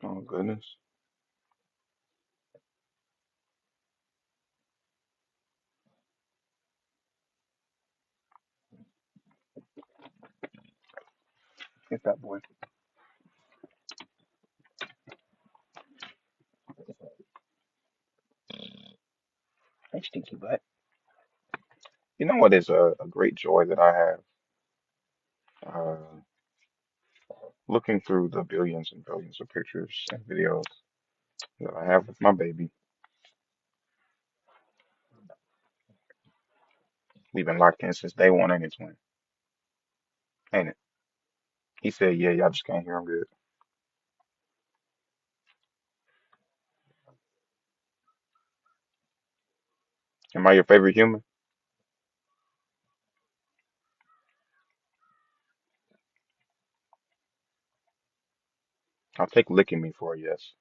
Oh goodness. Get that boy. Hey, stinky butt. You know what is a great joy that I have? Uh, looking through the billions and billions of pictures and videos that I have with my baby. We've been locked in since day one, ain't it, twin? Ain't it? He said, yeah, y'all just can't hear him good. Am I your favorite human? I'll take licking me for a yes.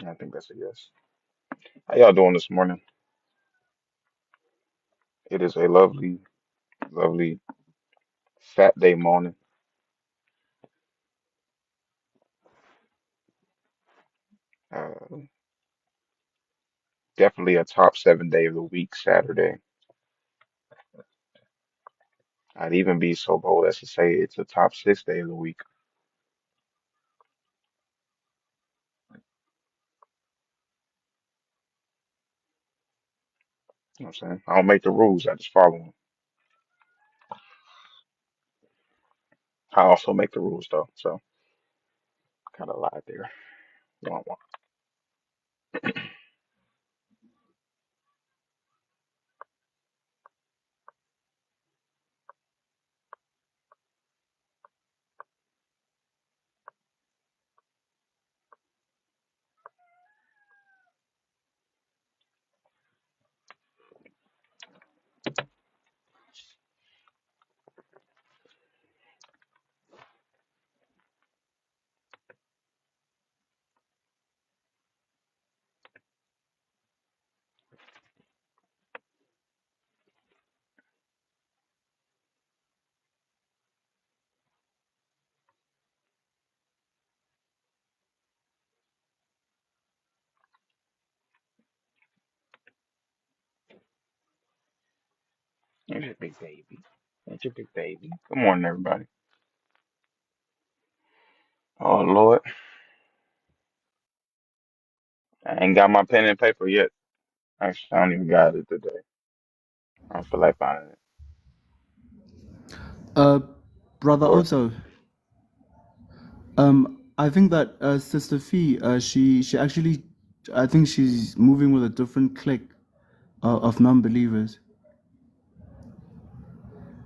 I think that's a yes. How y'all doing this morning? It is a lovely, lovely Saturday morning. Uh, definitely a top 7 day of the week, Saturday. I'd even be so bold as to say it's a top 6 day of the week. You know what I'm saying? I don't make the rules, I just follow them. I also make the rules though, so kind of lied there. Wah, wah. There's your big baby. There's your big baby. Good morning, everybody. Oh Lord, I ain't got my pen and paper yet. Actually, I don't even got it today. I don't feel like finding it. Uh, Brother Lord, Otto, I think that Sister Fee, she actually, I think she's moving with a different clique of non-believers.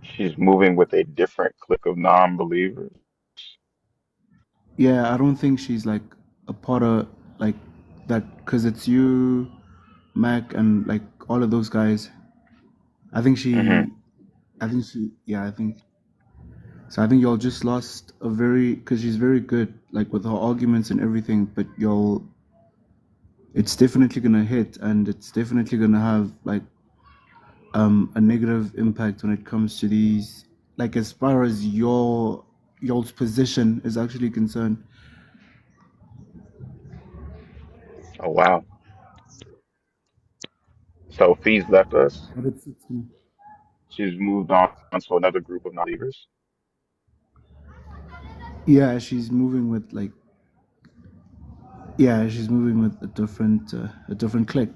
she's moving with a different clique of non-believers. Yeah, I don't think she's like a part of like that because it's you, Mac, and like all of those guys. I think Hmm. she, I think she, yeah, I think so. I think y'all just lost a very because she's very good like with her arguments and everything, but y'all, it's definitely gonna hit and it's definitely gonna have like a negative impact when it comes to these like as far as y'all's position is actually concerned. Oh wow. So Fee's left us. But it's She's moved on to another group of non-believers. yeah, she's moving with like yeah, she's moving with a different clique.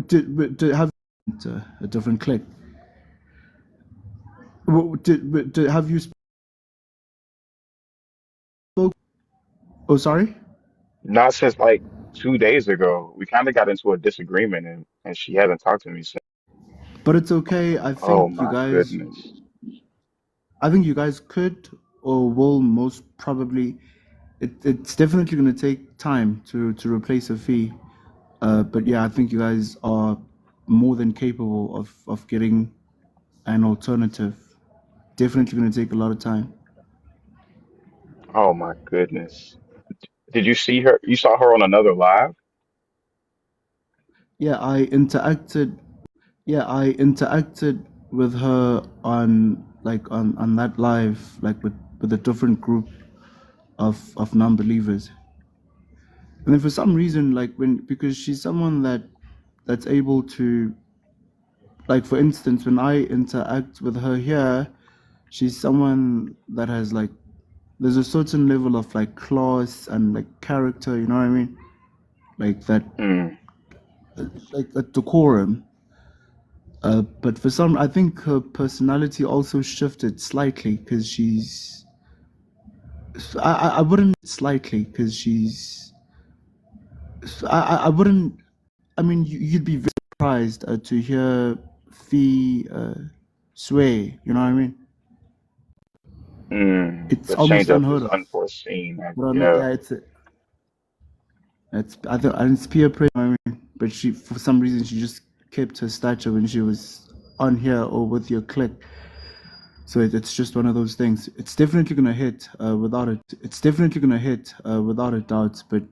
To have a different clique. To have you spoke? Oh, sorry. Not since like 2 days ago. We kind of got into a disagreement, and she hasn't talked to me since. But it's okay. Oh my goodness. I think you guys could or will most probably. It's definitely going to take time to replace a fee. But yeah, I think you guys are more than capable of getting an alternative. Definitely going to take a lot of time. Oh my goodness. Did you see her? You saw her on another live? Yeah, I interacted with her on like on that live, like with a different group of non-believers. And then for some reason, like when because she's someone that's able to, like, for instance, when I interact with her here, she's someone that has like, there's a certain level of like class and like character, you know what I mean? Like that, Mm, like a decorum. But for some, I think her personality also shifted slightly because I wouldn't slightly because I wouldn't, I mean, you'd be very surprised to hear Fee swear, you know what I mean? It's the almost change up unheard is of. unforeseen. But I mean, Yeah. yeah, it's I think and it's peer pressure. I mean, but she, for some reason, she just kept her stature when she was on here or with your clique. So it's just one of those things. It's definitely gonna hit without it. It's definitely gonna hit without a doubt. But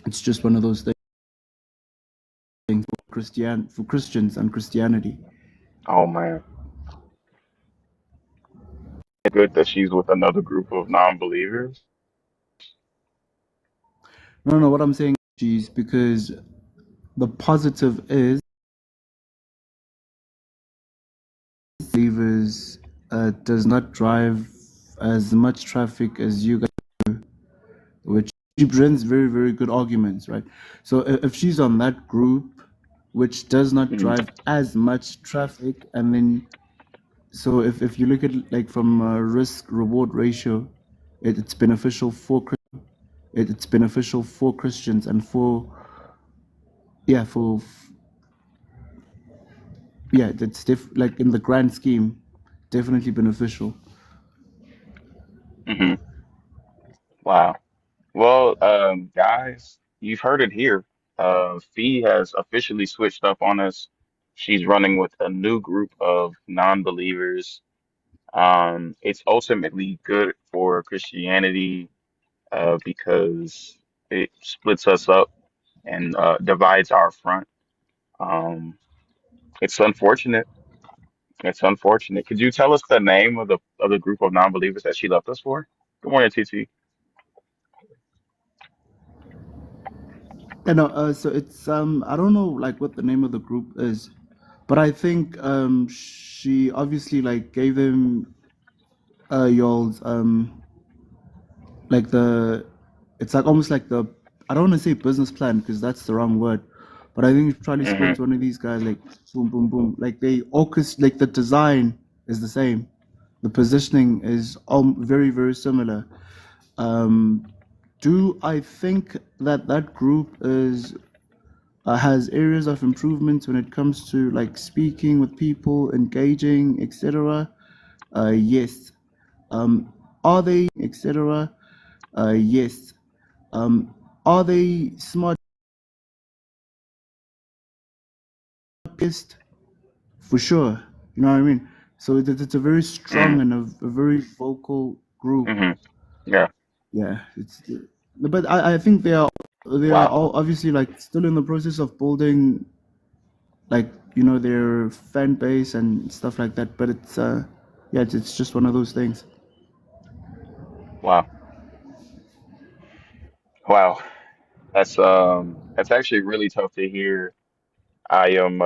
it's just one of those things for Christians and Christianity. Oh man, good that she's with another group of non-believers. No, no. What I'm saying, is because the positive is believers does not drive as much traffic as you guys, which she brings very, very good arguments, right? So if she's on that group, which does not Mm, drive as much traffic, and then so if you look at it like from a risk reward ratio, it's beneficial for it's beneficial for Christians and for yeah for yeah that's like in the grand scheme, definitely beneficial. hmm. Wow. Well, guys, you've heard it here. Fee has officially switched up on us. She's running with a new group of non-believers. It's ultimately good for Christianity, because it splits us up and divides our front. Um, it's unfortunate. It's unfortunate. Could you tell us the name of the group of non-believers that she left us for? Good morning, TT. You know, so it's I don't know like what the name of the group is, but I think she obviously like gave them y'all's like the it's like almost like the, I don't want to say business plan because that's the wrong word, but I think she probably spoke Hmm. to one of these guys like boom boom boom, like they orchest like the design is the same, the positioning is very very similar. Um, do I think that that group is has areas of improvement when it comes to like speaking with people, engaging, etc.? Yes. Are they etc.? Yes. Are they smartest? For sure. You know what I mean? So it's a very strong Mm, and a very vocal group. hmm. Yeah. Yeah, but I think they are Wow. all obviously like still in the process of building like you know their fan base and stuff like that. But it's yeah, it's just one of those things. Wow. Wow. That's actually really tough to hear. I am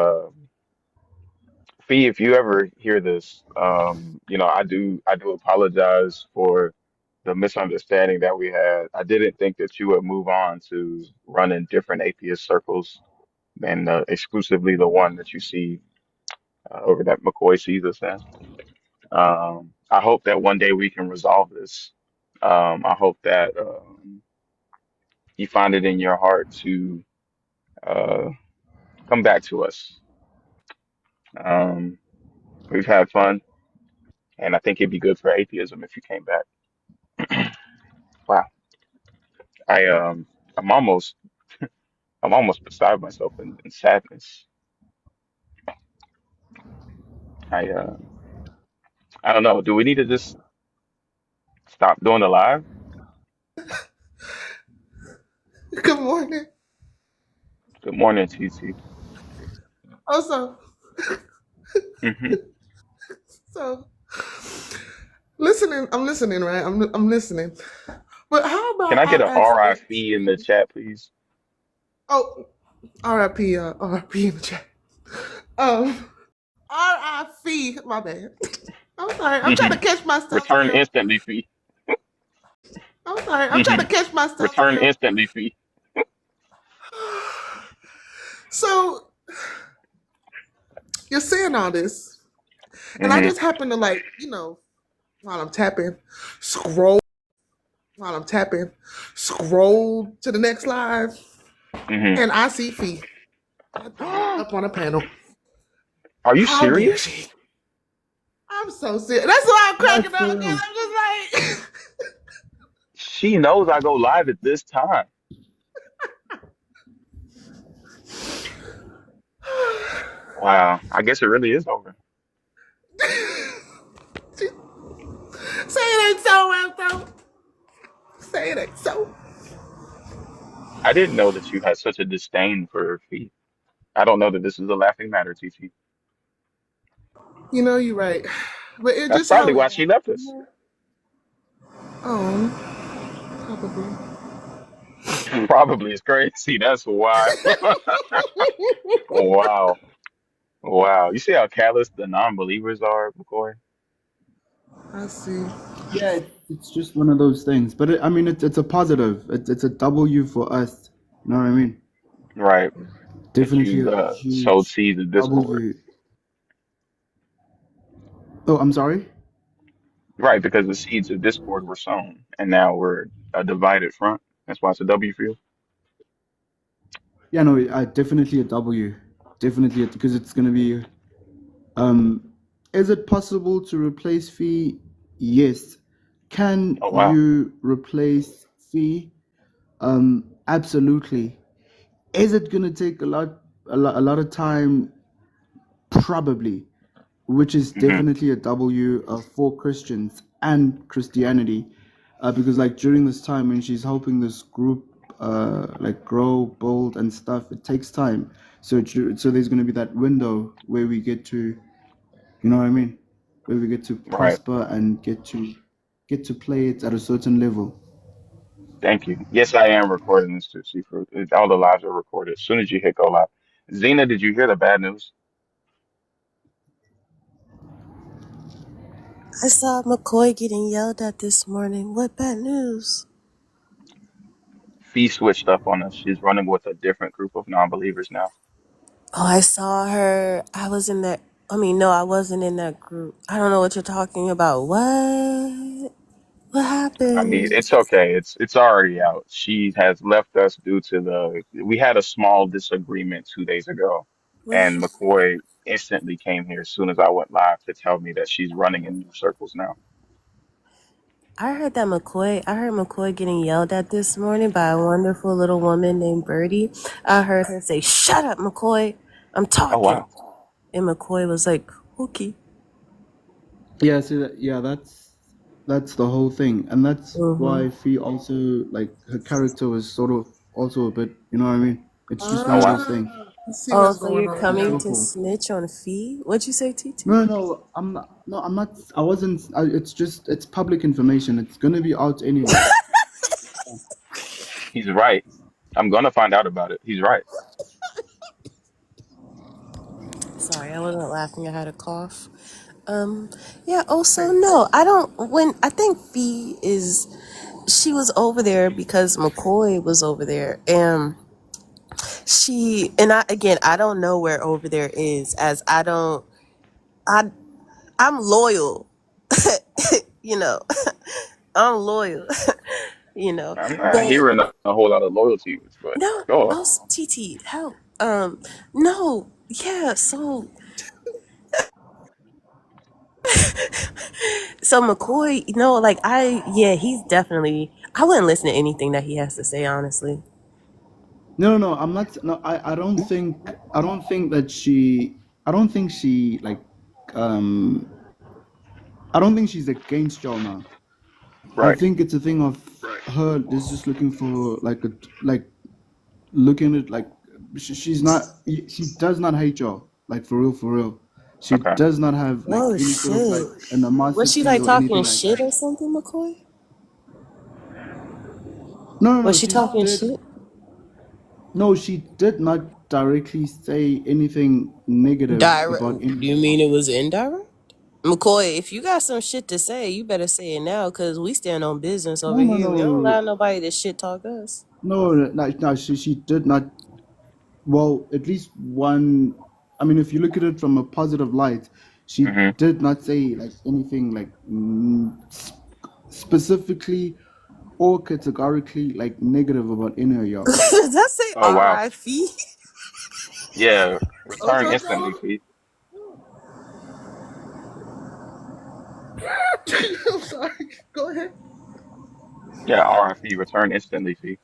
Fee, if you ever hear this, I do apologize for the misunderstanding that we had. I didn't think that you would move on to run in different atheist circles than exclusively the one that you see over that McCoy sees us in. I hope that one day we can resolve this. I hope that you find it in your heart to uh, come back to us. Um, we've had fun, and I think it'd be good for atheism if you came back. Wow, I I'm almost I'm almost beside myself in sadness. I uh, I don't know. Do we need to just stop doing the live? Good morning. Good morning, TT. Also, Hmm. so listening. I'm listening, right? I'm listening. But how Can about I I get a ask this? RIP in the chat, please? Oh, R.I.P. R.I.P. in the chat. Um, R.I.P. My bad. I'm sorry. I'm trying to catch myself Return still. instantly fee. I'm sorry. I'm trying to catch myself Return still. instantly fee. So you're saying all this, and I Hmm. just happen to while I'm tapping, scroll while I'm tapping, scroll to the next live, Hmm. and I see Fee up on a panel. Are you How dare serious? she? I'm so serious. That's why I'm Like cracking up for because real. I'm just like, She knows I go live at this time. Wow. I guess it really is over. say it ain't so, Elto. Say it ain't so. I didn't know that you had such a disdain for her feet. I don't know that this is a laughing matter, TT. You know you're right, but it's That's just probably how it why happened. she left us. Oh, probably. Probably is crazy. That's why. Wow. Wow. You see how callous the non-believers are, McCoy? I see. Yeah, it's just one of those things. But I mean, it's a positive. It's a W for us. You know what I mean? Right. That Definitely you've a sowed huge seeds of discord. W. Oh, I'm sorry. Right, because the seeds of discord were sown, and now we're a divided front. That's why it's a W field. Yeah, no, definitely a W. Definitely, because it's gonna be. Um, is it possible to replace fee? Yes. Can Oh, wow. you replace fee? Absolutely. Is it gonna take a lot of time? Probably, which is Hmm. definitely a W for Christians and Christianity, because like during this time when she's helping this group like grow, build, and stuff, it takes time. So there's gonna be that window where we get to, you know what I mean, where we get to Right. prosper and get to play it at a certain level. Thank you. Yes, I am recording this too, Seafood. All the lives are recorded. As soon as you hit go live. Zena, did you hear the bad news? I saw McCoy getting yelled at this morning. What bad news? Fee switched up on us. She's running with a different group of non-believers now. Oh, I saw her. I was in that. I mean, no, I wasn't in that group. I don't know what you're talking about. What? What I mean, happened? it's okay. It's already out. She has left us due to we had a small disagreement 2 days ago, What? and McCoy instantly came here as soon as I went live to tell me that she's running in new circles now. I heard McCoy getting yelled at this morning by a wonderful little woman named Birdie. I heard her say, "Shut up, McCoy. I'm Oh talking." wow. And McCoy was like, "Okay." Yeah, so yeah, that's the whole thing, and that's Mm-hmm. why Fee also, like, her character was sort of also a bit, you know what I mean? It's just one Oh of wow. those Ah, things. I see Oh, what's so going you're on It's coming now. her to fault. snitch on Fee? What'd you say, TT? No, no, I'm not. No, I'm not. I wasn't. It's just it's public information. It's gonna be out anyway. He's right. I'm gonna find out about it. He's right. Sorry, I wasn't laughing. I had a cough. Um, yeah. Also, Hey, no, I don't. When I think Fee is, she was over there because McCoy was over there, and I again, I don't know where over there is, as I don't. I I'm loyal, you know. I'm loyal, I'm not but hearing a whole lot of loyalty, but no. go on. Also, TT, help. No, yeah. So McCoy, yeah, he's definitely. I wouldn't listen to anything that he has to say, honestly. No, no, no. I'm not. No, I don't think. I don't think that she. I don't think she like. Um. I don't think she's against y'all now. I Right. think it's a thing of her is just looking for like looking at like she's not. She does not hate y'all. like for real, for real. She Okay. does not have like Oh any sort of like shit. an Was she animosity like or anything talking like shit that. or something, McCoy? No, no, Was no. she She talking did. shit? No, she did not directly say anything negative Direct. about Do any you of mean y'all. it was indirect? McCoy, if you got some shit to say, you better say it now, cause we stand on business over No, no, here. We don't allow no, nobody to shit talk us. no, no, no. She did not. Well, at least one. I mean, if you look at it from a positive light, she Hmm. did not say like anything like specifically or categorically like negative about any of y'all. Does that say Oh wow. R.I.P.? Yeah. Oh, Return so instantly, go. Fee. I'm sorry. Go ahead. Yeah. RIP. Return instantly, Fee.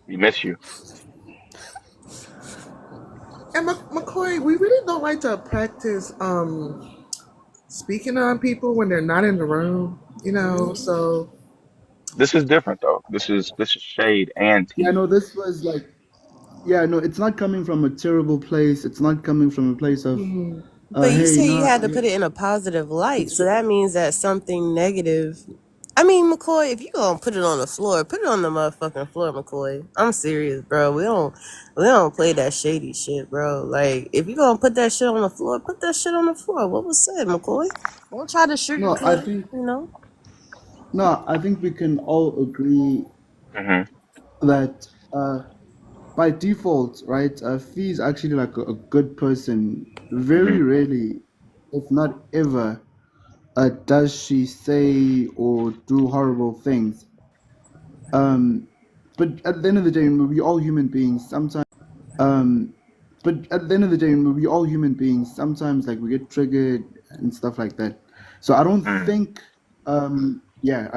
We miss you. And McCoy, we really don't like to practice speaking on people when they're not in the room. So This is different though. This is shade and Yeah, tea. no, this was like, yeah, no, it's not coming from a terrible place. It's not coming from a place of, mm, But you hey, say you no, had to put it in a positive light, it's so that means that something negative. I mean, McCoy, if you gonna put it on the floor, put it on the motherfucking floor, McCoy. I'm serious, bro. We don't play that shady shit, bro. Like, if you gonna put that shit on the floor, put that shit on the floor. What was said, McCoy? Don't try to no, sugarcoat it, you know. I think we can all agree Hmm. that by default, right, Fee is actually like a good person. Hmm. Very rarely, if not ever, does she say or do horrible things. Um, but at the end of the day, we all human beings. Sometimes, um, but at the end of the day, we all human beings. Sometimes, like we get triggered and stuff like that. So I don't Mm. think, yeah,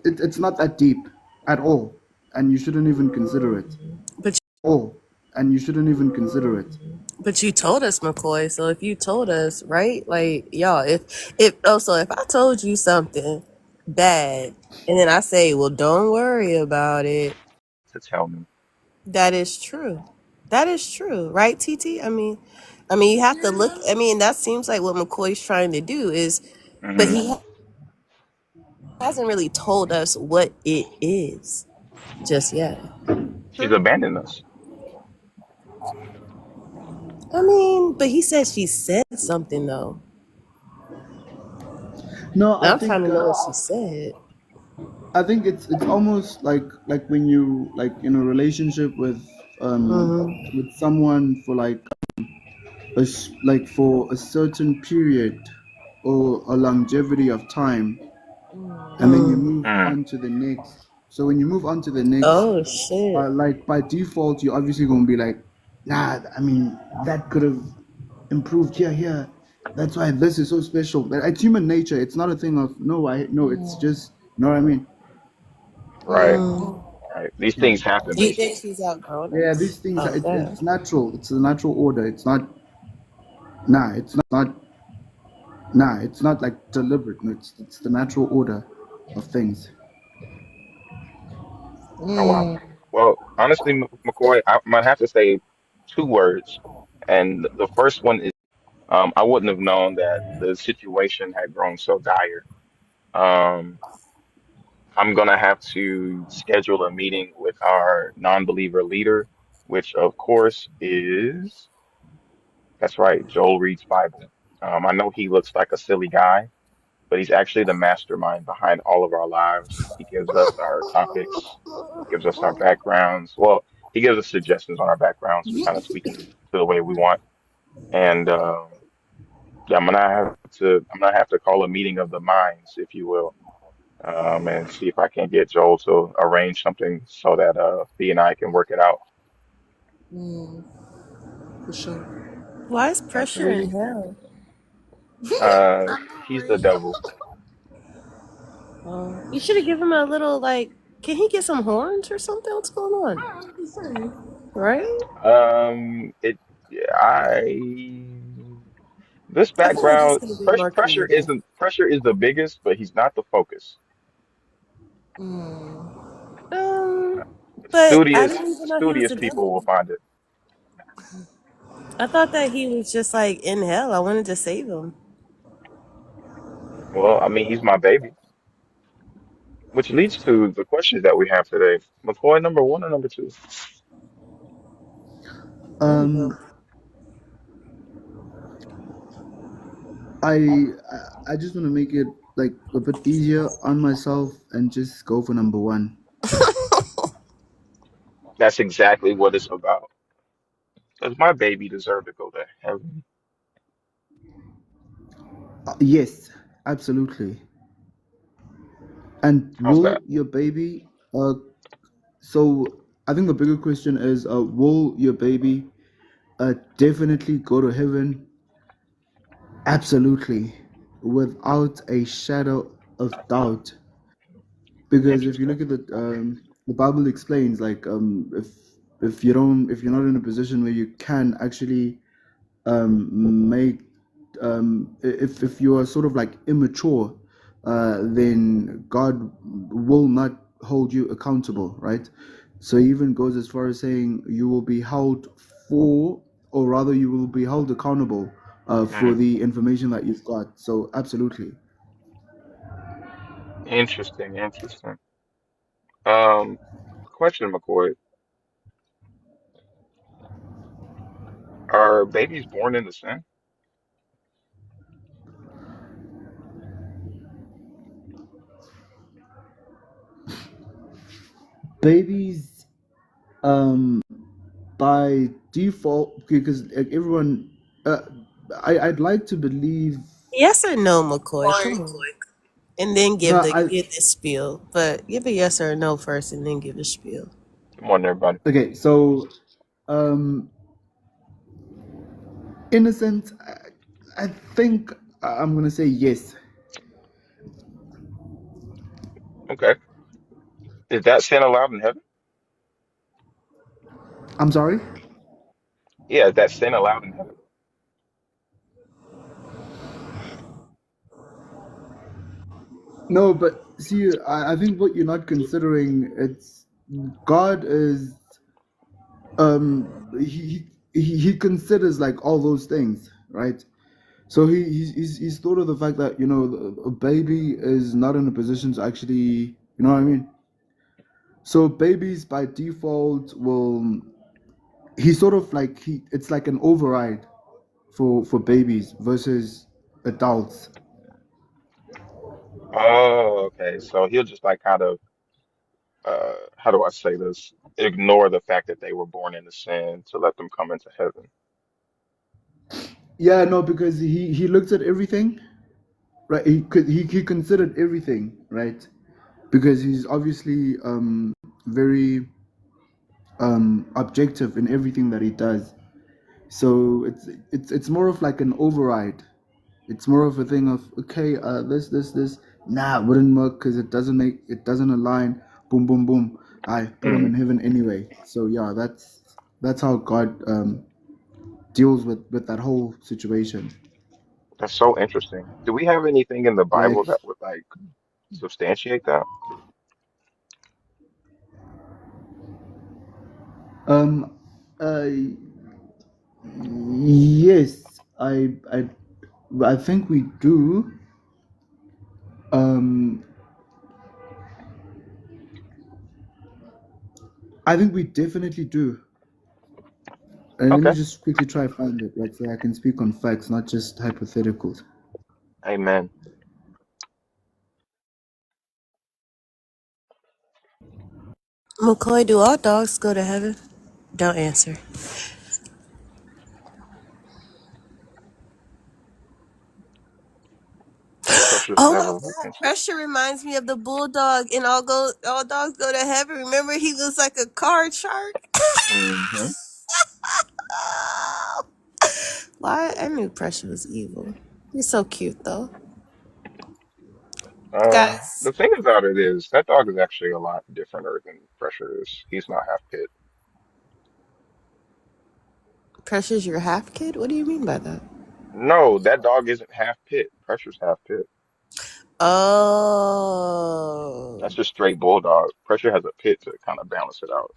it's not that deep at all, and you shouldn't even consider it. But All, and you shouldn't even consider it. But you told us, McCoy. So if you told us, right? Like, y'all, if I told you something bad, and then I say, well, don't worry about it. To tell me. That is true. That is true, right, TT? I mean, you have to look. yeah. I mean, that seems like what McCoy's trying to do is, but Hmm. he hasn't really told us what it is just yet. She's abandoned us. I mean, but he said she said something though. No, Now I'm trying to know what she said. I think it's almost like when you like in a relationship Mm-hmm. with someone for like like for a certain period or a longevity of time, and then you Mm. move Mm. on to the next. So when you move on to the next, Oh shit. like by default, you're obviously gonna be like, nah. I mean, that could have improved here, here. That's why this is so special. But it's human nature. It's not a thing of no. I no. It's just you know what I mean. Right. Mm. Right. These Yeah. things happen, Do you think basically. she's outgrown Yeah, us? these things Oh, it's damn. natural. It's a natural order. It's not nah. It's not nah. It's not like deliberate. No, it's the natural order of things. Oh wow. Mm, Well, honestly, McCoy, I might have to say two words, and the first one is I wouldn't have known that the situation had grown so dire. Um, I'm gonna have to schedule a meeting with our non-believer leader, which of course is that's right, Joel reads Bible. I know he looks like a silly guy, but he's actually the mastermind behind all of our lives. He gives us our topics, gives us our backgrounds. Well, he gives us suggestions on our backgrounds. We kind of tweak them to the way we want. And yeah, I'm gonna have to call a meeting of the minds, if you will, and see if I can get Joel to arrange something so that Fee and I can work it out. mm, for sure. Why is pressure in Absolutely. hell? Uh, I know, he's the right? devil. You should have given him a little like. Can he get some horns or something? What's going on? I was just saying. Right? It. Yeah, this I feel like he's background gonna be more isn't creative. pressure is the biggest, but he's not the focus. Mm, Um, but I Studious didn't even know he was studious a people will devil. find it. I thought that he was just like in hell. I wanted to save him. Well, I mean, he's my baby, which leads to the questions that we have today. McCoy, number one or number two? Number Um, I just want to make it like a bit easier on myself and just go for number one. That's exactly what it's about. Does my baby deserve to go to heaven? Yes, absolutely. And How's will that? your baby? So I think the bigger question is, will your baby definitely go to heaven? Absolutely, without a shadow of doubt. Because if you Interesting. look at the Bible explains like if you don't if you're not in a position where you can actually make if you are sort of like immature, then God will not hold you accountable, right? So he even goes as far as saying you will be held for, or rather, you will be held accountable for Hmm. the information that you've got. So absolutely. Interesting. Interesting. Um, question, McCoy. Are babies born into sin? Babies, um, by default, because like, everyone, uh, I'd like to believe. yes or no, McCoy? Come on. And then No, give the spiel. But give a yes or a no first and then give the spiel. Come on, everybody. okay, so um, innocent. I think I'm gonna say yes. Okay. Is that sin allowed in heaven? I'm sorry. Yeah, is that sin allowed in heaven? No, but see, I think what you're not considering, it's God is he considers like all those things, right? So he's thought of the fact that a baby is not in a position to actually, know what I mean. So babies by default will, he sort of like he it's like an override for babies versus adults. Oh, okay. So he'll just like kind of how do I say this? Ignore the fact that they were born into sin to let them come into heaven. Yeah, no, because he looked at everything, right? He considered everything, right? Because he's obviously very objective in everything that he does. So it's more of like an override. It's more of a thing of, okay, this nah, it wouldn't work because it doesn't align. Boom, boom, boom. I put him Hmm. in heaven anyway. So yeah, that's how God deals with that whole situation. That's so interesting. Do we have anything in the Yeah. Bible that would like substantiate that? Um. Uh. Yes. I think we do. Um. I think we definitely do. And let me Okay. just quickly try to find it, right, so I can speak on facts, not just hypotheticals. Amen. McCoy, do all dogs go to heaven? Don't answer. Precious Oh my never will God, answer. pressure reminds me of the bulldog in all dogs go to heaven. Remember he was like a card shark? Hmm. Why? I knew pressure was evil. He's so cute though. The Guys, thing about it is that dog is actually a lot differenter than Pressure is. He's not half pit. pressure's your half kid? What do you mean by that? No, that dog isn't half pit. Pressure's half pit. That's Oh. just straight bulldog. Pressure has a pit to kind of balance it out.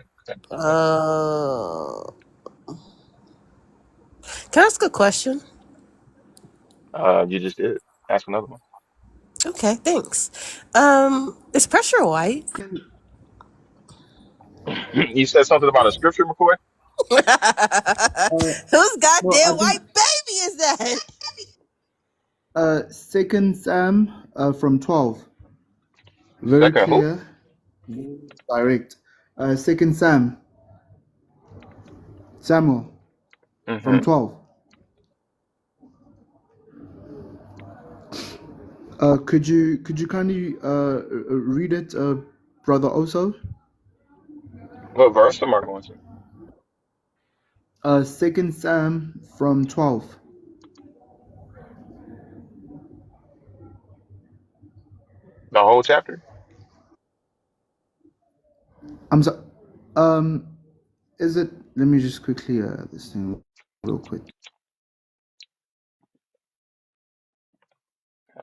Oh. Can I ask a question? You just did. Ask another one. Okay, thanks. Is pressure white? You said something about a scripture, McCoy? Uh, Whose well, I goddamn think white baby is that? Second Sam from 12. Very Second who? clear, very direct. Second Samuel from Mm-hmm. 12. Could you kindly read it, brother Oso? What verse am I going to? Second Sam from 12. The whole chapter? I'm so um is it, let me just quickly this thing real quick.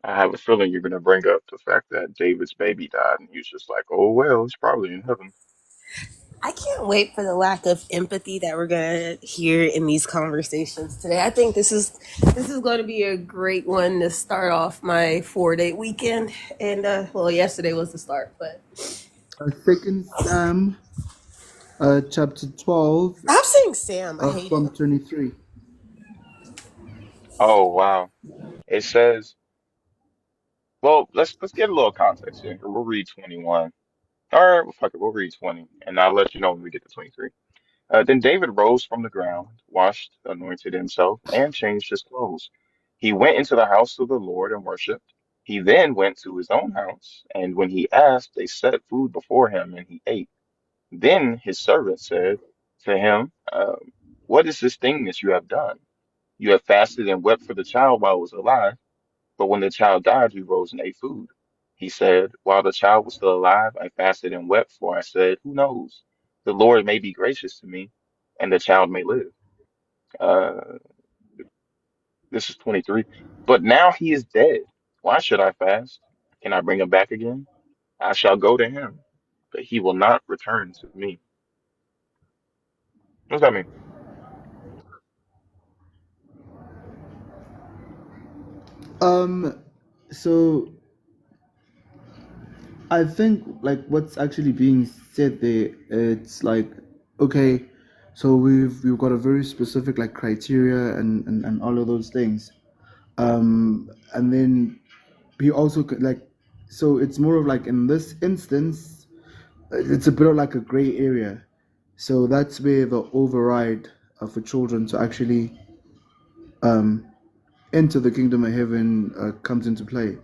I have a feeling you're going to bring up the fact that David's baby died, and you're just like, oh, well, he's probably in heaven. I can't wait for the lack of empathy that we're gonna hear in these conversations today. I think this is going to be a great one to start off my 4 day weekend. And well, yesterday was the start, but Second Sam chapter 12 stop saying Sam. I hate it. from 23. Oh, wow. It says, well, let's get a little context here. We'll read 21. All right, well, fuck it, we'll read 20, and I'll let you know when we get to 23. Then David rose from the ground, washed, anointed himself, and changed his clothes. He went into the house of the Lord and worshipped. He then went to his own house, and when he asked, they set food before him, and he ate. Then his servant said to him, what is this thing that you have done? You have fasted and wept for the child while it was alive, but when the child died, you rose and ate food. He said, while the child was still alive, I fasted and wept, for I said, who knows? The Lord may be gracious to me, and the child may live. Uh, this is 23. But now he is dead. Why should I fast? Can I bring him back again? I shall go to him, but he will not return to me. What does that mean? Um so I think like what's actually being said there, it's like, okay, so we've got a very specific like criteria and all of those things. And then he also like, so it's more of like in this instance, it's a bit of like a gray area. So that's where the override for children to actually um enter the kingdom of heaven comes into play.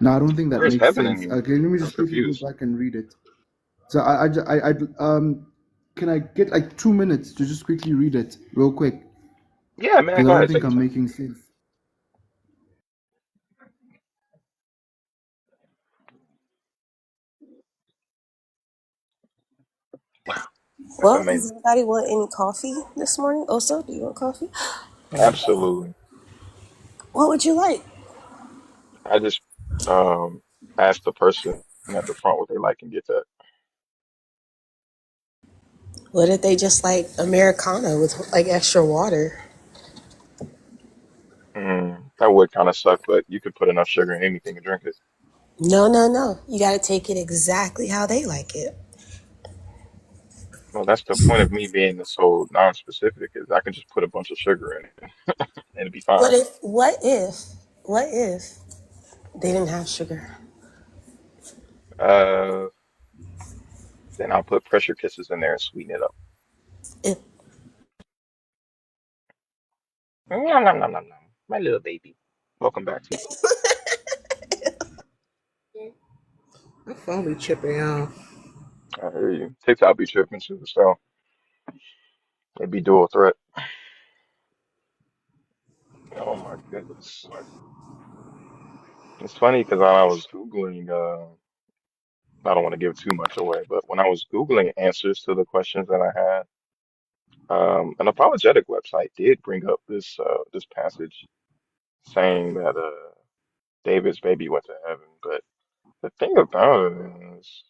Now I don't think that Where's makes heaven in sense. here? Okay, let me I'm just quickly go confused. back and read it. So can I get like 2 minutes to just quickly read it real quick? Yeah, man, Because I go don't ahead, take think your I'm time. making sense. Wow, that's Well, does amazing. anybody want any coffee this morning? Also, do you want coffee? Absolutely. What would you like? I just um asked the person at the front what they like and get that. What if they just like Americano with like extra water? That would kind of suck, but you could put enough sugar in anything and drink it. No, no, no. You got to take it exactly how they like it. Well, that's the point of me being so non-specific is I can just put a bunch of sugar in it and it'd be What fine. if, what if, what if they didn't have sugar? Uh, then I'll put pressure kisses in there and sweeten it up. If, Nom, nom, nom, nom, nom. My little baby. Welcome back, T. My phone be tripping, y'all. I hear you. TikTok be tripping too, so it'd be dual threat. Oh my goodness. It's funny because I was Googling, I don't want to give too much away, but when I was Googling answers to the questions that I had, an apologetic website did bring up this passage saying that David's baby went to heaven. But the thing about it is,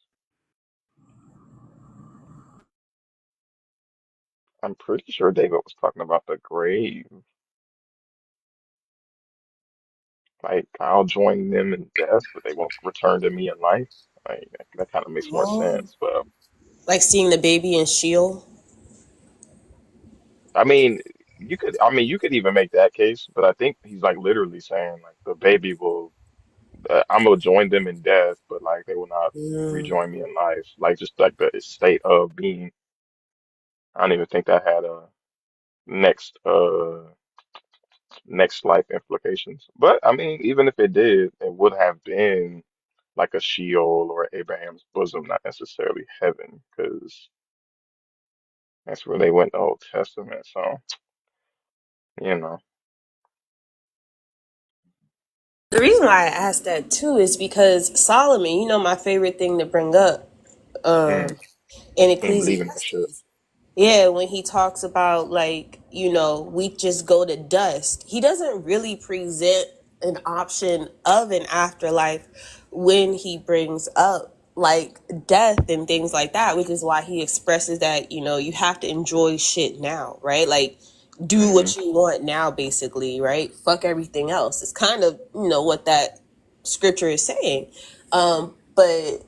I'm pretty sure David was talking about the grave. Like, I'll join them in death, but they won't return to me in life. Like, that kind of makes more Oh, sense. But like seeing the baby in Sheol. I mean, you could even make that case. But I think he's like literally saying like the baby will, I'm gonna join them in death, but like they will not Mm. rejoin me in life. Like just like the state of being. I don't even think that had a next next life implications. But I mean, even if it did, it would have been like a Sheol or Abraham's bosom, not necessarily heaven, because that's where they went in the Old Testament. So, you know. The reason why I asked that too is because Solomon, my favorite thing to bring up, Mm, in can't believe in that shit. Ecclesiastes. Yeah, when he talks about like, we just go to dust. He doesn't really present an option of an afterlife when he brings up like death and things like that, which is why he expresses that, you have to enjoy shit now, right? Like do Hmm. what you want now basically, right? Fuck everything else. It's kind of, what that scripture is saying. But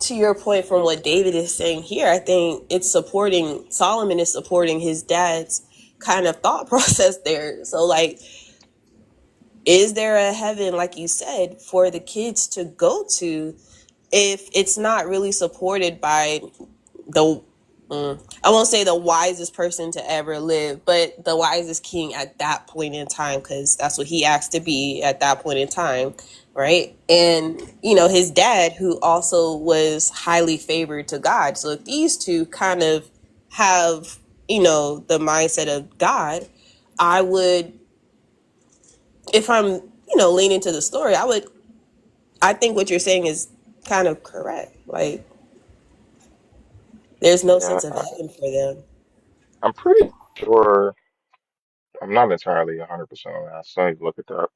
to your point from what David is saying here, I think Solomon is supporting his dad's kind of thought process there. So like, is there a heaven, like you said, for the kids to go to if it's not really supported by the I won't say the wisest person to ever live, but the wisest king at that point in time, because that's what he asked to be at that point in time, right? And his dad, who also was highly favored to God. So if these two kind of have the mindset of God, I would, if I'm leaning to the story, I think what you're saying is kind of correct. Like there's no Yeah, sense of heaven for them. I'm pretty sure. I'm not entirely 100% on that. I still need to look it up,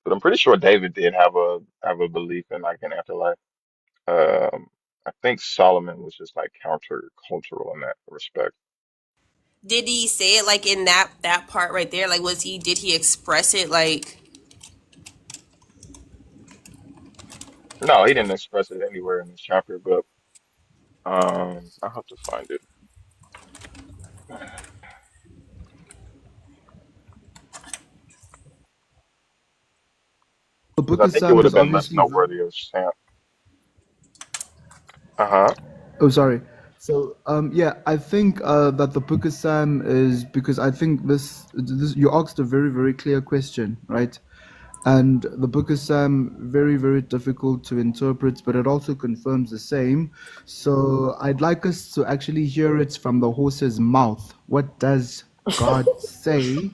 but I'm pretty sure David did have a belief in like an afterlife. I think Solomon was just like countercultural in that respect. Did he say it like in that part right there? Like did he express it like No, he didn't express it anywhere in this chapter, but I have to find it The because Book I of think it Sam would have is been less obviously very. noteworthy of Sam. Uh-huh. Oh, sorry. So, yeah, I think that the Book of Sam is because I think this you asked a very, very clear question, right? And the Book of Sam very, very difficult to interpret, but it also confirms the same. So, I'd like us to actually hear it from the horse's mouth. What does God say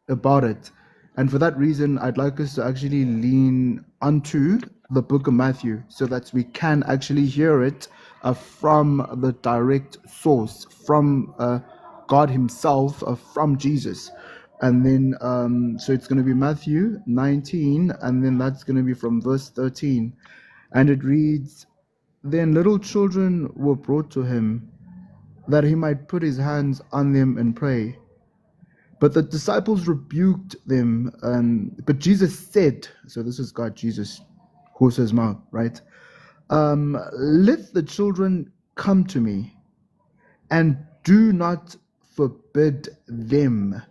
about it? And for that reason, I'd like us to actually lean onto the book of Matthew so that we can actually hear it from the direct source, from God Himself, from Jesus. And then, so it's going to be Matthew 19, and then that's going to be from verse 13. And it reads, Then little children were brought to him, that he might put his hands on them and pray. But the disciples rebuked them. But Jesus said, so this is God, Jesus, horse's mouth, right? Let the children come to me and do not forbid them.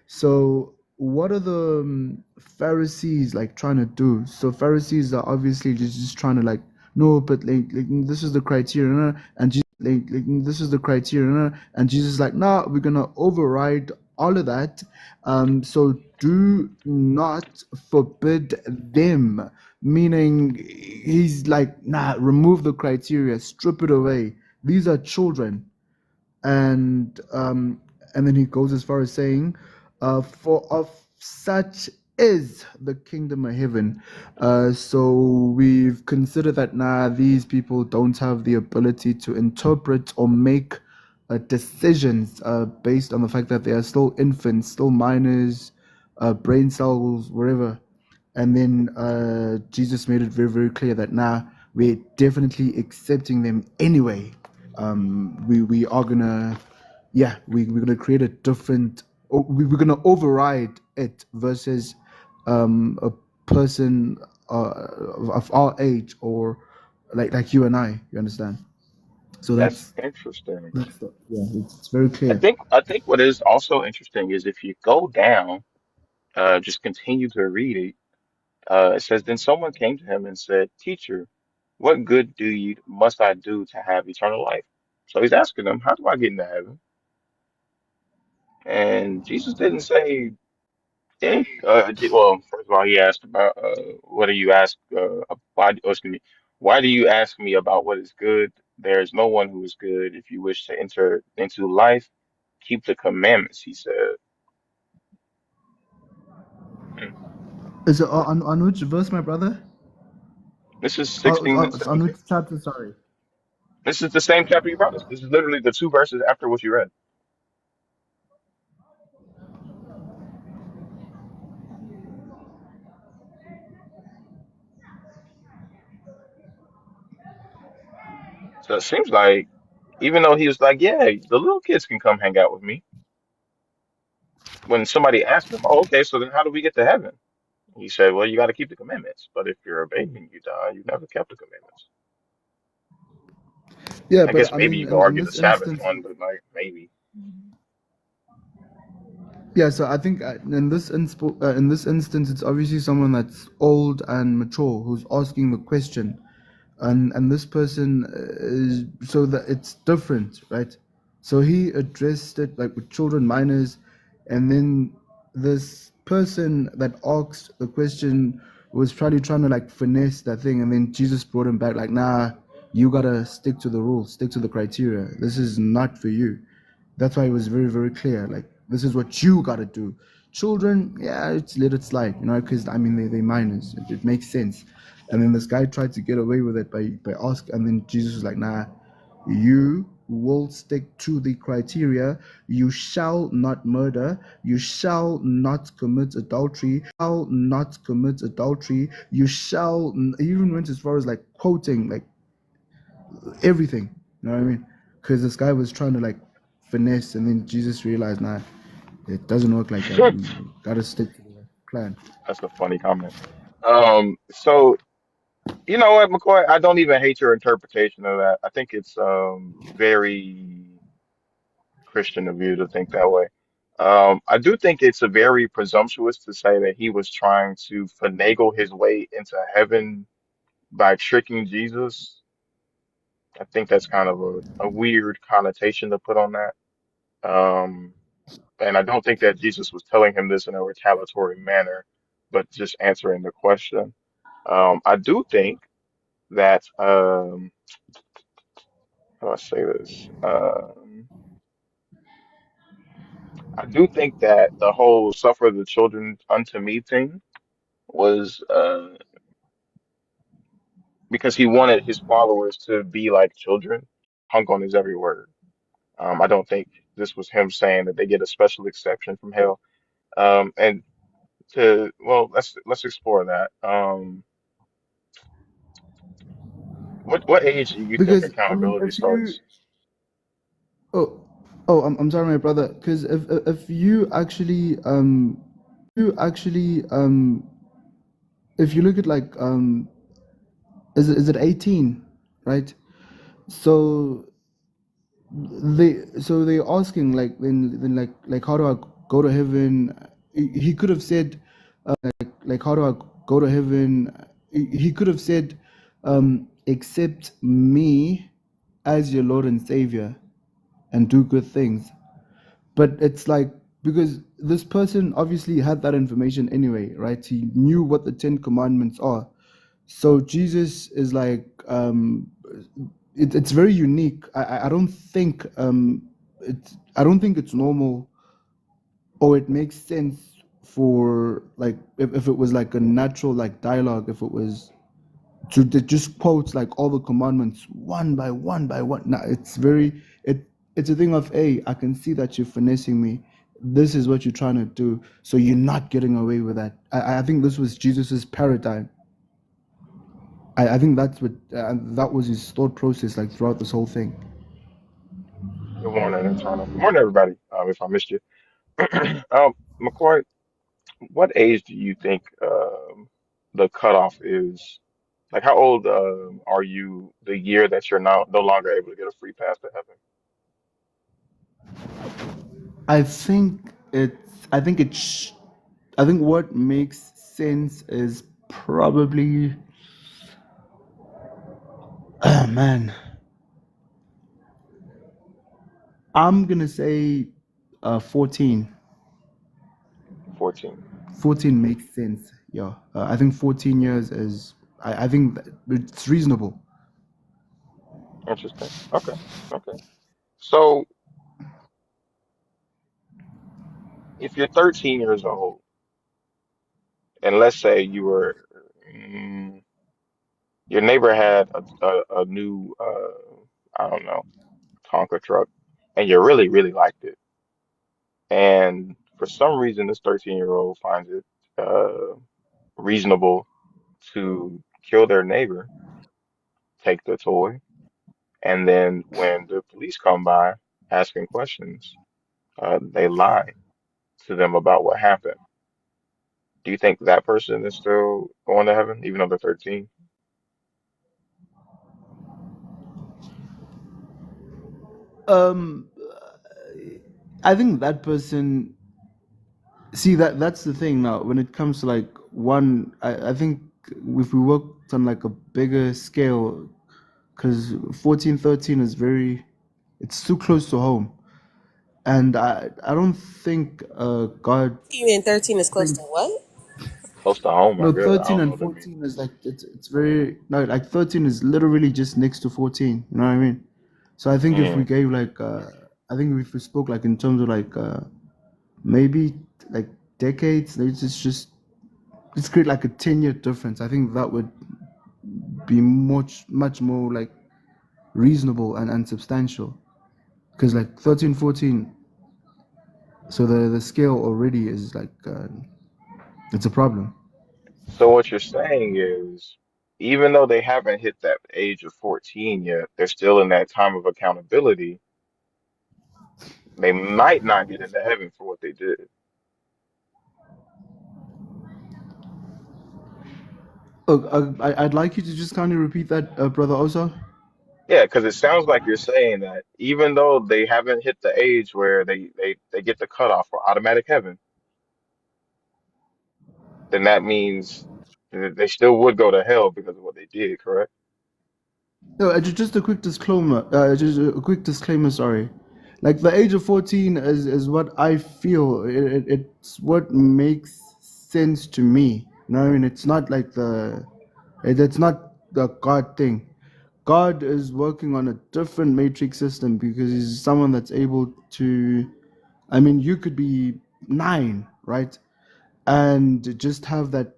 So, what are the Pharisees like trying to do? So, Pharisees are obviously just trying to like, no, but like this is the criteria, and Jesus, this is the criteria, and Jesus is like, no, we're gonna override all of that. So do not forbid them, meaning he's like, nah, remove the criteria, strip it away. These are children, and and then he goes as far as saying, "For of such is the kingdom of heaven." So we've considered that now these people don't have the ability to interpret or make decisions based on the fact that they are still infants, still minors, brain cells, wherever. And then Jesus made it very, very clear that now we're definitely accepting them anyway. We are gonna, yeah, we're gonna create a different. We're gonna override it versus a person of our age or like you and I. You understand? So That's that's interesting. yeah, it's very I clear. think I think what is also interesting is if you go down, just continue to read it. It says, then someone came to him and said, Teacher, what good must I do to have eternal life? So he's asking them, how do I get into heaven? And Jesus didn't say any. Well, first of all, he asked about what do you ask? Excuse me, why do you ask me about what is good? There is no one who is good. If you wish to enter into life, keep the commandments, he said. Hmm. Is it on which verse, my brother? This is 16 and On which 17. chapter? Sorry. This is the same chapter you brought us. This is literally the two verses after what you read. So it seems like, even though he was like, yeah, the little kids can come hang out with me, when somebody asked him, oh, okay, so then how do we get to heaven? He said, well, you got to keep the commandments. But if you're a baby and you die, you never kept the commandments. Yeah, I but guess I maybe mean, you could in argue the this Sabbath instance, one, but like maybe. yeah. So I think in this instance, it's obviously someone that's old and mature who's asking the question, and this person is so that it's different, right? So he addressed it like with children, minors, and then this person that asked the question was probably trying to like finesse that thing, and then Jesus brought him back like, nah, you gotta stick to the rules, stick to the criteria. This is not for you. That's why it was very, very clear. Like, this is what you got to do. Children, yeah, it's let it slide, because I mean, they're minors. It makes sense. And then this guy tried to get away with it by asking, and then Jesus was like, nah, you will stick to the criteria. You shall not murder. You shall not commit adultery. Shall not commit adultery. You shall, he even went as far as like quoting, like everything. You know what I mean? Because this guy was trying to like finesse, and then Jesus realized, nah, it doesn't work like that. You gotta stick to the plan. That's a funny comment. So you know what, McCoy? I don't even hate your interpretation of that. I think it's very Christian of you to think that way. I do think it's a very presumptuous to say that he was trying to finagle his way into heaven by tricking Jesus. I think that's kind of a weird connotation to put on that. Um, and I don't think that Jesus was telling him this in a retaliatory manner, but just answering the question. I do think that, how do I say this? I do think that the whole suffer the children unto me thing was because he wanted his followers to be like children, hung on his every word. I don't think this was him saying that they get a special exception from hell. And well, let's explore that. What age do you think Because I mean, accountability if you starts? oh I'm sorry, my brother. Because if you actually if you look at like is it 18, right? So they're asking like then like how do I go to heaven? He could have said like how do I go to heaven? He could have said accept me as your Lord and Savior and do good things. But it's like because this person obviously had that information anyway, right? He knew what the Ten Commandments are. So Jesus is like it's very unique. I don't think I don't think it's normal or it makes sense for like if it was like a natural like dialogue, if it was to just quote like all the commandments one by one by one. Now it's a thing of, hey, I can see that you're finessing me. This is what you're trying to do, so you're not getting away with that. I think this was Jesus's paradigm. I think that was his thought process like throughout this whole thing. morning, Eternal. Good morning, everybody. If I missed you, McCoy, what age do you think the cutoff is? Like, how old are you the year that you're now no longer able to get a free pass to heaven? I think it's. I think it's. I think what makes sense is probably. Oh man, I'm gonna say, 14. 14. 14 makes sense. Yeah, I think 14 years is. I think it's reasonable. Interesting. Okay. Okay. So, if you're 13 years old, and let's say you were, mm, your neighbor had a new, I don't know, Tonka truck, and you really, really liked it. And for some reason, this 13-year-old finds it reasonable to kill their neighbor, take the toy, and then when the police come by asking questions, they lie to them about what happened. Do you think that person is still going to heaven, even though they're 13? Um, I think that person. See, that's the thing now. When it comes to like one, I think if we worked on like a bigger scale, because 14, 13 is very, it's too close to home, and I don't think God You mean 13 is close think to what? Close to home, I no, guess. I 13 don't know and what that means. 14 is like it's very no, like 13 is literally just next to 14. You know what I mean? So I think if we Mm. gave like I think if we spoke like in terms of like maybe like decades, it's just let's create like a 10-year difference. I think that would be much more like reasonable and substantial because like 13, 14. So the scale already is like it's a problem. So what you're saying is, even though they haven't hit that age of 14 yet, they're still in that time of accountability. They might not get into heaven for what they did. Oh, I'd like you to just kindly repeat that, brother Osa. Yeah, because it sounds like you're saying that even though they haven't hit the age where they get the cutoff for automatic heaven, then that means that they still would go to hell because of what they did, correct? No, just a quick disclaimer. Just a quick disclaimer. Sorry, like the age of 14 is what I feel. It's what makes sense to me. You know what I mean? It's not like it's not the God thing. God is working on a different matrix system because he's someone that's able to. I mean, you could be 9, right? And just have that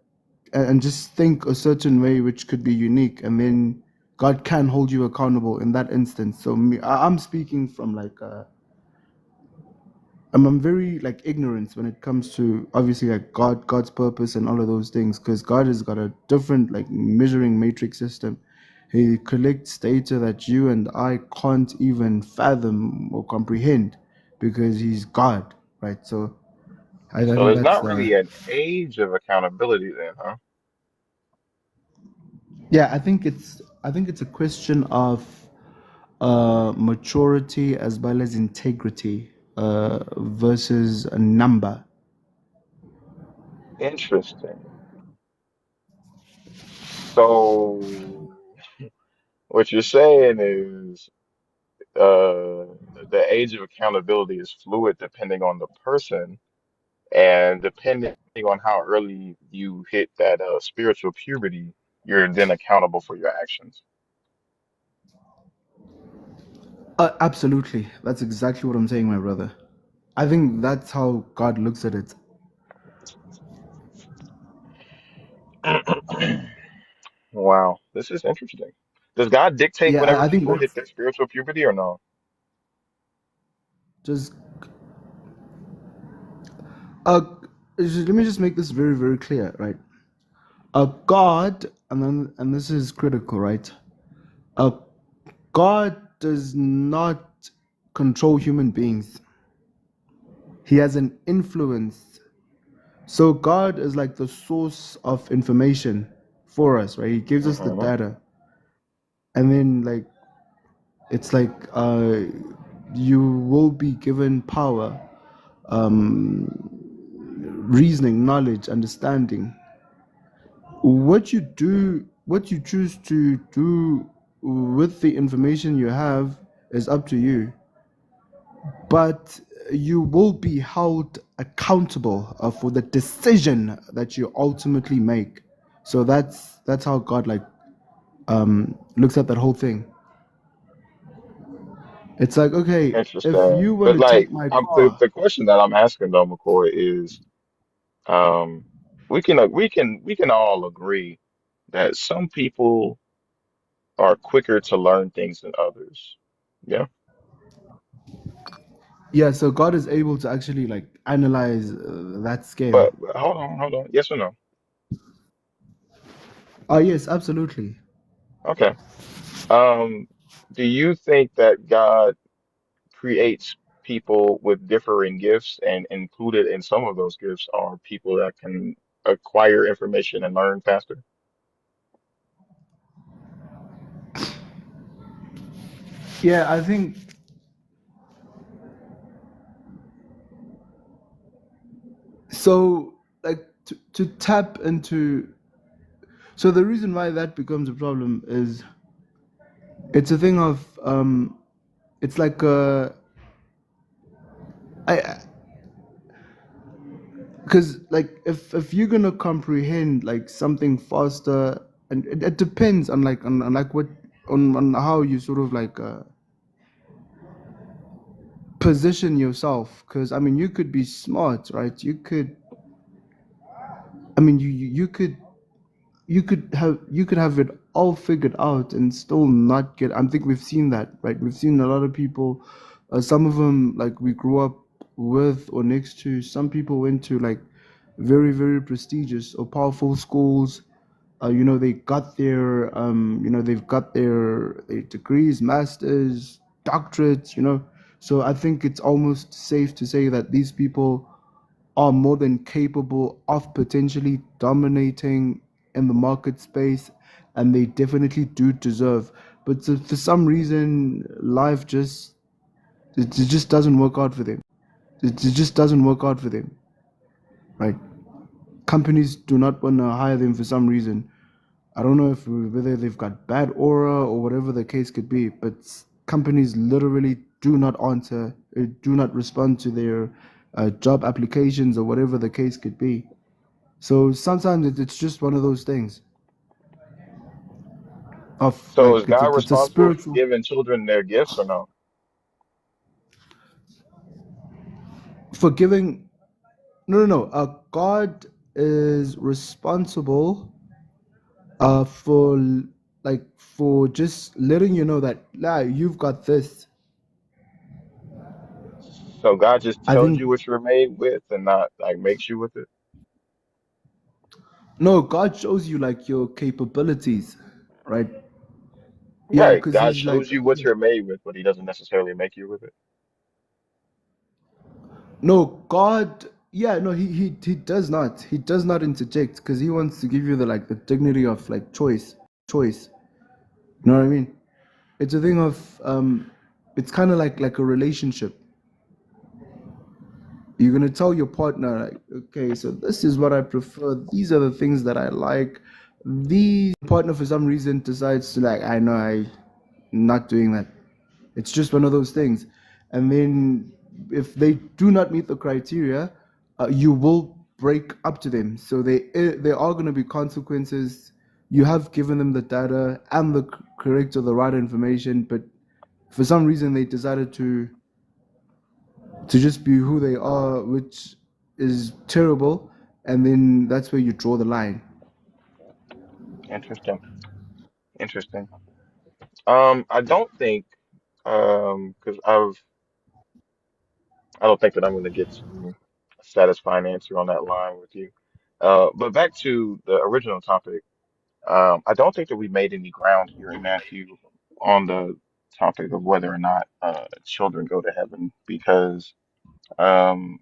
and just think a certain way which could be unique, and then God can hold you accountable in that instance. So I'm speaking from like I'm very like ignorant when it comes to obviously like God's purpose and all of those things, because God has got a different like measuring matrix system. He collects data that you and I can't even fathom or comprehend because he's God, right? So I So think there's that's not the. really an age of accountability then, huh? Yeah, I think it's a question of maturity as well as integrity versus a number. Interesting. So what you're saying is the age of accountability is fluid depending on the person and depending on how early you hit that spiritual puberty, you're then accountable for your actions. Absolutely, that's exactly what I'm saying, my brother. I think that's how God looks at it. Wow, this is interesting. Does God dictate Yeah, whenever I think people hit that's their spiritual puberty or no? just. Let me just make this very very clear, right? God, and this is critical, right? Uh, God does not control human beings. He has an influence. So God is like the source of information for us, right? He gives us the Hmm. data, and then like it's like you will be given power, reasoning, knowledge, understanding. What you choose to do with the information you have is up to you. But you will be held accountable for the decision that you ultimately make. So that's how God like looks at that whole thing. It's like, okay, if Interesting. you want But to like, take my the car, the question that I'm asking though, McCoy, is um, we can all agree that some people are quicker to learn things than others. Yeah. yeah, so God is able to actually like analyze that scale. But hold on. Yes or no? Oh yes, absolutely. Okay. Um, do you think that God creates people with differing gifts, and included in some of those gifts are people that can acquire information and learn faster? Yeah, I think so. Like to tap into. So the reason why that becomes a problem is it's a thing of it's like I because like if you're gonna comprehend like something faster, and it depends on like on like what on how you sort of like position yourself. Because I mean you could be smart, right? You could, I mean you could you could have it all figured out and still not get. I think we've seen that, right? We've seen a lot of people, some of them like we grew up with or next to. Some people went to like very prestigious or powerful schools. You know, they got their you know, they've got their degrees, masters, doctorates, you know. So I think it's almost safe to say that these people are more than capable of potentially dominating in the market space, and they definitely do deserve. But for some reason, life just it just doesn't work out for them. It just doesn't work out for them, right? Companies do not want to hire them for some reason. I don't know if whether they've got bad aura or whatever the case could be, but companies literally do not answer, do not respond to their job applications or whatever the case could be. So sometimes it's just one of those things of So is like God it's a responsible for spiritual giving children their gifts or no? forgiving. No. God is responsible for like for just letting you know that you've got this. So God just I tells think you what you're made with and not like makes you with it? no, God shows you like your capabilities, right? Yeah, Right. because God he's like, shows you what okay. you're made with, but he doesn't necessarily make you with it. No, God, yeah, no, he does not. He does not interject because he wants to give you the like the dignity of like choice. You know what I mean? It's a thing of it's kind of like a relationship. You're gonna tell your partner like, okay, so this is what I prefer. These are the things that I like. These partner for some reason decides to like, I know I'm not doing that. It's just one of those things. And then if they do not meet the criteria, you will break up to them. So there are going to be consequences. You have given them the data and the correct or the right information, but for some reason they decided to just be who they are, which is terrible. And then that's where you draw the line. Interesting. Interesting. I don't think because I don't think that I'm gonna get to a satisfying answer on that line with you. But back to the original topic. I don't think that we made any ground here in Matthew on the topic of whether or not children go to heaven because um,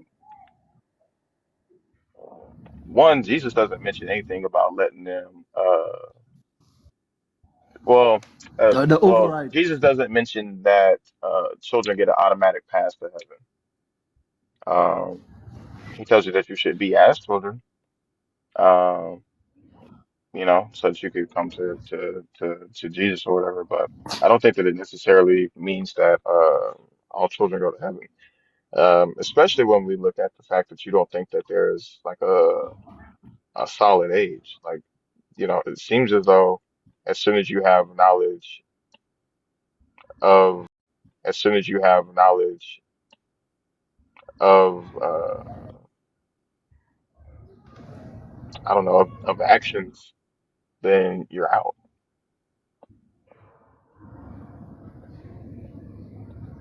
one, Jesus doesn't mention anything about letting them. Well, The override. Jesus doesn't mention that children get an automatic pass to heaven. He tells you that you should be as children, um, so that you could come to Jesus or whatever. But I don't think that it necessarily means that all children go to heaven. Especially when we look at the fact that you don't think that there's like a solid age. Like, it seems as though as soon as you have knowledge of, as soon as you have knowledge of, I don't know, of actions, then you're out.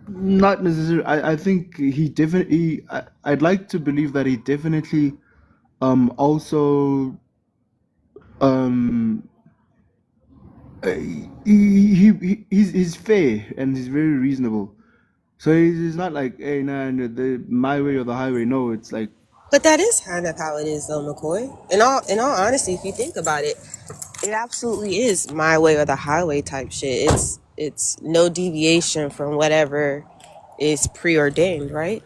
Not necessarily. I think he definitely. I'd like to believe that he definitely also um he's fair and he's very reasonable. So he's not like, hey, nah, no, my way or the highway. No, it's like, But that is kind of how it is, though, McCoy. In all honesty, if you think about it, it absolutely is my way or the highway type shit. It's no deviation from whatever is preordained, right?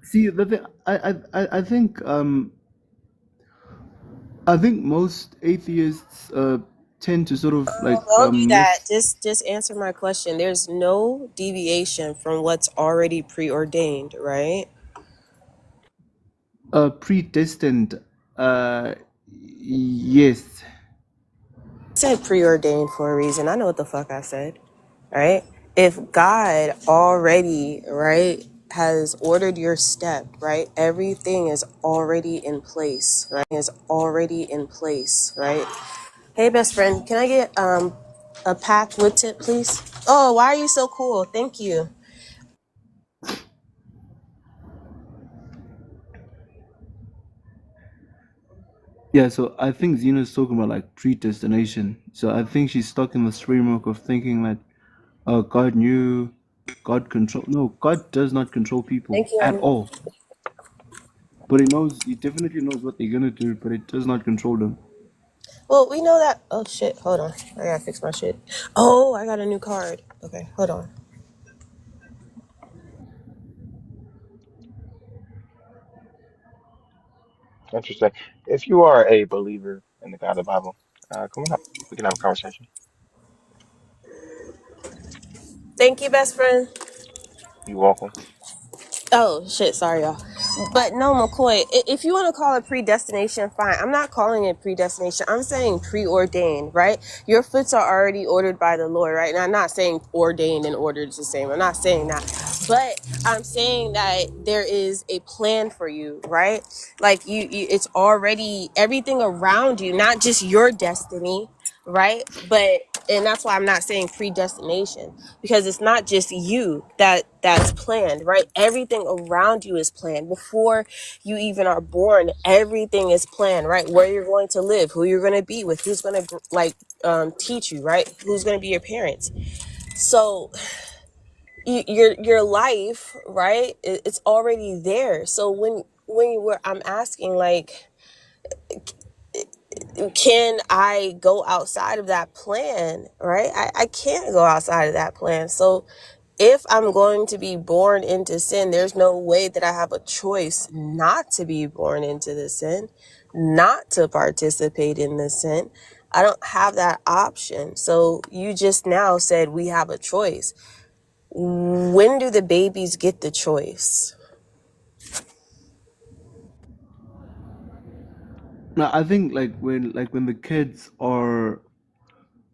see the thing. I think most atheists tend to sort of like Don't do that. miss Just answer my question. There's no deviation from what's already preordained, right? predestined. Yes. I said preordained for a reason. I know what the fuck I said, right? If God already, right, has ordered your step, right? Everything is already in place, right? Is already in place, right? Hey, best friend, can I get a pack with tip, please? Oh, why are you so cool? Thank you. Yeah, so I think Zena's talking about like predestination. So I think she's stuck in this framework of thinking that God knew, God control. No, God does not control people Thank you, at honey. all. But he definitely knows what they're gonna do, but it does not control them. Well, we know that. Oh shit! Hold on, I gotta fix my shit. Oh, I got a new card. Okay, hold on. Interesting. If you are a believer in the God of the Bible, come on up. We can have a conversation. Thank you, best friend. You're welcome. Oh shit, sorry y'all. But no, McCoy, if you want to call it predestination, fine. I'm not calling it predestination. I'm saying preordained, right? Your foots are already ordered by the Lord, right? And I'm not saying ordained and ordered is the same. I'm not saying that. But I'm saying that there is a plan for you, right? Like it's already everything around you, not just your destiny, right? But and that's why I'm not saying predestination, because it's not just you that's planned, right? Everything around you is planned before you even are born. Everything is planned, right? Where you're going to live, who you're going to be with, who's going to teach you, right? Who's going to be your parents. So your life, right? It's already there. So when you were, I'm asking like, can I go outside of that plan, right? I can't go outside of that plan. So if I'm going to be born into sin, there's no way that I have a choice not to be born into the sin, not to participate in the sin. I don't have that option. So you just now said we have a choice. When do the babies get the choice? Now I think when the kids are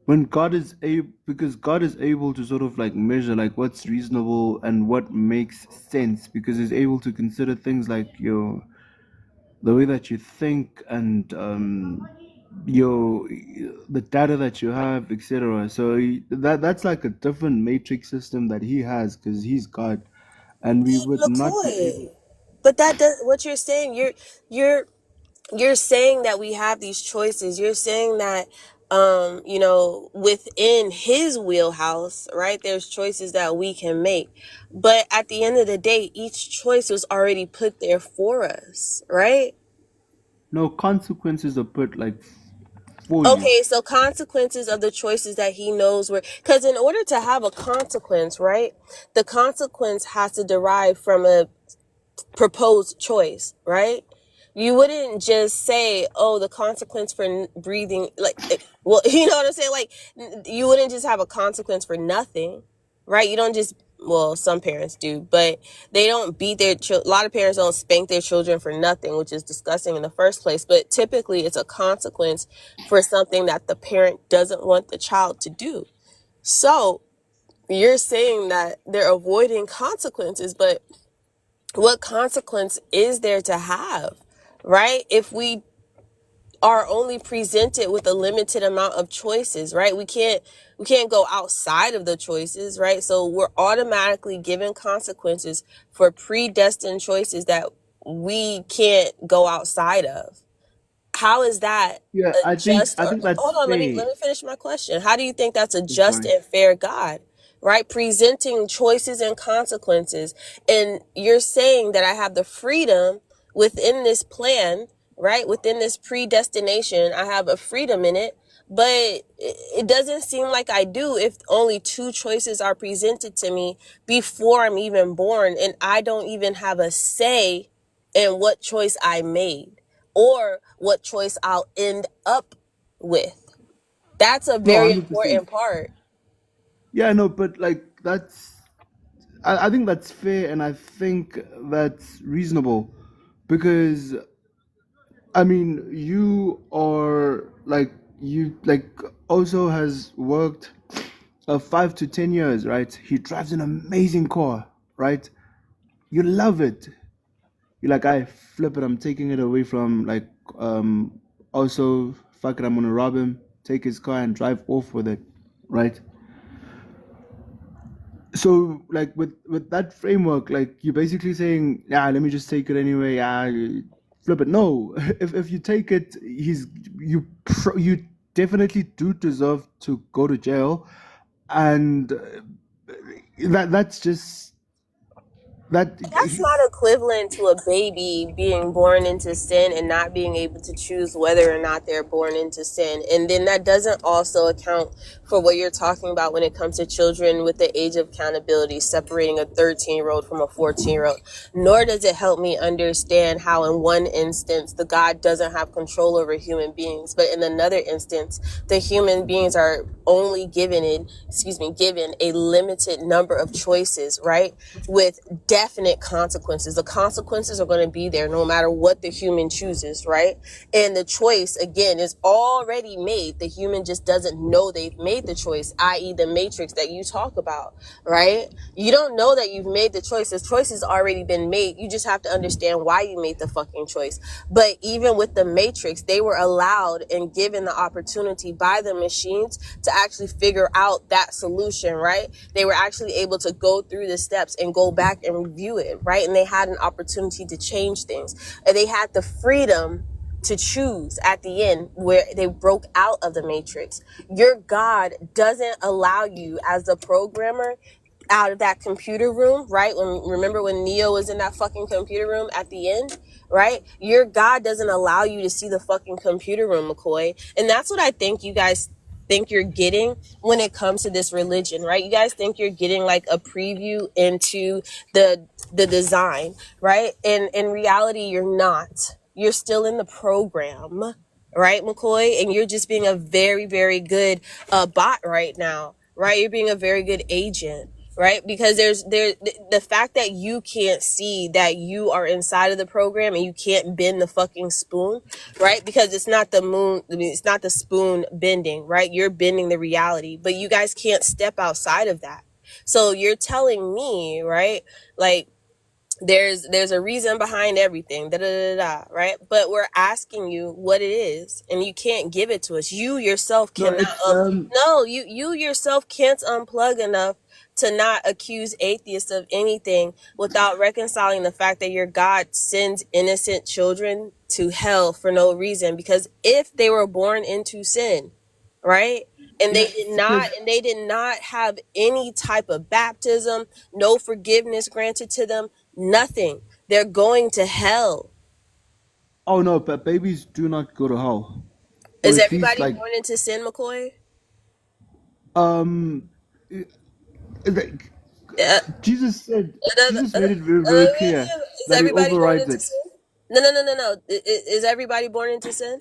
when God is able, because God is able to sort of like measure like what's reasonable and what makes sense, because he's able to consider things like your the way that you think and your the data that you have, etc. So that's like a different matrix system that he has because he's God, and we would not be able. McCoy. But that does what you're saying. You're saying that we have these choices. You're saying that within his wheelhouse, right? There's choices that we can make. But at the end of the day, each choice was already put there for us, right? No consequences are put like for you. Okay, so consequences of the choices that he knows were, because in order to have a consequence, right, the consequence has to derive from a proposed choice, right? You wouldn't just say, oh, the consequence for breathing, well, you know what I'm saying? Like, you wouldn't just have a consequence for nothing, right? You don't just, well, some parents do, but they don't beat their children. A lot of parents don't spank their children for nothing, which is disgusting in the first place. But typically it's a consequence for something that the parent doesn't want the child to do. So you're saying that they're avoiding consequences, but what consequence is there to have, right? If we are only presented with a limited amount of choices, right? We can't go outside of the choices, right? So we're automatically given consequences for predestined choices that we can't go outside of. How is that Yeah, a I just, or think that's hold on, let fair. me finish my question. How do you think that's a I'm just sorry. and fair God? Right? Presenting choices and consequences. And you're saying that I have the freedom within this plan, right? Within this predestination, I have a freedom in it. But it doesn't seem like I do if only two choices are presented to me before I'm even born, and I don't even have a say in what choice I made or what choice I'll end up with. That's a No, very 100%. important part. Yeah, no, but like I think that's fair, and I think that's reasonable, because I mean, you like also has worked 5 to 10 years, right? He drives an amazing car, right? You love it. You're like, I flip it. I'm taking it away from also fuck it. I'm gonna rob him, take his car, and drive off with it, right? So like with that framework, like you're basically saying, yeah, let me just take it anyway. Yeah, flip it. No, if you take it, you definitely do deserve to go to jail, and that's just that. That's not equivalent to a baby being born into sin and not being able to choose whether or not they're born into sin. And then that doesn't also account for what you're talking about when it comes to children with the age of accountability, separating a 13-year-old from a 14-year-old. Nor does it help me understand how in one instance the God doesn't have control over human beings, but in another instance the human beings are only given a limited number of choices, right? With definite consequences. The consequences are going to be there no matter what the human chooses, right? And the choice, again, is already made. The human just doesn't know they've made the choice, i.e. the matrix that you talk about, right? You don't know that you've made the choice. The choice has already been made. You just have to understand why you made the fucking choice. But even with the matrix, they were allowed and given the opportunity by the machines to actually figure out that solution, right? They were actually able to go through the steps and go back and review it, right? And they had an opportunity to change things. And they had the freedom to choose at the end where they broke out of the matrix. Your God doesn't allow you as a programmer out of that computer room, right? Remember when Neo was in that fucking computer room at the end, right? Your God doesn't allow you to see the fucking computer room, McCoy. And that's what I think you guys think you're getting when it comes to this religion, right? You guys think you're getting like a preview into the design, right? And in reality, you're not. You're still in the program, right, McCoy? And you're just being a very, very good bot right now, right? You're being a very good agent, right? Because the fact that you can't see that you are inside of the program and you can't bend the fucking spoon, right? Because it's not the moon, I mean, it's not the spoon bending, right? You're bending the reality, but you guys can't step outside of that. So you're telling me, right? Like, there's a reason behind everything, da, da, da, da, right? But we're asking you what it is, and you can't give it to us. You yourself No, cannot it's no, you yourself can't unplug enough to not accuse atheists of anything without reconciling the fact that your God sends innocent children to hell for no reason. Because if they were born into sin, right? And Yeah, because they did not have any type of baptism, no forgiveness granted to them, nothing. They're going to hell. oh no, but babies do not go to hell, or Is at least everybody like born into sin, McCoy? um, eh, like, Uh, Jesus made it very very clear is that he everybody born overrides into it. sin? No. Is everybody born into sin?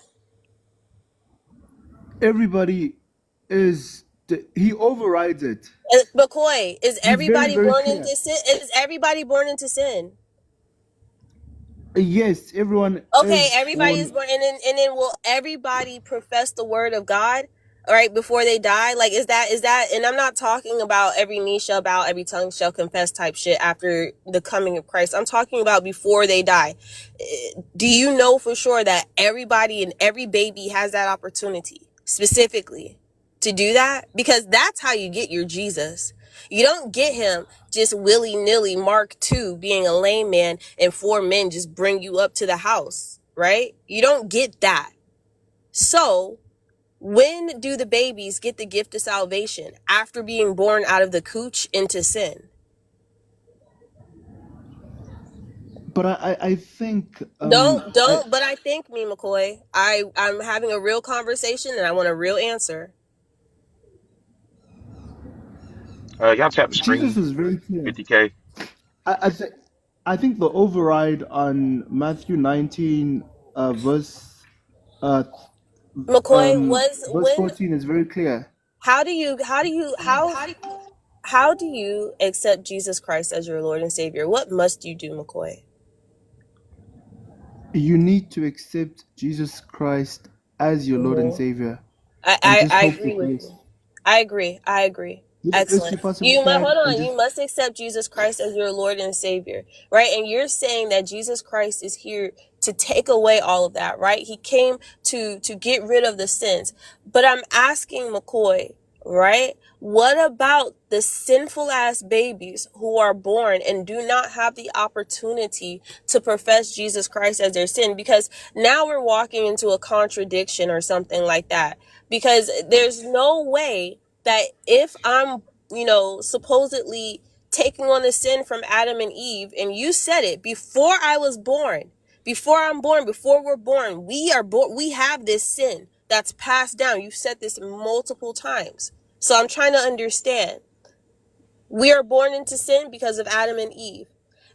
Everybody he overrides it. McCoy, is He's very everybody very born clear. into sin? Is everybody born into sin? Yes, everyone Okay, is everybody is born. born, and then will everybody profess the word of God, all right, before they die? Like, is that? And I'm not talking about every knee shall bow, every tongue shall confess type shit after the coming of Christ. I'm talking about before they die. Do you know for sure that everybody and every baby has that opportunity specifically to do that? Because that's how you get your Jesus. You don't get him just willy-nilly Mark II being a lame man and four men just bring you up to the house, right? You don't get that. So when do the babies get the gift of salvation? After being born out of the cooch into sin. But I think Don't but I think me, McCoy. I'm having a real conversation and I want a real answer. Y'all tap the Jesus screen, was very clear. 50K. I think the override on Matthew 19 verse uh McCoy was verse when 14 is very clear. how do you how do you accept Jesus Christ as your Lord and Savior? What must you do, McCoy? You need to accept Jesus Christ as your Lord and Mm-hmm. Savior and just I hope for agree with grace. you. I agree. I agree. Just bless Excellent. your possible You must tag hold and on. just You must accept Jesus Christ as your Lord and Savior, right? And you're saying that Jesus Christ is here to take away all of that, right? He came to get rid of the sins. But I'm asking McCoy, right? What about the sinful ass babies who are born and do not have the opportunity to profess Jesus Christ as their sin? Because now we're walking into a contradiction or something like that. Because there's no way that if I'm, supposedly taking on the sin from Adam and Eve, and you said it before I was born, before I'm born, before we're born, we are born, we have this sin that's passed down. You've said this multiple times. So I'm trying to understand. We are born into sin because of Adam and Eve.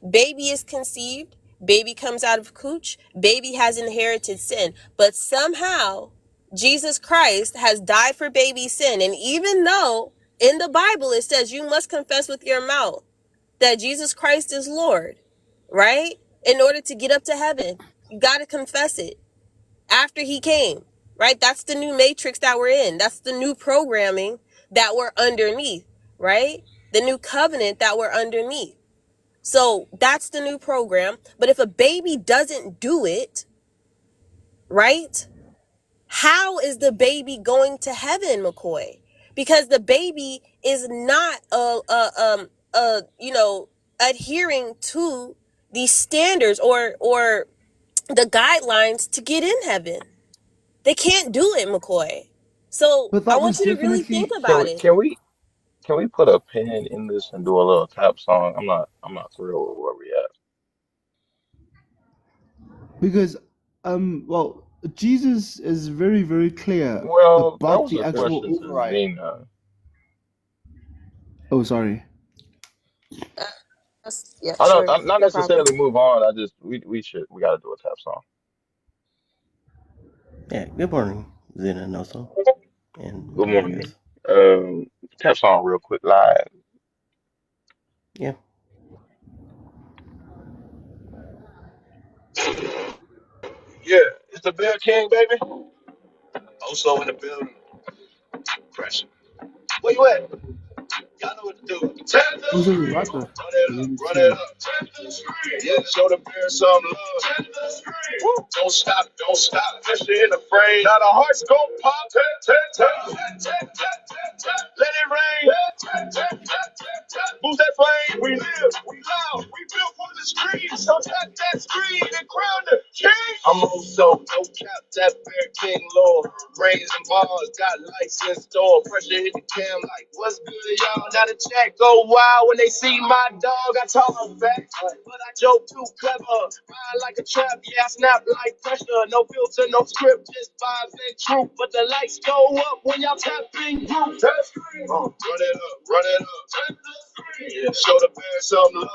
Baby is conceived, baby comes out of cooch, baby has inherited sin. But somehow, Jesus Christ has died for baby's sin. And even though in the Bible it says you must confess with your mouth that Jesus Christ is Lord, right? In order to get up to heaven, you got to confess it after he came, right? That's the new matrix that we're in. That's the new programming that we're underneath, right? The new covenant that we're underneath. So that's the new program. But if a baby doesn't do it, right? How is the baby going to heaven, McCoy? Because the baby is not adhering to the standards or the guidelines to get in heaven. They can't do it, McCoy. So but I that want was you to really think definitely Can about we it. can we can we put a pin in this and do a little tap song? I'm not thrilled with where we at. because well Jesus is very very clear Well, that about was the a actual question to override. Zena. Oh, sorry. Yeah, I don't sure. I'm not No problem. necessarily move on. I just we gotta do a tap song. Yeah, good morning, Zena Noso and Good morning. Rodriguez. Tap song real quick live. Yeah. Yeah, it's the Bill King, baby. Also in the building. Pressure. Where you at? Y'all know what to do. Tap the Also the screen. rapper. I Run really it chill. up. Tap the screen. Yeah, show the bear some love. Tap the screen. Woo. Don't stop, don't stop. Especially in the frame. Now the hearts gon' pop. Tap, tap, tap. Tap, tap, tap, tap, tap. Let it rain. Tap, tap, tap, tap, tap, tap. Who's that flame? We live, we love, we built for the the street, so tap that screen and crown the king. I'm also no cap, that bear king lord. Raising bars, got lights in store. Pressure hit the cam like, what's good, y'all? Now the chat go wild when they see my dog. I talk back, but I joke too clever. Ride like a trap, yeah, I snap like pressure. No filter, no script, just vibes and truth. But the lights go up when y'all tap in group. Run it up, run it up. Yeah, show the bear some love.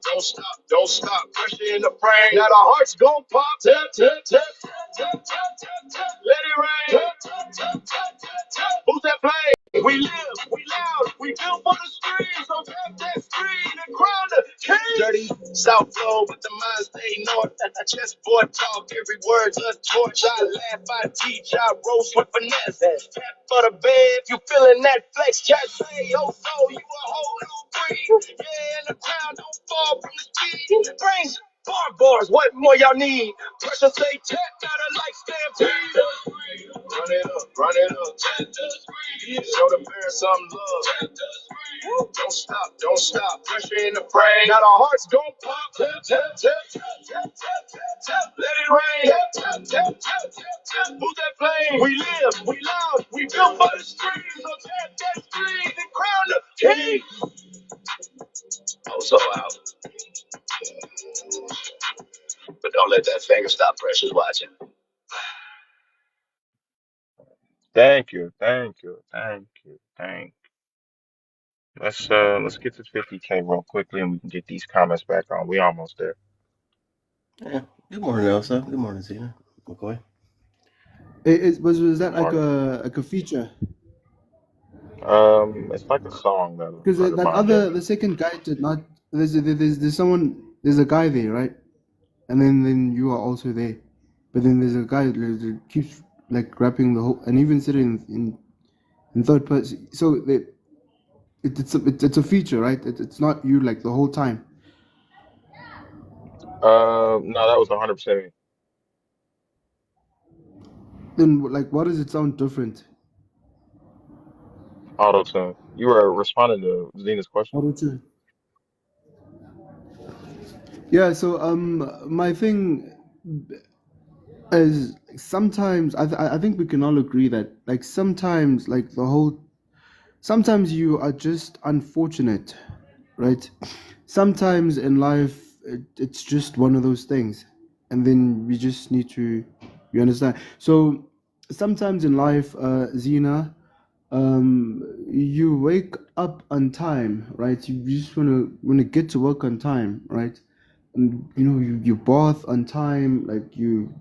Don't stop, don't stop. Pressure in the frame. Now the hearts gon' pop. Tap, tap, tap, tap, tap, tap, tap, tap. Let it rain. Tap, tap, tap, tap, tap, tap. Who's that playing? We live, we loud, we built for the streets. So tap that screen and crown the king. Dirty South Flow, but the mind stay north. Chessboard talk, every word's a torch. I laugh, I teach, I roast with finesse. Tap for the bed, if you feeling that flex. Chat say, oh, so you a whole new breed. Yeah, and the crown don't fall from the speed. Brains, bars, what more y'all need? Pressure say tap, got a light stampede. Run it up, run it up. Show the bear some love. Don't stop, don't stop. Pressure in the frame. Now the hearts gon' pop. Tap, tap, tap, tap, tap, tap, tap, tap. Let it rain. Tap, tap, tap, tap, tap, tap. Who's that playing? We live, we loud, we built for the streets. So tap that street and crown the king. Oh, so out. But don't let that finger stop. Pressure's watching. Thank you, thank you, thank you, thank you. Let's get to 50K real quickly and we can get these comments back on. We almost there. Yeah. Good morning, Elsa. Good morning, Zena. McCoy. Was that Good morning. like a feature? It's like a song that Because I could find. Yeah. the second guy did not. There's someone. There's a guy there, right? And then you are also there, but then there's a guy that keeps like rapping the whole, and even said it in third person. So it's a feature, right? It's not you like the whole time. No, that was 100% me. Then like, why does it sound different? Auto tune. You were responding to Zena's question. Auto tune. Yeah. So my thing is sometimes I think we can all agree that like sometimes like the whole sometimes you are just unfortunate, right? Sometimes in life it's just one of those things, and then we just need to, you understand. So sometimes in life, Zena, you wake up on time, right? You just wanna get to work on time, right? And you know you bath on time, like you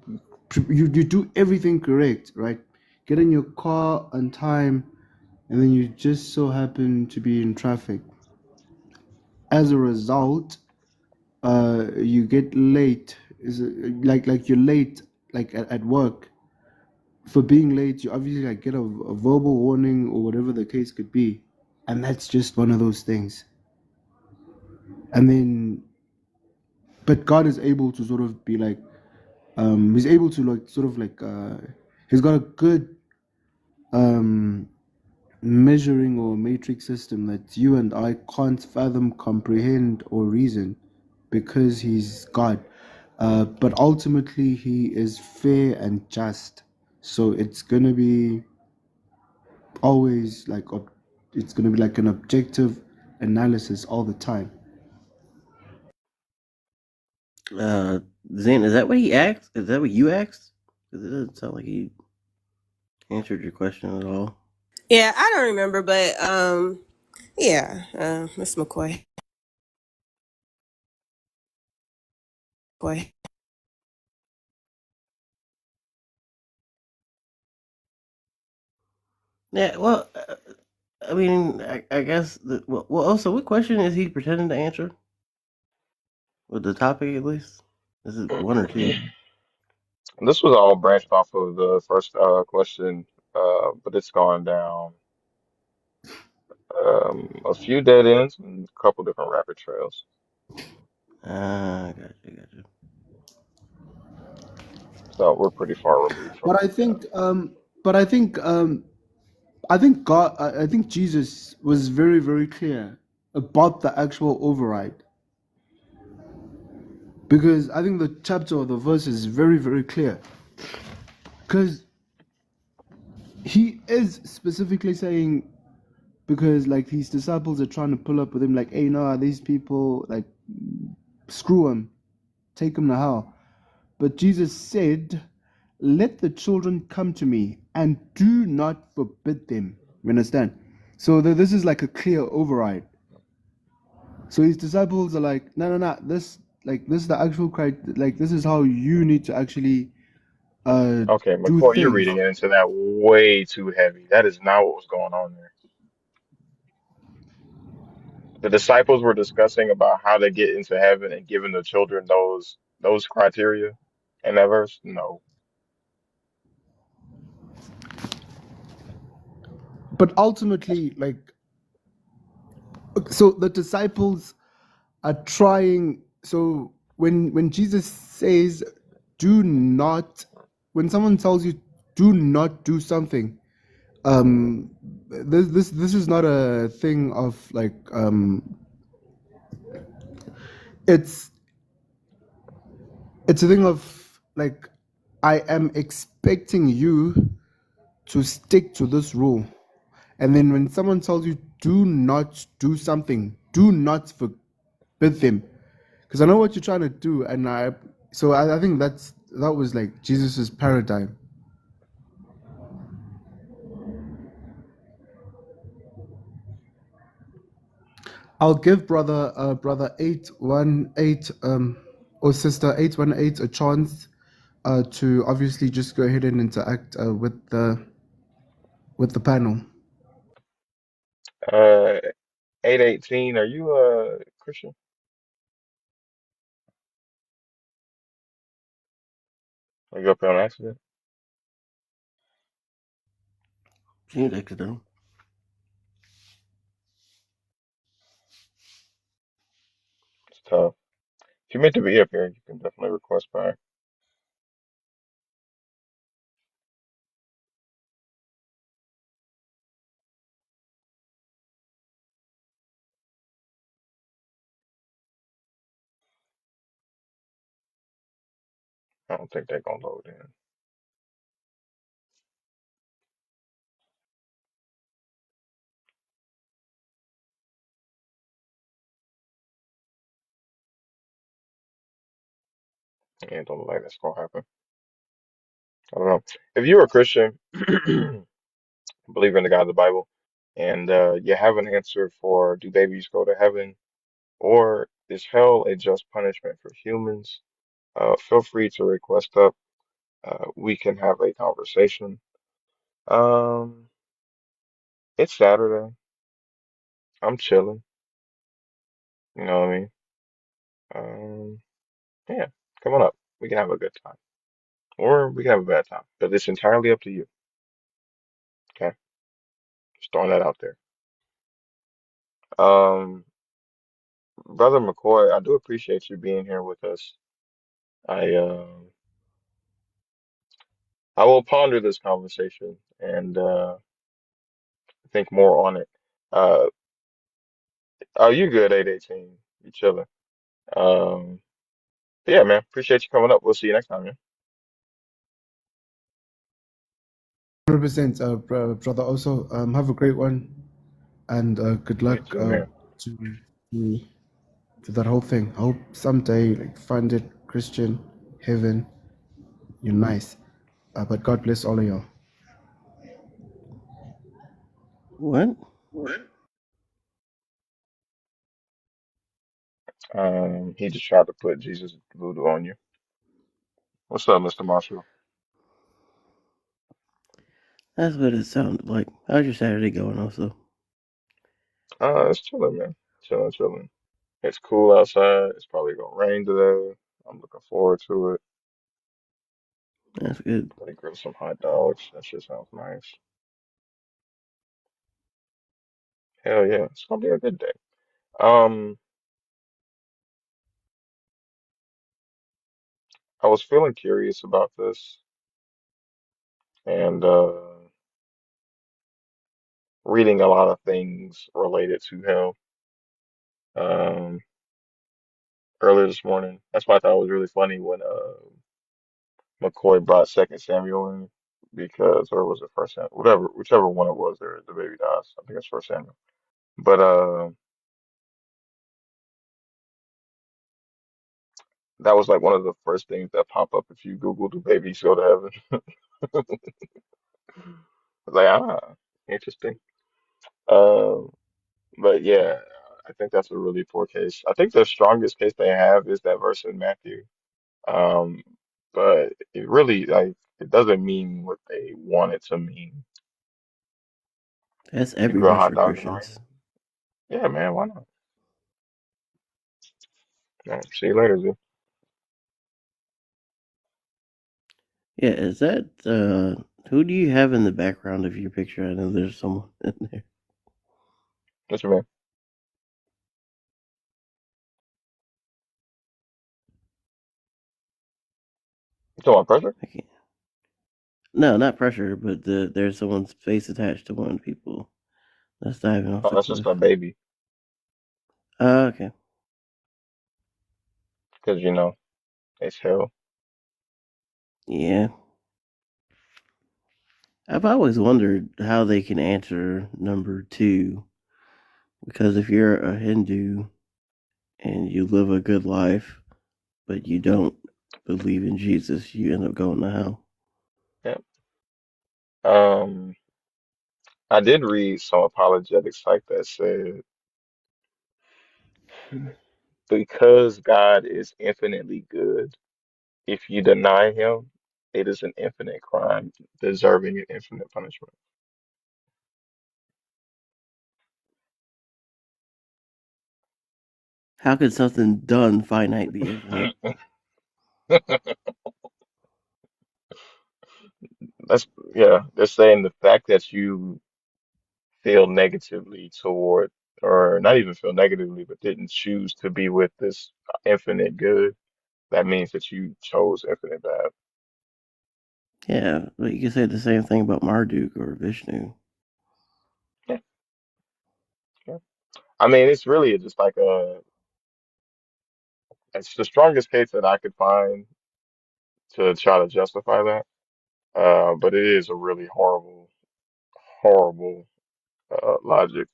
do everything correct, right? Get in your car on time, and then you just so happen to be in traffic. As a result, you get late. Is it, like you're late, like at work. For being late, you obviously like get a verbal warning or whatever the case could be, and that's just one of those things. And then, but God is able to sort of be like, He's able to like sort of like, He's got a good um measuring or matrix system that you and I can't fathom, comprehend, or reason because he's God. But ultimately, he is fair and just. So it's gonna be always like it's gonna be like an objective analysis all the time. Zena, is that what he asked? Is that what you asked? Because it doesn't sound like he answered your question at all. Yeah, I don't remember, but yeah, Miss McCoy. Boy. Yeah, well, I mean, I guess. Well, also, what question is he pretending to answer? With the topic, at least? This is one or two. This was all branched off of the first question, but it's gone down a few dead ends and a couple different rabbit trails. Gotcha. So we're pretty far removed from But I the. think, but I think God, I think Jesus was very, very clear about the actual override. because I think the chapter or the verse is very, very clear. Because he is specifically saying, because like his disciples are trying to pull up with him, like, hey, no, these people, like, screw them, take them to hell. But Jesus said, let the children come to me and do not forbid them. You understand? So this is like a clear override. So his disciples are like, no, no, no, this is the actual like this is how you need to actually Okay, do McCoy, you're things. reading into that way too heavy. That is not what was going on there. The disciples were discussing about how to get into heaven and giving the children those criteria in that verse. No. But ultimately, like, so the disciples are trying. So when Jesus says, do not, when someone tells you, do not do something, this is not a thing of like it's it's a thing of like, I am expecting you to stick to this rule. And then when someone tells you, do not do something, do not forbid them. Because I know what you're trying to do. And I think that was like Jesus's paradigm. I'll give brother 818 or sister 818 a chance to obviously just go ahead and interact with the panel. Uh, 818, are you a Christian? Are you up here on accident? Seems accidental. It's tough. If you meant to be up here, you can definitely request back. I don't think they're gonna load in. Yeah, it don't look like that's gonna happen. I don't know. If you're a Christian, believer in the God of the Bible, and you have an answer for do babies go to heaven or is hell a just punishment for humans? Feel free to request up. We can have a conversation. Um, it's Saturday. I'm chilling. You know what I mean? Um, yeah, come on up. We can have a good time, or we can have a bad time, but it's entirely up to you. Okay, just throwing that out there. Um, Brother McCoy, I do appreciate you being here with us. I I will ponder this conversation and think more on it. Uh, oh, you good, 818. You chilling. Um, yeah, man. Appreciate you coming up. We'll see you next time, man. 100%, brother. Also, have a great one and good You luck too, man. to to to that whole thing. I hope someday like find it Christian heaven. You're nice, but God bless all of y'all. What? He just tried to put Jesus voodoo on you. What's up, Mr. Marshall? That's what it sounded like. How's your Saturday going, also? It's chilling, man. Chilling, chilling. It's cool outside. It's probably gonna rain today. I'm looking forward to it. That's good. Gonna grill some hot dogs. That shit sounds nice. Hell yeah, it's gonna be a good day. Um, I was feeling curious about this and reading a lot of things related to him. Um, earlier this morning. That's why I thought it was really funny when McCoy brought Second Samuel in because, or was it First Samuel? Whatever, whichever one it was. There, the baby dies. I think it's First Samuel. But that was like one of the first things that pop up if you Google "do babies go to heaven?" It's like interesting. Um, but yeah, I think that's a really poor case. I think the strongest case they have is that verse in Matthew. Um, but it really like it doesn't mean what they want it to mean. That's You every grill verse hot for dogs and rain. Christians. Yeah, man, why not? See you later, Z. Yeah, is that who do you have in the background of your picture? I know there's someone in there. What you mean? You talking about pressure? I can't. No, not pressure, but there's someone's face attached to one of the people that's diving off Oh, the that's just cliff. a baby. Okay. Because it's hell. Yeah. I've always wondered how they can answer number two, because if you're a Hindu and you live a good life, but you don't believe in Jesus, you end up going to hell. Yeah. Um, I did read some apologetic site that said because God is infinitely good, if you deny him, it is an infinite crime deserving an infinite punishment. How could something done finite be infinite? That's yeah, they're saying the fact that you feel negatively toward, or not even feel negatively, but didn't choose to be with this infinite good, that means that you chose infinite bad. Yeah, but you could say the same thing about Marduk or Vishnu. Yeah, yeah. I mean, it's really just like it's the strongest case that I could find to try to justify that. But it is a really horrible, horrible logic.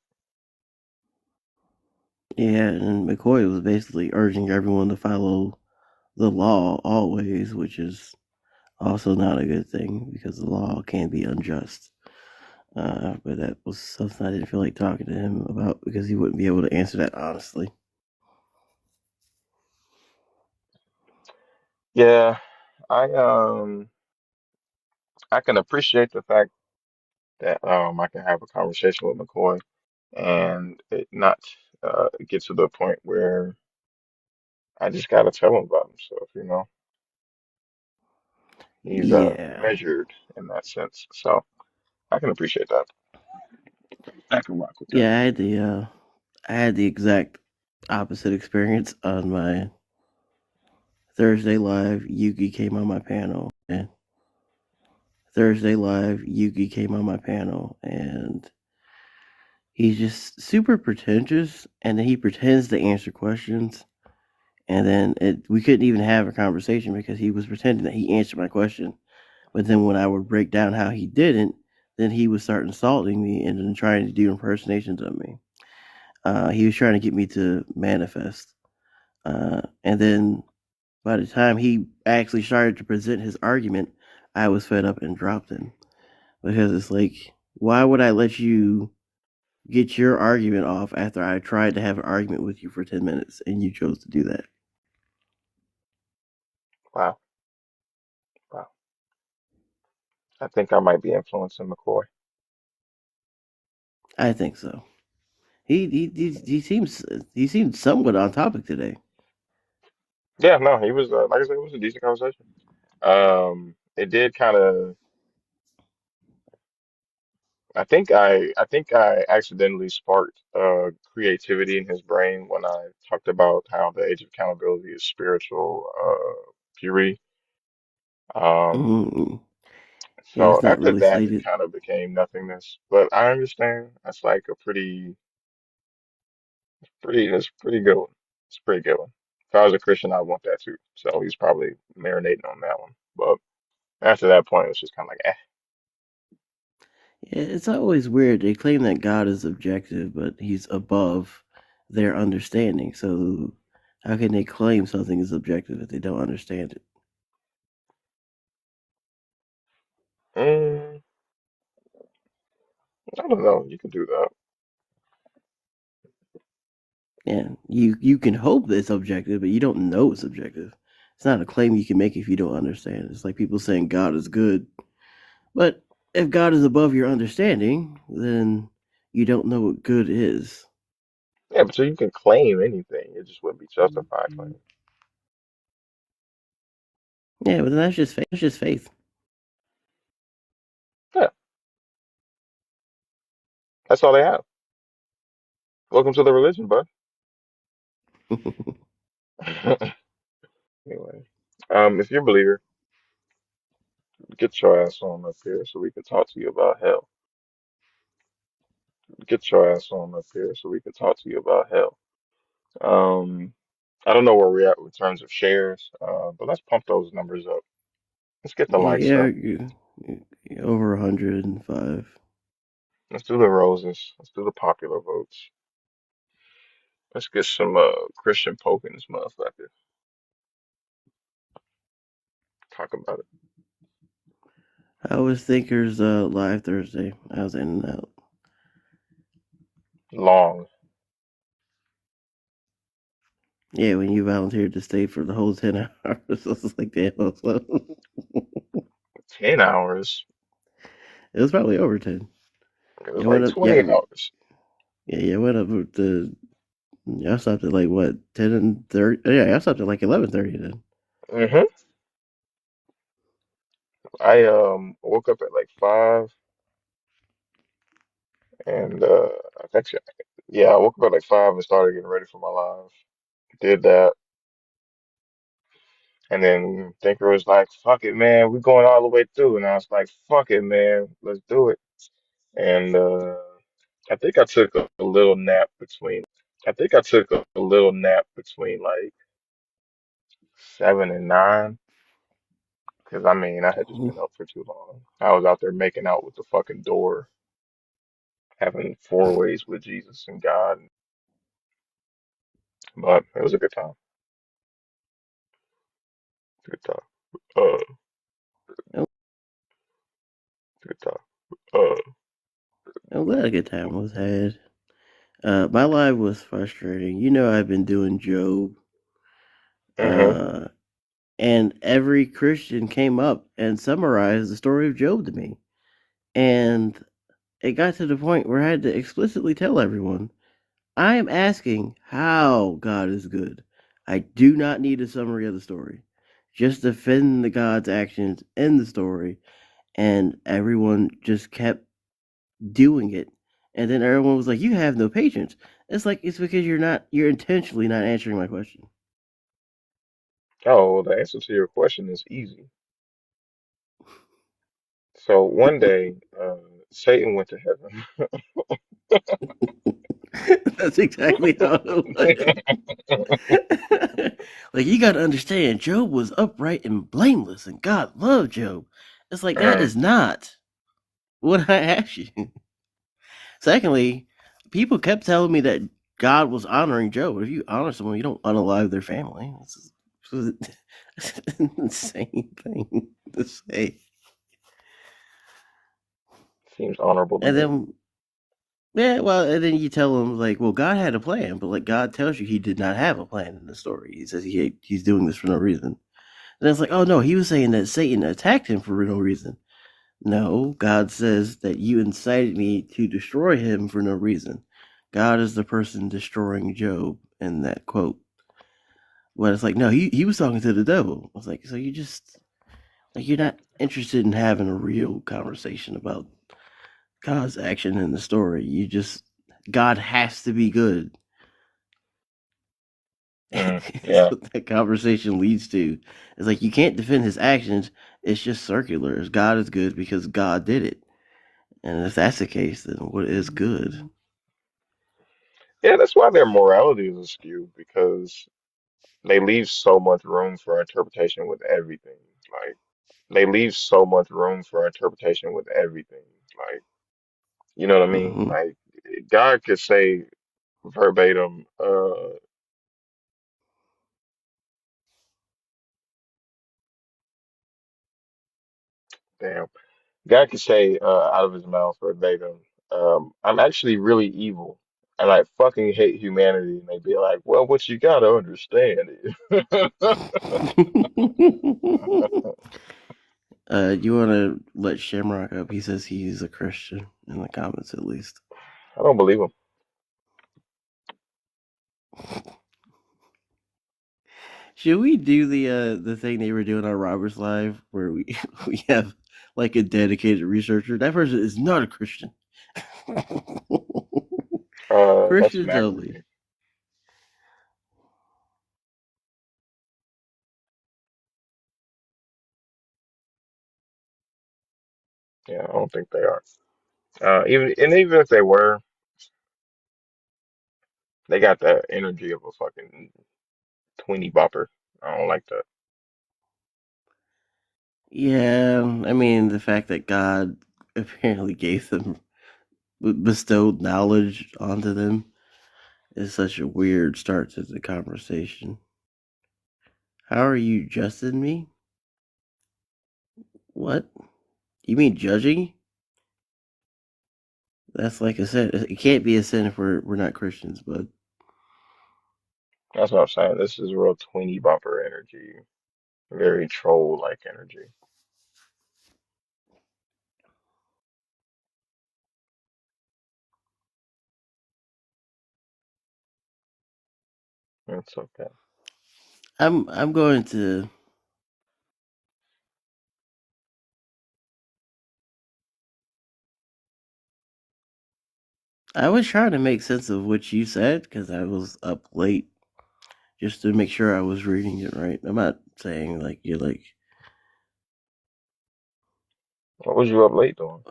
Yeah, and McCoy was basically urging everyone to follow the law always, which is also not a good thing because the law can be unjust. But that was something I didn't feel like talking to him about because he wouldn't be able to answer that honestly. Yeah, I um I can appreciate the fact that I can have a conversation with McCoy and it not get to the point where I just gotta tell him about himself, He's Yeah, measured in that sense. So I can appreciate that. I can rock with that. yeah. I had the exact opposite experience on my Thursday live. Yugi came on my panel, and he's just super pretentious, and then he pretends to answer questions, and then we couldn't even have a conversation because he was pretending that he answered my question. But then when I would break down how he didn't, then he would start insulting me and then trying to do impersonations of me. He was trying to get me to manifest. And then by the time he actually started to present his argument, I was fed up and dropped him. Because it's like, why would I let you get your argument off after I tried to have an argument with you for 10 minutes and you chose to do that? Wow, wow. I think I might be influencing McCoy. I think so. He seems somewhat on topic today. Yeah, no, he was like I said, it was a decent conversation. It did kind of. I think I accidentally sparked creativity in his brain when I talked about how the age of accountability is spiritual purity. Um, Mm, yeah, so it's not after really that, it slated. kind of became nothingness. But I understand that's like a pretty, it's pretty good one. It's a pretty good one. If I was a Christian, I want that too. So he's probably marinating on that one. But after that point, it's just kind of like, eh. Yeah, it's always weird. They claim that God is objective, but he's above their understanding. So how can they claim something is objective if they don't understand it? Mm, I don't know. You can do that. Yeah, you can hope that it's objective, but you don't know it's objective. It's not a claim you can make if you don't understand. It's like people saying God is good, but if God is above your understanding, then you don't know what good is. Yeah, but so you can claim anything. It just wouldn't be justified claim. Yeah, but that's just faith. That's just faith. Yeah, that's all they have. Welcome to the religion, bud. Anyway, if you're a believer, get your ass on up here so we can talk to you about hell. Get your ass on up here so we can talk to you about hell. Um, I don't know where we're at in terms of shares, but let's pump those numbers up. Let's get the likes Yeah, up. over 105. Let's do the roses. Let's do the popular votes. Let's get some Christian Pope in this motherfucker. Talk about it. How was Thinkers live Thursday? I was in and out. Long. Yeah, when you volunteered to stay for the whole 10 hours, I was like, damn, it 10 hours. was probably over 10. It was Yeah, went like up. 20 hours. Yeah, went up to. I stopped at like what 10:30. Yeah, I stopped at like 11:30 then. hmm I woke up at like 5 and actually yeah, I woke up at like 5 and started getting ready for my live. Did that. And then Thinker was like, fuck it, man, we're going all the way through. And I was like, fuck it, man, let's do it. And I think I took a little nap between, I think I took a little nap between like 7 and 9. Because I mean, I had just been up for too long. I was out there making out with the fucking door, having four ways with Jesus and God. But it was a good time. Good time. Uh, I'm good time. Uh, I'm glad a good time was had. My live was frustrating. You know, I've been doing Job, mhm. uh, and every Christian came up and summarized the story of Job to me, and it got to the point where I had to explicitly tell everyone, I am asking how God is good. I do not need a summary of the story. Just defend the God's actions in the story, and everyone just kept doing it. And then everyone was like, "You have no patience." It's like it's because you're intentionally not answering my question. Oh, well, the answer to your question is easy. So one day, Satan went to heaven. That's exactly how it was. Like you got to understand, Job was upright and blameless, and God loved Job. It's like that Mm, is not what I asked you. Secondly, people kept telling me that God was honoring Job. If you honor someone, you don't unalive their family. It's an insane thing to say. seems honorable to And me. then, yeah, well, and then you tell them like, well, God had a plan, but like God tells you He did not have a plan in the story. He says he's doing this for no reason. And it's like, oh no, He was saying that Satan attacked him for no reason. No, God says that you incited me to destroy him for no reason. God is the person destroying Job in that quote. But it's like, no, he was talking to the devil. I was like, so you just like you're not interested in having a real conversation about God's action in the story. You just God has to be good. That's Yeah, what that conversation leads to. It's like you can't defend his actions. It's just circular. God is good because God did it. And if that's the case, then what is good? yeah. That's why their morality is askew because they leave so much room for interpretation with everything. Like they leave so much room for interpretation with everything. Like you know what I mean? Hmm. Like God could say verbatim, damn. God could say out of his mouth verbatim, I'm actually really evil and I fucking hate humanity. And they'd be like, well, what you gotta understand is You want to let Shamrock up? He says he's a Christian in the comments, at least. I don't believe him. Should we do the thing they were doing on Robert's Live, where we we have like a dedicated researcher? That person is not a Christian. That's Christians only. McAfee. Yeah, I don't think they are. Even if they were, they got the energy of a fucking tweenie bopper. I don't like that. Yeah, I mean the fact that God apparently gave them bestowed knowledge onto them is such a weird start to the conversation. How are you judging me? What? You mean judging? That's like a sin. It can't be a sin if we're not Christians, but That's what I'm saying. This is real tweenie bopper energy, very troll-like energy. It's okay. I'm going to. I was trying to make sense of what you said because I was up late just to make sure I was reading it right. I'm not saying like you're like. What was you up late doing?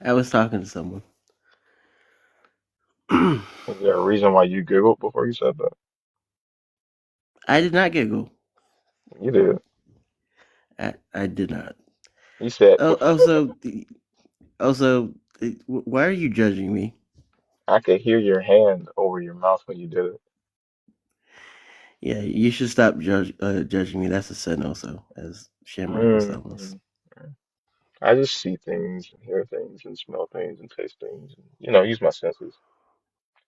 I was talking to someone. I Is there a reason why you giggled before you said that? did not giggle. You did. I did not. You said Oh, before. also, why are you judging me? I could hear your hand over your mouth when you did it. Yeah, you should stop judging me. That's a sin, also, as Shamrock was Mm, telling us. mm, mm. I just see things and hear things and smell things and taste things and, use my senses.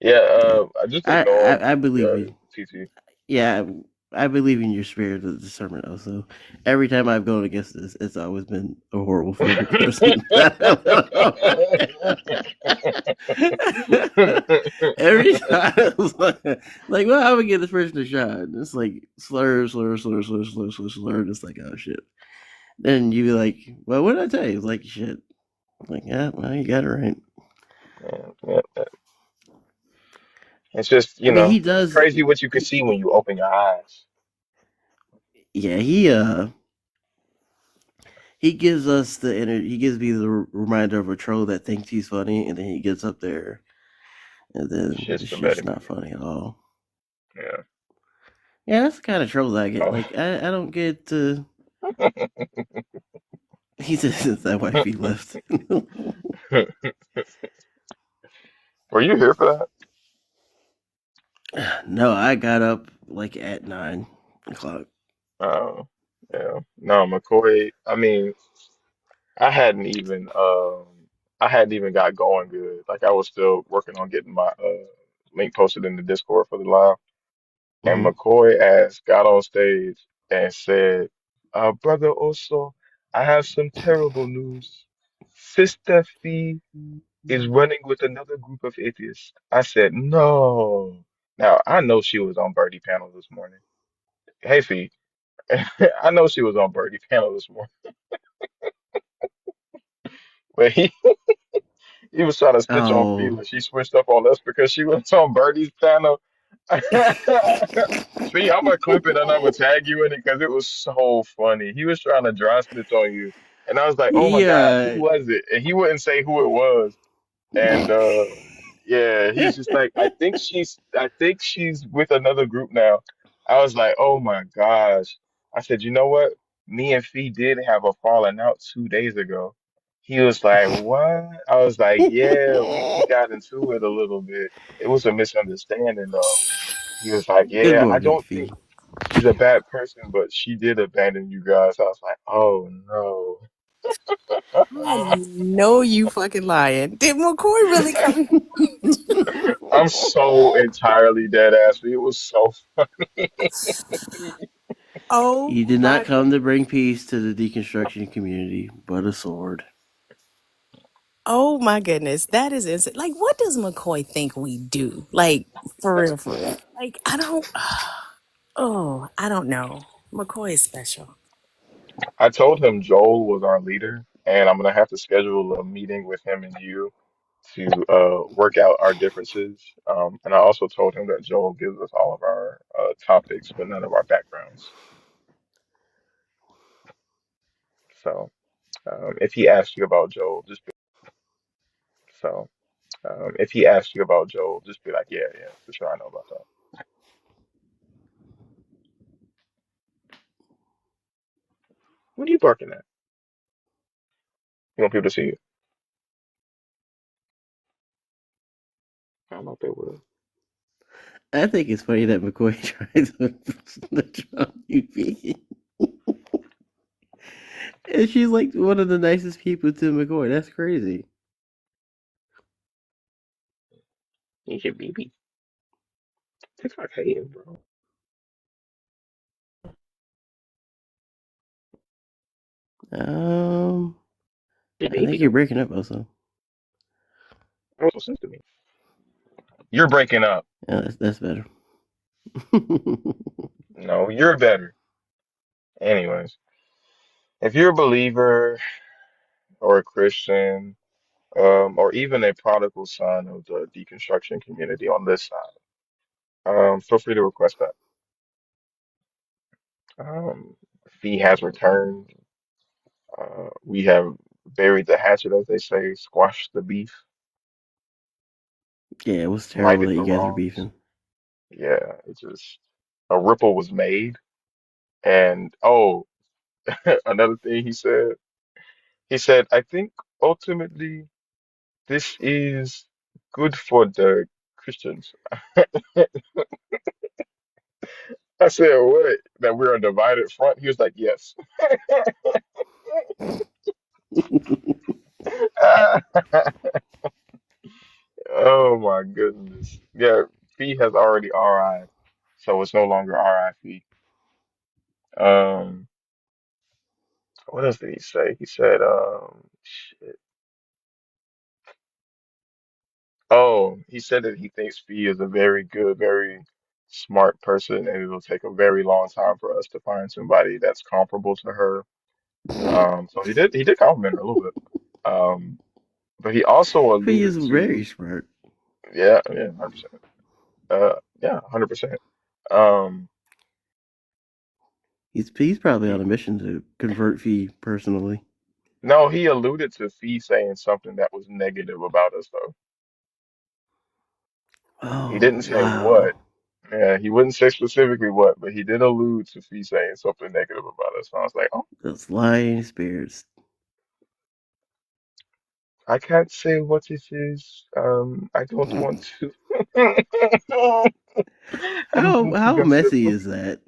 Yeah, Yeah, I just ignore them. I believe Yeah, you. TT. Yeah, I believe in your spirit of discernment. Also, every time I've gone against this, it's always been a horrible favorite person. Every time, it's like, well, I would give this person a shot. And it's like slur. And it's like, oh shit. Then you be like, well, what did I tell you? It's like shit. I'm like, yeah, well, you got it right. Yeah, yeah, yeah. It's just, I mean, he it's does. crazy what you can see when you open your eyes. Yeah, he gives us the energy. He gives me the reminder of a troll that thinks he's funny, and then he gets up there, and then Shit's the the shit's betting not me. funny at all. Yeah. Yeah, that's the kind of trolls I get. Oh. Like, I don't get to. He says that wife he left. Were you here for that? No, I got up like at 9 o'clock. Oh, yeah. No, McCoy, I mean, I hadn't even I hadn't even got going good. Like I was still working on getting my link posted in the Discord for the live. And Mm-hmm. McCoy ass got on stage and said, Brother Oso, I have some terrible news. Sister Fee is running with another group of atheists. I said, no. Now I know she was on Birdie panel this morning. Hey Fee, I know she was on Birdie panel this morning. But he was trying to snitch on Fee Oh. that she switched up on us because she was on Birdie's panel. Fee, I'm gonna clip it and I'm gonna tag you in it because it was so funny. He was trying to dry snitch on you, and I was like, "Oh my He God, who was it?" And he wouldn't say who it was. And Yeah, he was just like, I think she's with another group now. I was like, oh my gosh. I said, you know what? Me and Fee did have a falling out 2 days ago. He was like, what? I was like, yeah, we got into it a little bit. It was a misunderstanding though. He was like, Good yeah, I morning, don't think Fee. she's a bad person, but she did abandon you guys. I was like, oh no. I know you fucking lying. Did McCoy really come? I'm so entirely dead ass. It was so funny. Oh He did not my come to bring peace to the deconstruction community, but a sword. Oh my goodness, that is insane. Like, what does McCoy think we do? Like, for real, for real. Like, I don't. Oh, I don't know. McCoy is special. I told him Joel was our leader, and I'm gonna have to schedule a meeting with him and you to work out our differences. And I also told him that Joel gives us all of our topics, but none of our backgrounds. So if he asks you about Joel, so if he asks you about Joel, just be like, yeah, yeah, for sure, I know about that. What are you barking at? You want people to see you? I don't know if they will. I think it's funny that McCoy tries to drop you, Fee. And she's like one of the nicest people to McCoy. That's crazy. He's your baby. TikTok hating, bro. Um, Your I think baby you're though. breaking up also. That was no sense to me. You're breaking up. Yeah, that's better. No, you're better. Anyways, if you're a believer or a Christian, or even a prodigal son of the deconstruction community on this side, feel free to request that. Um, Fee has returned. We have buried the hatchet, as they say, squashed the beef, Yeah, it was terrible righted that the you guys are wrongs. beefing. Yeah, it just a ripple was made. And oh, another thing he said, I think ultimately this is good for the Christians. I said, what? That we're a divided front? He was like, yes. Oh my goodness. Yeah, Fee has already RI'd, so it's no longer RI Fee. Um, what else did he say? He said, shit. Oh, he said that he thinks Fee is a very good, very smart person, and it'll take a very long time for us to find somebody that's comparable to her. So he did compliment her a little bit. But he also He is alluded very to, smart. yeah, yeah, 100%. Yeah, 100%. Um, He's probably on he a mission to convert Fee personally. no, he alluded to Fee saying something that was negative about us, though. He Oh didn't say wow, what. Yeah, he wouldn't say specifically what, but he did allude to Fee saying something negative about us. And I was like, oh, those lying spirits. I can't say what it is. I don't want to. I don't want to How gossip. messy is that?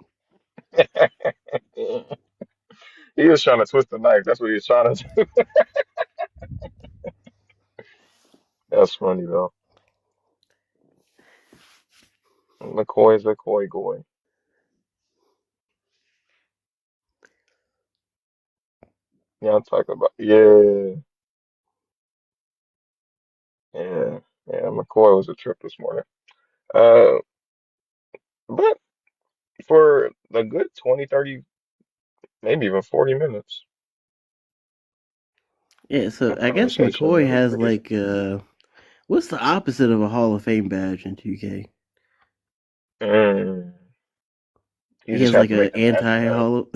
He was trying to twist the knife. That's what he was trying to do. That's funny though. McCoy is a coy boy. Yeah, I'm talking about. Yeah, yeah, yeah. McCoy was a trip this morning. Uh, but for a good 20, 30, maybe even 40 minutes Yeah, so of I guess conversation, McCoy it was has pretty. like what's the opposite of a Hall of Fame badge in 2K? Mm, you He just has have like to make a them match anti that. Hall of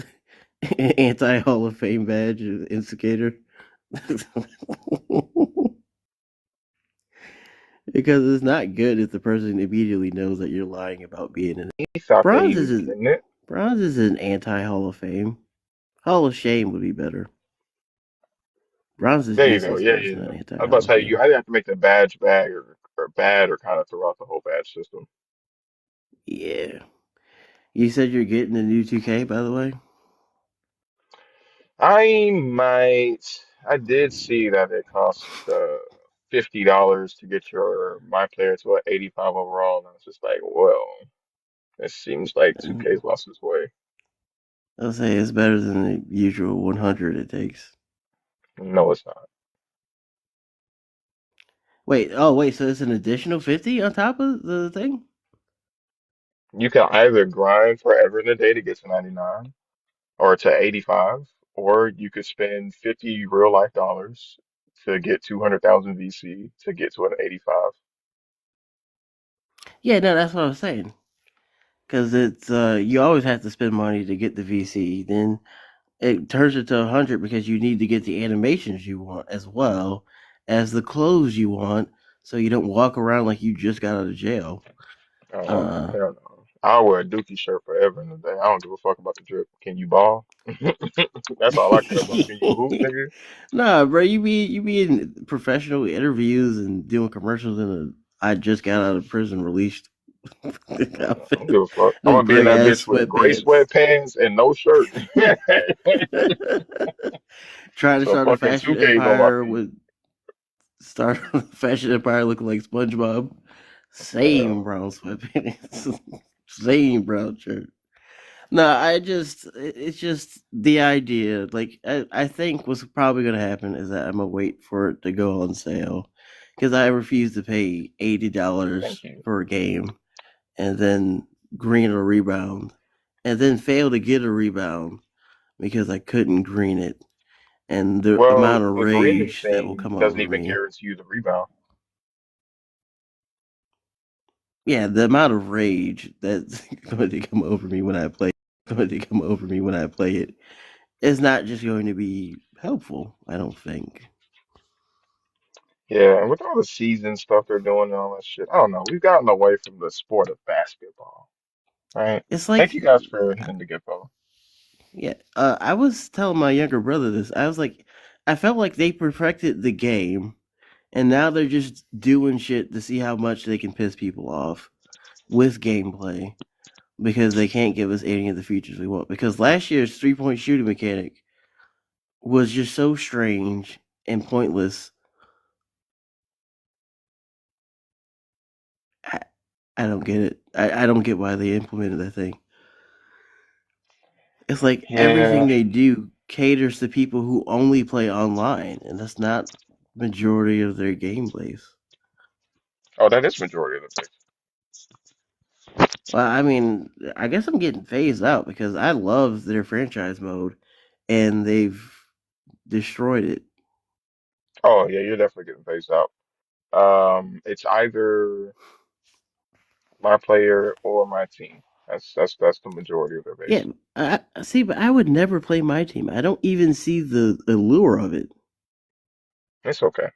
anti Hall of Fame badge, instigator. Because it's not good if the person immediately knows that you're lying about being in it. He thought that Bronze he was isn't getting it. bronze is an anti Hall of Fame. Hall of Shame would be better. Bronze is There you just go. as Yeah, good. It's yeah. not I was anti about to Hall of say you. Fame. I have to make the badge bag or bad or kind of throughout the whole badge system. Yeah. You said you're getting the new 2K, by the way? I might. I did see that it cost $50 to get your my player to an 85 overall, and I was just like, well, it seems like Uh, 2K's lost its way. I'll say it's better than the usual 100 it takes. No, it's not. Wait, so it's an additional 50 on top of the thing? You can either grind forever in a day to get to 99 or to 85, or you could spend 50 real life dollars to get 200,000 VC to get to an 85. Yeah, no, that's what I was saying. Because it's you always have to spend money to get the VC. Then it turns into 100 because you need to get the animations you want as well as the clothes you want, so you don't walk around like you just got out of jail. Oh no, Uh, hell no. I'll wear a Dookie shirt forever in a day. I don't give a fuck about the drip. Can you ball? That's all I care about. Can you hoop, nigga? nah, bro, you be in professional interviews and doing commercials in a I just got out of prison released I don't outfit, give a fuck. I'm gonna them be in gray that ass bitch with gray sweatpants. sweatpants and no shirt. Trying to So start a fucking fashion 2K's on my empire feet. with start a fashion empire looking like SpongeBob. Yeah. Same brown sweatpants, same brown shirt. No, it's just the idea. Like I think what's probably gonna happen is that I'm gonna wait for it to go on sale because I refuse to pay Thank $80 you. for a game and then green a rebound and then fail to get a rebound because I couldn't green it and the Well, amount of the greening rage that will thing come doesn't over even me. guarantee you the rebound. Yeah, the amount of rage that's going to come over me when I play it is not just going to be helpful, I don't think. Yeah, and with all the season stuff they're doing and all that shit, I don't know. We've gotten away from the sport of basketball, right? It's Thank like you guys for hitting the good ball. yeah, I was telling my younger brother this. I was like I felt like they perfected the game and now they're just doing shit to see how much they can piss people off with gameplay because they can't give us any of the features we want. Because last year's 3-point shooting mechanic was just so strange and pointless. I, I don't get it. I don't get why they implemented that thing. It's like Yeah. everything they do caters to people who only play online, and that's not majority of their gameplays. Oh, that is majority of the picks. Well, I mean, I guess I'm getting phased out because I love their franchise mode, and they've destroyed it. Oh yeah, you're definitely getting phased out. It's either my player or my team. That's the majority of their Yeah, base. I see, but I would never play my team. I don't even see the allure of it. It's okay.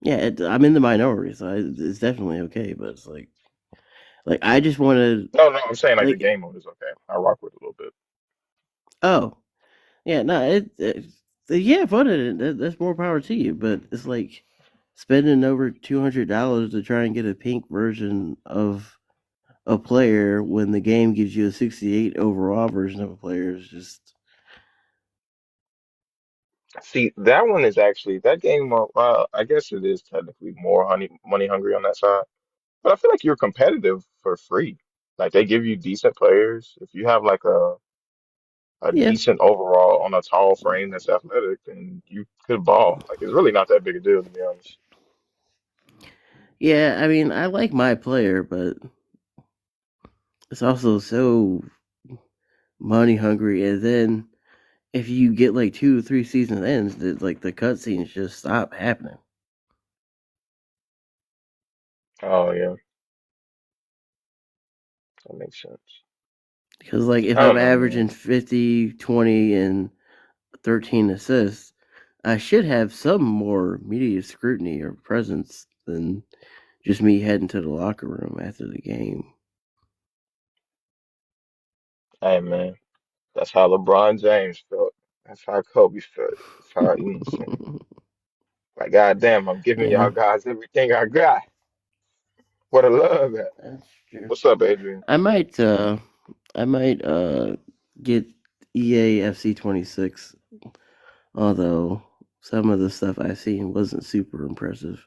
Yeah, I'm in the minority, so it's definitely okay. But it's like I just want to No, no, I'm saying like the like. game mode is okay. I rock with it a little bit. Oh, yeah, no, yeah, fun in it. That's more power to you. But it's like spending over $200 to try and get a pink version of a player when the game gives you a 68 overall version of a player is just See, that one is actually that game. I guess it is technically more money hungry on that side. But I feel like you're competitive for free. Like they give you decent players. If you have like a yeah, decent overall on a tall frame that's athletic, then you could ball. Like it's really not that big a deal to be honest. yeah. I mean, I like my player, but it's also so money hungry. And then if you get like 2 or 3 season ends, like the cutscenes just stop happening. Oh yeah, that makes sense. Because like if I I'm don't know, man. averaging 50, 20, and 13 assists, I should have some more media scrutiny or presence than just me heading to the locker room after the game. Hey man, that's how LeBron James felt. That's how Kobe felt. That's how like goddamn, I'm giving Yeah, y'all guys everything I got. What a love at. that's true. What's up, Adrian? I might get EA FC 26, although some of the stuff I've seen wasn't super impressive.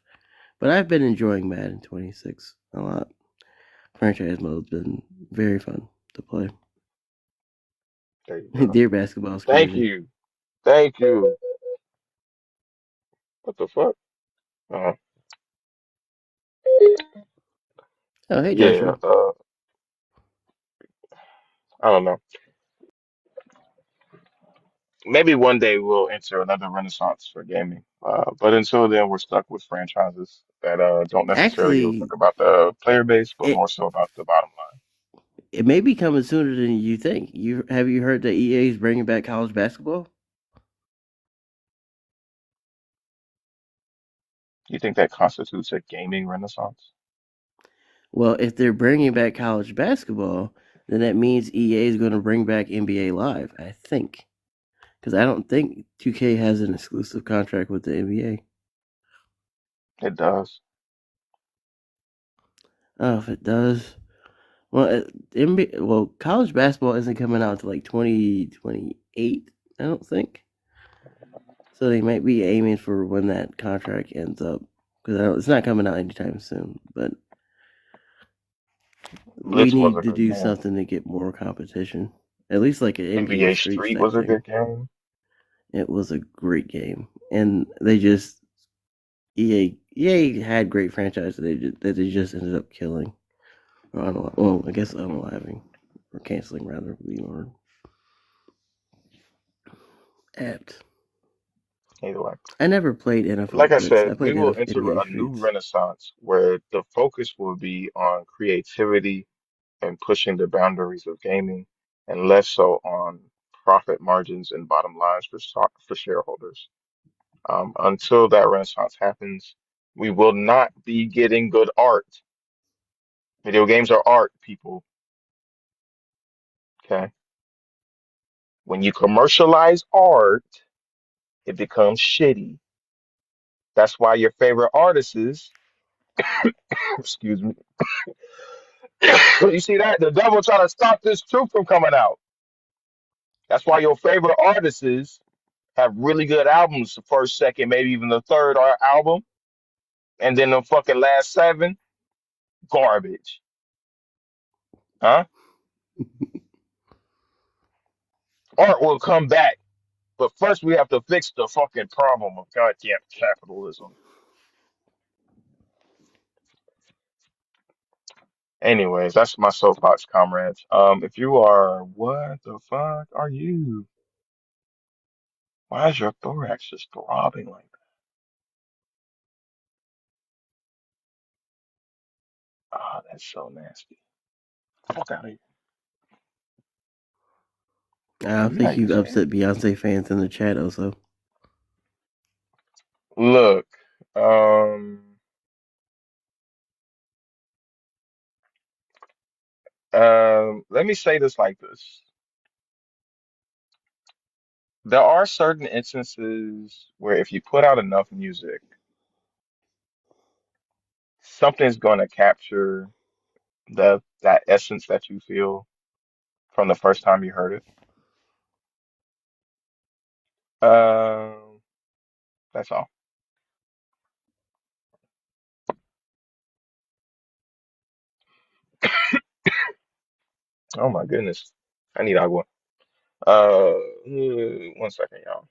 But I've been enjoying Madden 26 a lot. Franchise mode's been very fun to play. There you go. Dear basketball's Thank crazy. you. Thank you. What the fuck? Uh, Oh, hey yeah, Joshua. I don't know. Maybe one day we'll enter another renaissance for gaming. But until then, we're stuck with franchises that don't necessarily give a Actually, fuck about the player base, but it more so about the bottom line. it may be coming sooner than you think. You heard that EA is bringing back college basketball? You think that constitutes a gaming renaissance? Well, if they're bringing back college basketball, then that means EA is going to bring back NBA Live, I think. Because I don't think 2K has an exclusive contract with the NBA. It does. Oh, if it does, well, college basketball isn't coming out until like 2028, I don't think. So they might be aiming for when that contract ends up. Because it's not coming out anytime soon. But we Blitz was a need to good do game. something to get more competition. At least like an NBA NBA Streets Street type was a thing. good game. It was a great game, and EA had great franchises that they just ended up killing. Well, I guess unaliving or canceling rather would be more apt. Either way. I never played NFL Like I Blitz. I said, we played will enter NBA a new Streets. renaissance where the focus will be on creativity and pushing the boundaries of gaming, and less so on profit margins and bottom lines for shareholders. Until that renaissance happens, we will not be getting good art. Video games are art, people. Okay. When you commercialize art, it becomes shitty. That's why your favorite artists, excuse me, you see that? The devil trying to stop this truth from coming out. That's why your favorite artists have really good albums, the first, second, maybe even the third album, and then the fucking last seven, garbage. Huh? Art will come back. But first we have to fix the fucking problem of goddamn capitalism. Anyways, that's my soapbox, comrades. If you are, what the fuck are you? Why is your thorax just throbbing like that? Ah, that's so nasty. Fuck out of here. I You think not you've using upset anything. Beyonce fans in the chat also. Look, um, let me say this like this. There are certain instances where if you put out enough music, something's going to capture that essence that you feel from the first time you heard it. Um, that's all. Oh my goodness. I need agua. 1 second, y'all.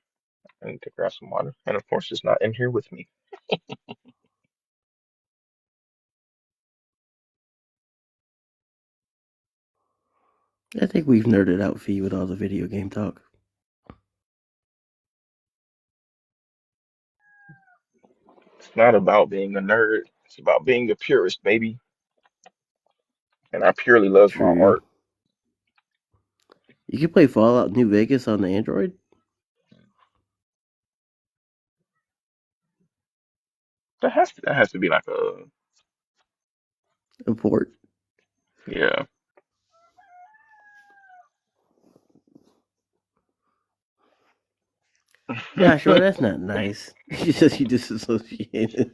I need to grab some water. And of course, it's not in here with me. I think we've nerded out Fee with all the video game talk. It's not about being a nerd. It's about being a purist, baby. And I purely love my True. art. You can play Fallout New Vegas on the Android. That has to be like a Import. yeah. Joshua, that's not nice. You disassociated.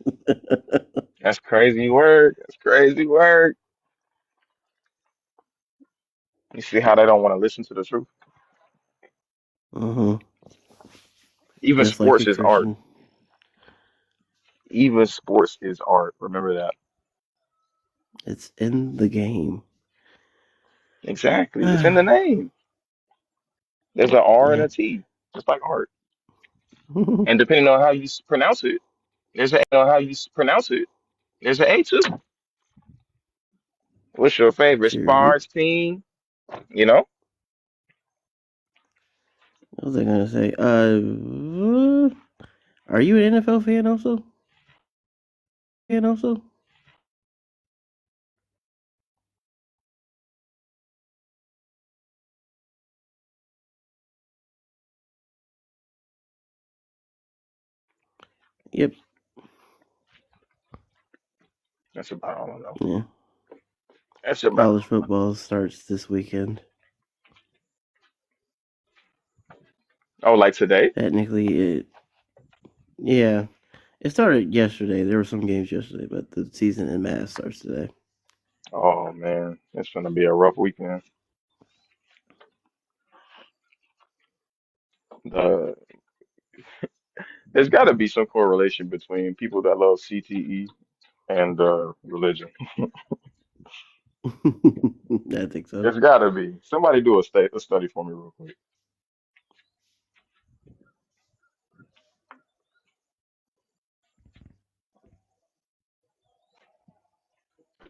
That's crazy work. That's crazy work. You see how they don't want to listen to the truth? Uh-huh. Even Just like sports a is art. Christian. Even sports is art. Remember that. It's in the game. Exactly. It's in the Yeah. name. There's an R and a T, just like art. And depending on how you pronounce it, there's an A too. What's your favorite Seriously. sports team? You know? What was I gonna say? Are you an NFL fan also? Yep. That's about all I know. Yeah. That's about College all I football starts this weekend. know. Oh, like today? Technically, yeah, it started yesterday. There were some games yesterday, but the season in mass starts today. Oh man, it's gonna be a rough weekend. The There's got to be some correlation between people that love CTE and religion. I think so. There's got to be. Somebody do a study for me real quick.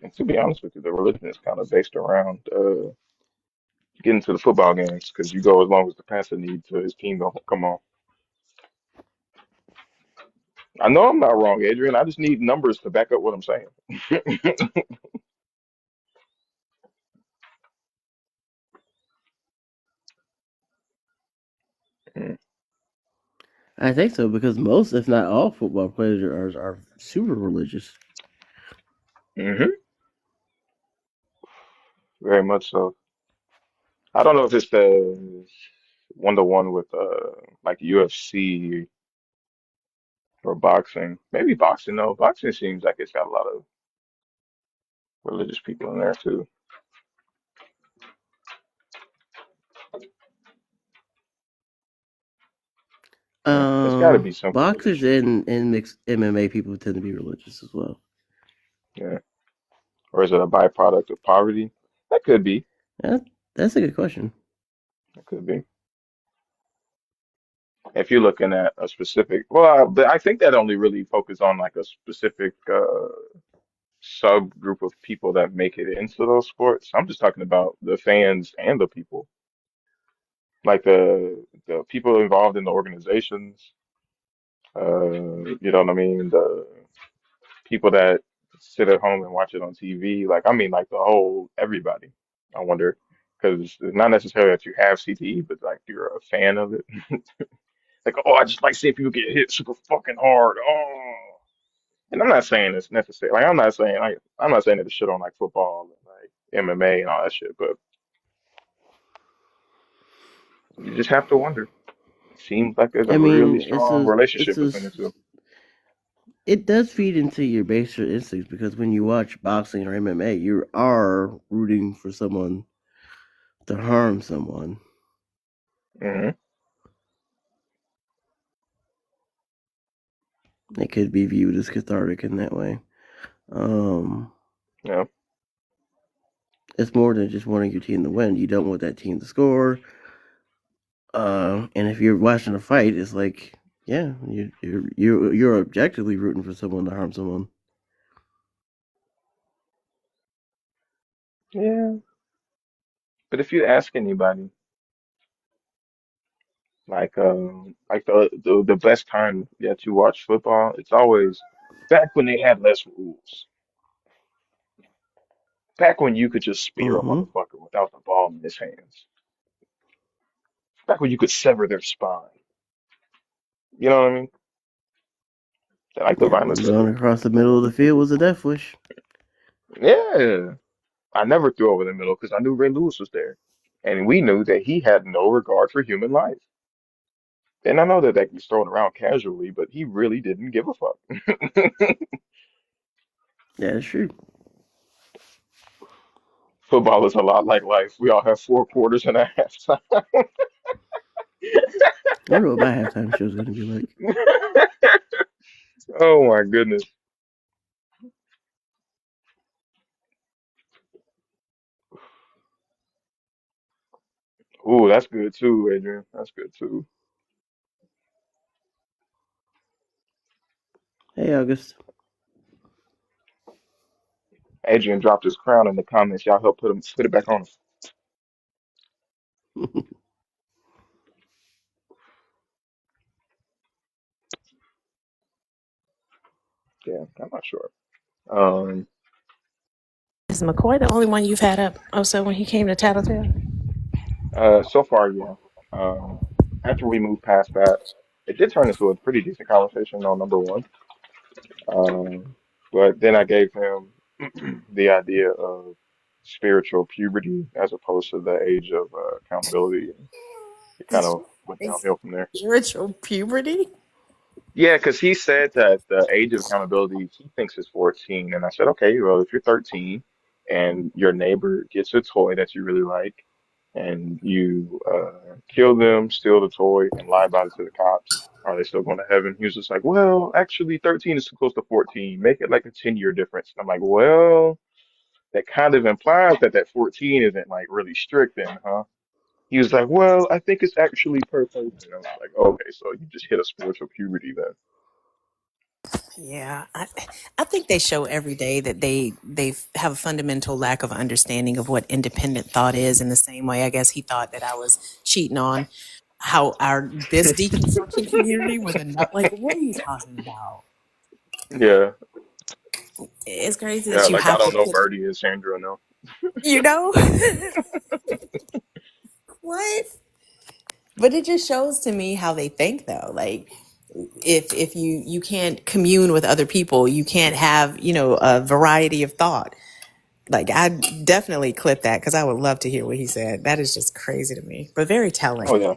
And to be honest with you, the religion is kind of based around getting to the football games because you go as long as the pastor needs to his team don't come on. I know I'm not wrong, Adrian. I just need numbers to back up what I'm saying. I think so because most, if not all, football players are super religious. Hmm. Very much so. I don't know if it's the one-to-one with like UFC or boxing. Maybe boxing. No, boxing seems like it's got a lot of religious people in there too. Yeah, there's got to be some Boxers correlation. and mixed MMA people tend to be religious as well. Yeah, or is it a byproduct of poverty? That could be. That, that's a good question. That could be. If you're looking at a specific, well, but I think that only really focus on like a specific subgroup of people that make it into those sports. I'm just talking about the fans and the people, like the people involved in the organizations. You know what I mean? The people that sit at home and watch it on TV. Like, I mean, like the whole everybody. I wonder, because it's not necessarily that you have CTE, but like you're a fan of it. Like, oh, I just like seeing people get hit super fucking hard. Oh, and I'm not saying it's necessary. I'm not saying that the shit on like football and like MMA and all that shit, but you just have to wonder. It seems like there's a I really mean, strong it's relationship a between the two. it does feed into your basic instincts because when you watch boxing or MMA, you are rooting for someone to harm someone. Hmm. It could be viewed as cathartic in that way. Um, Yeah. it's more than just wanting your team to win. You don't want that team to score. And if you're watching a fight, it's like, yeah, you're objectively rooting for someone to harm someone. Yeah. But if you ask anybody, like the best time that you watch football, it's always back when they had less rules. Back when you could just spear a Mm-hmm. motherfucker without the ball in his hands. Back when you could sever their spine. You know what I mean? They like the violence of Going it. across the middle of the field was a death wish. Yeah. I never threw over the middle because I knew Ray Lewis was there. And we knew that he had no regard for human life. And I know that that gets thrown around casually, but he really didn't give a fuck. Yeah, that's true. Football is a lot like life. We all have four quarters and a half time. I wonder what my halftime show is going to be like. Oh my goodness. Ooh, that's good too, Adrian. That's good too. Hey, August. Adrian dropped his crown in the comments. Y'all help put it back on him. Yeah, I'm not sure. Um, Is McCoy the only one you've had up also when he came to Tattletale? so far, yeah. Um, after we move past that, it did turn into a pretty decent conversation on number one. But then I gave him the idea of spiritual puberty as opposed to the age of accountability. And it Did kind of you went say downhill from there. spiritual puberty? Yeah, because he said that the age of accountability he thinks is 14. And I said, okay, well, if you're 13 and your neighbor gets a toy that you really like and you kill them, steal the toy, and lie about it to the cops, are they still going to heaven? He was just like, well, actually, 13 is too close to 14. Make it like a 10-year difference. And I'm like, well, that kind of implies that that 14 isn't like really strict then, huh? He was like, well, I think it's actually per person. And I was like, okay, so you just hit a spiritual puberty then. Yeah, I think they show every day that they have a fundamental lack of understanding of what independent thought is. In the same way, I guess he thought that I was cheating on how our this deconstruction community was a nut. Like, what are you talking about? Yeah, It's crazy yeah, that you like I have to don't know put, Birdie and Sandra, no. you know, what? But it just shows to me how they think, though. Like, if you can't commune with other people, you can't have a variety of thought. Like, I definitely clip that because I would love to hear what he said. That is just crazy to me, but very Oh telling. yeah,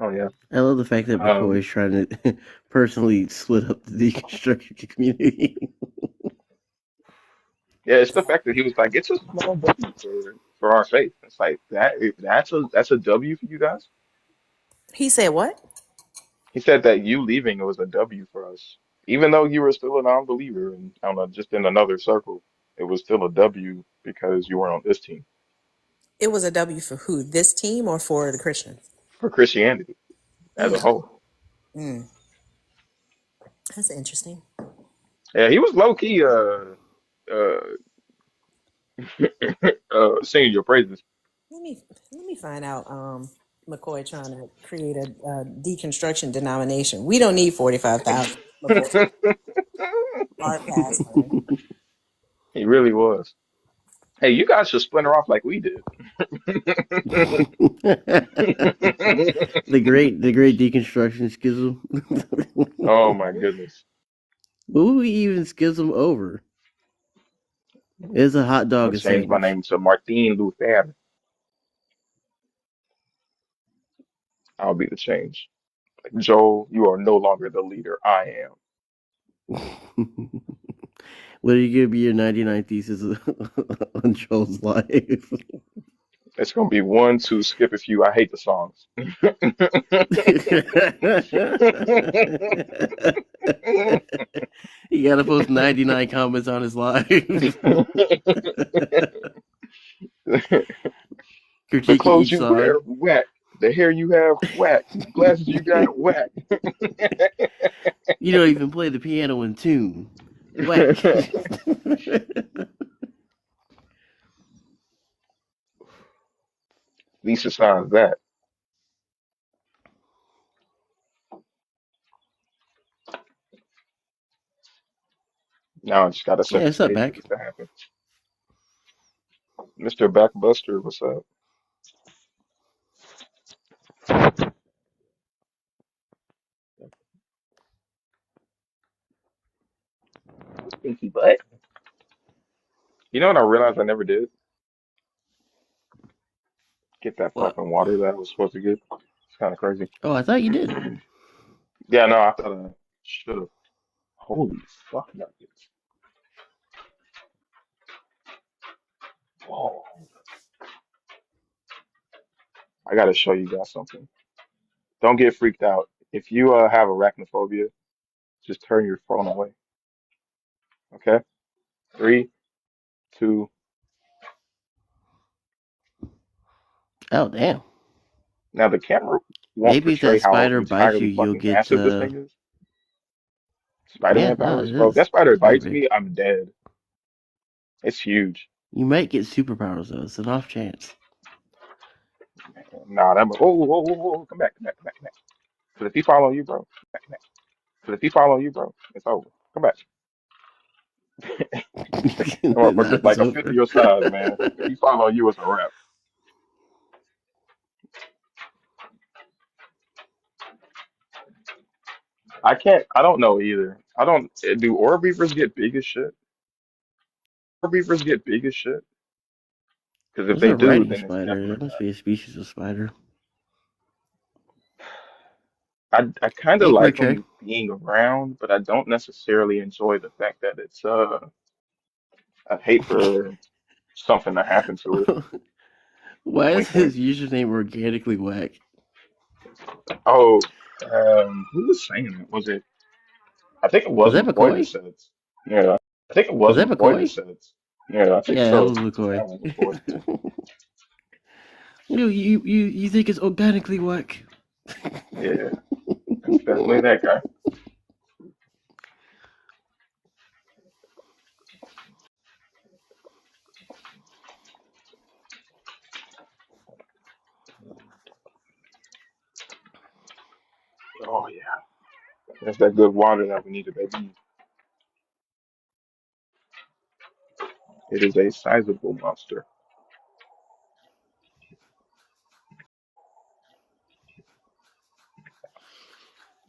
oh yeah. I love the fact that McCoy Um, is trying to personally split up the deconstruction community. yeah, it's the fact that he was like, it's a small W for our faith. It's like that. That's a W for you guys. He said what? He said that you leaving was a W for us, even though you were still a non-believer and I don't know, just in another circle. It was still a W because you were on this team It was a W for who? This team or for the Christians? for Christianity as a Mm, whole. mm, that's interesting. Yeah, he was low key uh singing your praises. Let me let me find out. McCoy trying to create a deconstruction denomination. We don't need 45,000. McCoy, our pastor. He really was. Hey, you guys should splinter off like we did. the great deconstruction schism. Oh my goodness. What would we even schism over? It's a hot I'm dog gonna and change my sandwich. name to Martin Luther. I'll be the change. Like, Joel, you are no longer the leader. I am. What are you gonna be your 99 thesis on Joel's life? It's gonna be one, two, skip a few. I hate the songs. He gotta post 99 comments on his live. The Critiquing clothes each you wear, side. whack. The hair you have, whack. Glasses you got, whack. You don't even play the piano in tune. Whack. Lisa signs that. Now I just gotta set Yeah, the it's up stage for back. this to happen. Mr. Backbuster, what's up? Stinky butt. You know what I realized I never did? Get that What? fucking water that I was supposed to get. It's kind of crazy. Oh, I thought you did. Yeah, no, I thought I should have. Holy fuck nuggets. Whoa. I gotta show you guys something. Don't get freaked out. If you have arachnophobia, just turn your phone away. Okay? Three, two. Oh, damn. Now the camera won't Maybe if portray that how spider bites you, entirely you'll fucking get, massive this thing is. yeah, Spider-Man no, powers, it bro. If that is. spider bites Maybe. me, I'm dead. It's huge. You might get superpowers, though. It's an off chance. Nah, that. Oh, whoa, whoa, whoa, come back, come back, come back, come back. But if he follow you, bro, come back, come back. But if he follow you, bro, it's over. Come back. That Nah, motherfucker's it's like a fifth of over. your size, man. If he follow you, it's a wrap. I can't. I don't know either. I don't. Do orb reavers get big as shit? Because if What's they a do, riding then it's spider? There definitely must be a species of spider. I kind of Hey, like Quick Trey. them being around, but I don't necessarily enjoy the fact that it's I hate for something to happen to it. Why is Wink, his wink. username organically whack? Oh, who was saying that? Was it? I think it Was was that McCoy that McCoy? said it. Yeah, I think it Was was that McCoy that McCoy? said it. Yeah, I think Yeah, that so. was McCoy. That was McCoy. You think it's organically whack? Yeah, that's definitely that guy. Oh yeah, that's that good water that we needed, baby. It is a sizable monster.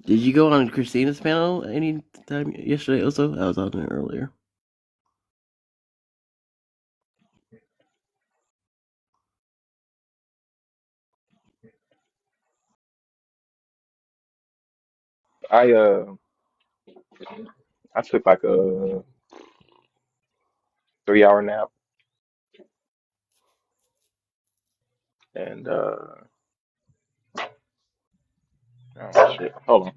Did you go on Christina's panel any time yesterday? Also, I was on there earlier. I uh, I took like a 3 hour nap, and oh shit, hold on.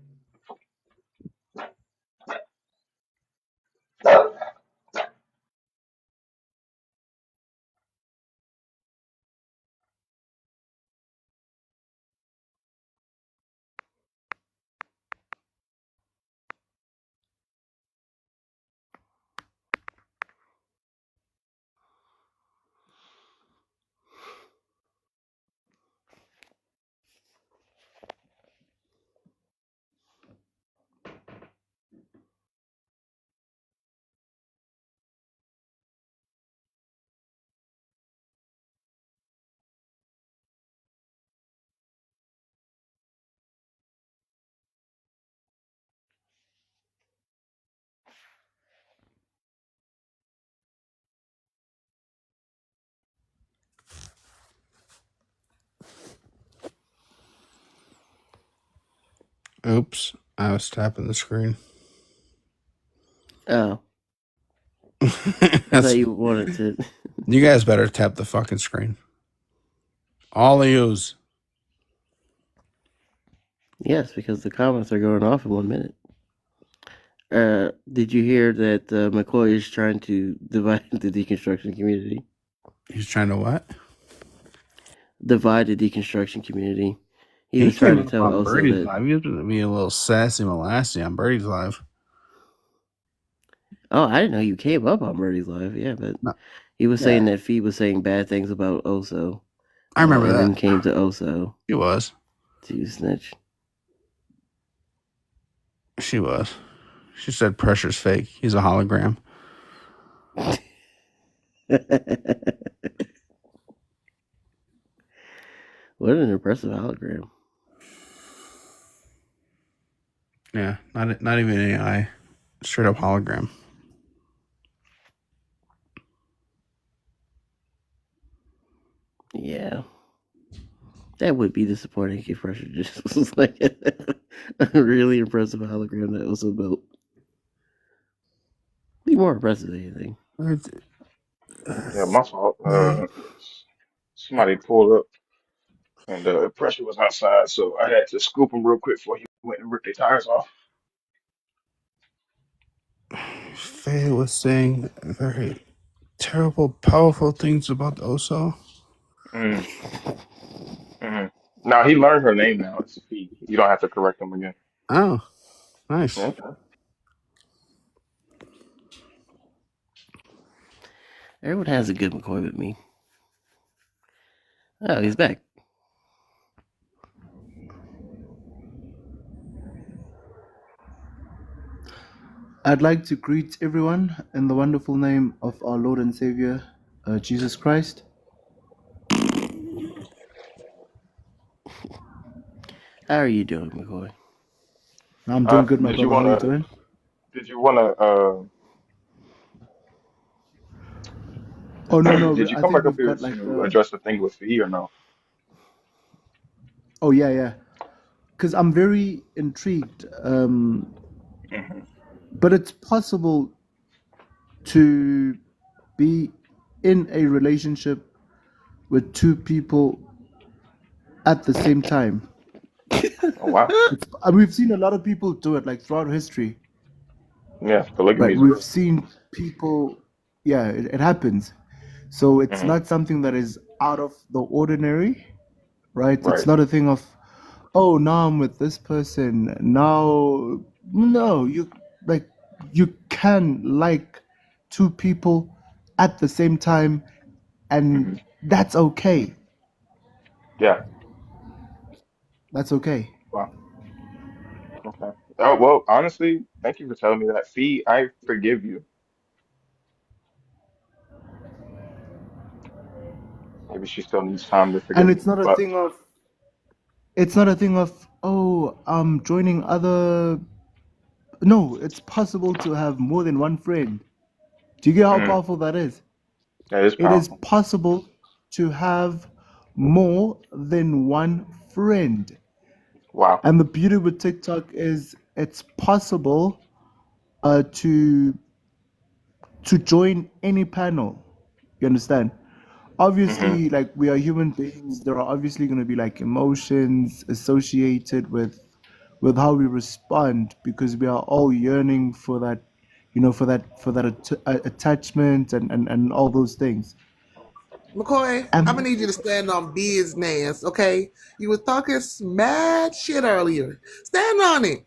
Oops, I was tapping the screen. Oh, I thought That's, you wanted to. you guys better tap the fucking screen. All of yous. Yes, because the comments are going off in 1 minute. Did you hear that McCoy is trying to divide the deconstruction community? He's trying to what? Divide the deconstruction community. He He was trying came to up tell on Oso Birdie's that. live. He was going to be a little sassy molassy on Birdie's live. Oh, I didn't know you came up on Birdie's live. Yeah, but No. he was Yeah. saying that Fee was saying bad things about Oso. I remember and that. then came to Oso She was. to snitch. She was. She said pressure's fake. He's a hologram. What an impressive hologram. Yeah, not even AI. Straight up hologram. Yeah. That would be disappointing if Pressure just was like a really impressive hologram that was so built. Be more impressive than anything. Yeah, my fault. Somebody pulled up and pressure was outside, so I had to scoop him real quick before he went and ripped their tires off. Faye was saying very terrible, powerful things about Oso. Mm, mm. Now he learned her name now. It's Fee. You don't have to correct him again. Oh, nice. Yeah. Everyone has a good McCoy but me. Oh, he's back. I'd like to greet everyone in the wonderful name of our Lord and Savior, Jesus Christ. How are you doing, McCoy? I'm doing good, my Did you brother. How are you wanna? doing? Did you wanna? Oh no, Did you I come think back up we've here got like to address the thing with Fee or no? oh yeah, because I'm very intrigued. Hmm. But it's possible to be in a relationship with two people at the same time. Oh wow. We've seen a lot of people do it, like throughout history, Yeah, polygamy right? is We've real. seen people, yeah, it happens. So it's Hmm. not something that is out of the ordinary, right? It's Right. not a thing of, oh, now I'm with this person. Now, no, like you can like two people at the same time, Hmm. and that's okay. Yeah. That's okay. Wow. Okay. Oh well, honestly, thank you for telling me that. Fee, I forgive you. Maybe she still needs time to And forgive me, but it's not a thing of, oh, I'm joining other. No, it's possible to have more than one friend. Do you get how mm, powerful that is? that is It is powerful. possible to have more than one friend. Wow. And the beauty with TikTok is it's possible to join any panel. You understand? Hmm. Obviously, like we are human beings, there are obviously going to be like emotions associated with how we respond because we are all yearning for that, attachment and all those things. McCoy, I'm And gonna need you to stand on business, okay? You were talking mad shit earlier. Stand on it.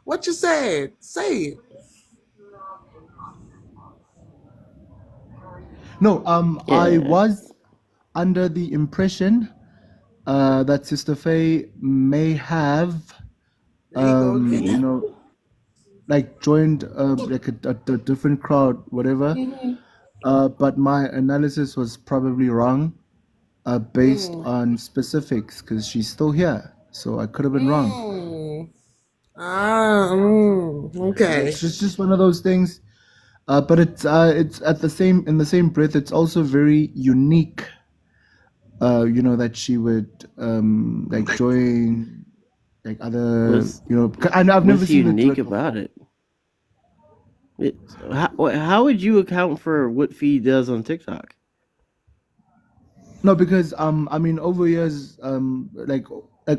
What you said, say it. no, I Yeah. was under the impression that Sister Faye may have, There you go again. you know, like joined like a different crowd, whatever. But my analysis was probably wrong, based Mm, on specifics, because she's still here, so I could have been wrong. mm. Okay. It's just one of those things. But it's at the same in the same breath. It's also very unique. That she would like join like other. What's I've never what's seen her do unique it about before. it? How would you account for what Fee does on TikTok? No, because I mean, over years, like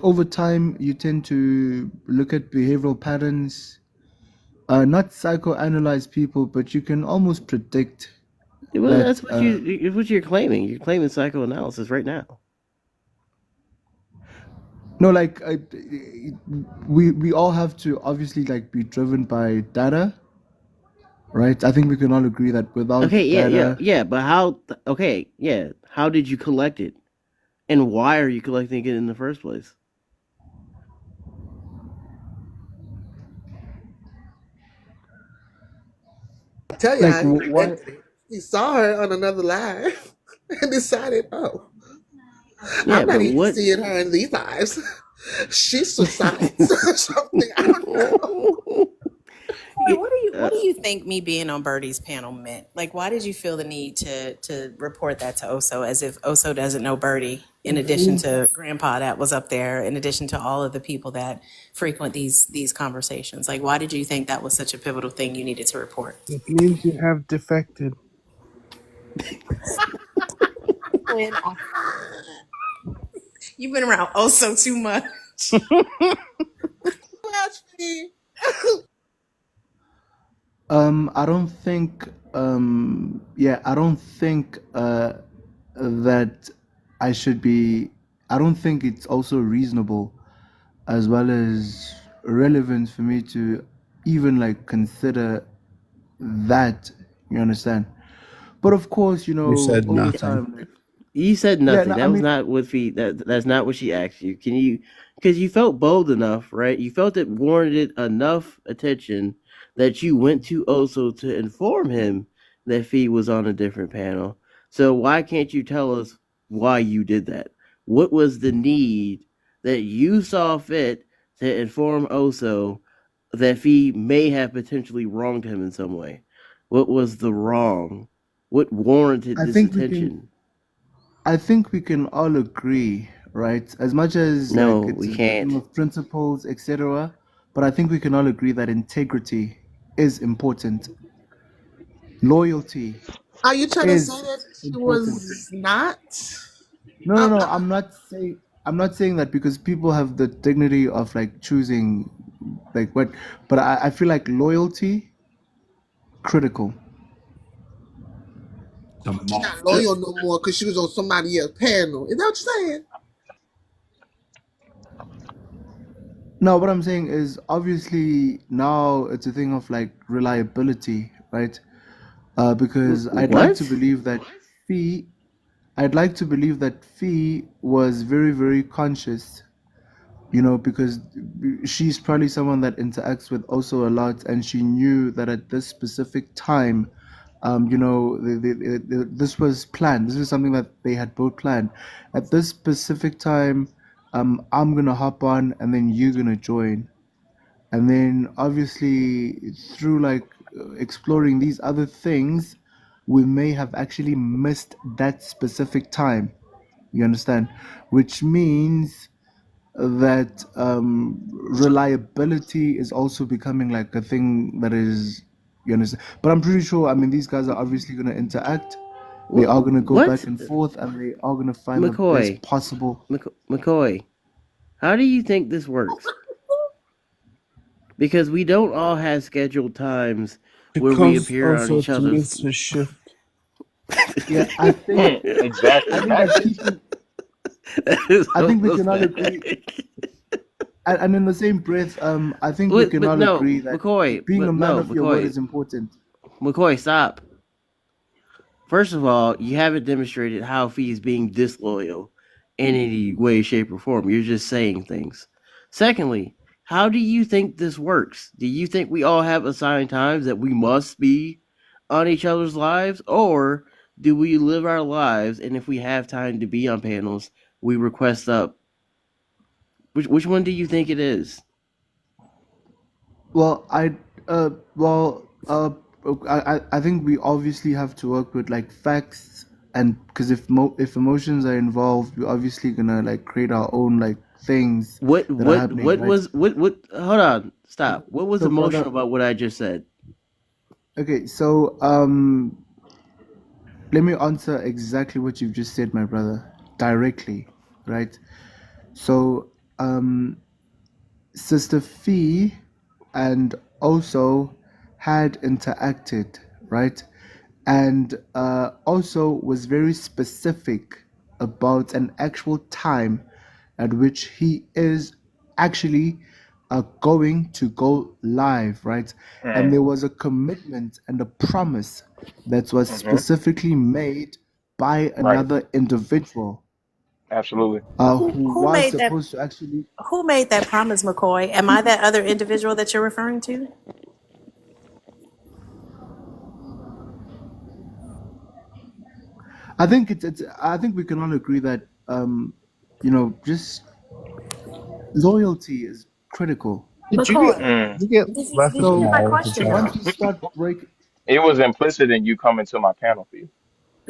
over time, you tend to look at behavioral patterns, not psychoanalyze people, but you can almost predict Well, that. that's what you're claiming. You're claiming psychoanalysis right now. No, like we all have to obviously like be driven by data, right? I think we can all agree that Okay, without yeah, data, yeah. But how? Okay, yeah. How did you collect it, and why are you collecting it in the first place? I tell you like how he why? collected it. He saw her on another live and decided, oh, Yeah, I'm not but even what? seeing her in these lives. She suicides or something. I don't know. Boy, what are do you think me being on Birdie's panel meant? Like, why did you feel the need to report that to Oso as if Oso doesn't know Birdie? In addition to Grandpa that was up there, in addition to all of the people that frequent these conversations, like, why did you think that was such a pivotal thing you needed to report? It means you have defected. You've been around Oso too much. Actually, I don't think, I don't think that I should be. I don't think it's also reasonable, as well as relevant for me to even like consider that. You understand? But of course, You said over nothing. time, like, You said yeah, nothing. no, I That was mean, not what that's not what she asked you. Can you? Because you felt bold enough, right? You felt it warranted enough attention that you went to Oso to inform him that Fee was on a different panel. So why can't you tell us why you did that? What was the need that you saw fit to inform Oso that Fee may have potentially wronged him in some way? What was the wrong? What warranted I this think we can. attention? I think we can all agree, right? As much as No, like it's we a thing can't. of principles, etc. But I think we can all agree that integrity is important. Loyalty are you trying to say is that she important. was not? No, no, Um, no. I'm not saying that because people have the dignity of like choosing like what, but I feel like loyalty critical. she's not loyal no more because she was on somebody else's panel. Is that what you're saying? No, what I'm saying is obviously now it's a thing of like reliability, right? Because What? Fee, I'd like to believe that Fee was very, very conscious, because she's probably someone that interacts with also a lot, and she knew that at this specific time, this was planned. This is something that they had both planned. At this specific time, I'm gonna hop on, and then you're gonna join. And then obviously through like exploring these other things, we may have actually missed that specific time. You understand? Which means that reliability is also becoming like a thing that is, you understand? But I'm pretty sure, I mean, these guys are obviously going to interact. They are going to go back What? and forth, and they are going to find the best McCoy. possible. McCoy. How do you think this works? Because we don't all have scheduled times where we Because appear on also each to other's. miss a shift. Yeah, I think Exactly. I think that Imagine. keeping That is I think we so can all agree, pathetic. and in the same breath, I think we can But all no, agree that McCoy. being a But man no, of your word McCoy. is important. McCoy, stop. First of all, you haven't demonstrated how Fee is being disloyal in any way, shape, or form. You're just saying things. Secondly, how do you think this works? Do you think we all have assigned times that we must be on each other's lives? Or do we live our lives and if we have time to be on panels, we request up? Which one do you think it is? Well, uh, well, uh, I think we obviously have to work with like facts, and because if emotions are involved, we're obviously gonna like create our own like things that are happening, right? What hold on, stop. What was So, emotional brother, about what I just said? okay, so let me answer exactly what you've just said, my brother, directly, right? So, Sister Fee and also had interacted, right? And also was very specific about an actual time at which he is actually going to go live, right? And Mm, there was a commitment and a promise that was hmm. specifically made by Right. another individual Absolutely. who Who was made that? supposed to actually. Who made that promise, McCoy? Am I that other individual that you're referring to? I think it's. I think we can all agree that just loyalty is critical. Did McCoy, Mm. you get left did with you So hear my small with a question though? job? once you start break, It was implicit in you coming to my panel, Fee.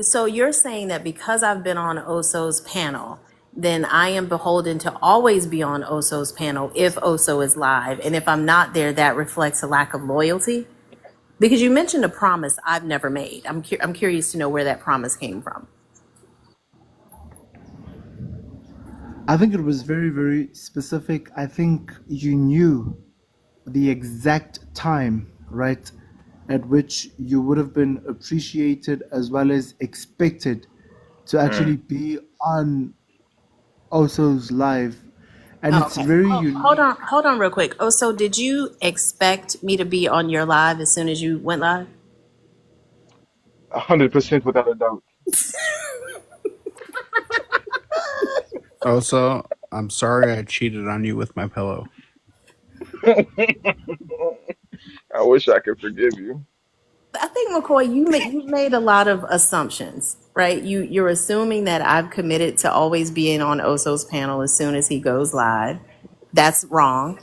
So you're saying that because I've been on Oso's panel, then I am beholden to always be on Oso's panel if Oso is live. And if I'm not there, that reflects a lack of loyalty? Because you mentioned a promise I've never made. I'm curious to know where that promise came from. I think it was very, very specific. I think you knew the exact time, right, at which you would have been appreciated as well as expected to actually Mm. be on Oso's live. And Oh, it's okay. very Hold unique. on, hold on real quick. Oh, so did you expect me to be on your live as soon as you went live? 100% without a doubt. Also, I'm sorry I cheated on you with my pillow. I wish I could forgive you. I think McCoy, you've made a lot of assumptions, right? You're assuming that I've committed to always being on Oso's panel as soon as he goes live. That's wrong.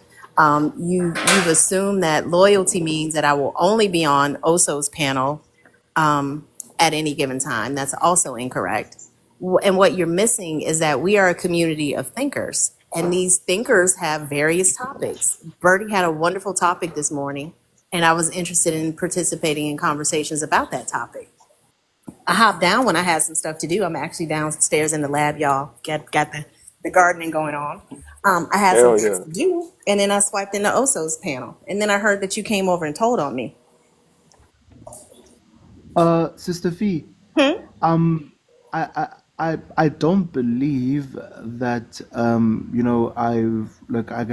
You've assumed that loyalty means that I will only be on Oso's panel at any given time. That's also incorrect. And what you're missing is that we are a community of thinkers, and these thinkers have various topics. Bertie had a wonderful topic this morning, and I was interested in participating in conversations about that topic. I hopped down when I had some stuff to do. I'm actually downstairs in the lab, y'all. Got the gardening going on. I had some Hell things yeah. to do, and then I swiped into Oso's panel, and then I heard that you came over and told on me. Sister Fee, Hmm? I don't believe that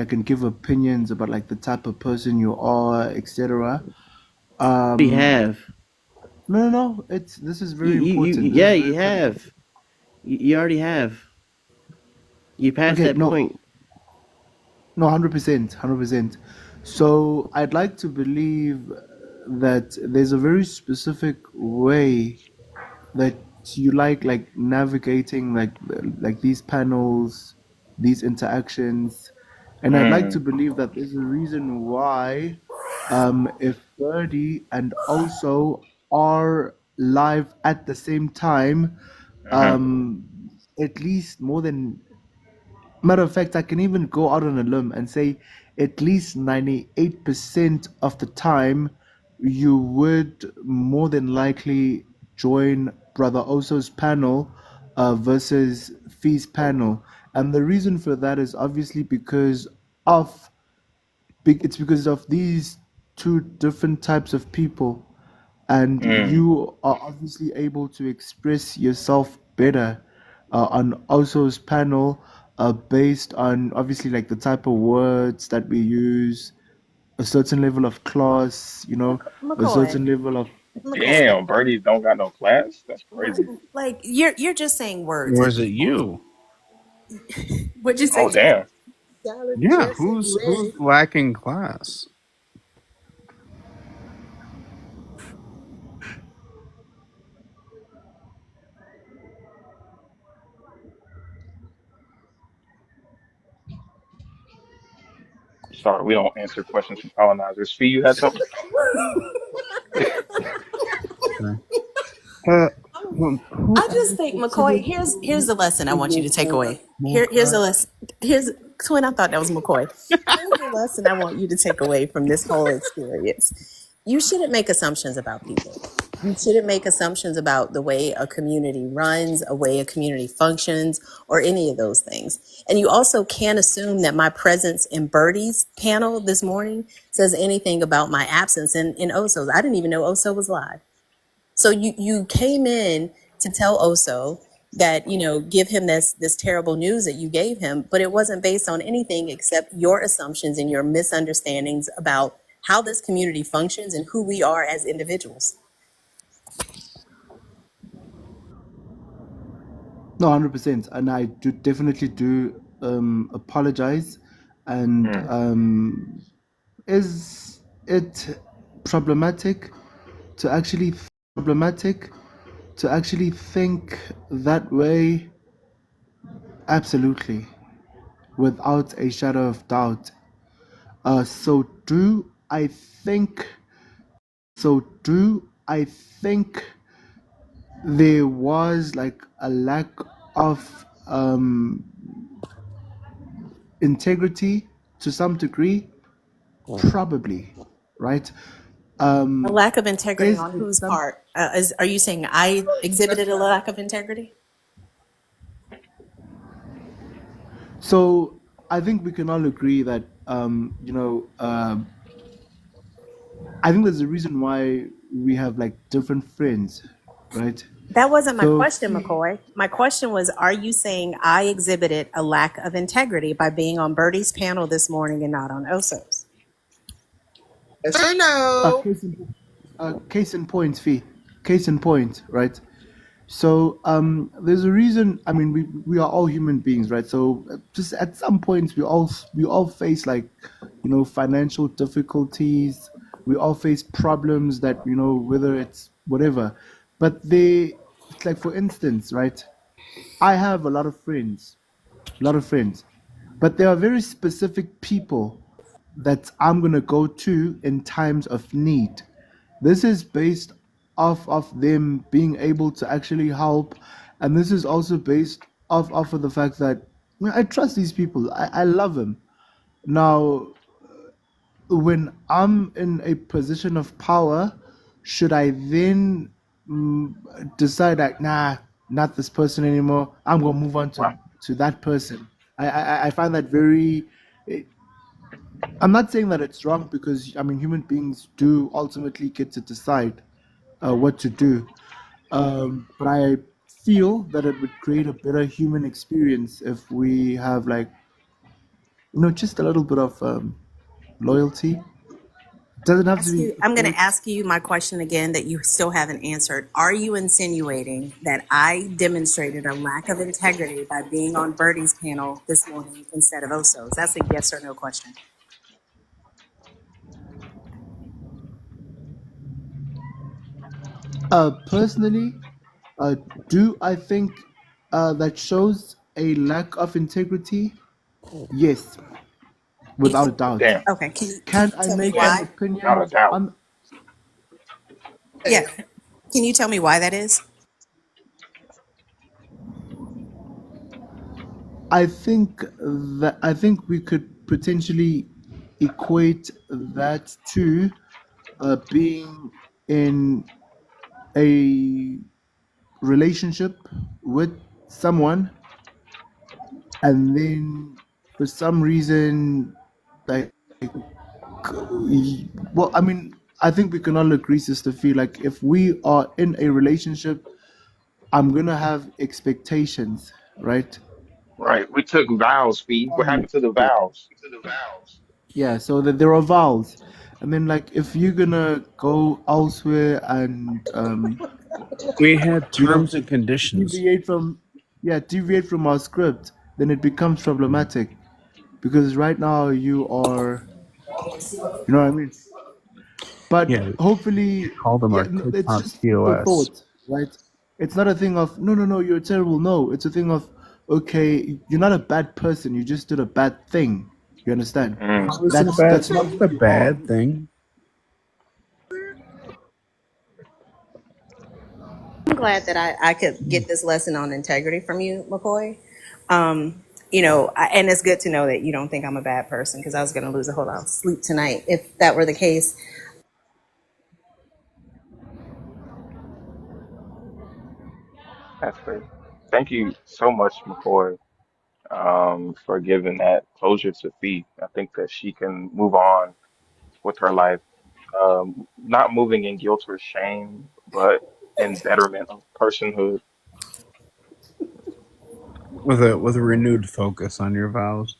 I can give opinions about like the type of person you are, etc. You Um, have. no, it's this is very important. This Yeah, is you very critical. have. You already have. You passed Okay, that no, point. no, 100%, 100%. So I'd like to believe that there's a very specific way that you like navigating like these panels, these interactions, and I'd like to Mm. believe that there's a reason why if Birdie and also are live at the same time, Mm-hmm. at least more than matter of fact, I can even go out on a limb and say at least 98% of the time, you would more than likely join Brother Oso's panel versus Fee's panel. And the reason for that is obviously of it's because of these two different types of people, and Mm. you are obviously able to express yourself better on Oso's panel based on obviously like the type of words that we use, a certain level of class, a McCoy, certain level of McCoy, Damn, birdies don't got no class? That's crazy. like you're just saying words Or at is it this point. you? What'd you say? Oh, damn. Salad Yeah, dressing who's ready. lacking class? Sorry, we don't answer questions from colonizers. Fee, you had something? Okay. Uh, I who just think, McCoy, here's the lesson I want you to take away. Here's the lesson. Here's Twin. I thought that was McCoy. Here's the lesson I want you to take away from this whole experience. You shouldn't make assumptions about people. You shouldn't make assumptions about the way a community runs, a way a community functions, or any of those things. And you also can't assume that my presence in Birdie's panel this morning says anything about my absence in Oso's. I didn't even know Oso was live. So you came in to tell Oso that, give him this terrible news that you gave him, but it wasn't based on anything except your assumptions and your misunderstandings about how this community functions and who we are as individuals. no 100%, and I do definitely do apologize. And Mm. is it problematic to actually problematic to actually think that way? Absolutely, without a shadow of doubt. So do I think? So do I think there was like a lack of integrity to some degree? Probably, right? A Um, lack of integrity is on it whose some? part? Are you saying I exhibited a lack of integrity? So I think we can all agree that I think there's a reason why we have like different friends, right? That wasn't my So question, Fee, McCoy. My question was, are you saying I exhibited a lack of integrity by being on Bertie's panel this morning and not on Oso's? Yes or no? case in case in point, Fee, case in point, right? So there's a reason. I mean, we are all human beings, right? So just at some points, we all face like, financial difficulties. We all face problems that whether it's whatever, but it's like for instance, right? I have a lot of friends, but there are very specific people that I'm gonna go to in times of need. This is based off of them being able to actually help, and this is also based off of the fact that I trust these people. I love them. Now, when I'm in a position of power, should I then mm, decide that not this person anymore? I'm gonna move on Right. to that person. I find that very. I'm not saying that it's wrong because I mean human beings do ultimately get to decide what to do, but I feel that it would create a better human experience if we have like just a little bit of loyalty. Doesn't have to be I'm going to perfect. ask you my question again that you still haven't answered. Are you insinuating that I demonstrated a lack of integrity by being on Bertie's panel this morning instead of Oso's? That's a yes or no question. Personally, uh, do I think that shows a lack of integrity? Yes, You without a can, doubt. Damn. okay. Can Can you I tell me make Damn. an why? Without opinion a doubt. on? Yeah. Can you tell me why that is? I think we could potentially equate that to being in a relationship with someone, and then for some reason, like, well, I mean, I think we can all agree, Sister Fee, like if we are in a relationship, I'm gonna have expectations, right? Right. We took vows, Fee. What happened to the Yeah. vows? Yeah, so that there are vowels, and then like if you're gonna go elsewhere and We had you know terms and conditions. deviate from deviate from our script, then it becomes problematic because right now you are, you know what I mean. But Yeah, hopefully, call them yeah, our it's TikTok just food for POS. thought, right? It's not a thing of no, no, no, you're terrible. No, it's a thing of okay, you're not a bad person. You just did a bad thing. You understand? Mm. How is it a That's bad? not Not who a you are. bad thing. I'm glad that I could get this lesson on integrity from you, McCoy. And it's good to know that you don't think I'm a bad person because I was going to lose a whole lot of sleep tonight if that were the case. That's great. Thank you so much, McCoy, for giving that closure to Fee. I think that she can move on with her life, not moving in guilt or shame, but in betterment of personhood. With a renewed focus on your vows.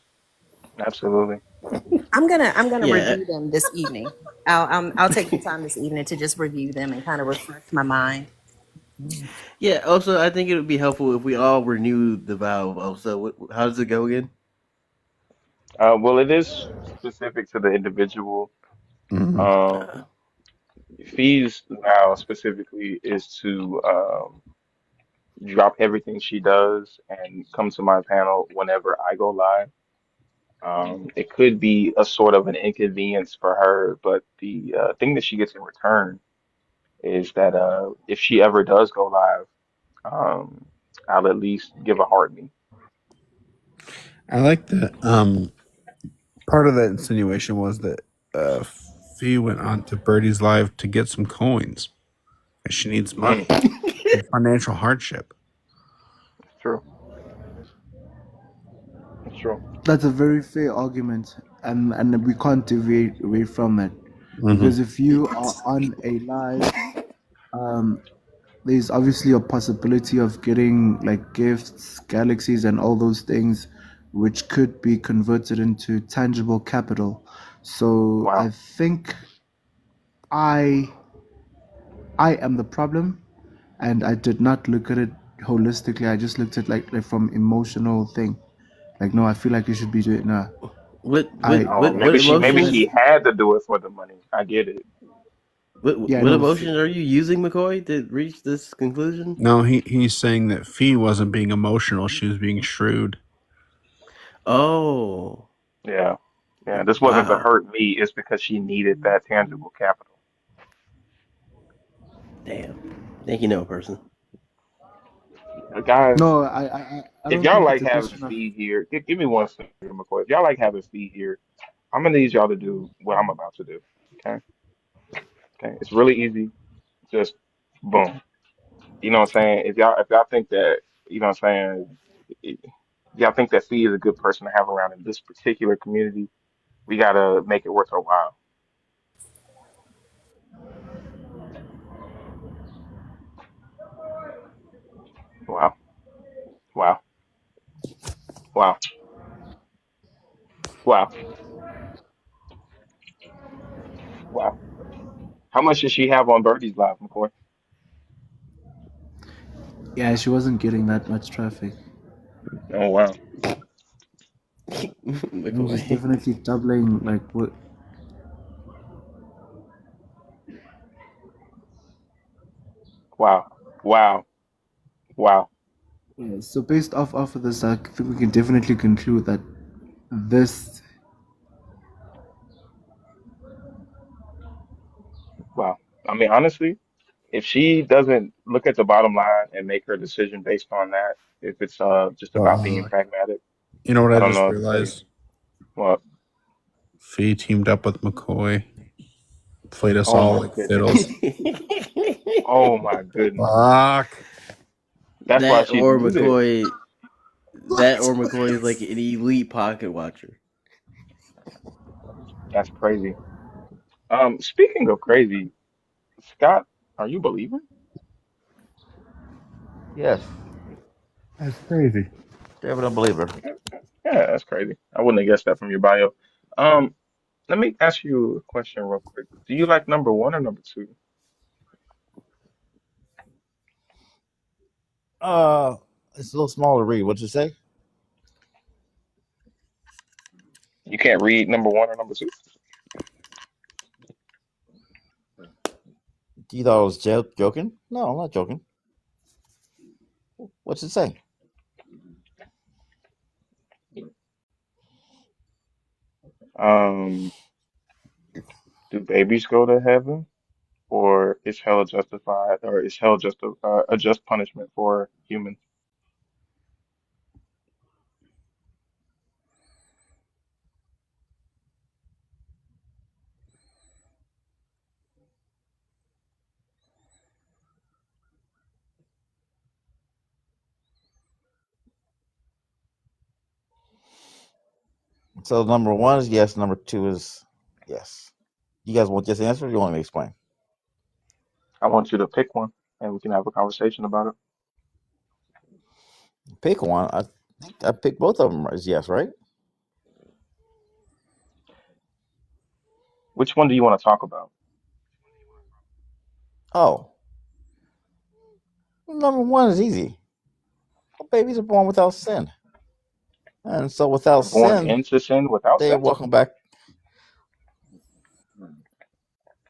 Absolutely. I'm gonna Yeah, review them this evening. I'll take some time this evening to just review them and kind of refresh my mind. yeah. Also, I think it would be helpful if we all renew the vow. Also, how does it go again? Well, it is specific to the individual. Hmm. Um, Fee's vow specifically is to drop everything she does and come to my panel whenever I go live. It could be a sort of an inconvenience for her, but the thing that she gets in return is that if she ever does go live, um, I'll at least give a heart me. I like that. Part of that insinuation was that Fee went on to Birdie's live to get some coins, and she needs Mm, money in financial hardship. it's true. It's true. That's a very fair argument, and we can't deviate away from it Mm-hmm. because if you are on a live, um, there's obviously a possibility of getting like gifts, galaxies, and all those things, which could be converted into tangible capital. So I Wow. think I I am the problem, and I did not look at it holistically. I just looked at like from emotional thing. Like no, I feel like you should be doing. No, I Oh, What because maybe I emotions? she had to do it for the money. I get it. yeah What no emotions are you using, McCoy, to reach this conclusion? No, he's saying that Fee wasn't being emotional; she was being shrewd. Oh, Yeah. Yeah. This wasn't to wow. hurt me. It's because she needed that tangible capital. Damn. Think you know a person. Guys, no I if don't y'all think it's like a having question of Fee here, give me one second, McCoy. If y'all like having Fee here, I'm gonna need y'all to do what I'm about to do. Okay. Okay. It's really easy. Just boom. You know what I'm saying? If y'all think that, you know what I'm saying, if y'all think that Fee is a good person to have around in this particular community, we gotta make it worth our while. Wow. Wow. Wow. Wow. Wow. How much does she have on Birdie's live, McCoy? yeah she wasn't getting that much traffic. Oh wow. I think she's McCoy. definitely doubling like what. Wow. Wow. Wow. Yeah, so based off of this, I think we can definitely conclude that this. Wow. I mean, honestly, if she doesn't look at the bottom line and make her decision based on that, if it's just about being Uh, pragmatic, you know what I I don't just know if they realized? well, Fee teamed up with McCoy, played us oh all my like goodness. fiddles. Oh my goodness. Fuck. That's why that she's or muted. McCoy. That What? or McCoy is like an elite pocket watcher. That's crazy. Speaking of crazy, Scott, are you believing? Yes, That's crazy. David, unbeliever. Yeah, that's crazy. I wouldn't have guessed that from your bio. Um, Let me ask you a question real quick. Do you like number one or number two? It's a little small to read. What'd you say? You can't read number one or number two? You thought I was joking? No, I'm not joking. What's it say? Um, do babies go to heaven, or is hell justified, or is hell just a just punishment for humans? So number one is yes. Number two is yes. You guys want just answer? Or you want me to explain? I want you to pick one, and we can have a conversation about it. Pick one. I think I picked both of them as yes, right? Which one do you want to talk about? Oh, number one is easy. Well, babies are born without sin, and so without They're born sin, into sin without they sin, welcome back.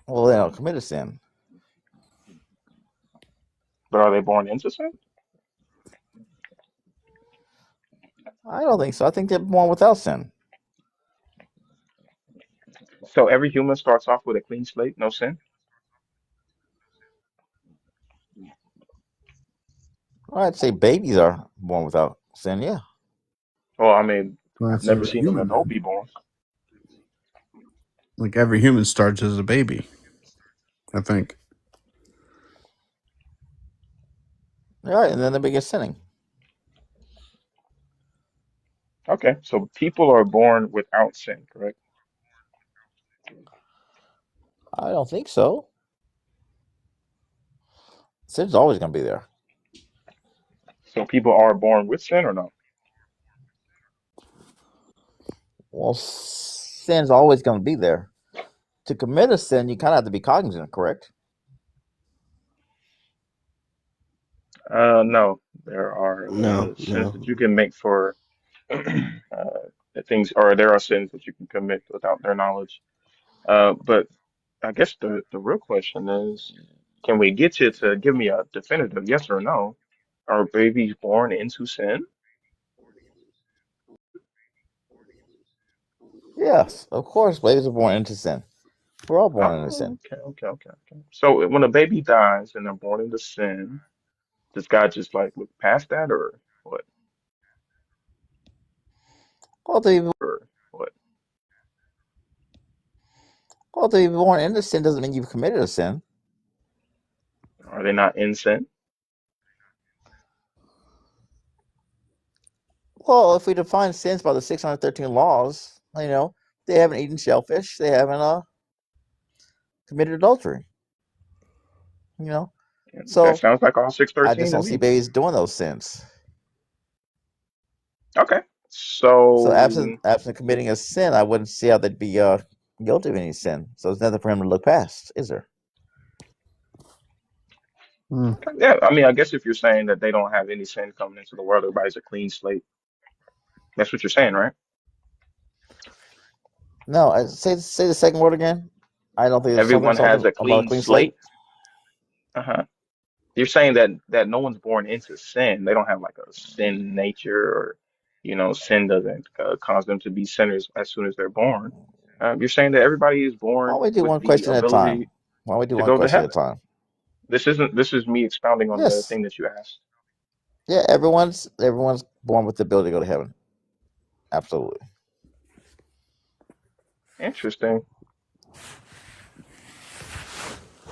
Well, they don't commit a sin. but are they born into sin? I don't think so. I think they're born without sin. So every human starts off with a clean slate, no sin? Well, I'd say babies are born without sin. Yeah. Well, I mean, Well, I've that's never every seen an human adult then. be born. Like every human starts as a baby, I think. Right, and then they begin sinning. Okay, so people are born without sin, correct? I don't think so. Sin's always going to be there. So people are born with sin or no? Well, sin's always going to be there. To commit a sin, you kind of have to be cognizant, correct? No. There are No, sins no. that you can make for things, or there are sins that you can commit without their knowledge. But I guess the real question is, can we get you to give me a definitive yes or no? Are babies born into sin? Yes, of course, babies are born into sin. We're all born into Oh, sin. okay. So when a baby dies and they're born into sin, does God just like look past that, or what? Well, to be, Or what? well, to be born into sin doesn't mean you've committed a sin. Are they not in sin? Well, if we define sins by the 613 laws, they haven't eaten shellfish, they haven't committed adultery. You know, That so sounds like all I just 613 to don't see me. babies doing those sins. Okay. So So absent committing a sin, I wouldn't see how they'd be guilty of any sin. So there's nothing for him to look past, is there? Hmm. okay, yeah, I mean, I guess if you're saying that they don't have any sin coming into the world, everybody's a clean slate. That's what you're saying, right? No, say the second word again. I don't think there's Everyone has something a about a clean clean slate. slate. Uh-huh. You're saying that no one's born into sin. They don't have like a sin nature, or sin doesn't cause them to be sinners as soon as they're born. You're saying that everybody is Why don't born we do with one the question at a ability time? Why don't we do to one go to question at a heaven. time? This is me expounding on the Yes. thing that you asked. Yeah, everyone's born with the ability to go to heaven. Absolutely. Interesting.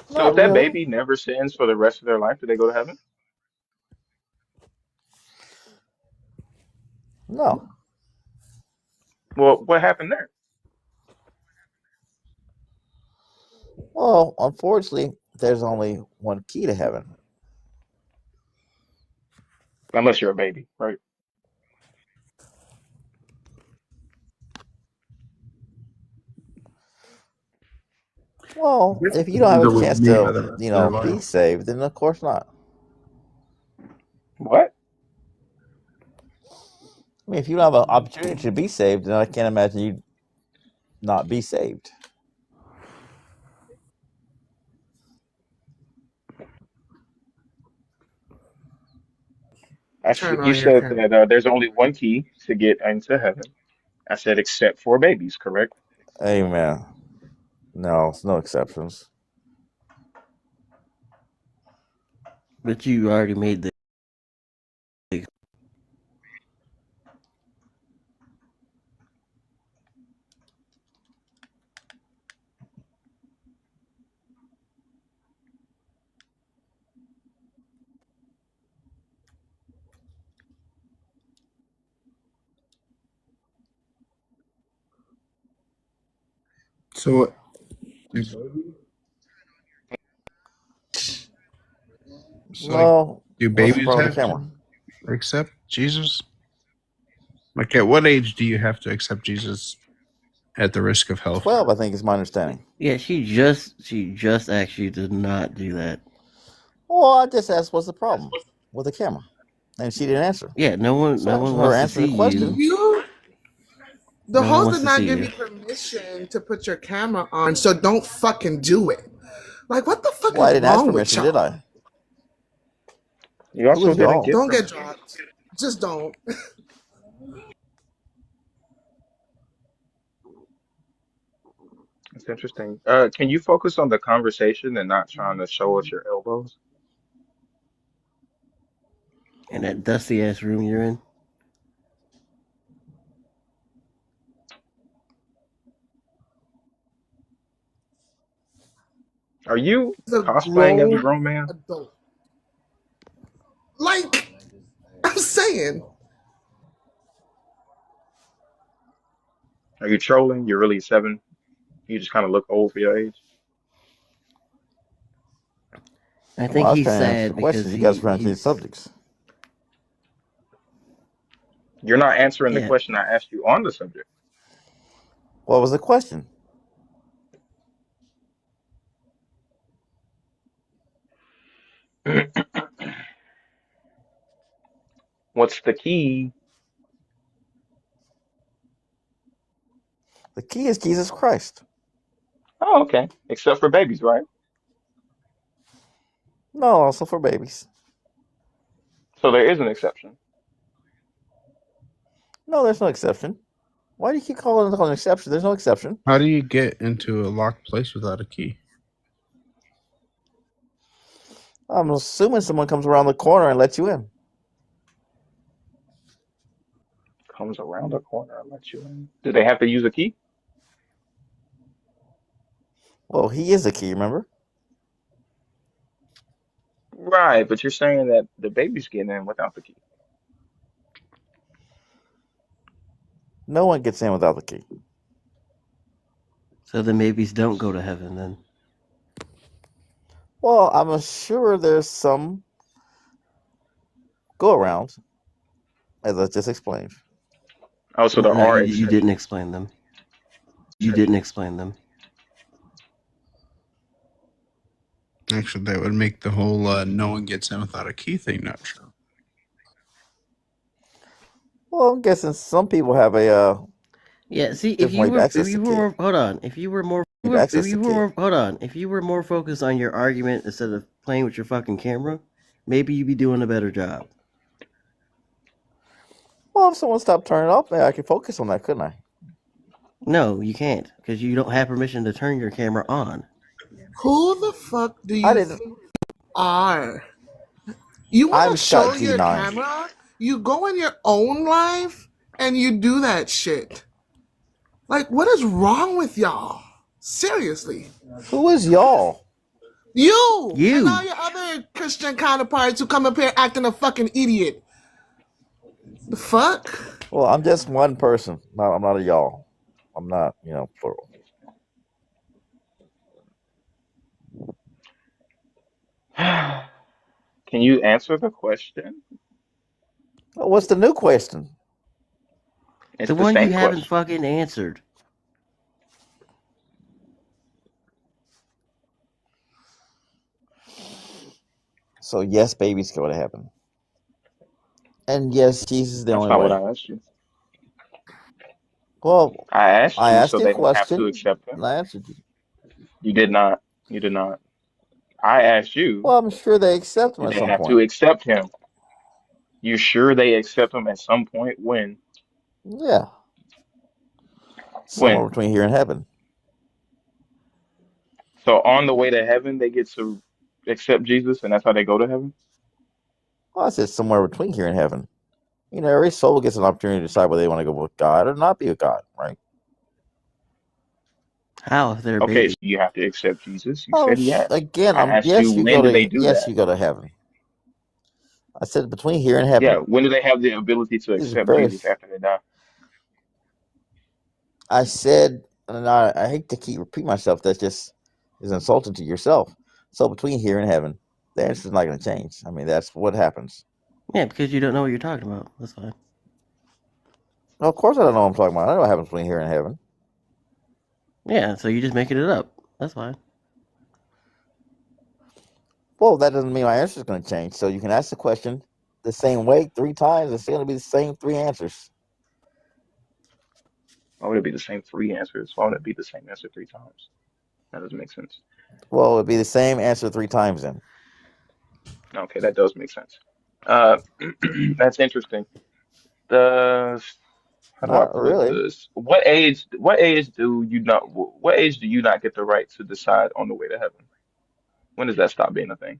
So if Not that really. baby never sins for the rest of their life, do they go to heaven? No. Well, what happened there? Well, unfortunately, there's only one key to heaven. Unless you're a baby, right? Well, This if you don't have depends a on what you chance mean by to, the rest of their be life. saved, then of course not. What? I mean, if you don't have an opportunity to be saved, then I can't imagine you not be saved. Turn You on your said camera. that there's only one key to get into heaven. I said except for babies, correct? Amen. No, it's no exceptions. But you already made the. So, like, No, do what's the babies problem with have the camera? to accept Jesus? Like, at what age do you have to accept Jesus at the risk of 12, hellfire? I think, is my understanding. Yeah, she just asked you to not do that. Well, I just asked what's the problem with the camera, and she didn't answer. Yeah, no one So no after one her wants to answering see the question, you. The No one host wants did to not see give you. you permission to put your camera on, so don't fucking do it. Like, what the fuck well, I is didn't ask wrong with permission, did y'all? I? You Who also is didn't y'all? get Don't get permission. dropped. Just don't. That's interesting. Can you focus on the conversation and not trying to show us your elbows? In that dusty ass room you're in. Are you He's a cosplaying as a grown grown man? adult. Like, I'm saying. Are you trolling? You're really 7. You just kind of look old for your age. I Well, think I was he's trying to answer the sad because questions. You guys are trying to change he's subjects. You're not answering the yeah. question I asked you on the subject. What was the question? What's the key? The key is Jesus Christ. Oh, okay. Except for babies, right? No, also for babies. So there is an exception. No, there's no exception. Why do you keep calling it an exception? There's no exception. How do you get into a locked place without a key? I'm assuming someone comes around the corner and lets you in. Comes around the corner and lets you in. Do they have to use a key? Well, he is the key, remember? Right, but you're saying that the baby's getting in without the key. No one gets in without the key. So the babies don't go to heaven then. Well, I'm sure there's some go around, as I just explained. Oh, so there No, are you didn't exceptions. explain them. You didn't explain them. Actually, that would make the whole no one gets in without a key thing not true. Well, I'm guessing some people have a Yeah, see, if different you way to were, access if the you key. were, hold on, if you were more, To access the key. hold on, if you were more focused on your argument instead of playing with your fucking camera, maybe you'd be doing a better job. Well, if someone stopped turning off, I could focus on that, couldn't I? No, you can't, because you don't have permission to turn your camera on. Who the fuck do I you didn't. think you are? You want I'm to show Scott your G9. camera? You go in your own life and you do that shit. Like, what is wrong with y'all? Seriously. Who is y'all? You and You. all your other Christian counterparts who come up here acting a fucking idiot. The fuck? Well, I'm just one person. No, I'm not a y'all. I'm not, plural. Can you answer the question? Well, what's the new question? It's The the one you same haven't question. fucking answered. So, yes, babies go to heaven. And yes, Jesus is the That's only not what way. I asked you. Well, I asked I you asked so you a they don't have to question, accept him. and I answered you. You did not. You did not. I asked you, Well, I'm sure they accept him do at they some have to point. accept him? You sure they accept him at some point? When? Yeah. When? Somewhere between here and heaven. So on the way to heaven, they get to accept Jesus, and that's how they go to heaven? Well, I said somewhere between here and heaven. Every soul gets an opportunity to decide whether they want to go with God or not be with God, right? How if they're a Okay, baby? so you have to accept Jesus. You Oh, said yes. again, I asked you, when do they do yes, that? you go to heaven. I said between here and Yeah, heaven. when do they have the ability to These accept Jesus birth. after they die? I said, and I hate to keep repeating myself. That just is insulting to yourself. So between here and heaven, the answer's not going to change. I mean, that's what happens. Yeah, because you don't know what you're talking about. That's fine. Well, of course, I don't know what I'm talking about. I know what happens between here and heaven. Yeah, so you're just making it up. That's fine. Well, that doesn't mean my answer is going to change. So you can ask the question the same way 3 times. It's going to be the same 3 answers. Why would it be the same 3 answers? Why would it be the same answer 3 times? That doesn't make sense. Well, it'd be the same answer 3 times then. Okay, that does make sense. Uh, that's interesting. The How do I Not put really. this? What age do you not get the right to decide on the way to heaven? When does that stop being a thing?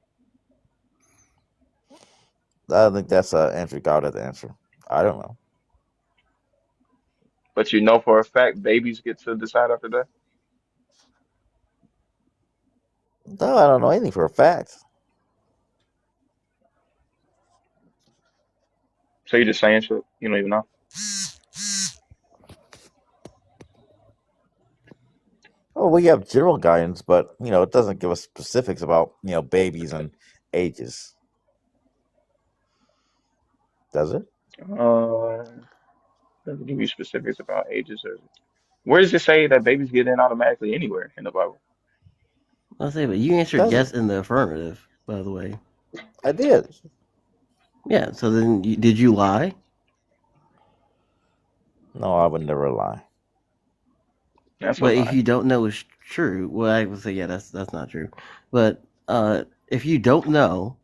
I think that's an answer God had to answer. I don't know. But you know for a fact babies get to decide after that. No, I don't know anything for a fact. So you're just saying shit. You don't even know. Oh, we have general guidance, but it doesn't give us specifics about babies and ages, does it? Uh, doesn't give you specifics about ages or where does it say that babies get in automatically anywhere in the Bible? I'll say, but you answered Doesn't. yes in the affirmative, by the way. I did. Yeah. So then, did you lie? No, I would never lie. That's a But if lie. you don't know is true, well, I would say yeah, that's not true. But if you don't know,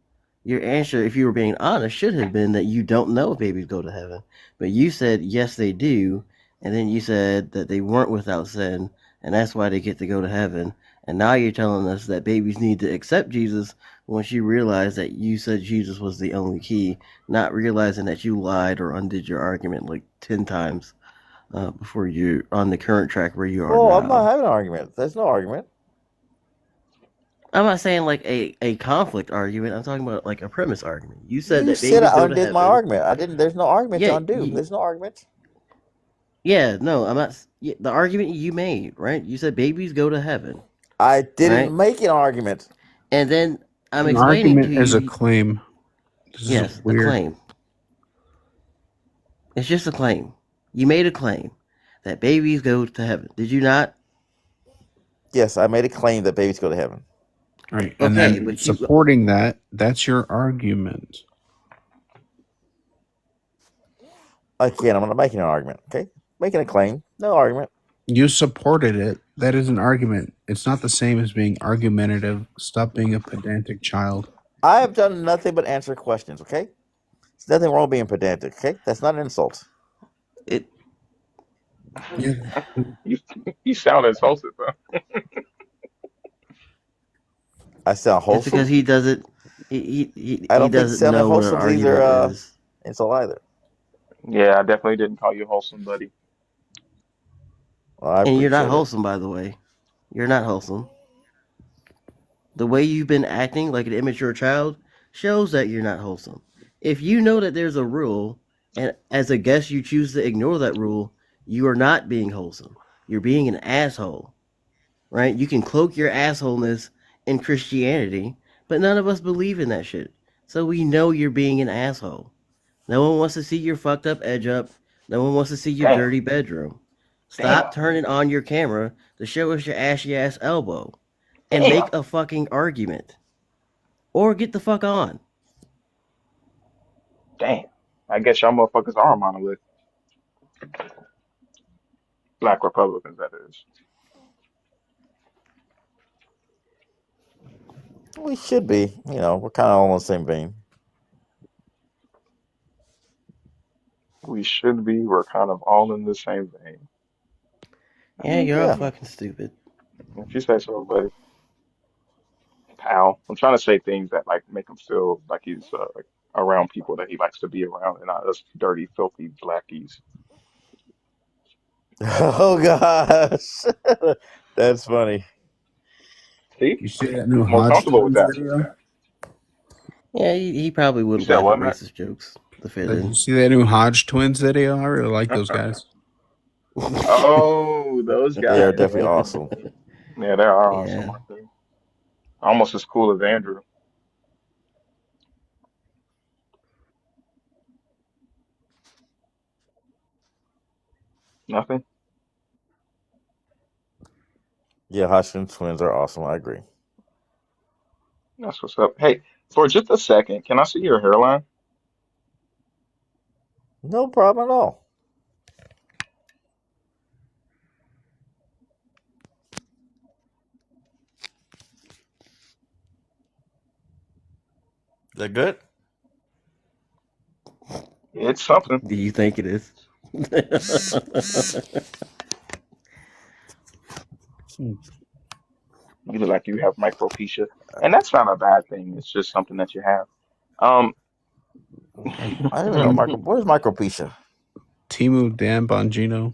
your answer, if you were being honest, should have been that you don't know if babies go to heaven. But you said yes, they do, and then you said that they weren't without sin, and that's why they get to go to heaven. And now you're telling us that babies need to accept Jesus once you realize that you said Jesus was the only key, not realizing that you lied or undid your argument like 10 times before you're on the current track where you are Well, I'm not now. having an argument. There's no argument. I'm not saying like a conflict argument. I'm talking about like a premise argument. You said You that said babies I go to undid my heaven. argument. I didn't. There's no argument to Yeah, undo. There's no argument. yeah, no, I'm not. Yeah, the argument you made, right? You said babies go to heaven, I didn't right? make an argument. And then I'm An explaining to argument is a you, claim. This is yes, a weird. claim. It's just a claim. You made a claim that babies go to heaven. Did you not? Yes, I made a claim that babies go to heaven. Right. And Okay, then but you supporting that's your argument. Again, I'm not making an argument. Okay, making a claim, no argument. You supported it. That is an argument. It's not the same as being argumentative. Stop being a pedantic child. I have done nothing but answer questions. Okay, there's nothing wrong with being pedantic. Okay, that's not an insult. it Yeah. You you sound insulted, bro. I sound it's because wholesome. he doesn't. I He don't think doesn't sounding know what an wholesome is either argument is. insult either. Yeah, I definitely didn't call you wholesome, buddy. Well, I And you're not appreciate it. wholesome, by the way. You're not wholesome. The way you've been acting like an immature child shows that you're not wholesome. If you know that there's a rule, and as a guest you choose to ignore that rule, you are not being wholesome. You're being an asshole, right? You can cloak your assholeness in Christianity, but none of us believe in that shit. So we know you're being an asshole. No one wants to see your fucked up edge up. No one wants to see your Damn, dirty bedroom. Stop damn, turning on your camera to show us your ashy ass elbow and damn, make a fucking argument. Or get the fuck on. damn. I guess y'all motherfuckers are monolith. Black Republicans, that is. We should be. We're kind of all in the same vein. We should be. We're kind of all in the same vein. Yeah, you're all Yeah. fucking stupid. If you say so, buddy. Pal. I'm trying to say things that like make him feel like he's like, around people that he likes to be around, and not us dirty, filthy blackies. Oh gosh, that's funny. See, You see that new he's more Hodge comfortable with twins that since video? then. Yeah, he probably You would said laugh at what, man? racist jokes to fit Did you in. see that new Hodge twins video? I really like those guys. Oh, those They are guys. definitely awesome. Yeah, they are awesome, Yeah. aren't they? Almost as cool as Andrew. Nothing. Yeah, Hodgkin twins are awesome. I agree. That's what's up. Hey, for just a second, can I see your hairline? No problem at all. Is that good? It's something. Do you think it is? You look like you have micropecia, and that's not a bad thing. It's just something that you have. Um, I don't even know micro. What is micropecia? Timu Dan Bongino.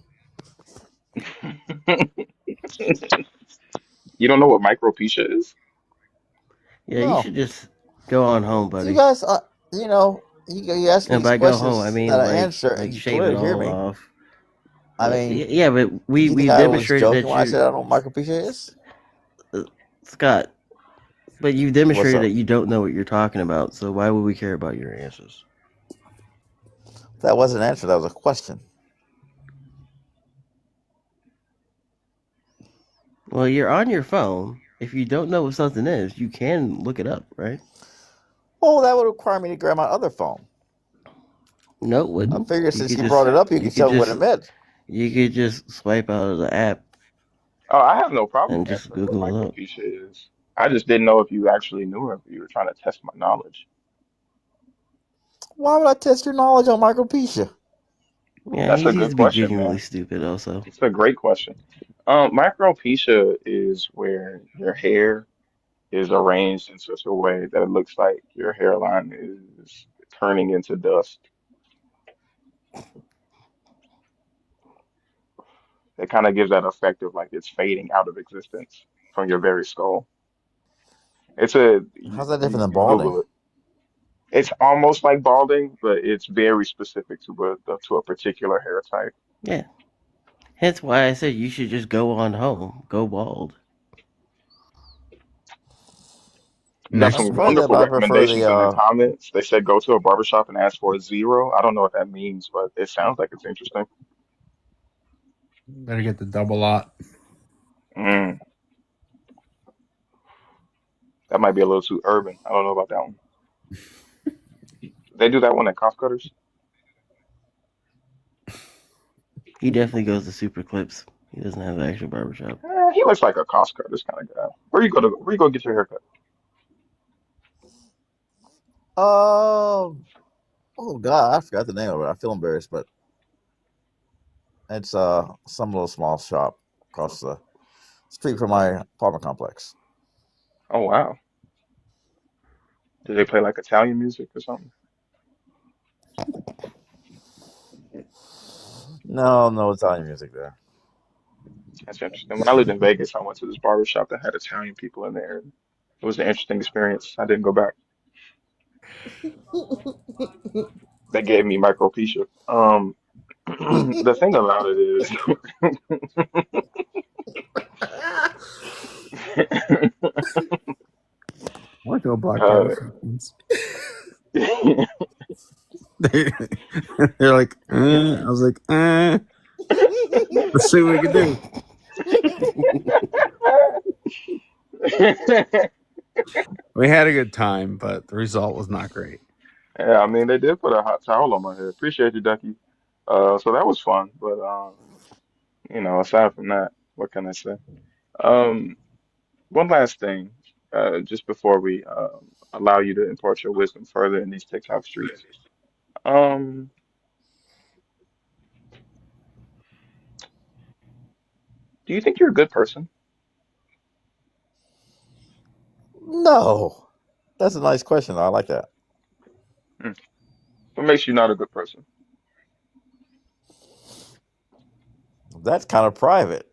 you don't know what micropecia is? Yeah, you No. should just go on home, You buddy. guys, you ask me And these by go home, I questions that mean I answer, and like you shave it clearly hear all me. off. I mean, Yeah, but you think we've I was demonstrated joking that when I you, said I don't know what micropecia is? Scott. But you've What's demonstrated up? that you don't know what you're talking about. So why would we care about your answers? That wasn't an answer. That was a question. Well, you're on your phone. If you don't know what something is, you can look it up, right? Well, that would require me to grab my other phone. No, it I wouldn't. figure since you brought it up, you You could could tell me what just it meant. you could just swipe out of the app Oh, I have no problem and just answering what Google it up. micropecia is. I just didn't know if you actually knew or if you were trying to test my knowledge. Why would I test your knowledge on micropecia? Yeah, That's he a needs good to be question, genuinely man. stupid. Also, It's a great question. Micropecia is where your hair is arranged in such a way that it looks like your hairline is turning into dust. It kind of gives that effect of like it's fading out of existence from your very skull. It's How's that different you than can balding? Google it. It's almost like balding, but it's very specific to a particular hair type. yeah. Hence why I said you should just go on home, go bald. We got I'm Next some week. surprised that, wonderful but I prefer recommendations in the the. comments. They said go to a barbershop and ask for a zero. I don't know what that means, but it sounds like it's interesting. Better get the double lot. Mm, that might be a little too urban. I don't know about that one. They do that one at Cost Cutters. He definitely goes to Super Clips. He doesn't have an actual barbershop. He looks like a Cost Cutters kind of guy. Where you go get your haircut? Oh, oh God, I forgot the name of it. I feel embarrassed, but it's some little small shop across the street from my apartment complex. Oh wow. Do they play like Italian music or something? No, no Italian music there. That's interesting. When I lived in Vegas, I went to this barber shop that had Italian people in there. It was an interesting experience. I didn't go back. They gave me micropecia. The thing about it is, I went to a black uh, barbershop once. They, they're like, I was like, let's see what we can do. We had a good time, but the result was not great. yeah, I mean, they did put a hot towel on my head. Appreciate you, Ducky. So that was fun. But aside from that, what can I say? Um, one last thing, just before we allow you to impart your wisdom further in these TikTok streets. Um, do you think you're a good person? No, that's a nice question. Though. I like that. Hmm. What makes you not a good person? That's kind of private.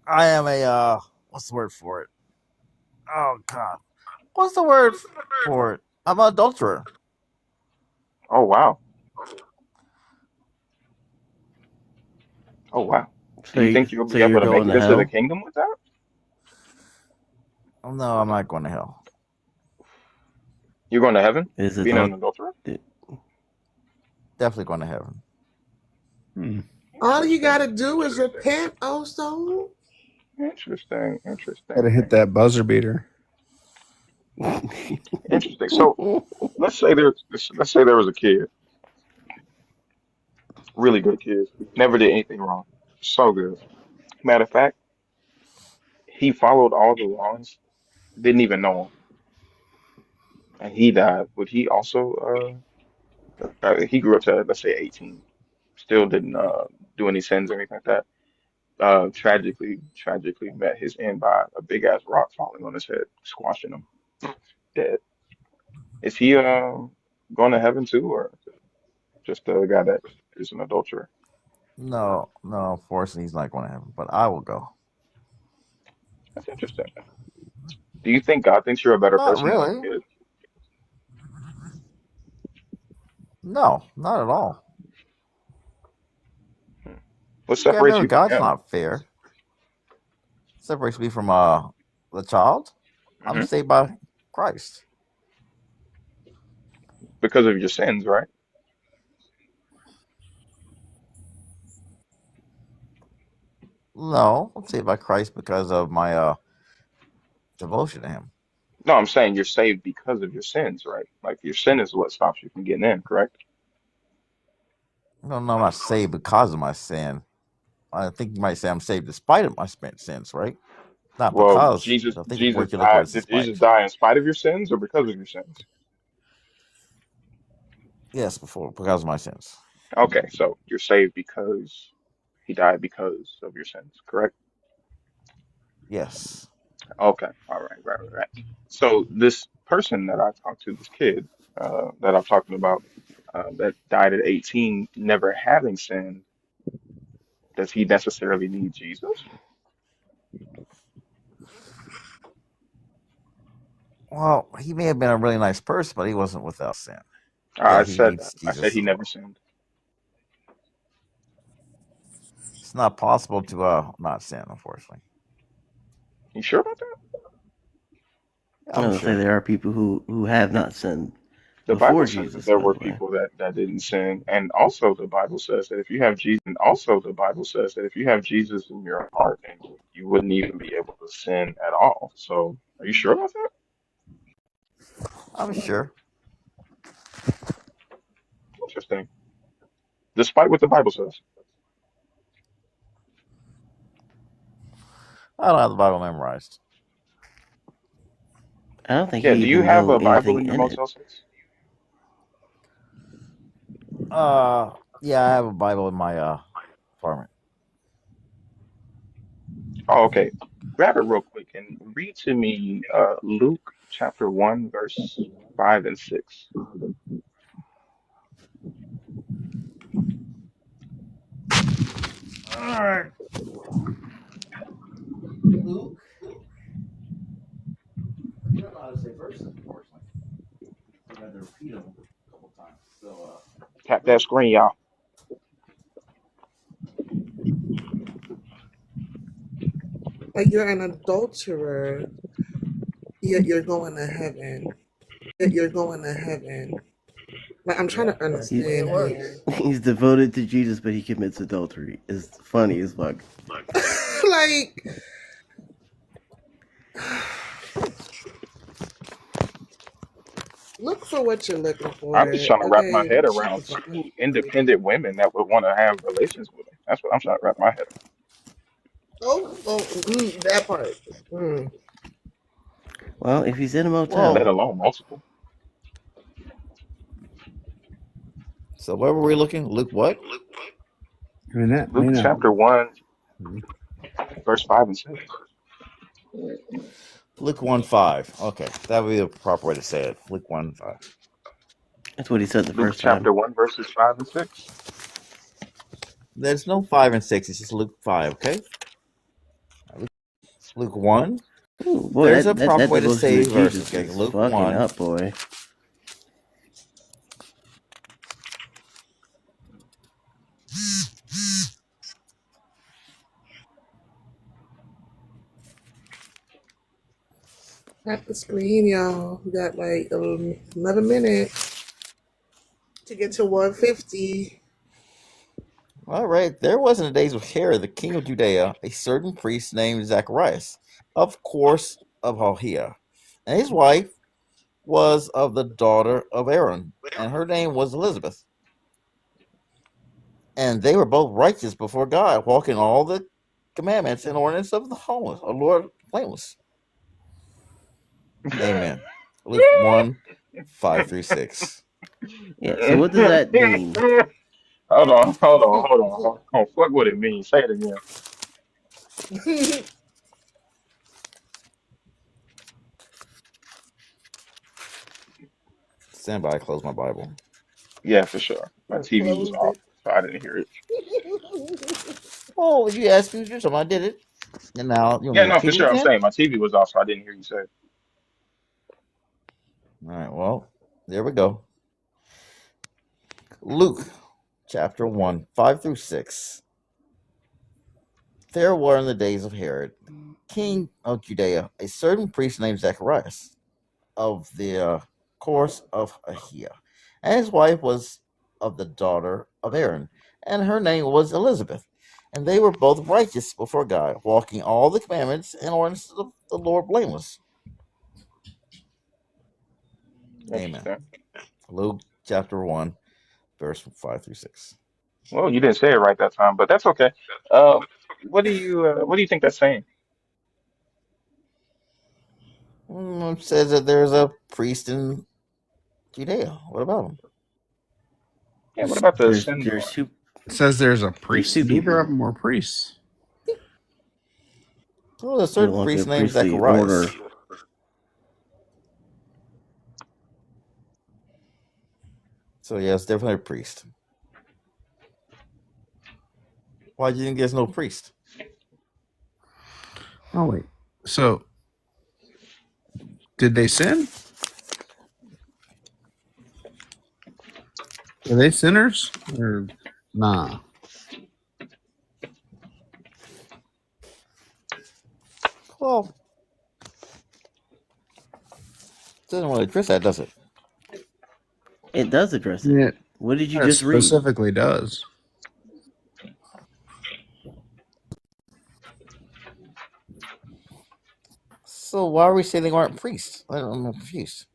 I am a what's the word for it? Oh God, what's the word for it? I'm an adulterer. Oh wow. Oh wow. Do you think you'll So be able you're to make going it to into the hell? kingdom with that? Oh, no, I'm not going to hell. You're going to heaven Is for it being all? an adulterer? Definitely going to heaven. Hmm. All you Interesting. gotta do is repent, oh soul. Interesting. Interesting. Gotta hit that buzzer beater. Interesting. So let's say there was a kid, really good kid, never did anything wrong, so good. Matter of fact, he followed all the laws, didn't even know him, and he died. Would he also He grew up to, let's say, 18. Still didn't do any sins or anything like that. Tragically met his end by a big ass rock falling on his head, squashing him dead. Is he going to heaven too, or just the guy that is an adulterer? No, no, unfortunately, he's not going to heaven, but I will go. That's interesting. Do you think God thinks you're a better Not person than really. your kid? No, not at all. Hmm. What You gotta separates remember, you from God's him? not fair. Separates me from the child. I'm Hmm. saved by Christ. Because of your sins, right? No, I'm saved by Christ because of my devotion to Him. No, I'm saying you're saved because of your sins, right? Like your sin is what stops you from getting in, correct? No, no, I'm not saved because of my sin. I think you might say I'm saved despite of my sins, right? Not Well, because. Jesus, I think the Jesus word you look for died. is Did Jesus despite. die in spite of your sins or because of your sins? Yes, because of my sins. Okay, so you're saved because he died because of your sins, correct? Yes. Okay, all right, right. So this person that I talked to, this kid that I'm talking about, that died at 18, never having sinned, does he necessarily need Jesus? Well, he may have been a really nice person, but he wasn't without sin. Yeah, he needs I said Jesus he as never well. sinned. It's not possible to not sin, unfortunately. You sure about that? I I'm would say sure. there are people who have not sinned The before Bible says that Jesus, there by were the way. people that didn't sin, and also the Bible says that if you have Jesus, and also the Bible says that if you have Jesus in your heart, then you wouldn't even be able to sin at all. So, are you sure about that? I'm sure. Interesting. Despite what the Bible says. I don't have the Bible memorized. I don't think you Yeah, do you even have know a Bible anything in your in it. Motel 6? Yeah, I have a Bible in my apartment. Oh, okay. Grab it real quick and read to me Luke chapter 1, verse 5 and 6. All right. Luke. You don't know how to say verses, unfortunately. You had to repeat them a couple times. So, Tap that Luke. screen, y'all. Like you're an adulterer, yet you're going to heaven. Yet you're going to heaven. Like I'm trying Yeah, to that's the way it understand works. here. He's devoted to Jesus, but he commits adultery. It's funny as fuck. Like look for what you're looking I'm just for. trying to wrap my Okay, head shut the around fuck two up. independent women that would want to have relations with him. That's what I'm trying to wrap my head That part. Mm. Well, if he's in a around, let Whoa. motel, alone multiple. So where were we looking? Luke what? I mean, that may Luke not. chapter 1, verse 5 and 6. Luke 1:5. Okay, that would be the proper way to say it. Luke 1:5. that's what he said the Luke first time. chapter 1, verses 5 and 6. There's no 5 and 6. It's just Luke 5. Okay. Luke 1. Ooh, boy, There's a that proper way to devotion to say verses. Jesus Okay. is Luke fucking 1. up, boy. Tap the screen, y'all. We got like 11 minutes to get to 150. All right. There was in the days of Herod, the king of Judea, a certain priest named Zacharias, of course of Ahiah, and his wife was of the daughter of Aaron, and her name was Elizabeth. And they were both righteous before God, walking all the commandments and ordinance of the homeless, or Lord blameless. Amen. Luke 1:5 through 6. Yeah. So what does that mean? Hold on. Fuck what it means. Say it again. Stand by. I close my Bible. Yeah, for sure. My I TV was closed off, it. so I didn't hear it. Oh, you asked me to do something. I did it. And now you want me Yeah, to no, for repeat it sure. I'm again? saying my TV was off, so I didn't hear you say it. All right. Well, there we go. Luke, chapter 1, 5 through 6. There were in the days of Herod, king of Judea, a certain priest named Zacharias of the course of Ahiah, and his wife was of the daughter of Aaron, and her name was Elizabeth. And they were both righteous before God, walking all the commandments and ordinances of the Lord blameless. Amen. Interesting. Luke chapter 1, verse 5 through 6. Well, you didn't say it right that time, but that's okay. What do you think that's saying? It says that there's a priest in Judea. What about him? Yeah, what about the There's sin there's part? two It says there's a there's priest. two Neither of people them were priests. Oh, there's a who certain belong to a priest named priestly order. Zacharias. So, yeah, it's definitely a priest. Why do you think there's no priest? Oh wait. So did they sin? Are they sinners or nah? Well, it doesn't really address that, does it? It does address it. Yeah, What did you it just read? specifically does. So why are we saying they aren't priests? I'm confused.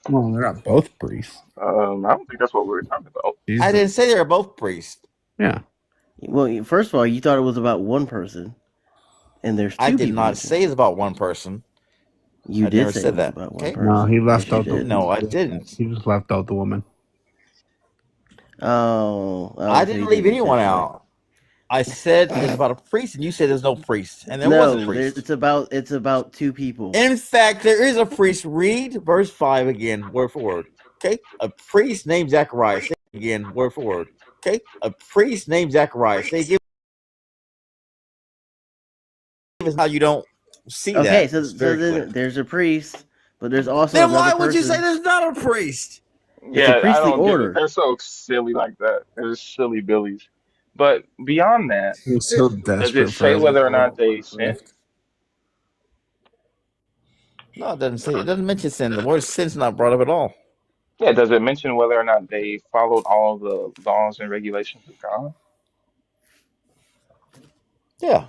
Well, they're not both priests. I don't think that's what we were talking about. I didn't say they were both priests. Yeah. Well, first of all, you thought it was about one person, and there's two I did people not mentioned. say it's about one person. You I did never say said it was that. about one Okay. person. No, he left Yes, you out the. did. No, I didn't. He just left out the woman. Oh, I so didn't you leave did anyone intentionally. out. I said it's about a priest, and you said there's no priest, and there was a No, priest. it's about two people. In fact, there is a priest. Read verse 5 again, word for word. Okay? A priest named Zacharias. Say it again, word for word. Okay? A priest named Zacharias. They give us how you don't see Okay, that. so It's very then clear. there's a priest, but there's also Then another why would you say person. there's not a priest? It's a Yeah, I priestly don't get it. order. They're so silly like that. They're just silly billies. But beyond that, He was so does it desperate for say his whether or not little they sinned? lift. No, it doesn't say. It doesn't mention sin. The word sin's not brought up at all. Yeah, does it mention whether or not they followed all the laws and regulations of God? Yeah.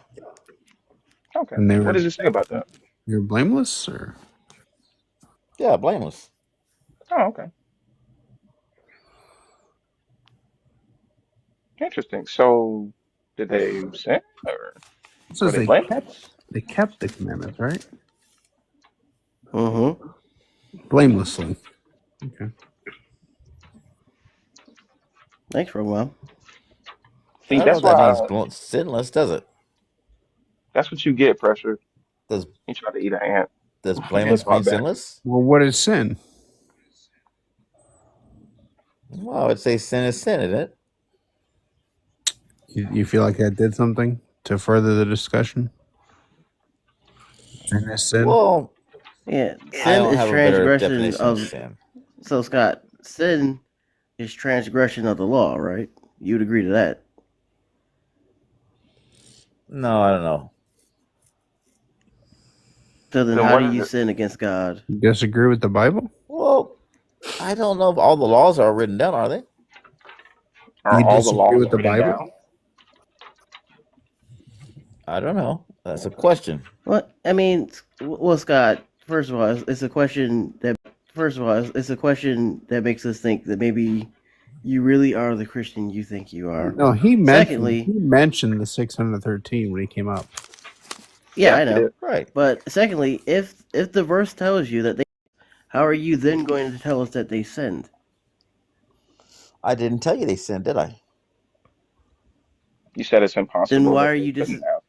Okay. And What does it say about that? you're blameless, or Yeah, blameless. Oh, okay. Interesting. So, did they sin or it were says they blameless? they kept the commandments, right? Mm-hmm. Blamelessly. Okay. Thanks, Romeo. See, I don't know that's what that why means. Sinless, does it? that's what you get, pressure. Does You try to eat an ant. does It's blameless my mean bad. sinless? Well, what is sin? Well, I would say sin is sin, isn't it? You feel like I did something to further the discussion? Sin is sin. Well, Yeah, I sin don't is have a better transgression definition of of. sin. So, Scott, sin is transgression of the law, right? You'd agree to that. No, I don't know. So then, Then how what do is you it? sin against God? You disagree with the Bible? Well, I don't know if all the laws are written down, are they? Are You all the disagree laws with the written Bible? down? I don't know. That's a question. Well, I mean, well, Scott. First of all, it's a question that. First of all, it's a question that makes us think that maybe you really are the Christian you think you are. No, he Secondly, mentioned the 613 when he came up. yeah, Yeah, I he know. did. Right. But secondly, if the verse tells you that they, how are you then going to tell us that they sinned? I didn't tell you they sinned, did I? You said it's Then impossible why that are they you couldn't just have.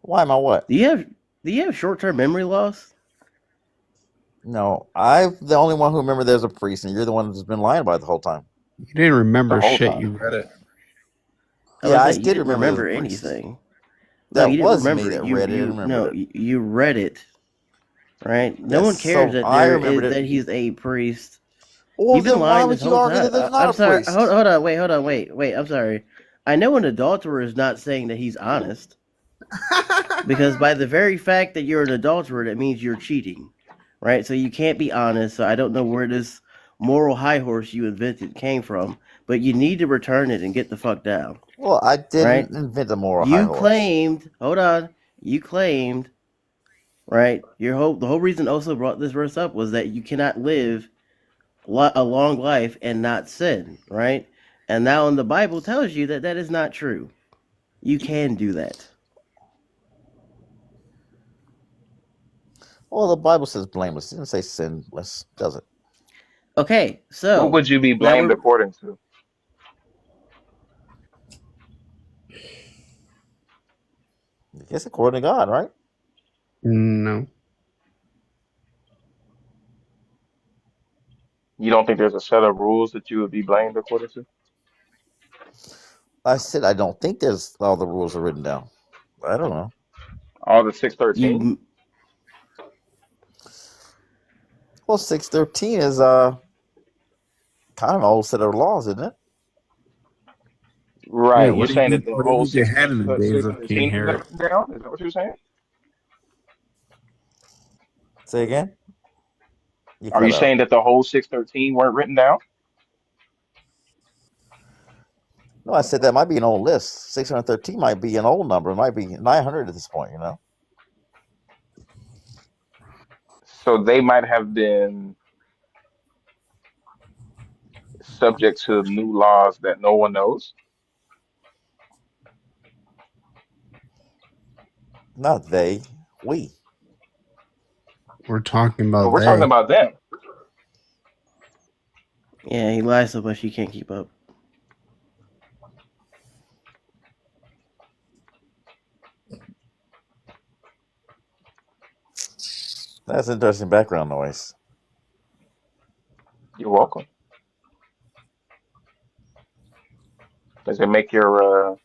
Why am I what? do you have short-term memory loss? No, I'm the only one who remember there's a priest, and you're the one who's been lying about it the whole time. You didn't The remember whole shit. time. You read it. I Yeah, was I saying you did didn't remember there's a remember priest. anything. No, That you didn't was me remember it. that read it and remembered it. You read it, right? No Yes, one cares so that I remembered it. he's a priest. Well, You've been then why lying this would you whole argue that time. there's not I'm a sorry. priest? Hold on, wait. I'm sorry. I know an adulterer is not saying that he's honest because by the very fact that you're an adulterer, that means you're cheating, right? So you can't be honest. So I don't know where this moral high horse you invented came from, but you need to return it and get the fuck down, Well, I right? didn't invent a moral high You horse. claimed. Hold on. You claimed, right? The whole reason Oso brought this verse up was that you cannot live a long life and not sin, right? And now in the Bible tells you that that is not true. You can do that. Well, the Bible says blameless. It didn't say sinless, does it? Okay, What so would you be now blamed according to? I guess according to God, right? No. You don't think there's a set of rules that you would be blamed according to? I said I don't think there's all the rules are written down. I don't know. All the 613? you Well, 613 is kind of an old set of laws, isn't it? Wait, Right. You're saying that the what do you whole think they had in the days of King 613 is Herod? written down? Is that what you're saying? Say again. You Are cut you out. saying that the whole 613 weren't written down? No, I said that might be an old list. 613 might be an old number. It might be 900 at this point, you know? So they might have been subject to new laws that no one knows. Not they, we. We're talking But about we're talking they. about them. yeah, he lies so much you can't keep up. That's interesting background noise. You're welcome. Does it make your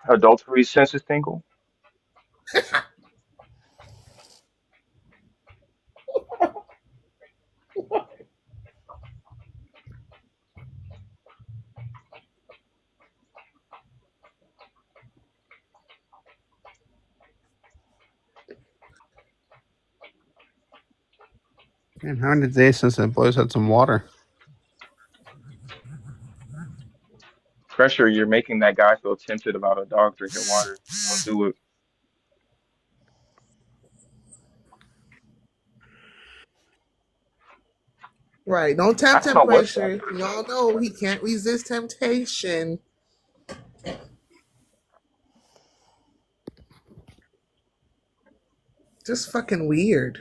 adultery senses tingle? And how many days since the boys had some water? Pressure, you're making that guy feel tempted about a dog drinking water. Don't do it. Right. Don't I tempt don't him, know what Scott pressure. is doing. Y'all know he can't resist temptation. Just fucking weird.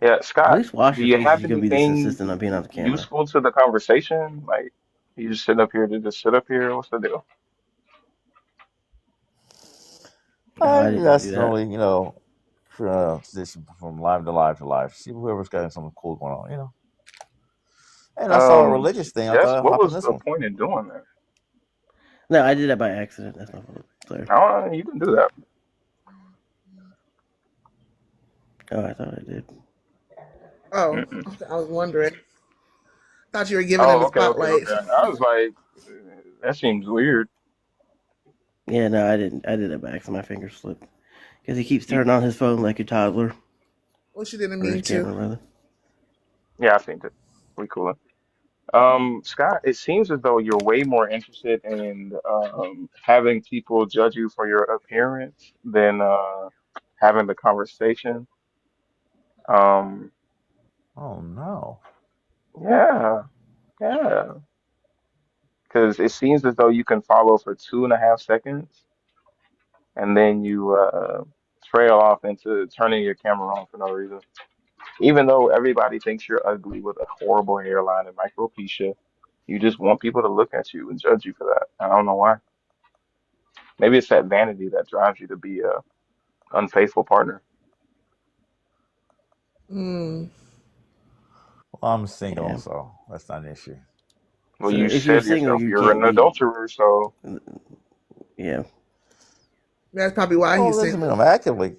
Yeah, At Scott, least wash do your you face if have you're gonna be this insistent on anything being on the camera. useful to the conversation? Like, you just sit up here to just sit up here? What's the deal? No, I did not do That's that. only, tradition from live to live to live. See whoever's got something cool going on, you know? And I saw a religious thing. I Jess, thought I'd what hop on was this the one. point in doing that? No, I did that by accident. That's my fault. Sorry. No, you didn't do that. Oh, I thought I did. Oh, Mm-mm. okay, I was wondering. Thought you were giving him Oh, the okay, okay, spotlight. okay. I was like, that seems weird. Yeah, no, I didn't. I did it by accident. My finger slipped because he keeps You, turning on his phone like a toddler, Well, she didn't or his mean to. camera rather. yeah, I think that. We cool. Scott, it seems as though you're way more interested in having people judge you for your appearance than having the conversation. Um, Oh, no. yeah, yeah, because it seems as though you can follow for 2.5 seconds and then you trail off into turning your camera on for no reason. Even though everybody thinks you're ugly with a horrible hairline and micropecia, you just want people to look at you and judge you for that. I don't know why. Maybe it's that vanity that drives you to be a unfaithful partner. Mm. Well, I'm single, Yeah. so that's not an issue. Well, So you if you're said single, yourself you you're can't an be. adulterer, so Yeah. That's probably why Well, he's it doesn't mean I'm single. actively.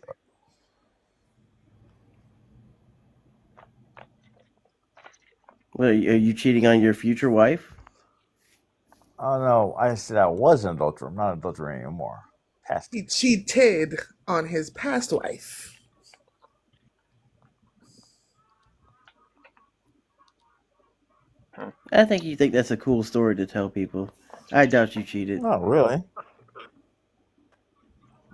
Well, are you cheating on your future wife? Oh no, I said I was an adulterer. I'm not an adulterer anymore. Past He tense. cheated on his past wife. hmm. I think you think that's a cool story to tell people. I doubt you cheated. Not really.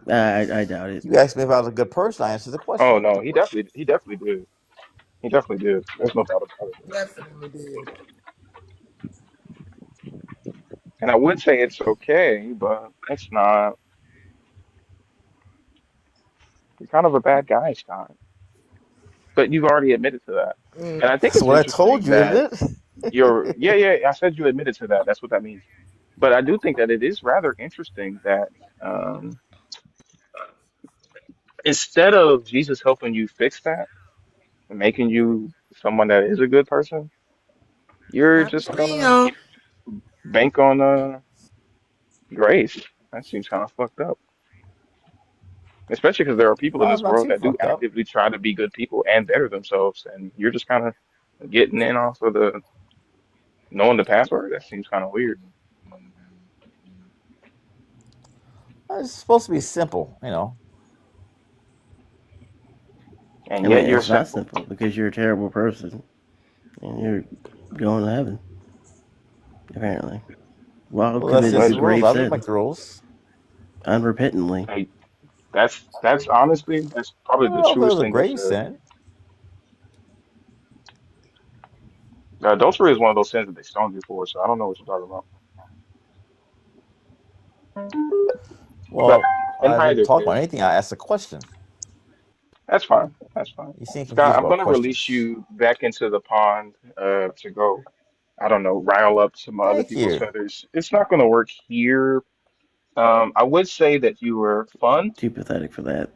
I doubt it. You asked me if I was a good person. I answered the Oh question. no, he definitely did. He definitely did. There's no doubt about it. Definitely did. And I would say it's okay, but it's not. You're kind of a bad guy, Scott. But you've already admitted to that. Mm. And I think That's it's what I told interesting you, that isn't yeah, it? yeah, I said you admitted to that. That's what that means. But I do think that it is rather interesting that um, instead of Jesus helping you fix that and making you someone that is a good person, you're Happens just to me, gonna y'all. bank on grace. That seems kind of fucked up. Especially because there are people in Well, it's this not world too that do fucked up. actively try to be good people and better themselves, and you're just kind of getting in off of the knowing the password. That seems kind of weird. It's supposed to be simple. And I mean, yet you're it's not simple. simple because you're a terrible person and you're going to heaven, apparently, while Well, that's committing just a the rules. Allegedly. grave I didn't make sin, the rules. unrepentantly. Hey, that's honestly that's probably I don't the know if it truest was a thing that grave sin. adultery is one of those sins that they stone you for. So I don't know what you're talking about. But Well, in I didn't either talk about case, anything. I asked a question. that's fine. That's fine. You seem Scott, confused I'm about gonna release questions. you back into the pond to go. I don't know, rile up some other Thank people's you. feathers. It's not gonna work here. I would say that you were fun. Too pathetic for that.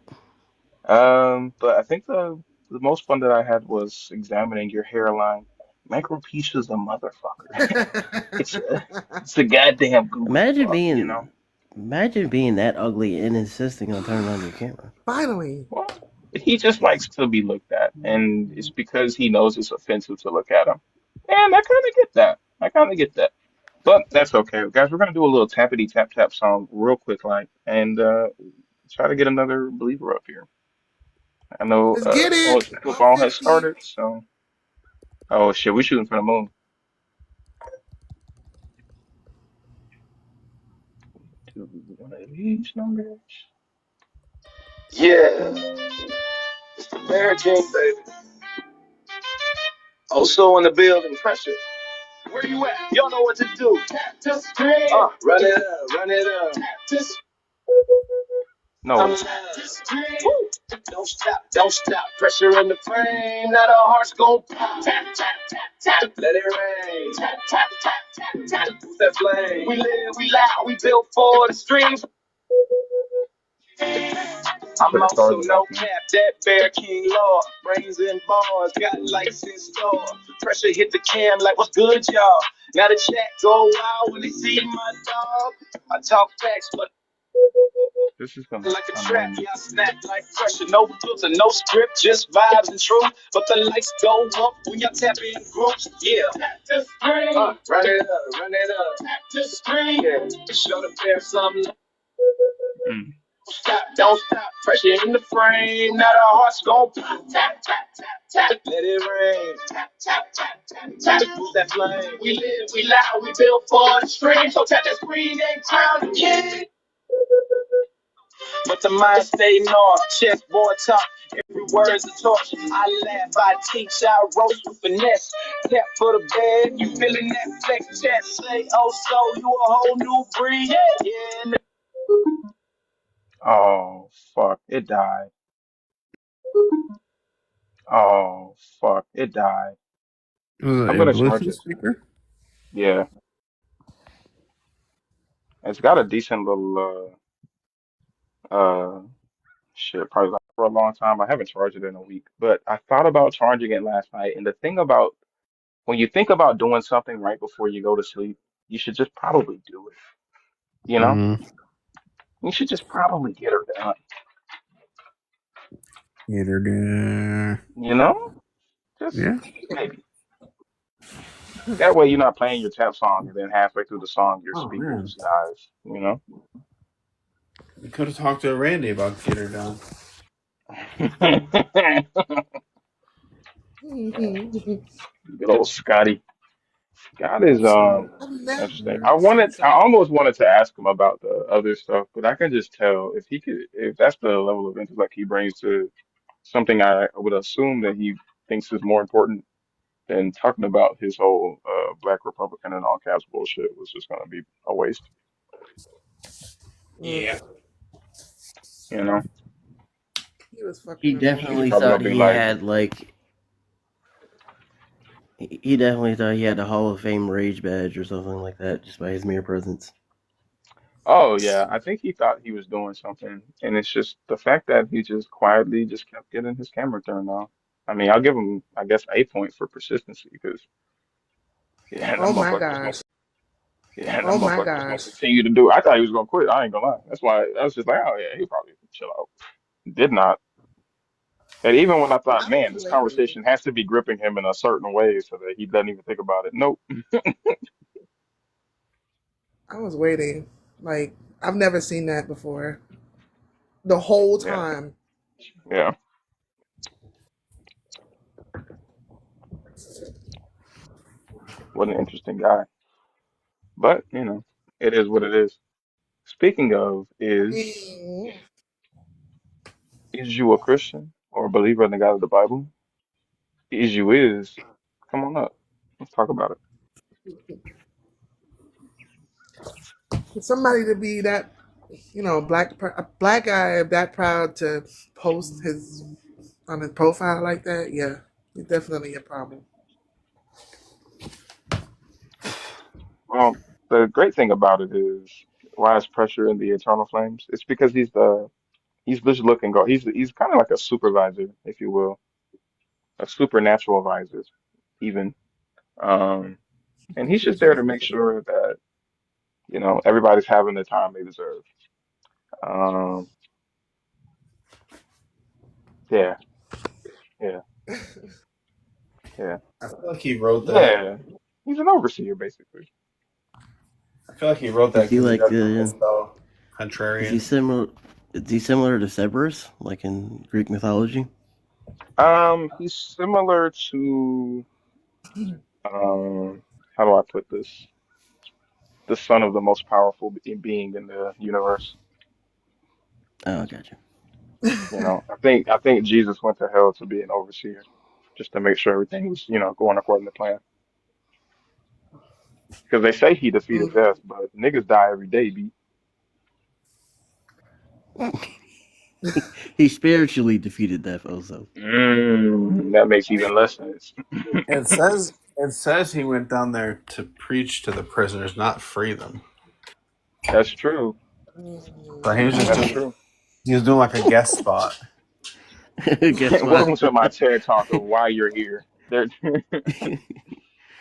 But I think the most fun that I had was examining your hairline. Micropecia's a motherfucker. It's a goddamn goofy Imagine fuck, you know? being, imagine being that ugly and insisting on turning on your camera. Finally. Well, he just likes to be looked at, and it's because he knows it's offensive to look at him. And I kind of get that. I kind of get that. But that's okay, guys. We're gonna do a little tappity tap tap song real quick, like, and try to get another believer up here. I know Let's get it. college All football has 50. started, so oh shit, we shooting for the moon. Do one of these numbers. Yeah, it's the Bear King, baby. Also in the building, pressure. Where you at? Y'all know what to do. Tap to screen. Run it up, run it up. Tap to no. Tap to screen. Don't stop, don't stop. Pressure in the frame. Now the heart's gon' pop. Tap, tap, tap, tap. Let it rain. Tap, tap, tap, tap, tap. Who's that flame? We live, we loud, we built for the streams. I'm also no cap, that Bear King Law. Brains and bars, got lights in store. Pressure hit the cam like, what's good, y'all? Now the chat go wild when they see my dog. I talk facts, but this is gonna like a trap, yeah, I snap like pressure. No filter, no script, just vibes and truth. But the lights go up when y'all tap in groups, yeah. Tap the screen. Run it up, run it up. Tap the screen. Yeah. Show the bear something. Stop, don't stop, pressure in the frame. Now the heart's gon' pop, tap, tap, tap, tap. Let it rain, tap, tap, tap, tap, tap. Who's that flame? We live, we loud, we built for the stream. So tap that screen and crown the king. But the mind stay north, chessboard talk. Every word's a torch. I laugh, I teach, I roast with finesse. Tap for the bed, you feeling that flex chest. Say, oh, so you a whole new breed. Yeah. Oh, fuck. It died. Oh, fuck. It died. Was I'm it a gonna charge Bluetooth it. speaker? Yeah. It's got a decent little shit, probably like for a long time. I haven't charged it in a week, but I thought about charging it last night. And the thing about when you think about doing something right before you go to sleep, you should just probably do it. You know? Mm-hmm. You should just probably get her done. Get her there. You know? Just Yeah. maybe. That way you're not playing your tap song and then halfway through the song your Oh speaker man, just dies, you know? we could have talked to Randy about get her done. Good old Scotty. Scott is I've interesting. never seen I something. almost wanted to ask him about the other stuff, but I can just tell if he could, if that's the level of intellect he brings to something I would assume that he thinks is more important than talking about his whole Black Republican and all caps bullshit was just gonna be a waste, Mm, Yeah. you know? he was He fucking He's definitely annoying. probably gonna thought be he like, had like he definitely thought he had a Hall of Fame rage badge or something like that just by his mere presence. oh yeah, I think he thought he was doing something, and it's just the fact that he just quietly just kept getting his camera turned on. I mean, I'll give him, I guess, a point for persistency because yeah, that Oh my motherfucker was gonna, gosh. yeah, that Oh my motherfucker was gonna gosh. continue to do it. I thought he was gonna quit. I ain't gonna lie. That's why I was just like, oh yeah, he probably chill out. Did not. And even when I thought, I was man, this waiting. conversation has to be gripping him in a certain way so that he doesn't even think about it. Nope. I was waiting. Like, I've never seen that before. The whole Yeah, time. yeah. What an interesting guy. But, it is what it is. Speaking of Mm. is you a Christian or a believer in the God of the Bible? Is you is, come on up. Let's talk about it. Somebody to be that, a black guy that proud to post his on his profile like that, yeah, it's definitely a problem. Well, the great thing about it is why is pressure in the eternal flames? It's because he's this looking go. He's kind of like a supervisor, if you will, a supernatural advisor, even. Um, and he's just there to make sure that, everybody's having the time they deserve. Um, yeah, yeah, yeah, I feel like he wrote that. yeah. He's an overseer, basically. I feel like he wrote Is that he because he like doesn't want to spell is he contrarian. similar is he similar to Cerberus, like in Greek mythology? He's similar to, um, how do I put this? The son of the most powerful being in the universe. Oh, I got you. I think Jesus went to hell to be an overseer, just to make sure everything was, going according to plan. Because they say he defeated Mm. death, but niggas die every day, B. He spiritually defeated death also. That makes even less sense. It says he went down there to preach to the prisoners, not free them. That's true. So he was just That's doing true. he was doing like a guest spot. Guess what? Welcome to my TED talk of why you're here.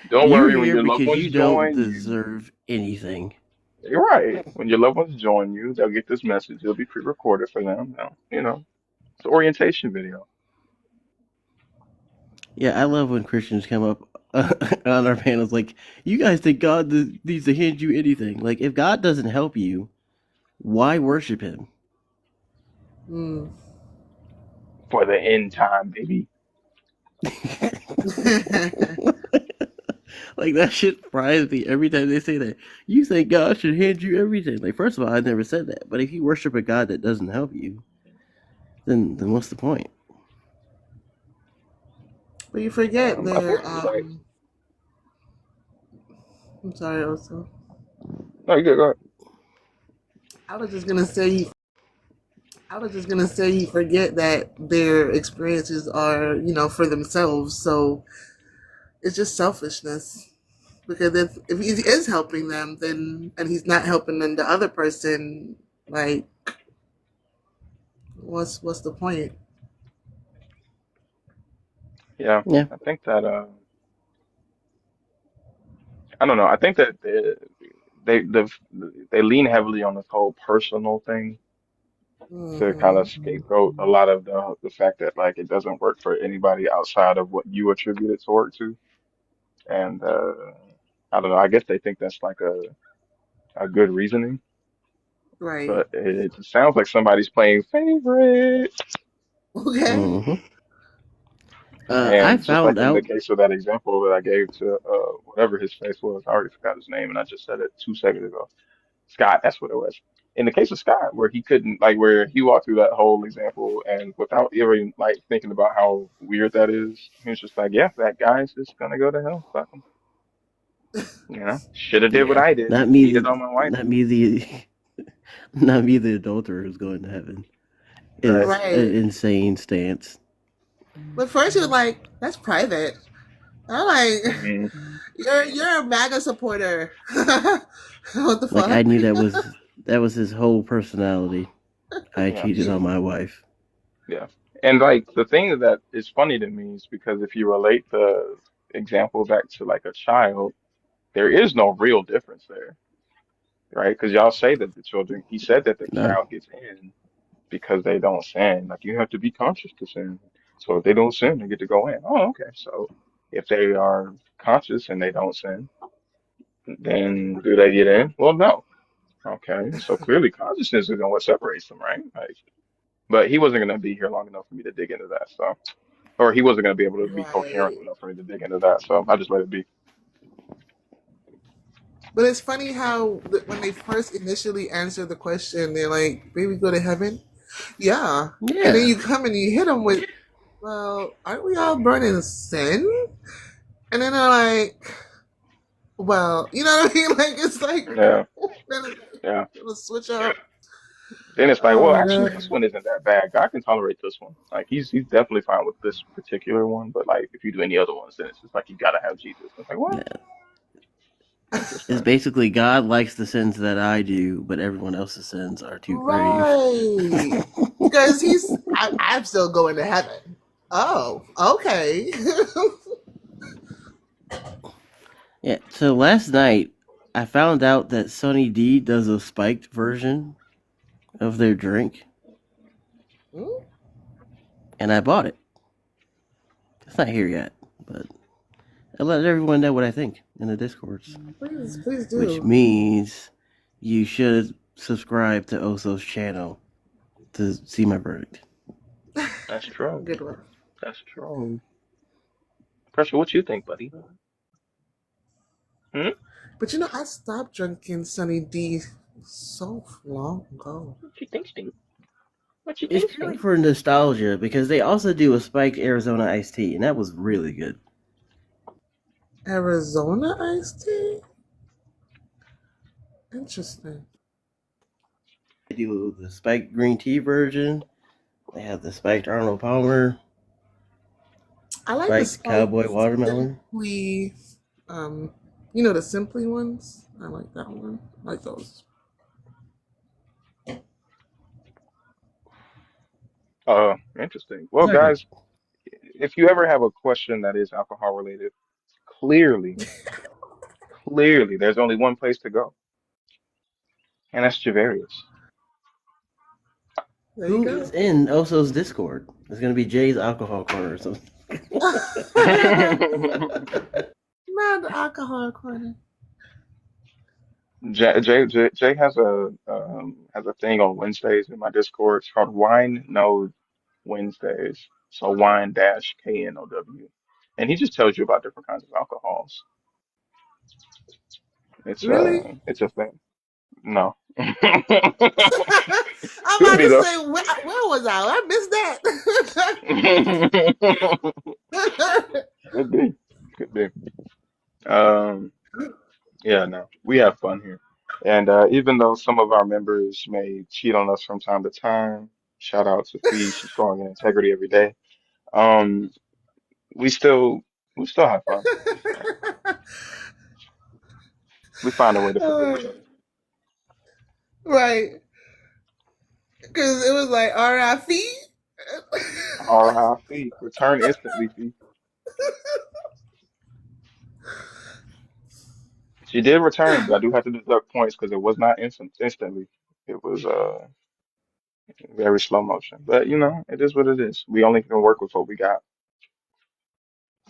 Don't You're worry, when here your loved because ones you don't join you, deserve anything. you're right. When your loved ones join you, they'll get this message. It'll be pre-recorded for them. Now, it's an orientation video. Yeah, I love when Christians come up on our panels like, you guys think God needs to hand you anything. Like, if God doesn't help you, why worship him? Mm. For the end time, baby. Like, that shit fries me every time they say that. You think God should hand you everything. Like, first of all, I never said that. But if you worship a God that doesn't help you, then what's the point? But you forget I think there. the point. I'm sorry, also. No, you good. Go ahead. I was just gonna say, I was just gonna say you forget that their experiences are, for themselves. So it's just selfishness. Because if he is helping them, then and he's not helping them, the other person, like, what's the point? Yeah, Yeah. I think that I don't know. I think that they they lean heavily on this whole personal thing to kind of Hmm. scapegoat a lot of the fact that like it doesn't work for anybody outside of what you attribute it to work to. And I don't know. I guess they think that's like a good reasoning, Right. but it just sounds like somebody's playing favorite. Okay. Hmm. I And just found like in the out. case of that example that I gave to whatever his face was, I already forgot his name, and I just said it 2 seconds ago. Scott, that's what it was. In the case of Scott, where he couldn't, like, where he walked through that whole example and without even, like, thinking about how weird that is, he was just like, yeah, that guy's just gonna go to hell. Fuck him. You know, should have did what Yeah, I did. not me. Cheated on my wife. Not me. The not me. The adulterer who's going to heaven Right. is an Right. insane stance. But first he was like, "That's private." I'm like, Hmm. "You're a MAGA supporter." What the Like I fuck? knew that was his whole personality. I Yeah. cheated on my wife. Yeah. And, like, the thing that is funny to me is because if you relate the example back to, like, a child, there is no real difference there, right? Because y'all say that the children, he said that the No. child gets in because they don't sin. Like you have to be conscious to sin. So if they don't sin, they get to go in. Oh, okay. So if they are conscious and they don't sin, then do they get in? Well, no. Okay. So clearly consciousness isn't what separates them, right? Like, but he wasn't going to be here long enough for me to dig into that. So, or he wasn't going to be able to be coherent Right. enough for me to dig into that. So I just let it be. But it's funny how when they first initially answer the question, they're like, "Baby, go to heaven." Yeah, and then Yeah. you come and you hit them with, "Well, aren't we all burning sin?" And then they're like, "Well, you know what I mean?" Like it's like Yeah. then it's Yeah. like, it'll switch up. Then it's like, Oh well, my actually, this god. one isn't that bad. God can tolerate this one. Like he's definitely fine with this particular one. But like, if you do any other ones, then it's just like you gotta have Jesus. It's like what? Yeah. It's Interesting. basically God likes the sins that I do, but everyone else's sins are too grave. Right. Because I'm still going to heaven. Oh, okay. Yeah. So last night I found out that Sunny D does a spiked version of their drink, Hmm? and I bought it. It's not here yet, but I let everyone know what I think in the discords, Please which do. means you should subscribe to Oso's channel to see my verdict. That's true. Good one. That's true. Pressure, what you think, buddy? Hmm? But I stopped drinking Sunny D so long ago. What you think, Stink? What you It's think, purely Stink? for nostalgia because they also do a spiked Arizona iced tea, and that was really good. Arizona iced tea? Interesting. They do the spiked green tea version. They have the spiked Arnold Palmer, I like the spiked spiked cowboy watermelon. simply, um, the simply ones. I like that one. I like those. Interesting. Well, They're good. guys, if you ever have a question that is alcohol related, clearly, clearly, there's only one place to go, and that's Javarius. There you Who is go. in Oso's Discord? It's gonna be Jay's alcohol corner or something. Not the alcohol corner. Jay has a thing on Wednesdays in my Discord. It's called Wine No Wednesdays. So wine dash KNOW. And he just tells you about different kinds of alcohols. Really? It's a thing. No. I'm Could about be to though. say, where was I? I missed that. Could be. Could be. Um, yeah, no. We have fun here. And even though some of our members may cheat on us from time to time, Shout out to Fee. She's growing in integrity every day. Um, we still we still have fun. Right? We find a way to forgive each other. Right. Because it was like R.I.P. R.I.P. Return instantly, Fee. She did return, but I do have to deduct points because it was not instantly. It was very slow motion. But you know, it is what it is. We only can work with what we got.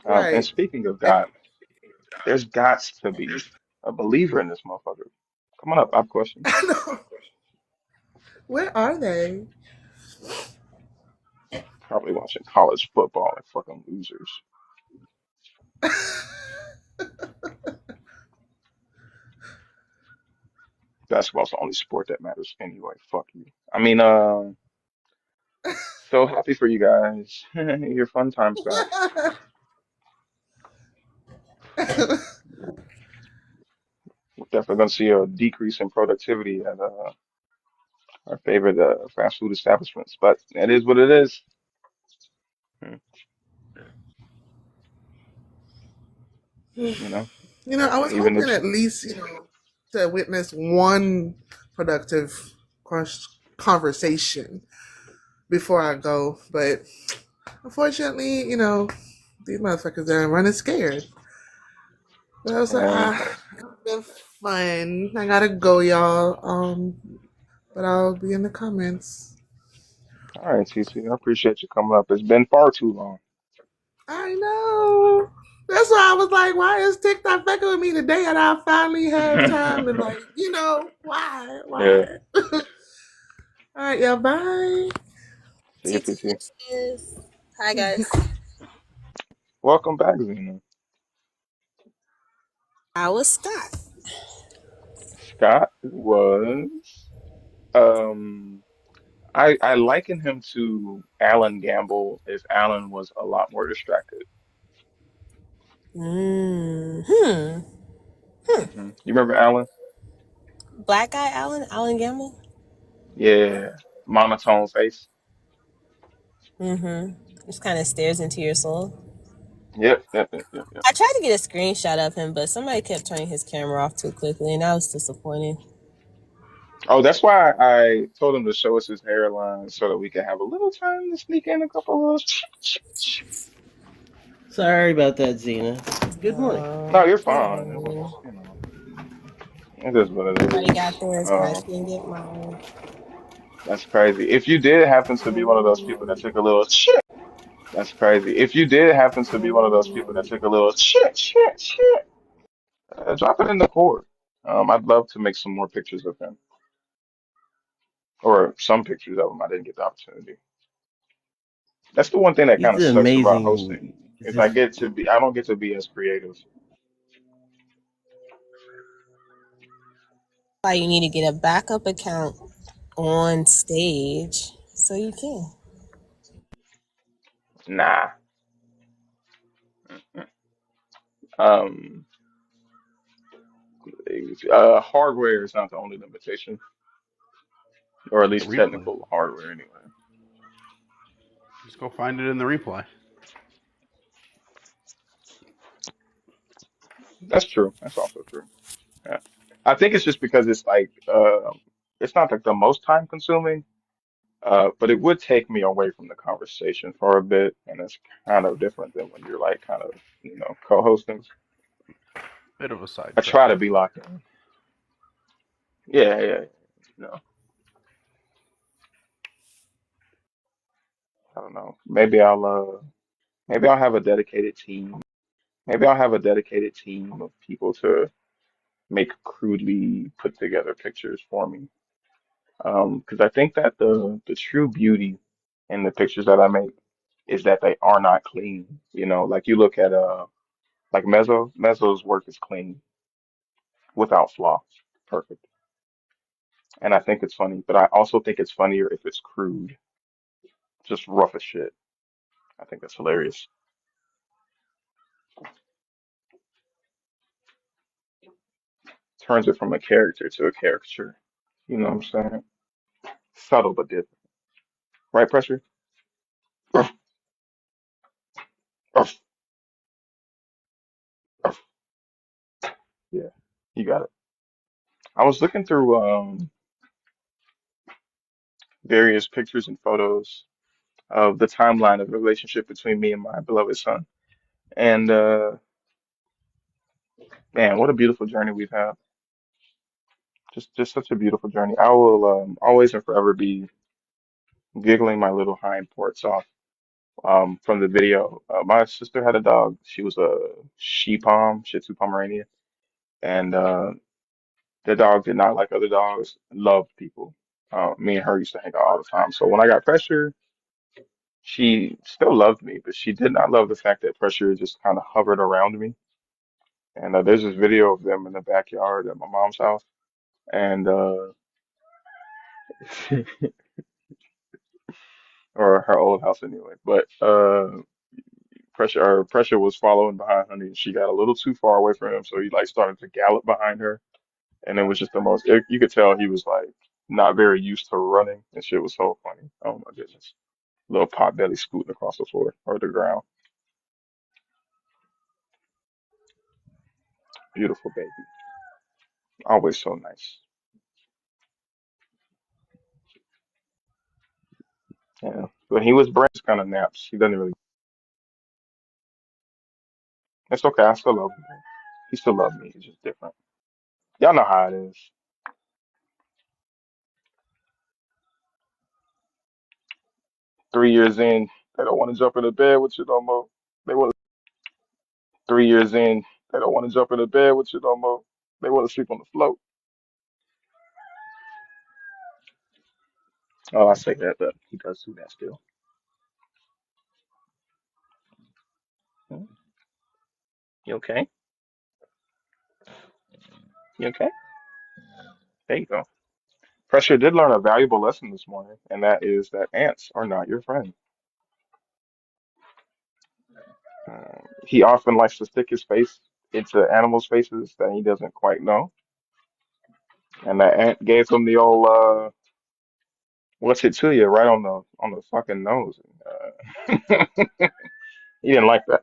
And Right. speaking of God, there's got to be a believer in this motherfucker. Come on up, I have questions. I know. Where are they? Probably watching college football like fucking losers. Basketball's the only sport that matters anyway. Fuck you. I mean, so happy for you guys. Your fun time's back. We're definitely gonna see a decrease in productivity at our favorite fast food establishments, but it is what it is. Hmm, You know, I was even the hoping at least, to witness one productive conversation before I go. But unfortunately, these motherfuckers are running scared. But I was like, and it's been fun. I gotta go, y'all. But I'll be in the comments. all right, TC, I appreciate you coming up. It's been far too long. I know. That's why I was like, why is TikTok fucking with me today? And I finally have time to why? Yeah, All right, yeah, bye. see you, TT TC. is. Hi guys. Welcome back, Zena. I was Scott. Scott was um I liken him to Alan Gamble if Alan was a lot more distracted. Hmm. You remember Alan? Black guy Alan Gamble. Yeah, monotone face. Just kind of stares into your soul. Yep. I tried to get a screenshot of him, but somebody kept turning his camera off too quickly, and I was disappointed. Oh, that's why I told him to show us his hairline so that we can have a little time to sneak in a couple of. Sorry about that, Zena. Good morning. No, you're fine. It was, Hello. it is what it Everybody is. got theirs, but I didn't get mine. That's crazy. If you did happen to be one of those people that took a little shit, that's crazy. If you did happen to be one of those people that took a little shit, drop it in the cord. I'd love to make some more pictures of him, or some pictures of him. I didn't get the opportunity. That's the one thing that He's kind of the sucks about amazing. hosting Is is this I don't get to be as creative. Why you need to get a backup account on stage so you can. Nah. Um, hardware is not the only limitation, or at The least replay. technical hardware anyway. Just go find it in the replay. That's true. That's also true. Yeah. I think it's just because it's not like the most time consuming, but it would take me away from the conversation for a bit, and it's kind of different than when you're like kind of, co-hosting. Bit of a I try sidetrack. to be locked in. Yeah. No, I don't know. Maybe I'll have a dedicated team. Maybe I'll have a dedicated team of people to make crudely put together pictures for me. Because I think that the true beauty in the pictures that I make is that they are not clean. Like you look at like Mezzo's work is clean without flaw, perfect. And I think it's funny, but I also think it's funnier if it's crude, just rough as shit. I think that's hilarious. Turns it from a character to a caricature. You know what I'm saying? Subtle but different. Right pressure? Uff, uff, uff. Yeah, you got it. I was looking through various pictures and photos of the timeline of the relationship between me and my beloved son. And man, what a beautiful journey we've had. Just such a beautiful journey. I will always and forever be giggling my little hind parts off from the video. My sister had a dog. She was a Shih Tzu Pomeranian, and the dog did not like other dogs. Loved people. Me and her used to hang out all the time. So when I got Pressure, she still loved me, but she did not love the fact that Pressure just kind of hovered around me. And there's this video of them in the backyard at my mom's house, and or her old house anyway. But Pressure was following behind Honey, and she got a little too far away from him, so he like started to gallop behind her, and it was just the most. You could tell he was like not very used to running, and shit was so funny. Oh my goodness, little pot belly scooting across the floor or the ground. Beautiful baby, always so nice. Yeah, but he was brain kind of naps. He doesn't really. It's okay. I still love him. He still loves me. He's just different. Y'all know how it is. 3 years in, they don't want to jump in the bed with you no more. They want 3 years in, they don't want to jump in the bed with you no more. They want to sleep on the float. Oh, I say that, but he does do that still. Hmm, You okay? You okay? There you go. Pressure did learn a valuable lesson this morning, and that is that ants are not your friend. He often likes to stick his face into animals' faces that he doesn't quite know, and that ant gave him the old "What's it to you?" right on the fucking nose. He didn't like that.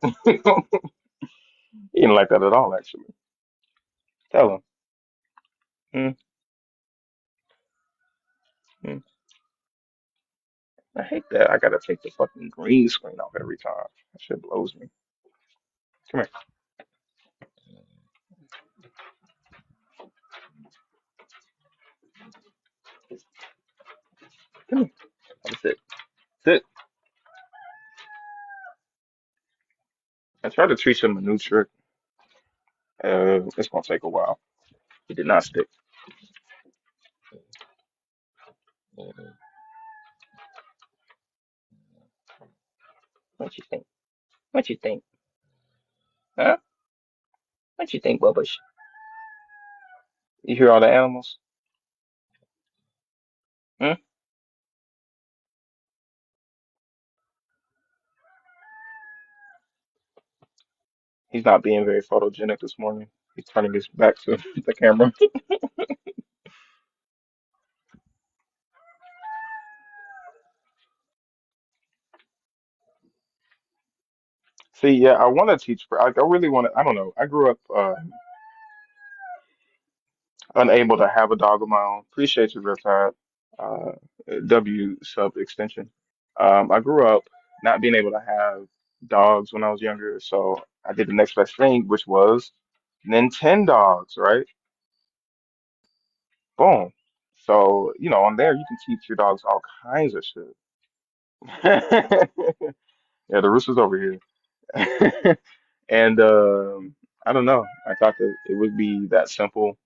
He didn't like that at all, actually. Tell him. Mm, mm. I hate that. I gotta take the fucking green screen off every time. That shit blows me. Come here. Come here. That's it. That's it. I tried to teach him a new trick. It's gonna take a while. He did not stick. What you think? What you think? Huh? What you think, Bubbash? You hear all the animals? Hmm? He's not being very photogenic this morning. He's turning his back to the camera. See, yeah, I want to teach. I really want to. I don't know. I grew up unable to have a dog of my own. Appreciate you, Riptide. Uh, W sub extension. I grew up not being able to have dogs when I was younger, so I did the next best thing, which was Nintendogs, right? Boom. So, on there you can teach your dogs all kinds of shit. Yeah, the rooster's over here. And I don't know. I thought that it would be that simple.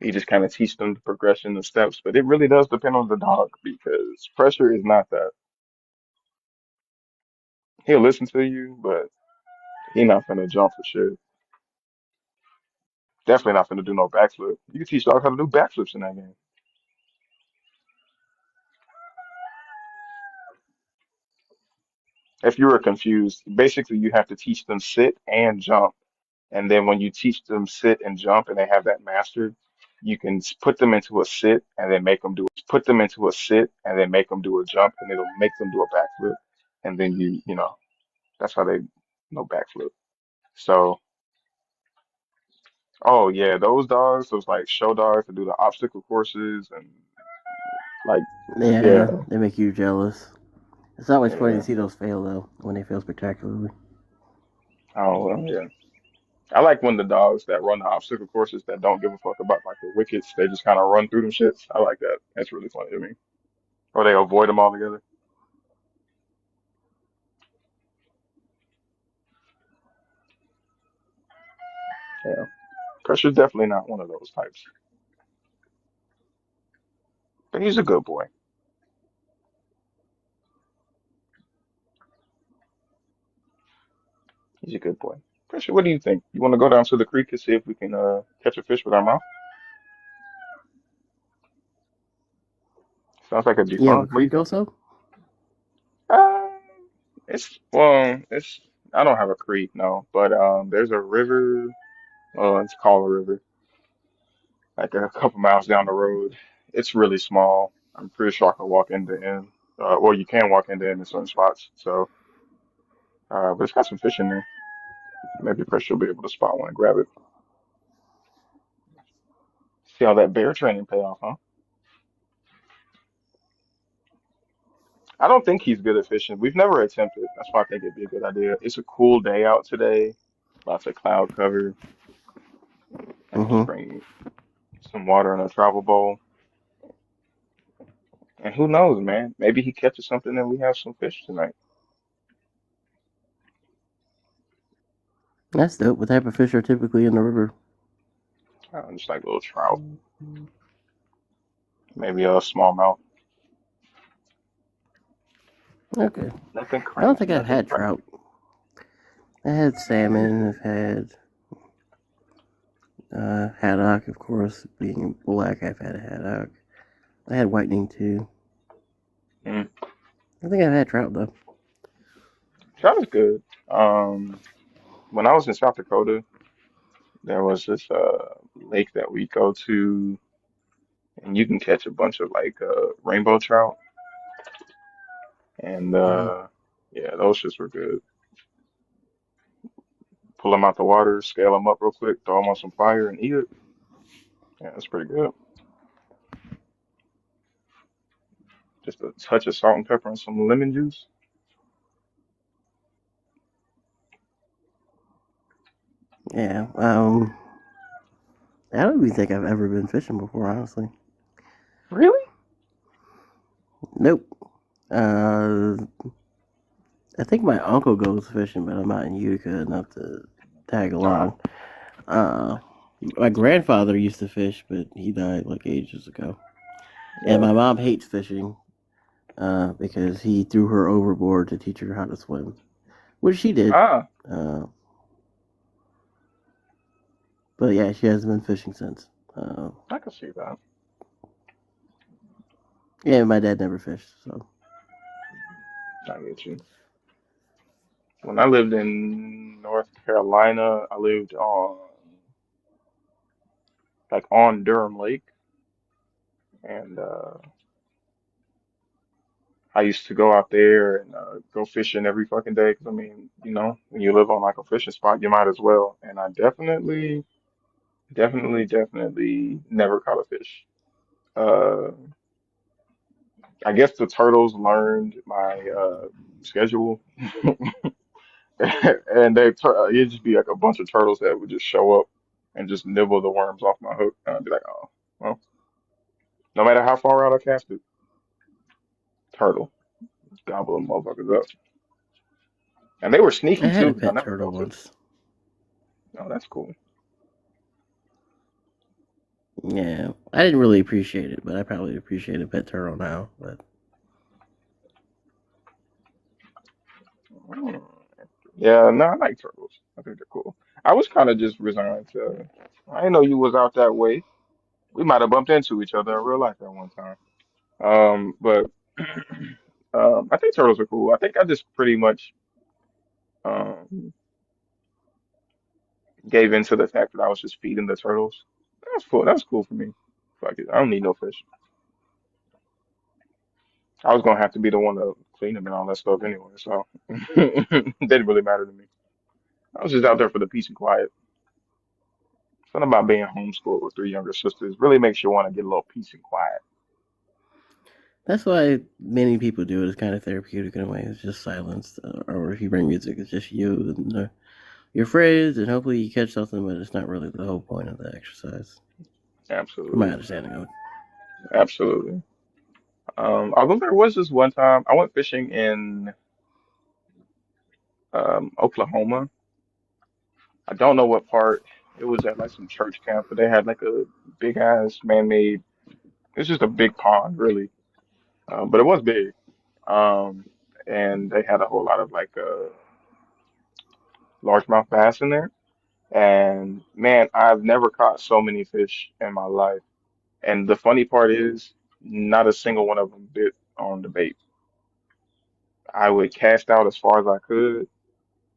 You just kind of teach them the progression, the steps, but it really does depend on the dog because Pressure is not that. He'll listen to you, but he not gonna jump for shit. Definitely not gonna do no backflip. You can teach dogs how to do backflips in that game. If you were confused, basically you have to teach them sit and jump. And then when you teach them sit and jump and they have that mastered, you can put them into a sit and then make them do a jump, and it'll make them do a backflip, and then that's how they know backflip. So, oh yeah, those like show dogs to do the obstacle courses and like, Yeah, yeah, they make you jealous. It's always funny to yeah. see those fail though when they fail spectacularly. Oh, well, yeah. I like when the dogs that run the obstacle courses that don't give a fuck about like the wickets, they just kind of run through them shits. I like that. That's really funny to me. Or they avoid them altogether. Yeah. Pressure's definitely not one of those types. But he's a good boy. He's a good boy. Pressure, what do you think? You want to go down to the creek and see if we can catch a fish with our mouth? Sounds like it'd be You have a fun. What do you creek think? also? Uh, it's I don't have a creek, no, but there's a river. It's called a river, like a couple miles down the road. It's really small. I'm pretty sure I can walk into in. Well, you can walk into in certain spots. So, but it's got some fish in there. Maybe Chris will be able to spot one and grab it. See how that bear training pay off, huh? I don't think he's good at fishing. We've never attempted. That's why I think it'd be a good idea. It's a cool day out today. Lots of cloud cover. I can just Mm-hmm. bring some water in a travel bowl. And who knows, man? Maybe he catches something and we have some fish tonight. That's dope. What type of fish are typically in the river? Just like little trout, maybe a smallmouth. Okay. Nothing I don't crazy, think I've nothing had crazy. trout. I had salmon. I've had haddock, of course. Being black, I've had a haddock. I had whitening too. Mm. I think I've had trout though. Trout is good. When I was in South Dakota, there was this lake that we go to, and you can catch a bunch of like rainbow trout, and Mm-hmm. yeah, those shits were good. Pull them out the water, scale them up real quick, throw them on some fire, and eat it. Yeah, that's pretty good. Just a touch of salt and pepper and some lemon juice. Yeah. I don't even think I've ever been fishing before, honestly. Really? Nope. Uh, I think my uncle goes fishing, but I'm not in Utica enough to tag Oh, along. Uh, my grandfather used to fish, but he died like ages ago. And yeah. my mom hates fishing because he threw her overboard to teach her how to swim, which she did. Ah, Uh, but yeah, she hasn't been fishing since. Uh, I can see that. yeah, my dad never fished, so. I get you. When I lived in North Carolina, I lived on Durham Lake, and I used to go out there and go fishing every fucking day. 'Cause I mean, when you live on like a fishing spot, you might as well. And I definitely never caught a fish. Uh, I guess the turtles learned my schedule, and it'd just be like a bunch of turtles that would just show up and just nibble the worms off my hook, and I'd be like, oh, well, no matter how far out I cast it, turtle, gobble them motherfuckers up. And they were I sneaky had too, a because I pet never turtle felt it. once. Oh, that's cool. Yeah, I didn't really appreciate it, but I probably appreciate a pet turtle now. But Mm. Yeah, no, I like turtles. I think they're cool. I was kind of just resigned to. I didn't know you was out that way. We might have bumped into each other in real life at one time. But I think turtles are cool. I think I just pretty much um gave into the fact that I was just feeding the turtles. That's cool. That's cool for me. Fuck it. I don't need no fish. I was gonna have to be the one to clean them and all that stuff anyway, so it didn't really matter to me. I was just out there for the peace and quiet. Something about being homeschooled with three younger sisters really makes you want to get a little peace and quiet. That's why many people do it. It's kind of therapeutic in a way. It's just silence, or if you bring music, it's just you and your friends, and hopefully you catch something. But it's not really the whole point of the exercise, from my Absolutely. understanding of it. Absolutely. Although there was this one time I went fishing in Oklahoma. I don't know what part. It was at like some church camp, but they had like a big ass man-made. It's just a big pond, really, but it was big. Um, and they had a whole lot of like largemouth bass in there. And man, I've never caught so many fish in my life. And the funny part is, not a single one of them bit on the bait. I would cast out as far as I could,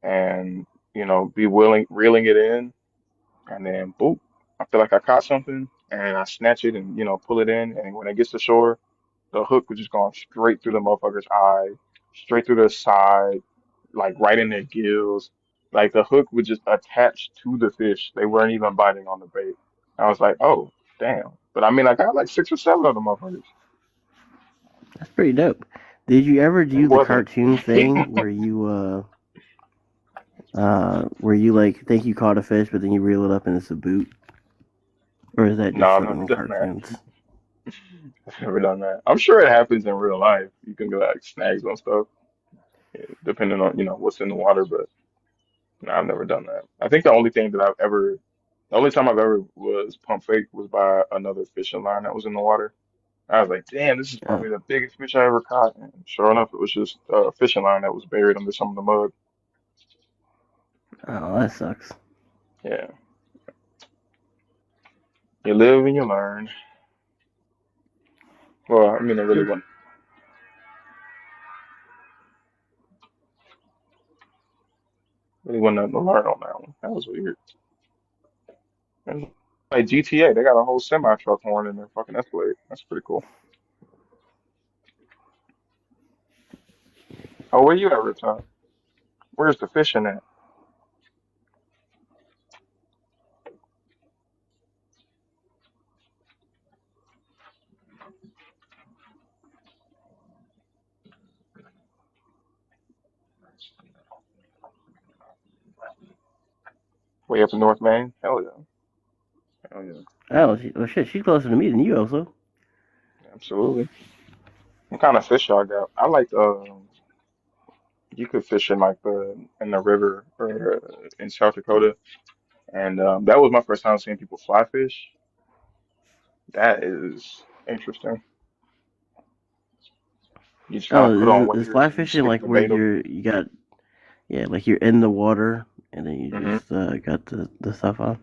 and be willing reeling it in, and then boop, I feel like I caught something, and I snatch it and pull it in, and when it gets to shore, the hook was just going straight through the motherfucker's eye, straight through their side, like right in their gills. Like the hook was just attached to the fish. They weren't even biting on the bait. I was like, oh, damn. But I mean, I got like six or seven of them motherfuckers. That's pretty dope. Did you ever It do the wasn't. cartoon thing where you like think you caught a fish, but then you reel it up and it's a boot, or is that No, just I've something never in done that. cartoons? I've never done that. I'm sure it happens in real life. You can get like snags on stuff, depending on, what's in the water, but no, I've never done that. I think the only time I've ever was pump fake was by another fishing line that was in the water. I was like, damn, this is Oh, probably the biggest fish I ever caught. And sure enough, it was just a fishing line that was buried under some of the mud. oh, that sucks. Yeah, you live and you learn. Well, I mean, really wasn't nothing to learn on that one. That was weird. And like GTA, they got a whole semi truck horn in their fucking Escalade. That's pretty cool. Oh, where you at, Riptide? Where's the fishing at? Way up in North Maine? Hell yeah. Hell yeah. Oh, well, shit, she's closer to me than you, also. Absolutely. What kind of fish y'all got? I like you could fish in like the river or in South Dakota, and that was my first time seeing people fly fish. That is interesting. You just kind of Oh, put on is waders fly and you fishing stick like the where bait over. you got, yeah, like you're in the water and then you Hmm. just got the stuff on?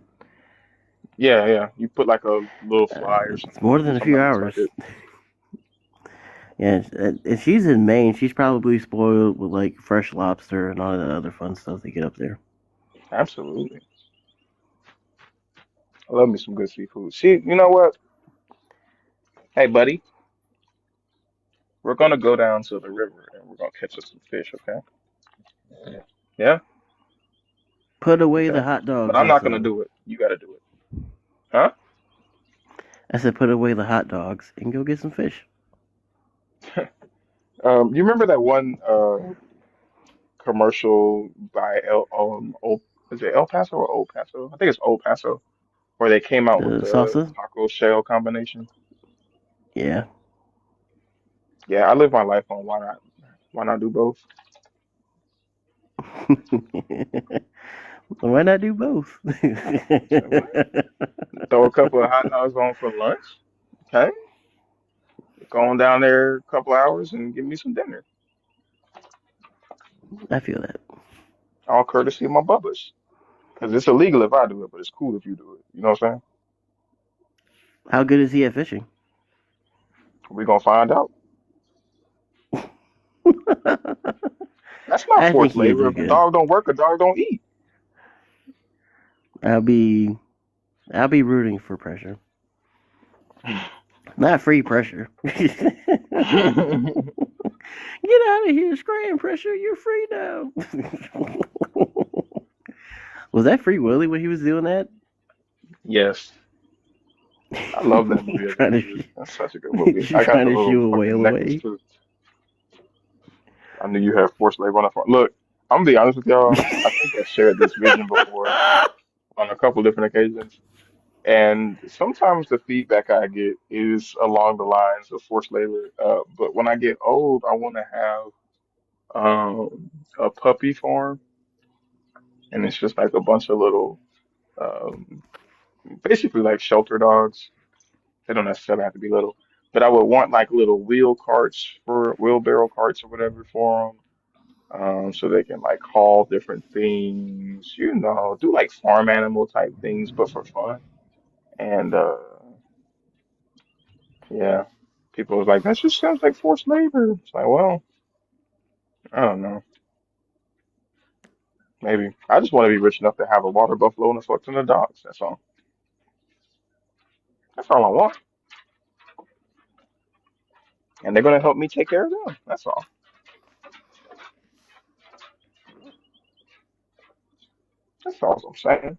Yeah, yeah. You put like a little fly or It's more than a something few that looks like hours. it. Yeah, if she's in Maine, she's probably spoiled with like fresh lobster and all the other fun stuff they get up there. Absolutely. I love me some good seafood. See, you know what? Hey, buddy, we're gonna go down to the river and we're gonna catch us some fish, okay? Yeah? Put away the Okay. hot But dogs, I'm not gonna also. do it. You gotta do it. Huh? I said put away the hot dogs and go get some fish. You remember that one commercial by is it El Paso or Old Paso? I think it's Old Paso, where they came out with The the salsa? taco shell combination. Yeah. Yeah, I live my life on why not do both? Why not do both? Say what? Throw a couple of hot dogs on for lunch. Okay, go on down there a couple hours and give me some dinner. I feel that. All courtesy of my bubbas. Because it's illegal if I do it, but it's cool if you do it. You know what I'm saying? How good is he at fishing? We're gonna find out. That's not I think forced he'll labor. do If a good. dog don't work, a dog don't eat. I'll be I'll be rooting for pressure. Not free pressure. Get out of here, Scram Pressure. You're free now. Was that Free Willy when he was doing that? Yes. I love that movie as a kid. That's such a good movie. He's I got trying the to little shoo a fucking whale necklace away. too. I knew you had forced labor on the front. Look, I'm gonna be honest with y'all. I think I shared this vision before on a couple different occasions. And sometimes the feedback I get is along the lines of forced labor. But when I get old, I want to have a puppy farm, and it's just like a bunch of little, um, basically like shelter dogs. They don't necessarily have to be little, but I would want like little wheelbarrow carts or whatever for them, so they can like haul different things, do like farm animal type things, but for fun. And yeah, people was like, that just sounds like forced labor. It's like, well, I don't know, maybe I just want to be rich enough to have a water buffalo and a fuck ton of dogs. That's all. That's all I want, and they're gonna help me take care of them. That's all. That's all I'm saying.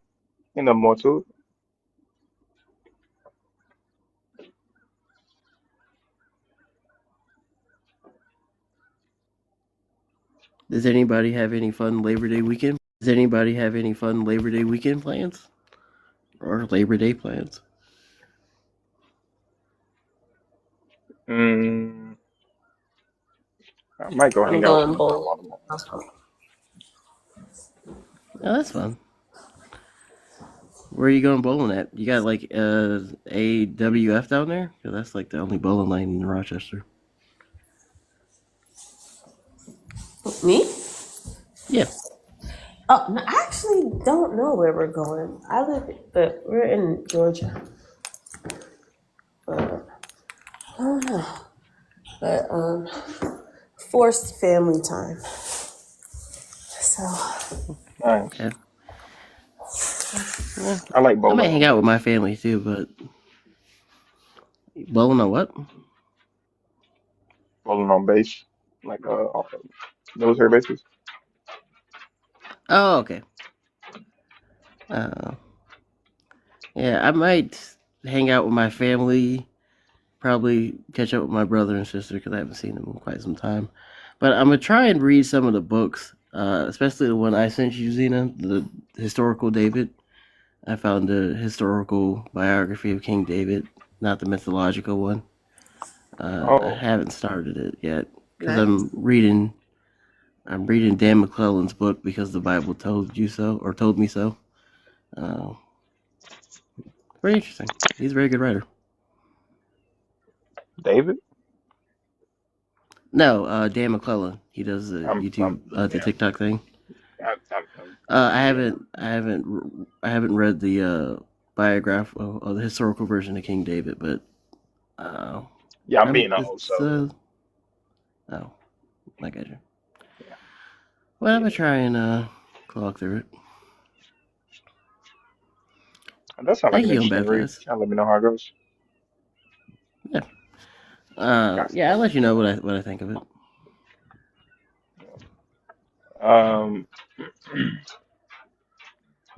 Ain't no more to it. Does anybody have any fun Labor Day weekend? Does anybody have any fun Labor Day weekend plans? Or Labor Day plans? Mm, I might go I'm hang out with going some of my bowling. Baltimore friends. Oh, that's fun. Where are you going bowling at? You got like AWF down there? 'Cause that's like the only bowling lane in Rochester. Me? Yeah. Oh, no, I actually don't know where we're going. But we're in Georgia. But I don't know. But forced family time. So Nice. Okay. Yeah. I like I might bowling hang on out with my base. family too, but bowling on what? Bowling on base, like off of military bases. Oh, okay. Uh, yeah, I might hang out with my family. Probably catch up with my brother and sister because I haven't seen them in quite some time. But I'm gonna try and read some of the books, especially the one I sent you, Zena, the historical David. I found a historical biography of King David, not the mythological one. I Oh, haven't started it yet because Nice. I'm reading Dan McClellan's book because the Bible told you so or told me so. Uh, Very interesting. He's a very good writer. David. No, Dan McClellan. He does the YouTube, the Yeah, TikTok thing. I'm yeah. I haven't read the or the historical version of King David, but uh, Yeah, I'm being old, it's so oh, I got you. yeah, Well, I'm yeah. gonna try and clog through it. That does sound like Thank an you, on interesting read. Baptist. Y'all let me know how it goes. Yeah, Got yeah. I'll let you know what I think of it. Um,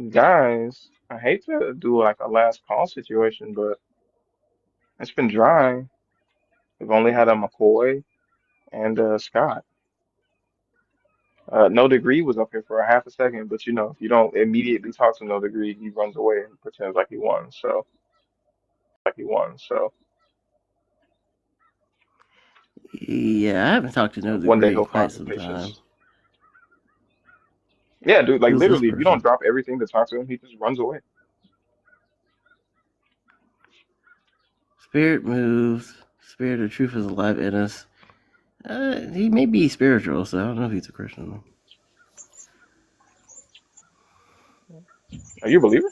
guys, I hate to do like a last call situation, but it's been dry. We've only had a McCoy and Scott. No Degree was up here for a half a second, but if you don't immediately talk to No Degree, he runs away and pretends like he won. So Yeah, I haven't talked to No one day Degree in he'll quite find the some time. patience. Yeah, dude, like Who's this literally, if you don't person? drop everything to talk to him, he just runs away. Spirit moves. Spirit of truth is alive in us. He may be spiritual, so I don't know if he's a Christian. Are you a believer?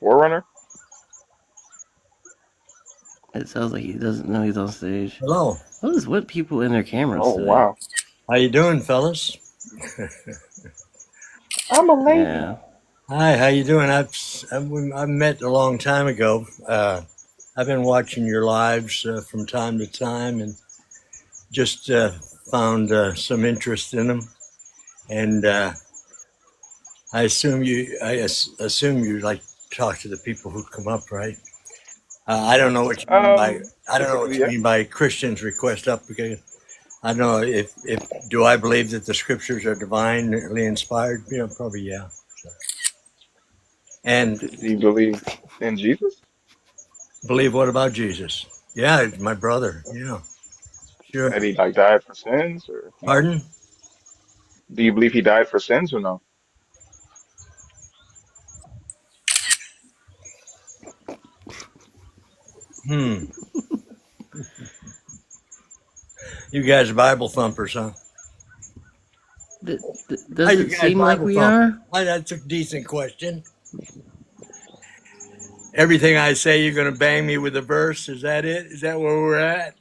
Forerunner? It sounds like he doesn't know he's on stage. Hello. What is with people in their cameras Oh today? wow. How you doing, fellas? I'm a lady. Yeah. Hi, how you doing? I've met a long time ago. I've been watching your lives from time to time, and just found some interest in them. And assume you like to talk to the people who come up, right? I don't know what you mean by Typically, yeah. Christians request up, because I don't know if do I believe that the scriptures are divinely inspired? Probably, yeah. And Do you believe in Jesus? believe what about Jesus? Yeah, it's my brother. Yeah, sure. That he like died for sins or no? Pardon? Do you believe he died for sins or no? Hmm. You guys are Bible thumpers, huh? Are Does you it guys seem like Bible we thumpers? are? That's a decent question. Everything I say, you're going to bang me with a verse. Is that it? Is that where we're at?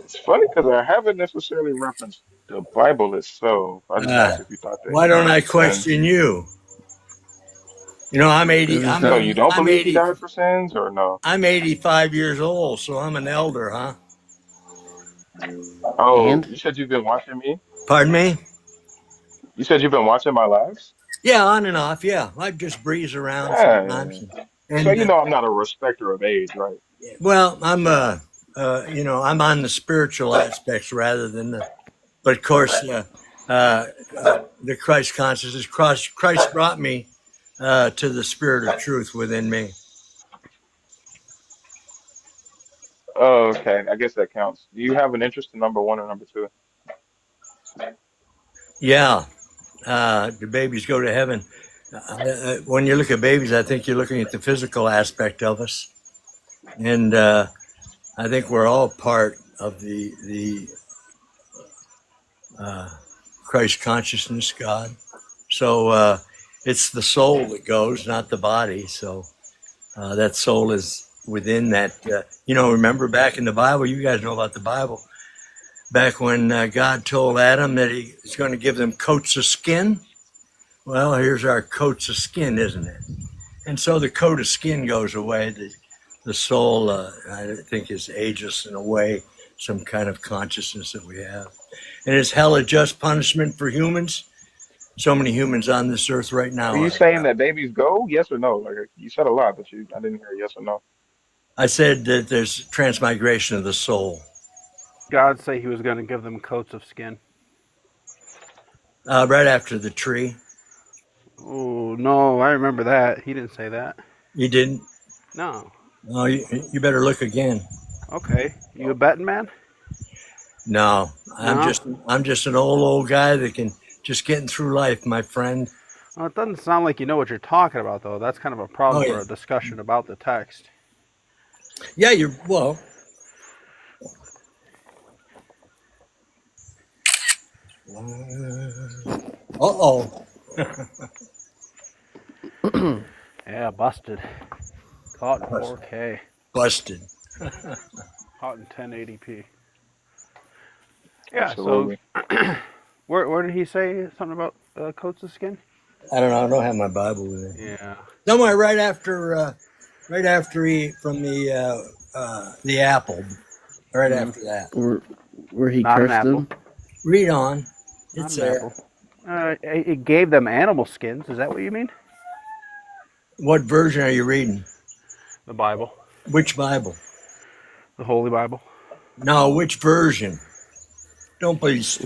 It's funny because I haven't necessarily referenced the Bible itself. I just Uh, asked if you thought that why he don't died I for sins. question you? I'm 80. Because it's I'm So not. 80. you don't I'm believe he 80. died for sins or no? I'm 85 years old, so I'm an elder, huh? Oh, And you said you've been watching me? Pardon me? You said you've been watching my lives? Yeah, on and off. Yeah, I just breeze around sometimes, Yeah. So and you know I'm not a respecter of age, right? well, I'm on the spiritual aspects rather than the. But of course, the Christ consciousness. Christ brought me to the spirit of truth within me. Oh, okay. I guess that counts. Do you have an interest in number one or number two? Yeah, the babies go to heaven. When you look at babies, I think you're looking at the physical aspect of us, and I think we're all part of the uh, Christ consciousness, God. So it's the soul that goes, not the body. So that soul is within that. Remember back in the Bible, you guys know about the Bible. Back when God told Adam that he was going to give them coats of skin. Well, here's our coats of skin, isn't it? And so the coat of skin goes away. The soul, I think, is ageless in a way, some kind of consciousness that we have. And is hell a just punishment for humans? So many humans on this earth right Are now you are. saying that babies go? Yes or no? Like you said a lot, but I didn't hear a yes or no. I said that there's transmigration of the soul. God say he was going to give them coats of skin. Right after the tree. Oh, no, I remember that. He didn't say that. You didn't? No. Oh, you better look again. Okay. You a betting man? No, I'm No? just an old guy that can just getting through life, my friend. Well, it doesn't sound like you know what you're talking about, though. That's kind of a Oh problem yeah, for a discussion about the text. yeah. You're well. Uh-oh. Yeah, busted. Caught in 4K. Busted. Caught in 1080p. Yeah, so Absolutely. where did he say something about coats of skin? I don't know. I don't have my Bible with me. Yeah. Somewhere right after he from the apple. Right after that. where he Not an cursed apple. them. Read on. Not It's an there. apple. It gave them animal skins. Is that what you mean? What version are you reading? The Bible. Which Bible? The Holy Bible. No, which version? Don't be Does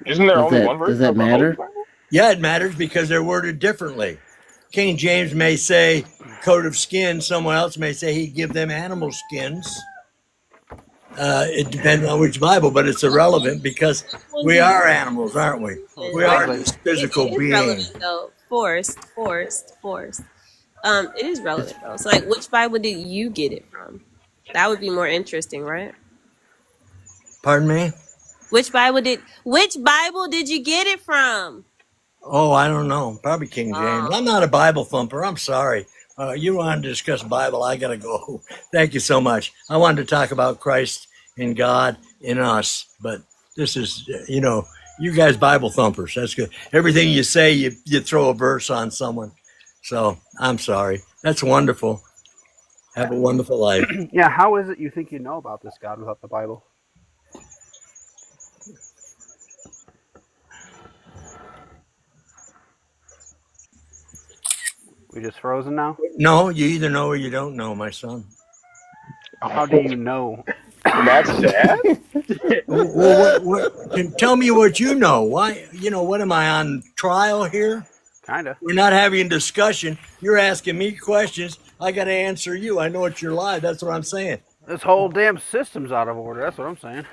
Isn't there only one does version that of the Holy matter? Bible? Yeah, it matters because they're worded differently. King James may say coat of skin. Someone else may say he'd give them animal skins. It depends on which Bible, but it's irrelevant because we are animals, aren't we? We are just physical It is beings. relevant though. Forced. It is relevant though. So, like, which Bible did you get it from? That would be more interesting, right? Pardon me? Which Bible did you get it from? Oh, I don't know. Probably King James. I'm not a Bible thumper. I'm sorry. You want to discuss Bible? I gotta go. Thank you so much. I wanted to talk about Christ and God in us, but this is, You guys Bible thumpers. That's good. Everything you say, you throw a verse on someone. So I'm sorry. That's wonderful. Have a wonderful life. Yeah, how is it you think you know about this God without the Bible? We just frozen now? No, you either know or you don't know, my son. How do you know? That's sad. Well, tell me what you know. Why? What am I on trial here? Kinda. We're not having a discussion. You're asking me questions. I got to answer you. I know it's your lie. That's what I'm saying. This whole damn system's out of order. That's what I'm saying.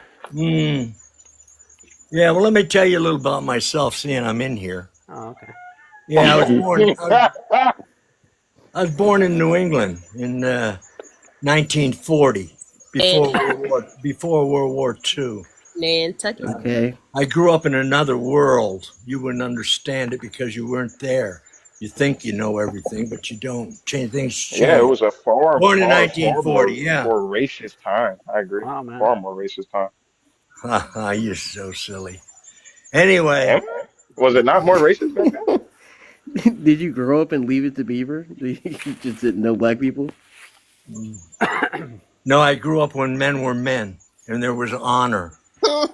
Yeah, well, let me tell you a little about myself, seeing I'm in here. Oh, okay. Yeah, I was born in New England in 1940, before World War II. Nantucket. Okay. I grew up in another world. You wouldn't understand it because you weren't there. You think you know everything, but you don't. Things change. Yeah, it was a far, Born in far, 1940, yeah. more racist time. I agree. Wow, man. Far more racist time. You're so silly. Anyway. Was it not more racist back then? Did you grow up and Leave It to Beaver? You just didn't know black people? No, I grew up when men were men and there was honor. You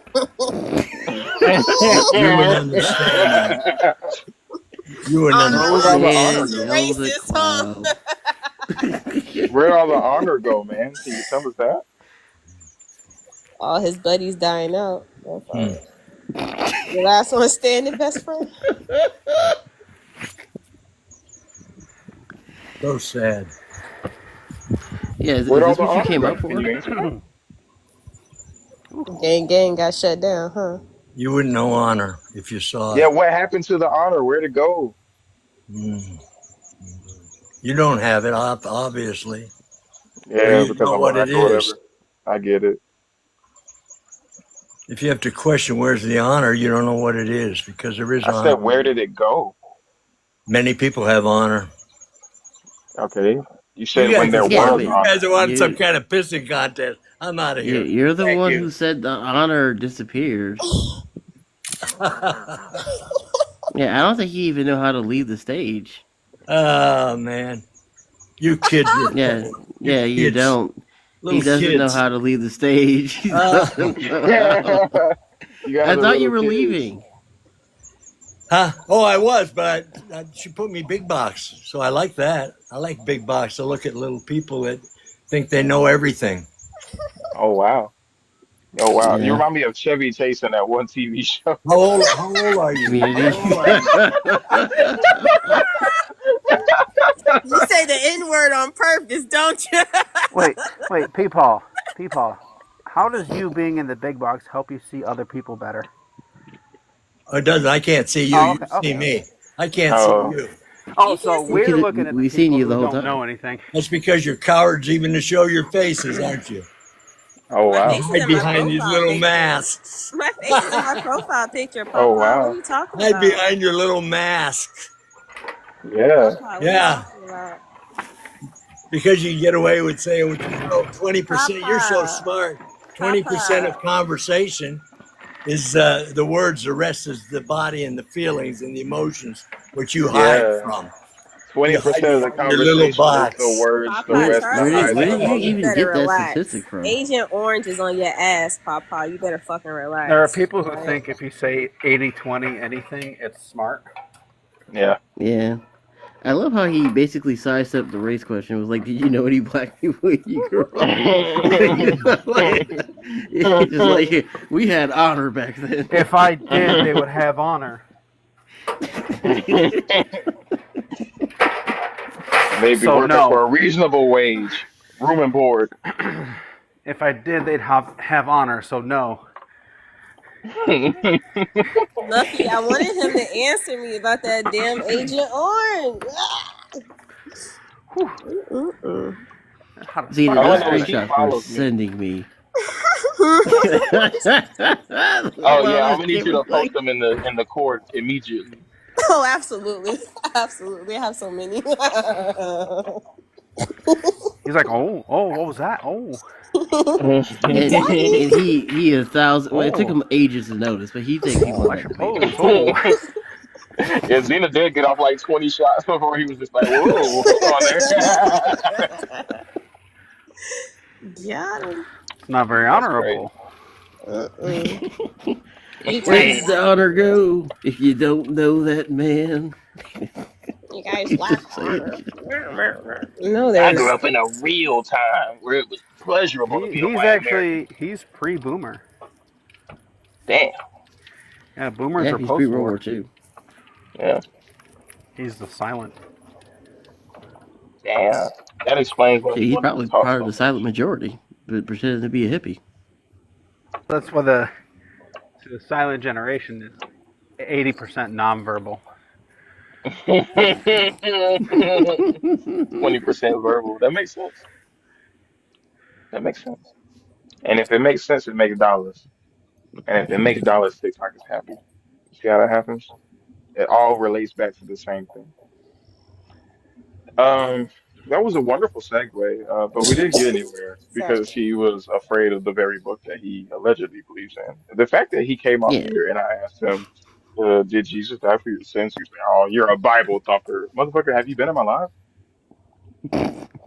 would understand that. You would understand. Where'd all the honor go, man? Can you tell us that? All his buddies dying out. Your last one standing, best friend? So sad. Yeah, is this what you came up for? Gang got shut down, huh? You wouldn't know honor if you saw it. Yeah, what happened to the honor? Where'd it go? You don't have it, obviously. Yeah, because I'm what it is. Whatever. I get it. If you have to question where's the honor, you don't know what it is because there is honor. I said, where did it go? Many people have honor. Okay. You said when there was honor. You guys are wanting some kind of pissing contest. I'm out of here. You're the one who said the honor disappeared. Yeah, I don't think you even know how to leave the stage. Oh, man. You kids. You don't. He doesn't know how to leave the stage. I thought you were leaving. Huh? Oh, I was, but she put me big box, so I like that. I like big box to look at little people that think they know everything. Oh, wow. Oh, wow. Yeah. You remind me of Chevy Chase in that one TV show. How old are you? You say the N-word on purpose, don't you? Wait, Peepaw. How does you being in the big box help you see other people better? It doesn't. I can't see you. You see me. I can't see you. Oh, so we're looking at the people seen you the who whole don't time. know anything. That's because you're cowards even to show your faces, aren't you? Oh, wow. Hide behind these little masks. My face is in my profile picture, Papa. Oh, wow. What are you talking about? Hide behind your little mask. Yeah. Yeah. Because you get away with saying what you know. 20%. You're so smart. 20% of conversation is the words. The rest is the body and the feelings and the emotions, which you hide from. 20% of the conversation is the words. The rest Where did you even get that statistic from? Agent Orange is on your ass, Papa. You better fucking relax. There are people who think if you say 80-20 anything, it's smart. Yeah. Yeah. I love how he basically sidestepped the race question. It was like, did you know any black people when you grew up? Just like, we had honor back then. If I did, they would have honor. Maybe working for a reasonable wage, room and board. If I did, they'd have honor, so no. Lucky, I wanted him to answer me about that damn Agent Orange. See, the screenshots were sending me. Oh yeah, I'm gonna need you to post them in the court immediately. Oh, absolutely. I have so many. He's like, oh, what was that? Oh. And Daddy. he 1,000. Well, it took Oh, him ages to notice, but he thinks he oh, won I that debate. suppose. Oh, Yeah, Zena did get off like 20 shots before he was just like, whoa, hold on there. Got him. it's not very That's great. honorable. Uh-uh. That's You Where great. did guys, the honor go? If you don't know that man, you guys lack Say honor. it. No, I there's. grew up in a real time where it was pleasurable to be a He's white American. actually he's pre-boomer. Damn. Yeah, boomers Yeah, are he's pre World post-war. War II. Yeah. He's the silent. Damn. That explains why Shit, he he's wanted to probably talk part of so the silent much. majority, but pretending to be a hippie. That's why the silent generation is 80% nonverbal. 20% verbal. That makes sense. That makes sense. And if it makes sense, it makes dollars. And if it makes dollars, TikTok is happy. You see how that happens? It all relates back to the same thing. Um, that was a wonderful segue, but we didn't get anywhere Sorry. because he was afraid of the very book that he allegedly believes in. The fact that he came off Yeah. here and I asked him, "Did Jesus die for your sins?" He was like, "Oh, you're a Bible thumper, motherfucker. Have you been in my life?"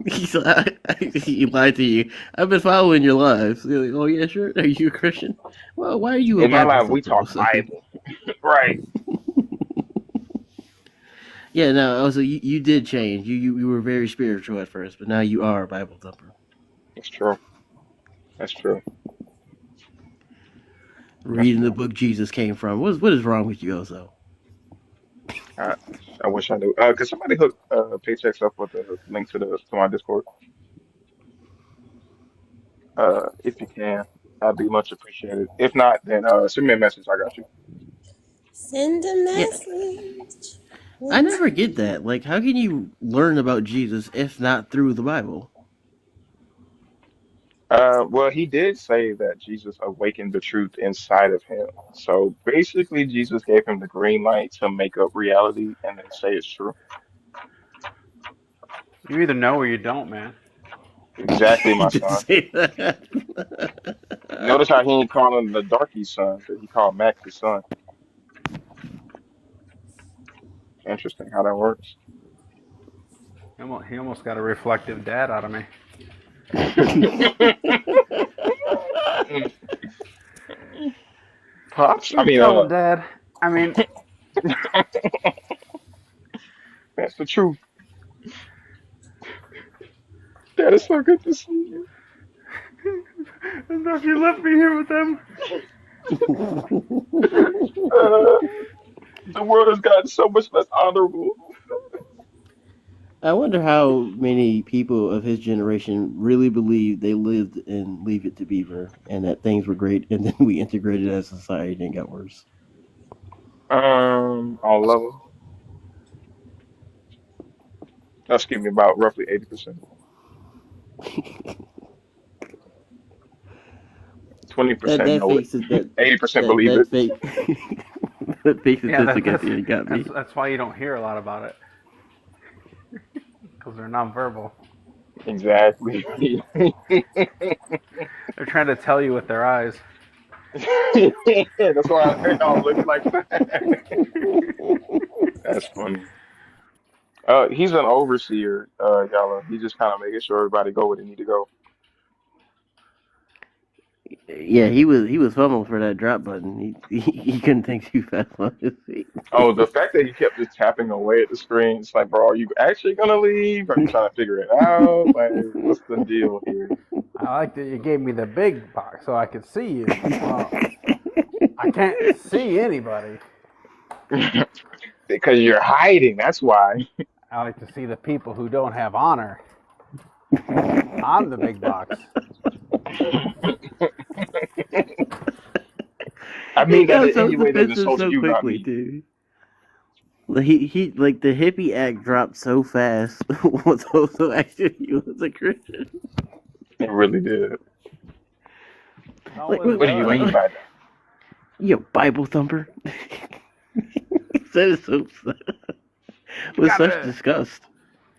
He lied to you. I've been following your lives. You're like, oh yeah, sure. Are you a Christian? Well, why are you a In my Bible life, we thumper all of talk a sudden? Bible, right? Yeah, no. Also, you did change. You were very spiritual at first, but now you are a Bible thumper. That's true. That's true. That's Reading the true. book Jesus came from. What is wrong with you, Ozo? I, I wish I knew. Could somebody hook Paychecks up with a link to the to my Discord? If you can, I'd be much appreciated. If not, then send me a message. I got you. Send a Yeah, message. I never get that. Like, how can you learn about Jesus if not through the Bible? Well, he did say that Jesus awakened the truth inside of him. So basically, Jesus gave him the green light to make up reality and then say it's true. You either know or you don't, man. Exactly, He my did son. say that. Notice how he ain't calling the darky's son, but he called Mac his son. Interesting how that works. He almost got a reflective dad out of me. Pops, I You mean, tell him, Dad. I mean, that's the truth. That is so good to see you. I thought you left me here with them. Uh, the world has gotten so much less honorable. I wonder how many people of his generation really believe they lived in Leave It to Beaver and that things were great, and then we integrated as a society and got worse. On level. That's giving me about roughly 80%. 20% That know it. fake that 80% that believe that it. fake that fake Yeah, statistic at the end got me. that's why you don't hear a lot about it because they're nonverbal. Exactly. They're trying to tell you with their eyes. That's why they all look like that. That's funny. He's an overseer, Yala. He's just kind of making sure everybody go where they need to go. Yeah, he was fumbling for that drop button. He couldn't think too fast on his feet. Oh, the fact that he kept just tapping away at the screen, it's like, bro, are you actually gonna leave? Are you trying to figure it out? Like, what's the deal here? I like that you gave me the big box so I could see you. Well, I can't see anybody. Because you're hiding, that's why. I like to see the people who don't have honor on the big box. I He mean that got in so any way that defensive insults so you, not quickly, me. too. Like he like the hippie act dropped so fast. Was also actually he was a Christian. It really did. It Like always What do you mean does. by that? you Bible thumper. He said it so You with such gotta, disgust.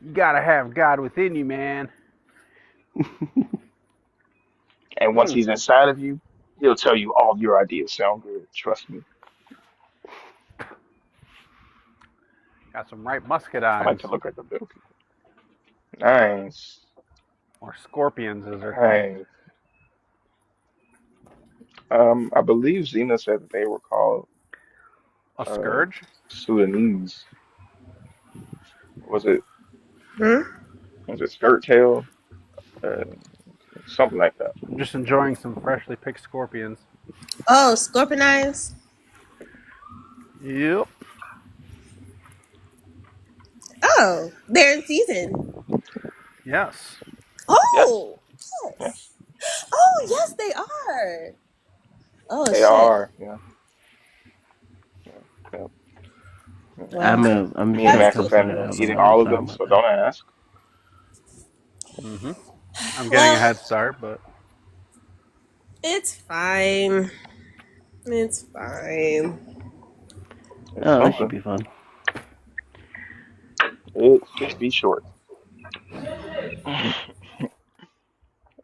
you gotta have God within you, man. And once he's inside of you, he'll tell you all of your ideas sound good. Trust me. Got some right I like muscadines to look at the little people. Nice. or scorpions, as they're called. Nice. I believe Zena said that they were called A uh scourge? Sudanese. Was it Hmm? was it skirt tail? Uh, something like that. I'm just enjoying some freshly picked scorpions. Oh, scorpion eyes. Yep. Oh, they're in season. Yes. Yes. Oh, yes. Yes. Oh, yes, they are. Oh They shit. are. Yeah. Yeah. Yeah. Yeah. Well, I'm Me and very that's Max have cool. confused. been I don't know eating why you're all of talking them, about so that. don't ask. Mm-hmm. I'm getting a Well, head start, but it's fine. It's fine. It's Oh, this should something. be fun. It should be short.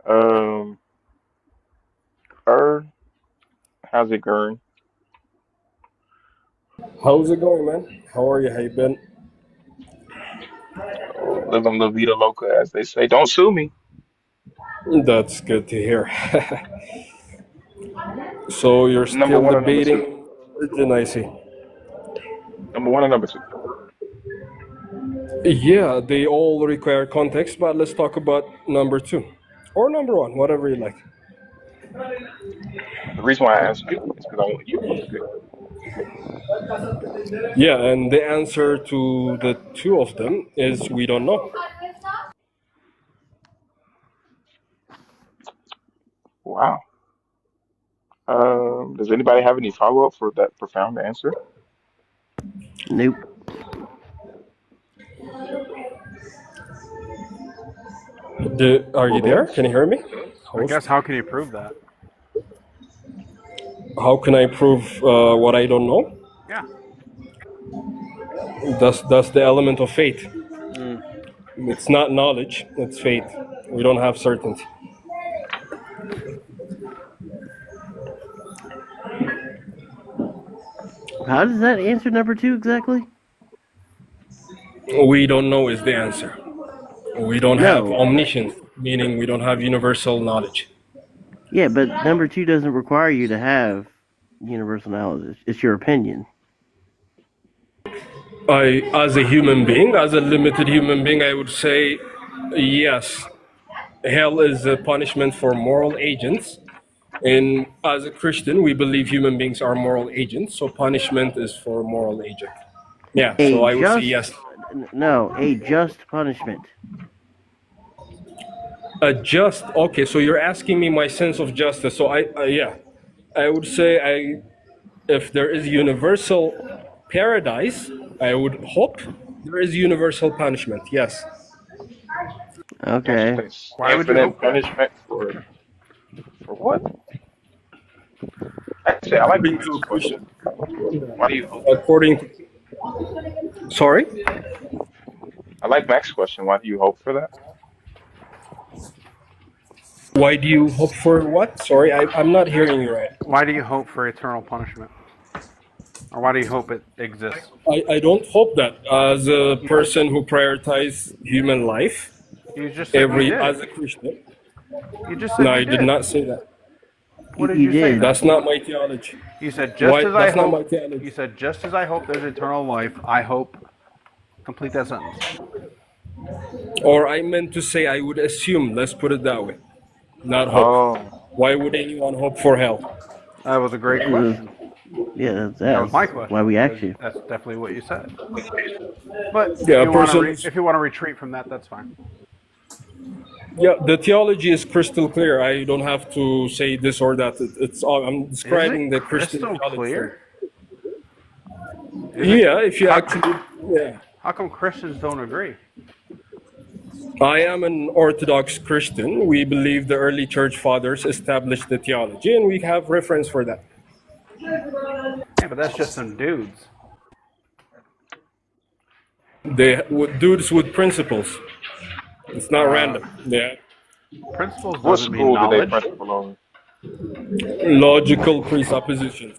Um, Er, how's it going? How's it going, man? How are you? How you been? Oh, living La Vida Loca, as they say. Don't sue me. That's good to hear. So you're Number still one or number two? debating religion, I see. Number one or number two? Yeah, they all require context, but let's talk about number two. Or number one, whatever you like. The reason why I asked you is because I want you to pick. Yeah, and the answer to the two of them is we don't know. Wow. Does anybody have any follow-up for that profound answer? Nope. Are Well you there? then, Can you hear me? I guess Host? how can you prove that? How can I prove what I don't know? Yeah. That's the element of faith. Mm. It's not knowledge, it's faith. We don't have certainty. How does that answer number two exactly? We don't know is the answer. We don't have No. omniscience, meaning we don't have universal knowledge. Yeah, but number two doesn't require you to have universal knowledge. It's your opinion. As a human being, as a limited human being, I would say yes. Hell is a punishment for moral agents. And as a Christian, we believe human beings are moral agents, so punishment is for a moral agent. Yeah, so A I would say just yes. no, a just punishment. Okay, so you're asking me my sense of justice. So yeah, I would say if there is universal paradise, I would hope there is universal punishment. Yes. there's Okay. Why would you infinite hope that? punishment for what? Actually, I like According Max's to question. Christian, Why do you hope for that? according to, sorry, I like Max's question. Why do you hope for that? why do you hope for what? Sorry, I'm not hearing you right. Why do you hope for eternal punishment? Or why do you hope it exists? I don't hope that as a person who prioritizes human life, You just said you did. as a Christian. You just No, said you I did did. not say that. What did You you say did. then? That's not my theology. You said Why? just as I That's not my hope. theology. You said just as I hope there's eternal life, I hope. Complete that sentence. Or I meant to say I would assume. Let's put it that way. Not hope. Oh, Why would anyone hope for hell? That was a great Uh, question. yeah, That was my that's question. why we asked you. That's definitely what you said. But Yeah, if you want to retreat from that, that's fine. Yeah, the theology is crystal clear. I don't have to say this or that. It's all I'm Is describing it the Christian crystal theology. clear? Yeah, if you How, actually, yeah. how come Christians don't agree? I am an Orthodox Christian. We believe the early church fathers established the theology, and we have reference for that. Yeah, but that's just some dudes. They dudes with principles. It's not Uh, random. Yeah. Principles What doesn't mean school do they knowledge. principal over? Logical presuppositions.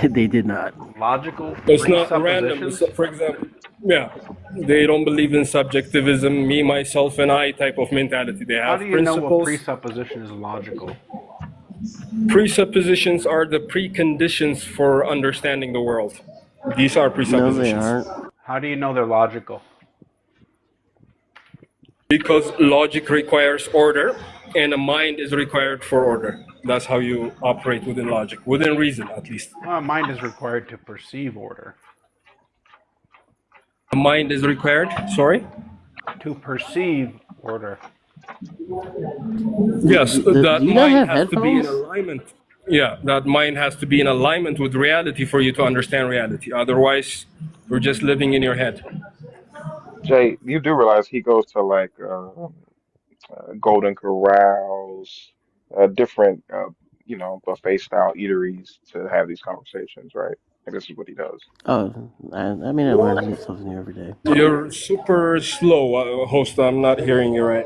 They did not. Logical It's not random. presuppositions. For example, yeah, they don't believe in subjectivism, me, myself, and I type of mentality. They How do have you know what principles. presupposition is logical? Presuppositions are the preconditions for understanding the world. These are No, they presuppositions. aren't. How do you know they're logical? Because logic requires order, and a mind is required for order. That's how you operate within logic, within reason, at least. Mind is required to perceive order. A mind is required, sorry? To perceive order. Yes, Do that you not mind have has to be in headphones? alignment. Yeah, that mind has to be in alignment with reality for you to understand reality. Otherwise, you're just living in your head. Jay, you do realize he goes to like Golden Corrals, different buffet style eateries to have these conversations, right? Like this is what he does. Oh, I mean, I learn something new every day. You're super slow, host. I'm not hearing you right.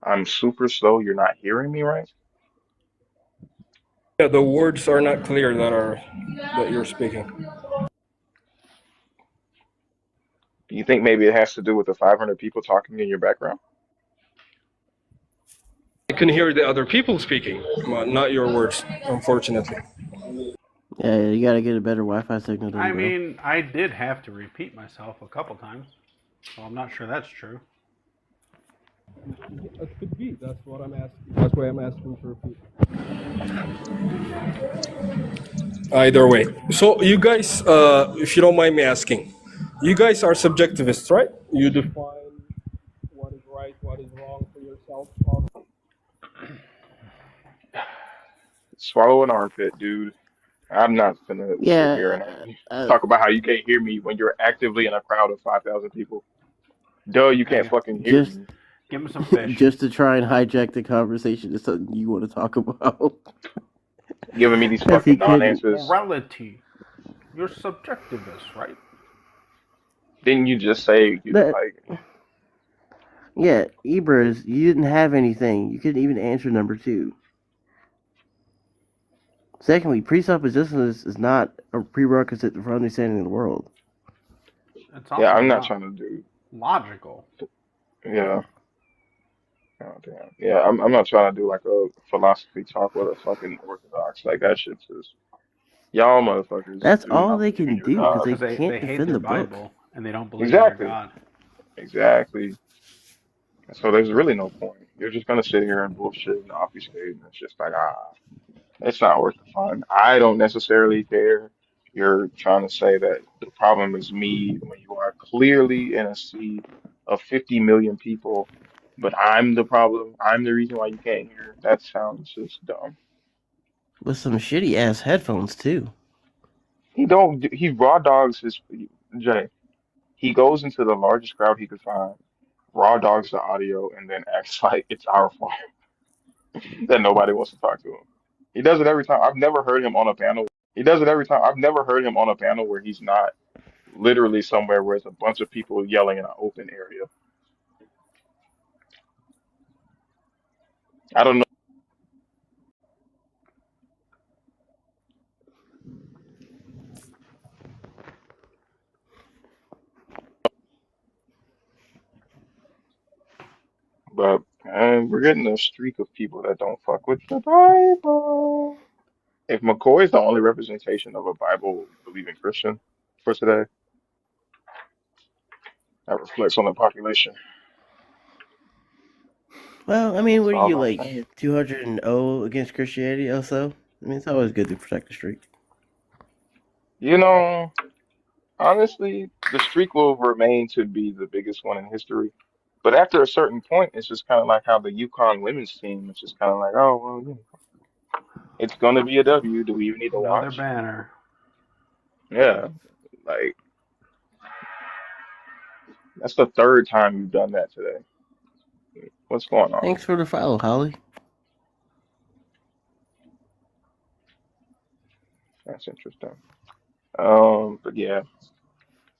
I'm super slow. You're not hearing me, right? Yeah, the words are not clear that you're speaking. Do you think maybe it has to do with the 500 people talking in your background? I can hear the other people speaking, but not your words, unfortunately. Yeah, you gotta get a better Wi-Fi signal, then, I bro. mean, I did have to repeat myself a couple times, so I'm not sure that's true. It could be. That's what I'm asking. That's why I'm asking to repeat. Either way. So you guys, if you don't mind me asking, you guys are subjectivists, right? You define what is right, what is wrong for yourself. Swallow an armpit, dude. I'm not gonna sit here and Yeah, talk about how you can't hear me when you're actively in a crowd of 5,000 people. Duh, you can't Hey, fucking hear just me. give him some fish. just to try and hijack the conversation to something you want to talk about. Giving me these Because he fucking couldn't. non-answers. Morality. You're subjectivist, right? Didn't you just say you But like? yeah, Ebers, you didn't have anything. You couldn't even answer number two. Secondly, presupposition is not a prerequisite for understanding the world. It's Yeah, also I'm not not trying to do. logical. Yeah. Oh, damn. Yeah, I'm not trying to do like a philosophy talk with a fucking orthodox. Like that shit's just y'all motherfuckers That's do all not they believe in can your do because God. they Because can't they hate defend their the book. Bible and they don't believe in their Exactly. God. Exactly. So there's really no point. You're just gonna sit here and bullshit and obfuscate, and it's just like it's not worth the fun. I don't necessarily care. You're trying to say that the problem is me when you are clearly in a sea of 50 million people, but I'm the problem. I'm the reason why you can't hear. That sounds just dumb. With some shitty ass headphones too. He raw dogs his Jay. He goes into the largest crowd he could find, raw dogs the audio, and then acts like it's our fault that nobody wants to talk to him. He does it every time. I've never heard him on a panel. He does it every time. I've never heard him on a panel where he's not literally somewhere where it's a bunch of people yelling in an open area. I don't know, but we're getting a streak of people that don't fuck with the Bible. If McCoy is the only representation of a Bible believing Christian for today, that reflects on the population. Well, I mean, That's what are all you I'm like saying. 200-0 against Christianity? Also, I mean, it's always good to protect the streak. You know, honestly, the streak will remain to be the biggest one in history. But after a certain point, it's just kind of like how the Yukon women's team, it's just kind of like, oh, well, it's going to be a W. Do we even need to Another watch? banner. Yeah, like that's the third time you've done that today. What's going on? Thanks for the follow, Holly. That's interesting. But yeah,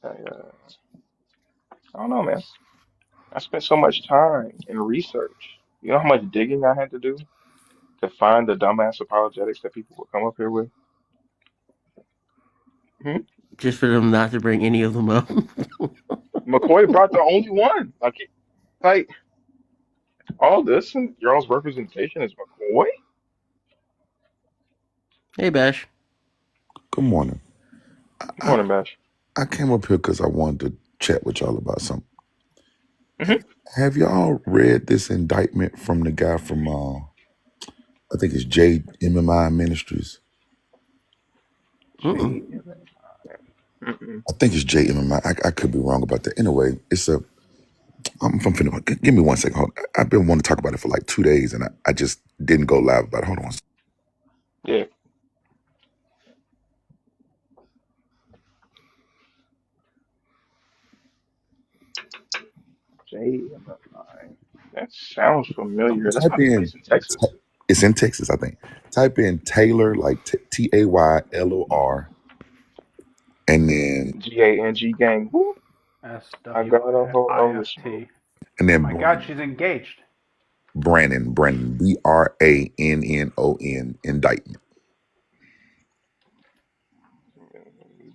I don't know, man. I spent so much time in research. You know how much digging I had to do to find the dumbass apologetics that people would come up here with? Hmm? Just for them not to bring any of them up. McCoy brought the only one. Like all this and y'all's representation is McCoy? Hey, Bash. Good morning. Good I, morning, Bash. I came up here because I wanted to chat with y'all about something. Mm-hmm. Have y'all read this indictment from the guy from, I think it's JMMI Ministries? Mm-mm. Mm-mm. I think it's JMMI. I could be wrong about that. Anyway, I'm finna, give me 1 second. Hold on. I've been wanting to talk about it for like 2 days and I just didn't go live about it. Hold on. Yeah. JMFI. That sounds familiar. That's Type not the in, place in Texas. it's in Texas, I think. Type in Taylor, like Taylor, and then GANG gang. Woo. I got a hold of the smoke. SWIFT. and Oh then my God, she's engaged. Brannon, BRANNON, indictment.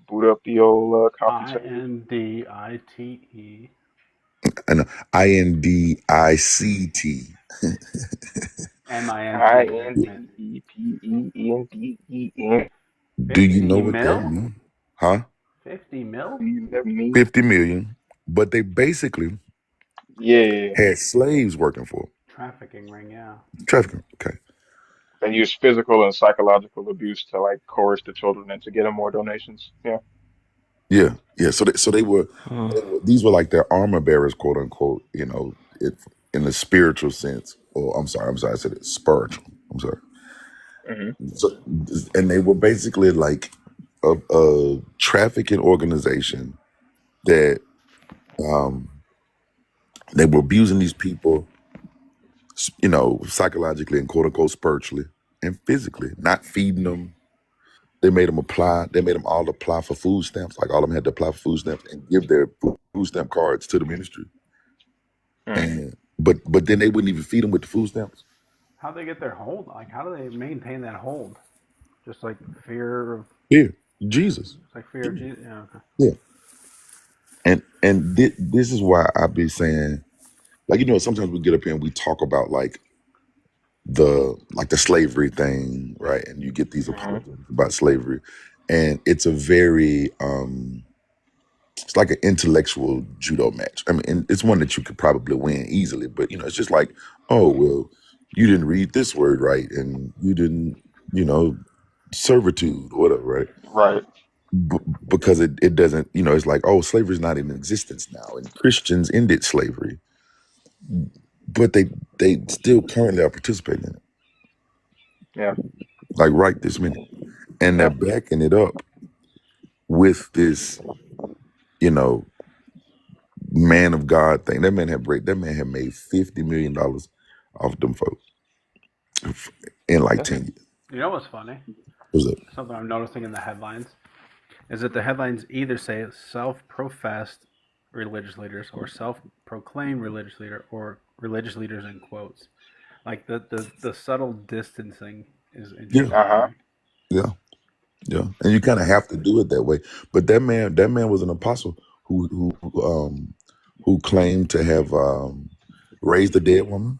Boot up the old CompuServe. INDITE. And INDICT. I MINT. N D E P E N D E N. Do you know 50 what that mil? means? Huh? 50 mil? That mean? 50 million. But they basically Yeah. had slaves working for them. Trafficking ring, yeah. Trafficking. Okay. They use physical and psychological abuse to like coerce the children into getting more donations. Yeah. Yeah. Yeah. So Huh. these were like their armor bearers, quote unquote, in the spiritual sense. Or I'm sorry, I said it spiritual. I'm sorry. Hmm. So, and they were basically like a trafficking organization that um, they were abusing these people, psychologically and quote unquote spiritually and physically, not feeding them. They made them apply. They made them all apply for food stamps. Like all of them had to apply for food stamps and give their food stamp cards to the ministry. Hmm. And but then they wouldn't even feed them with the food stamps. How'd they get their hold? Like, how do they maintain that hold? Just like fear of, Here, Jesus. it's like fear of Jesus. Yeah, okay. Yeah. And this is why I be saying, like, sometimes we get up here and we talk about the slavery thing, right? And you get these Hmm. apologies about slavery, and it's a very it's like an intellectual judo match. I mean, and it's one that you could probably win easily, but it's just like, oh well, you didn't read this word right, and you didn't, servitude or whatever, right? Right. Because it doesn't, it's like, oh, slavery is not in existence now, and Christians ended slavery, but they still currently are participating in it, Yeah. like right this minute, and they're Yeah. backing it up with this, you know, man of God thing. That man had made $50 million off them folks in like Yeah. 10 years. You know what's funny? Was it? Something I'm noticing in the headlines is that the headlines either say self-professed religious leaders or self-proclaimed religious leader or religious leaders in quotes. Like the subtle distancing is Yeah, interesting to Uh-huh. me. yeah, yeah. And you kind of have to do it that way. But that man was an apostle who claimed to have raised a dead woman.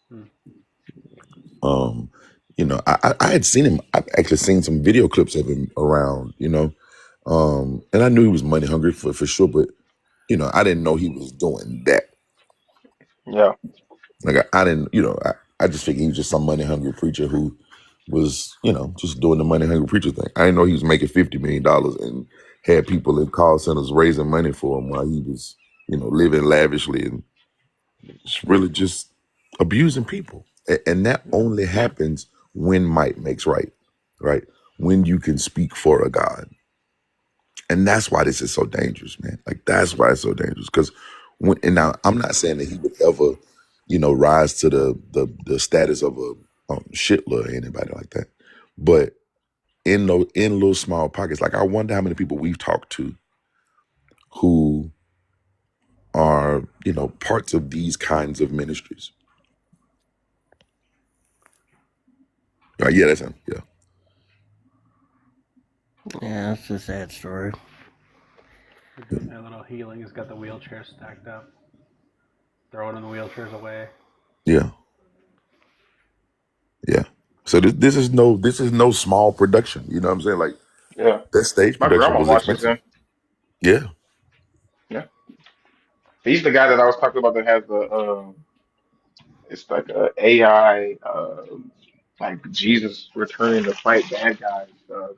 Hmm. Um, I had seen him. I've actually seen some video clips of him around. And I knew he was money hungry for sure. But I didn't know he was doing that. Yeah. Like I didn't. I just figured he was just some money hungry preacher who was just doing the money hungry preacher thing. I didn't know he was making $50 million and had people in call centers raising money for him while he was living lavishly and really just abusing people. And that only Yeah. happens when might makes right, right? When you can speak for a God. And that's why this is so dangerous, man. Like that's why it's so dangerous. Because and now I'm not saying that he would ever, rise to the status of a Shitler or anybody like that. But in little small pockets, like I wonder how many people we've talked to who are parts of these kinds of ministries. Yeah, that's him. Yeah. Yeah, it's a sad story. They're doing their little healing. He's got the wheelchair stacked up, throwing the wheelchairs away. Yeah. Yeah. So this is no small production. You know what I'm saying? Like Yeah. that stage My production grandma was watches expensive. him. Yeah. Yeah. He's the guy that I was talking about that has the it's like a AI like Jesus returning to fight bad guys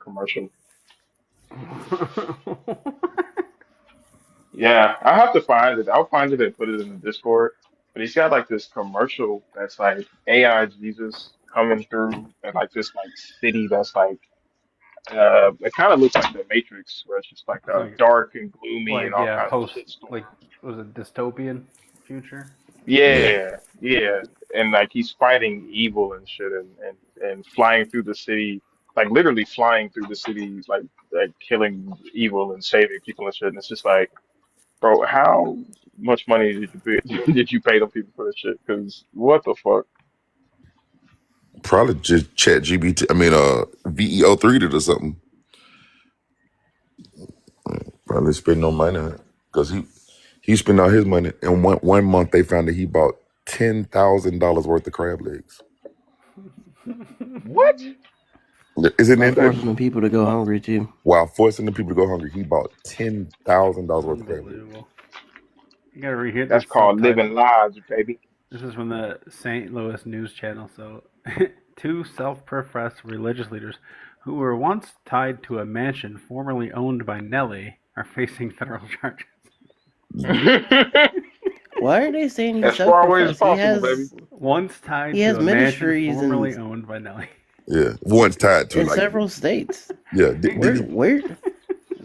commercial. Yeah, I have to find it. I'll find it and put it in the Discord. But he's got like this commercial that's like AI Jesus coming through and like this like city that's like it kind of looks like the Matrix where it's just like It's like, dark and gloomy and all yeah, kinds of post, shit storm. like, was it dystopian future? Yeah. Yeah, yeah, and like he's fighting evil and shit, and flying through the city, like literally flying through the city, like killing evil and saving people and shit. And it's just like, bro, how much money did you pay? Did you pay them people for this shit? Because what the fuck? Probably just chat GBT. I mean VEO3 did or something. Probably spend no money on it. Because he spent all his money. And one month they found that he bought $10,000 worth of crab legs. What? Isn't While it that? forcing the people to go hungry too. While forcing the people to go hungry, he bought $10,000 worth of crab legs. Unbelievable. You gotta rehear That's this called subtitle. living lives, baby. This is from the St. Louis News Channel. So, two self-professed religious leaders who were once tied to a mansion formerly owned by Nelly are facing federal charges. Why are they saying he's As far away as self-professed? possible, baby. Once tied He to has a mansion ministries formerly in owned by Nelly. Yeah. One's tied to several states. Yeah.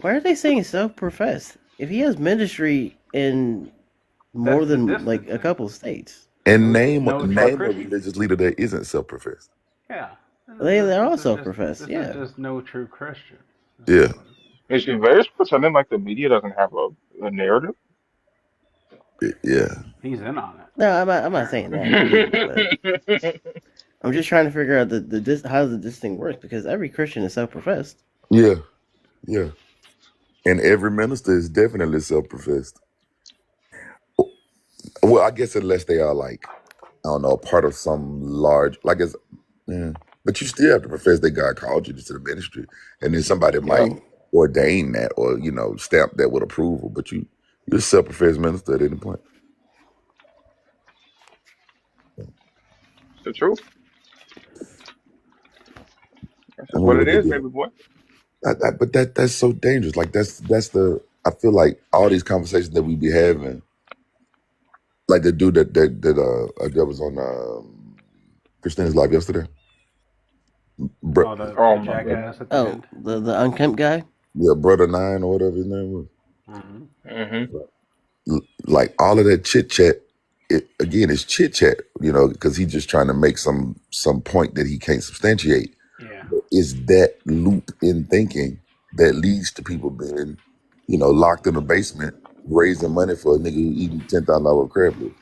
Why are they saying self-professed? If he has ministry in more than like a couple of states, and name no a Christian. religious leader that isn't self-professed. Yeah. they're all self-professed. This Yeah. is just no true Christian. Yeah. Is it very pretending like the media doesn't have a narrative? Yeah. He's in on it. No, I'm not saying that. But I'm just trying to figure out how this thing works, because every Christian is self-professed. Yeah. Yeah. And every minister is definitely self-professed. Well, I guess unless they are like, I don't know, part of some large, like it's, but you still have to profess that God called you to the ministry, and then somebody might ordain that or stamp that with approval. But you're a self-professed minister at any point. It's the truth. That's I just wonder what it what they is, do. baby boy. But that's so dangerous. Like that's the. I feel like all these conversations that we be having, like the dude that was on Christina's live yesterday. The jackass at the end. The unkempt guy. Yeah, Brother Nine or whatever his name was. Mm-hmm. Like all of that chit chat, again, it's chit chat, because he's just trying to make some point that he can't substantiate. Yeah. It's that loop in thinking that leads to people being, locked in a basement, raising money for a nigga who eating $10,000 crab legs.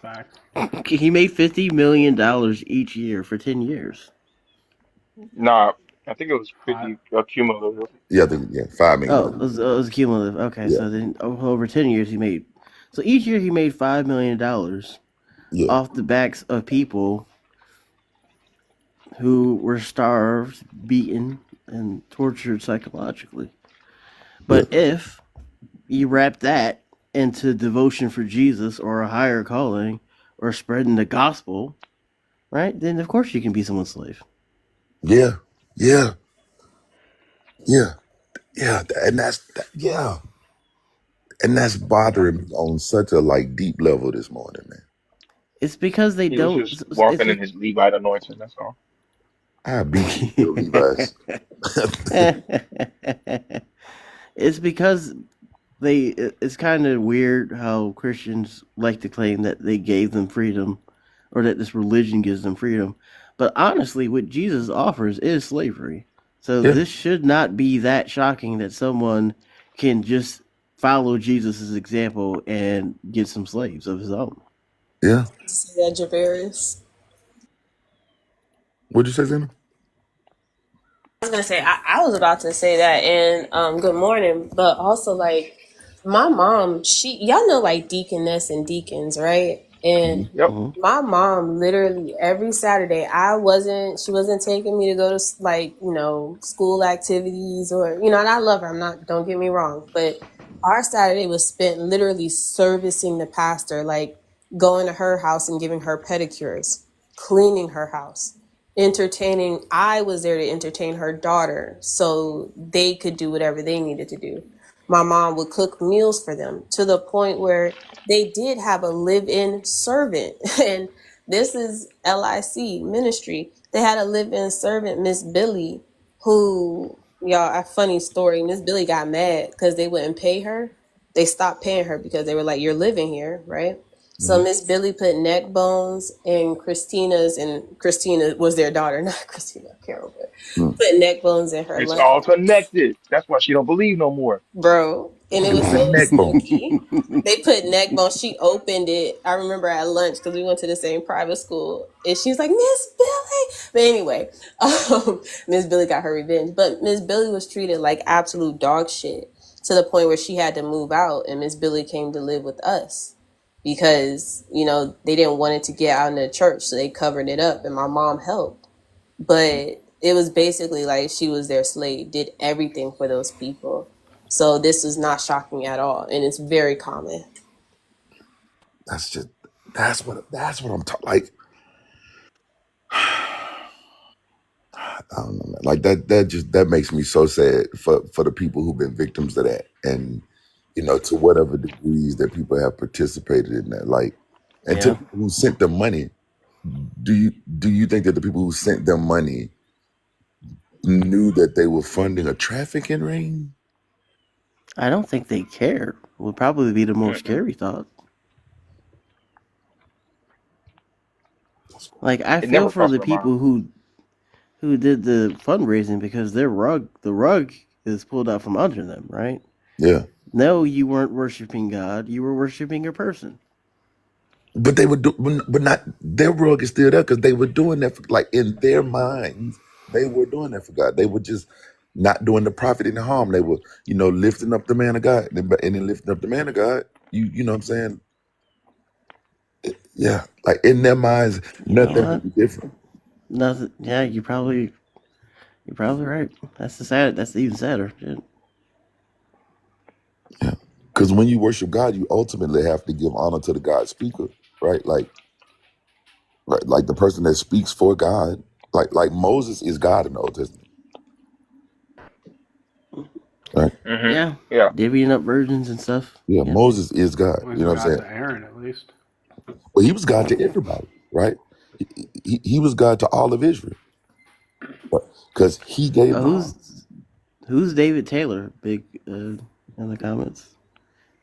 Facts. He made $50 million each year for 10 years. Nah, I think it was 50 cumulative. Yeah, I think 5 million. Oh, it was cumulative. Okay, Yeah. so then over 10 years he made. So each year he made $5 million off the backs of people who were starved, beaten, and tortured psychologically. But if you wrap that into devotion for Jesus or a higher calling or spreading the gospel, right, then of course you can be someone's slave. Yeah. And that's bothering me on such a deep level this morning, man. It's because they don't. Was just walking in his Levite anointing. That's all. I beat you, Levi's. It's because it's kind of weird how Christians like to claim that they gave them freedom, or that this religion gives them freedom. But honestly, what Jesus offers is slavery. So this should not be that shocking that someone can just follow Jesus' example and get some slaves of his own. Yeah. See that, Javarius? What'd you say, Zena? I was gonna say I was about to say that, and good morning, but also like my mom, y'all know like deaconess and deacons, right? And Yep. Mm-hmm. my mom literally every Saturday, she wasn't taking me to go to like, school activities or, and I love her. Don't get me wrong, but our Saturday was spent literally servicing the pastor, like going to her house and giving her pedicures, cleaning her house, entertaining. I was there to entertain her daughter so they could do whatever they needed to do. My mom would cook meals for them to the point where they did have a live-in servant. And this is LIC ministry. They had a live-in servant, Miss Billy, who, y'all, a funny story. Miss Billy got mad because they wouldn't pay her. They stopped paying her because they were like, you're living here, right? So Mhm. Miss Billy put neck bones in and Christina was their daughter, not Christina Carol, but Mm. put neck bones in her It's lunch, all connected. That's why she don't believe no more. bro. And it was Stupid so neck bones. sneaky. They put neck bones. She opened it. I remember at lunch because we went to the same private school, and she was like, Miss Billy. But anyway, Miss Billy got her revenge. But Miss Billy was treated like absolute dog shit to the point where she had to move out, and Miss Billy came to live with us because they didn't want it to get out in the church, so they covered it up, and my mom helped. But it was basically like she was their slave, did everything for those people. So this is not shocking at all, and it's very common. That's just that's what I'm talking. Like I don't know, man. Like that makes me so sad for the people who've been victims of that, and to whatever degrees that people have participated in that. Like, and to the Yeah. people who sent them money, do you think that the people who sent them money knew that they were funding a trafficking ring? I don't think they care. Would probably be the most Mm-mm. scary thought. Like I It feel never for crossed the my mind. people who did the fundraising because the rug is pulled out from under them, right? Yeah, No, you weren't worshiping God. You were worshiping a person. but they would do, but not their rug is still there because they were doing that for, like in their minds, they were doing that for God. They were just not doing the profit and the harm. They were, lifting up the man of God, and then lifting up the man of God. You know what I'm saying? Yeah, like in their minds, You know nothing what? would be different. Nothing. Yeah, you're probably right. That's even sadder. Shit. Yeah, because when you worship God, you ultimately have to give honor to the God speaker, right? Right, like the person that speaks for God. Like Moses is God in the Old Testament, right? Hmm. Yeah, Yeah. divvying up virgins and stuff. Yeah, Yeah. Moses is God. Well, You he's know what I'm God saying? to Aaron at least. Well, he was God to everybody, right? He was God to all of Israel, because he gave law. Who's David Taylor? Big in the comments.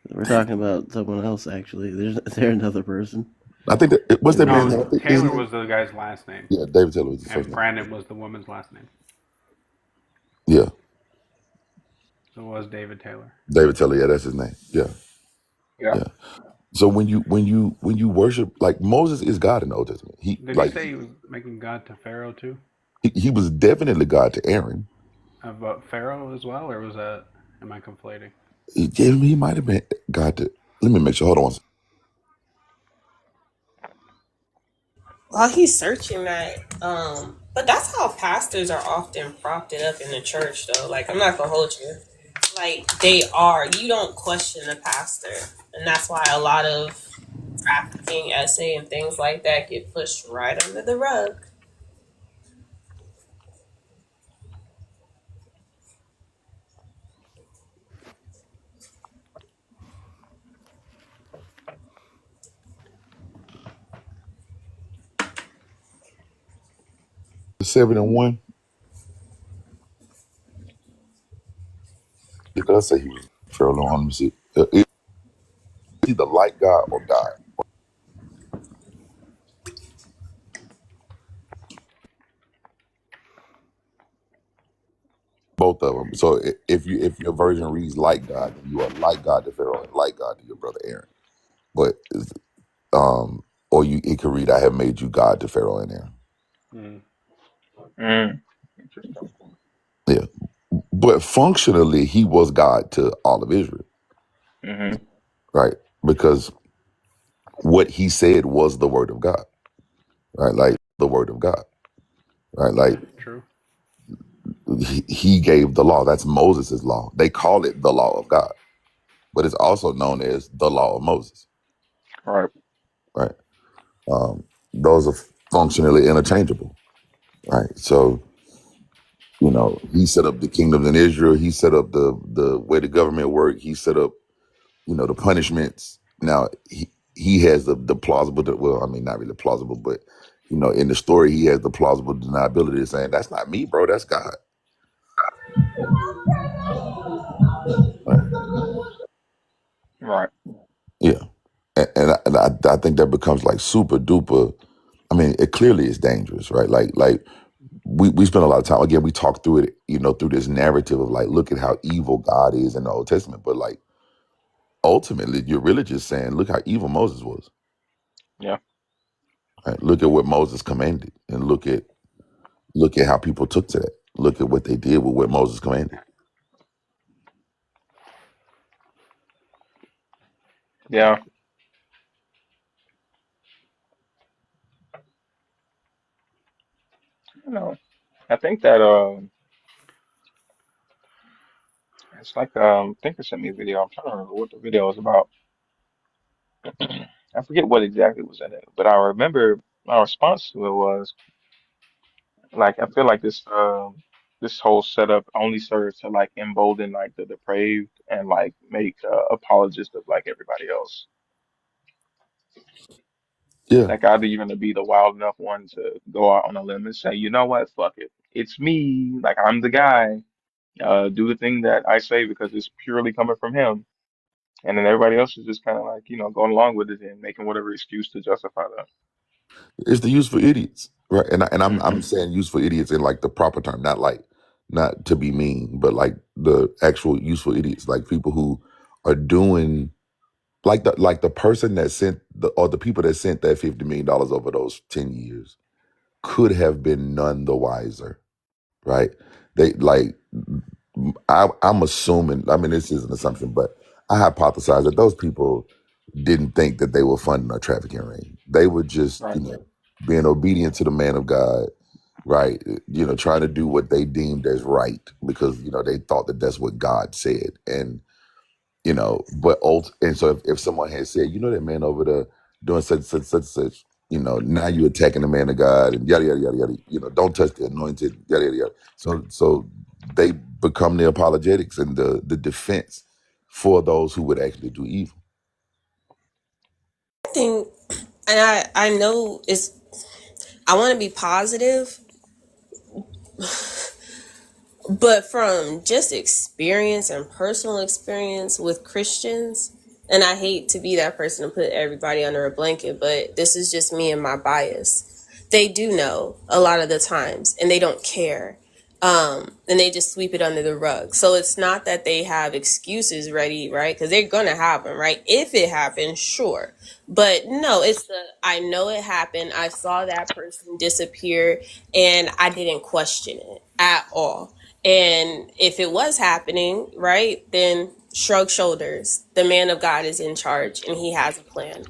We're talking about someone else. Actually, is there another person? I think that what's that Who is man's No, it? name? I think his Taylor name. was the guy's last name, Yeah, David Taylor was his first and name. Brandon was the woman's last name. Yeah, So it was David Taylor. David Taylor. Yeah, that's his name. Yeah, Yeah. yeah. So when you worship, like Moses is God in the Old Testament. He Did he like say he was making God to Pharaoh too? he was definitely God to Aaron. About Pharaoh as well, or was that? Am I conflating? He might have been God to. Let me make sure. Hold on. While he's searching that, but that's how pastors are often propped up in the church, though. Like, I'm not gonna hold you. Like, they are. You don't question the pastor, and that's why a lot of trafficking, essay, and things like that get pushed right under the rug. 7-1. It does say he was Pharaoh. Hold on, let me see. It's either like God or God. both of them. So if your version reads like God, then you are like God to Pharaoh and like God to your brother Aaron. But or it could read, I have made you God to Pharaoh and Aaron. Mm. Interesting. Yeah. But functionally, he was God to all of Israel, Mm-hmm. right? Because what he said was the word of God, right? Like the word of God, right? Yeah, Like true. he gave the law. That's Moses' law. They call it the law of God, but it's also known as the law of Moses, All right. right? Those are functionally interchangeable, right? So, he set up the kingdoms in Israel. He set up the way the government worked. He set up, the punishments. Now he has the plausible. Well, I mean, not really plausible, but in the story, he has the plausible deniability of saying that's not me, bro. That's God. Right? Right. Yeah, and I think that becomes like super duper. I mean, it clearly is dangerous, right? Like we spend a lot of time. Again, we talk through it, through this narrative of like, look at how evil God is in the Old Testament, but like ultimately, you're really just saying, look how evil Moses was. Yeah. Right? Look at what Moses commanded, and look at how people took to that. Look at what they did with what Moses commanded. Yeah. You know, I think that it's like I think it sent me a video. I'm trying to remember what the video was about. I forget what exactly was in it, but I remember my response to it was like I feel like this whole setup only serves to like embolden like the depraved and like make apologists of like everybody else. Yeah, Like either you're gonna be the wild enough one to go out on a limb and say, you know what, fuck it, it's me, like I'm the guy. Do the thing that I say because it's purely coming from him, and then everybody else is just kind of like going along with it and making whatever excuse to justify that. it's the useful idiots, right? And I'm Hmm. saying useful idiots in like the proper term, not to be mean, but like the actual useful idiots, like people who are doing like the person that sent the people that sent that $50 million over those 10 years could have been none the wiser, right? They like I'm assuming. I mean, this is an assumption, but I hypothesize that those people didn't think that they were funding a trafficking ring. They were just, Right. being obedient to the man of God, right? Trying to do what they deemed as right because they thought that that's what God said, and and so if someone had said, that man over there doing such, now you're attacking the man of God and yada yada yada yada, don't touch the anointed, yada yada yada. So they become the apologetics and the defense for those who would actually do evil. I think, and I know it's, I want to be positive, but from just experience and personal experience with Christians, and I hate to be that person to put everybody under a blanket, but this is just me and my bias. They do know a lot of the times, and they don't care. And they just sweep it under the rug. So it's not that they have excuses ready, right? Because they're gonna have them, right? If it happens, sure. But no, it's the, I know it happened. I saw that person disappear, and I didn't question it at all. And if it was happening, right, then shrug shoulders. The man of God is in charge and he has a plan.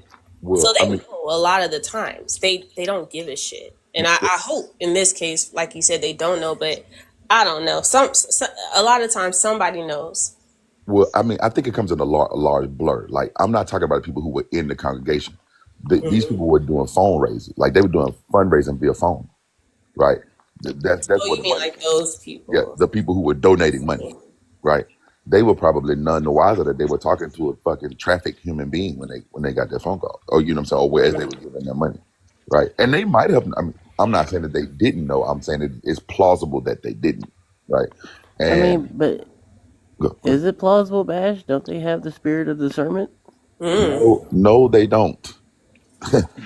So Well, I they mean, know a lot of the times. They don't give a shit. And I hope in this case, like you said, they don't know, but I don't know. Some a lot of times somebody knows. I think it comes in a large blur. Like, I'm not talking about people who were in the congregation. These Mhm. people were doing phone raises, like they were doing fundraising via phone, right? That's Oh, where you the mean money like came from. those Yeah, people? the people who were donating money, right? They were probably none the wiser that they were talking to a fucking trafficked human being when they got their phone call, or what I'm saying, or whereas they were giving their money, right? And they might have. I mean, I'm not saying that they didn't know. I'm saying it's plausible that they didn't, right? I mean, And but go ahead. is it plausible, Bash? Don't they have the spirit of discernment? Mm. No, they don't.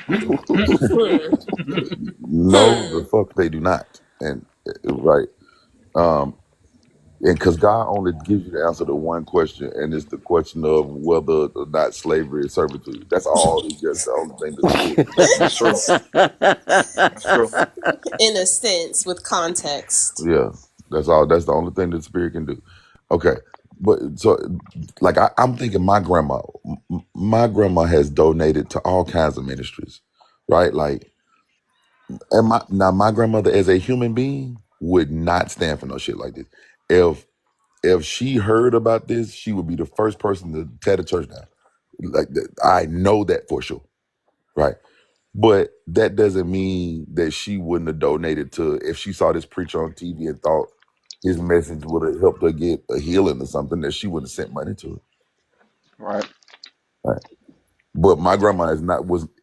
Hmm. No, the Hmm. fuck they do not. And right. Um, And because God only gives you the answer to one question, and it's the question of whether or not slavery is servitude. That's all. That's the only thing the spirit can do. That's true. That's true. In a sense, with context. Yeah, that's all. That's the only thing that the spirit can do. Okay, but so like I'm thinking, my grandma has donated to all kinds of ministries, right? Like, and my grandmother as a human being would not stand for no shit like this. If she heard about this, she would be the first person to tear the church down. Like I know that for sure, right? But that doesn't mean that she wouldn't have donated to if she saw this preacher on TV and thought his message would have helped her get a healing or something, that she would have sent money to it. Right. Right. But my grandma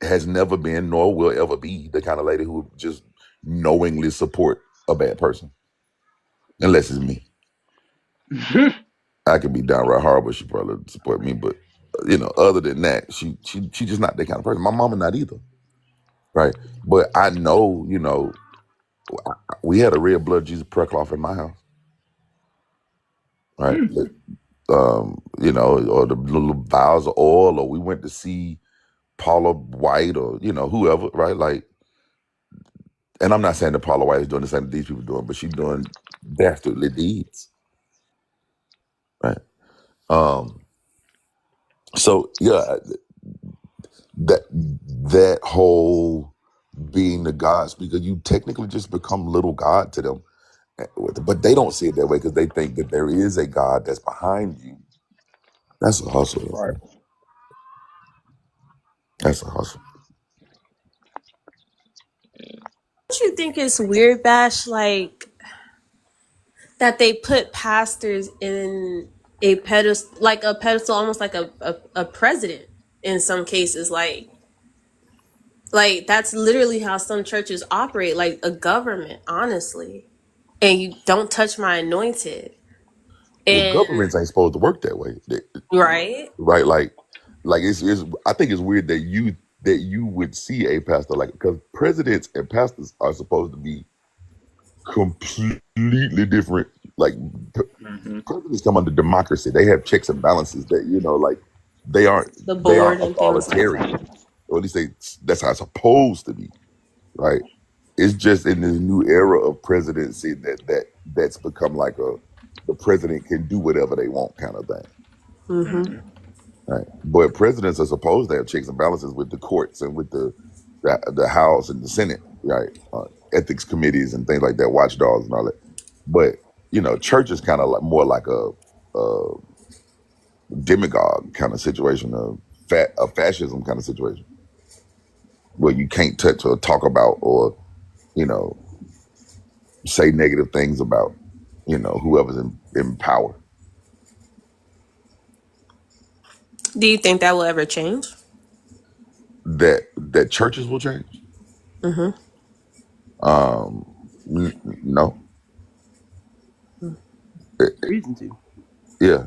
has never been nor will ever be the kind of lady who would just knowingly support a bad person, unless it's me. I could be downright horrible. She probably would support me, but other than that, she just not that kind of person. My mama not either, right? But I know, we had a red blood Jesus prayer cloth in my house, right? Or the little vials of oil, or we went to see Paula White, or whoever, right? Like, and I'm not saying that Paula White is doing the same that these people doing, but she's doing dastardly deeds, right? So yeah, that whole being the God speaker, you technically just become little God to them. But they don't see it that way because they think that there is a God that's behind you. That's a hustle. Right. That's a hustle. Don't you think it's weird, Bash, like that they put pastors in a pedestal, almost like a president in some cases, like that's literally how some churches operate, like a government, honestly. And you don't touch my anointed. Well, And governments ain't supposed to work that way, right? right? Like it's I think it's weird that you would see a pastor, like, because presidents and pastors are supposed to be completely different. Like Hmm. presidents come under democracy; they have checks and balances that like they aren't The they aren't board and things like authoritarian, that. or at least that's how it's supposed to be, right? It's just in this new era of presidency that's become like the president can do whatever they want kind of thing. Mm-hmm. Hmm. Right. But presidents are supposed to have checks and balances with the courts and with the House and the Senate, right? Ethics committees and things like that, watchdogs and all that. But church is kind of like more like a demagogue kind of situation, a fascism kind of situation, where you can't touch or talk about or say negative things about whoever's in power. Do you think that will ever change? That churches will change. Mm-hmm. No. It- Reason to. yeah.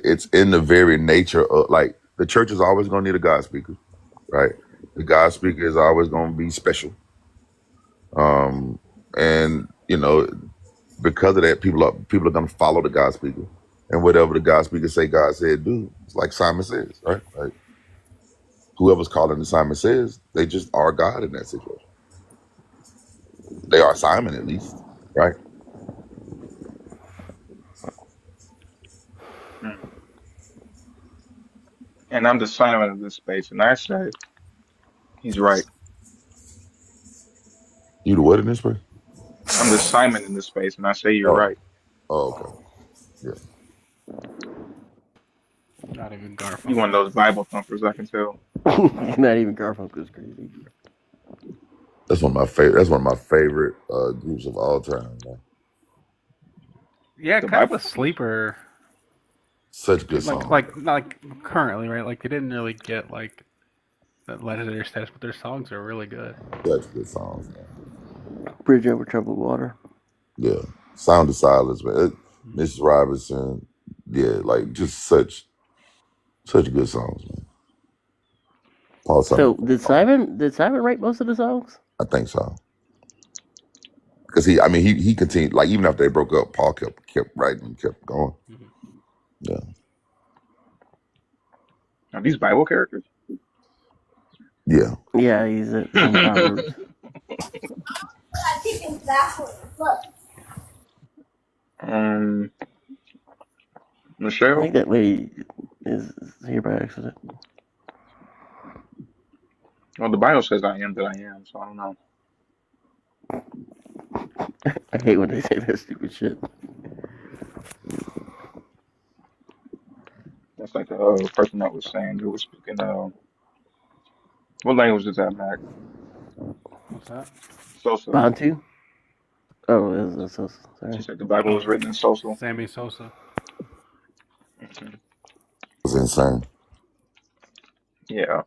It's in the very nature of, like, the church is always going to need a God speaker, right? The God speaker is always going to be special, and because of that, people are going to follow the God speaker, and whatever the God speaker say, God said do. It's like Simon says, right? Like, whoever's calling the Simon says, they just are God in that situation. They are Simon, at least, right? And I'm the Simon of this space, and I say he's right. You the what in this way? I'm the Simon in this space, and I say you're Oh, right. oh, okay, yeah. Not even You one of Garfunkel. those Bible thumpers, I can tell. Not even Garfunkel is crazy. That's one of my favorite. That's one of my favorite groups of all time, man. Yeah, The kind of Bible a thumpers. sleeper. Such good Like songs, like like currently, right? Like they didn't really get like that legendary status, but their songs are really good. such good songs, man. Bridge over troubled water. Yeah, Sound of Silence, man. Mrs. Robinson, yeah, like just such good songs, man. Paul Simon, So did Simon write most of the songs? I think so. because he continued, like, even after they broke up, Paul kept writing and kept going. Mhm. Yeah. Are these Bible characters? Yeah. Yeah, he's in Proverbs. um, I Michelle. think that lady is here by accident. Well, the Bible says I am that I am, so I don't know. I hate when they say that stupid shit. That's like the person that was saying who was speaking. What language is that, Mac? What's that? Sosa. Bantu? Oh, that's so She sorry. said the Bible was Oh, written in Sosa. Sammy Sosa. Mhm. It was insane. Yeah.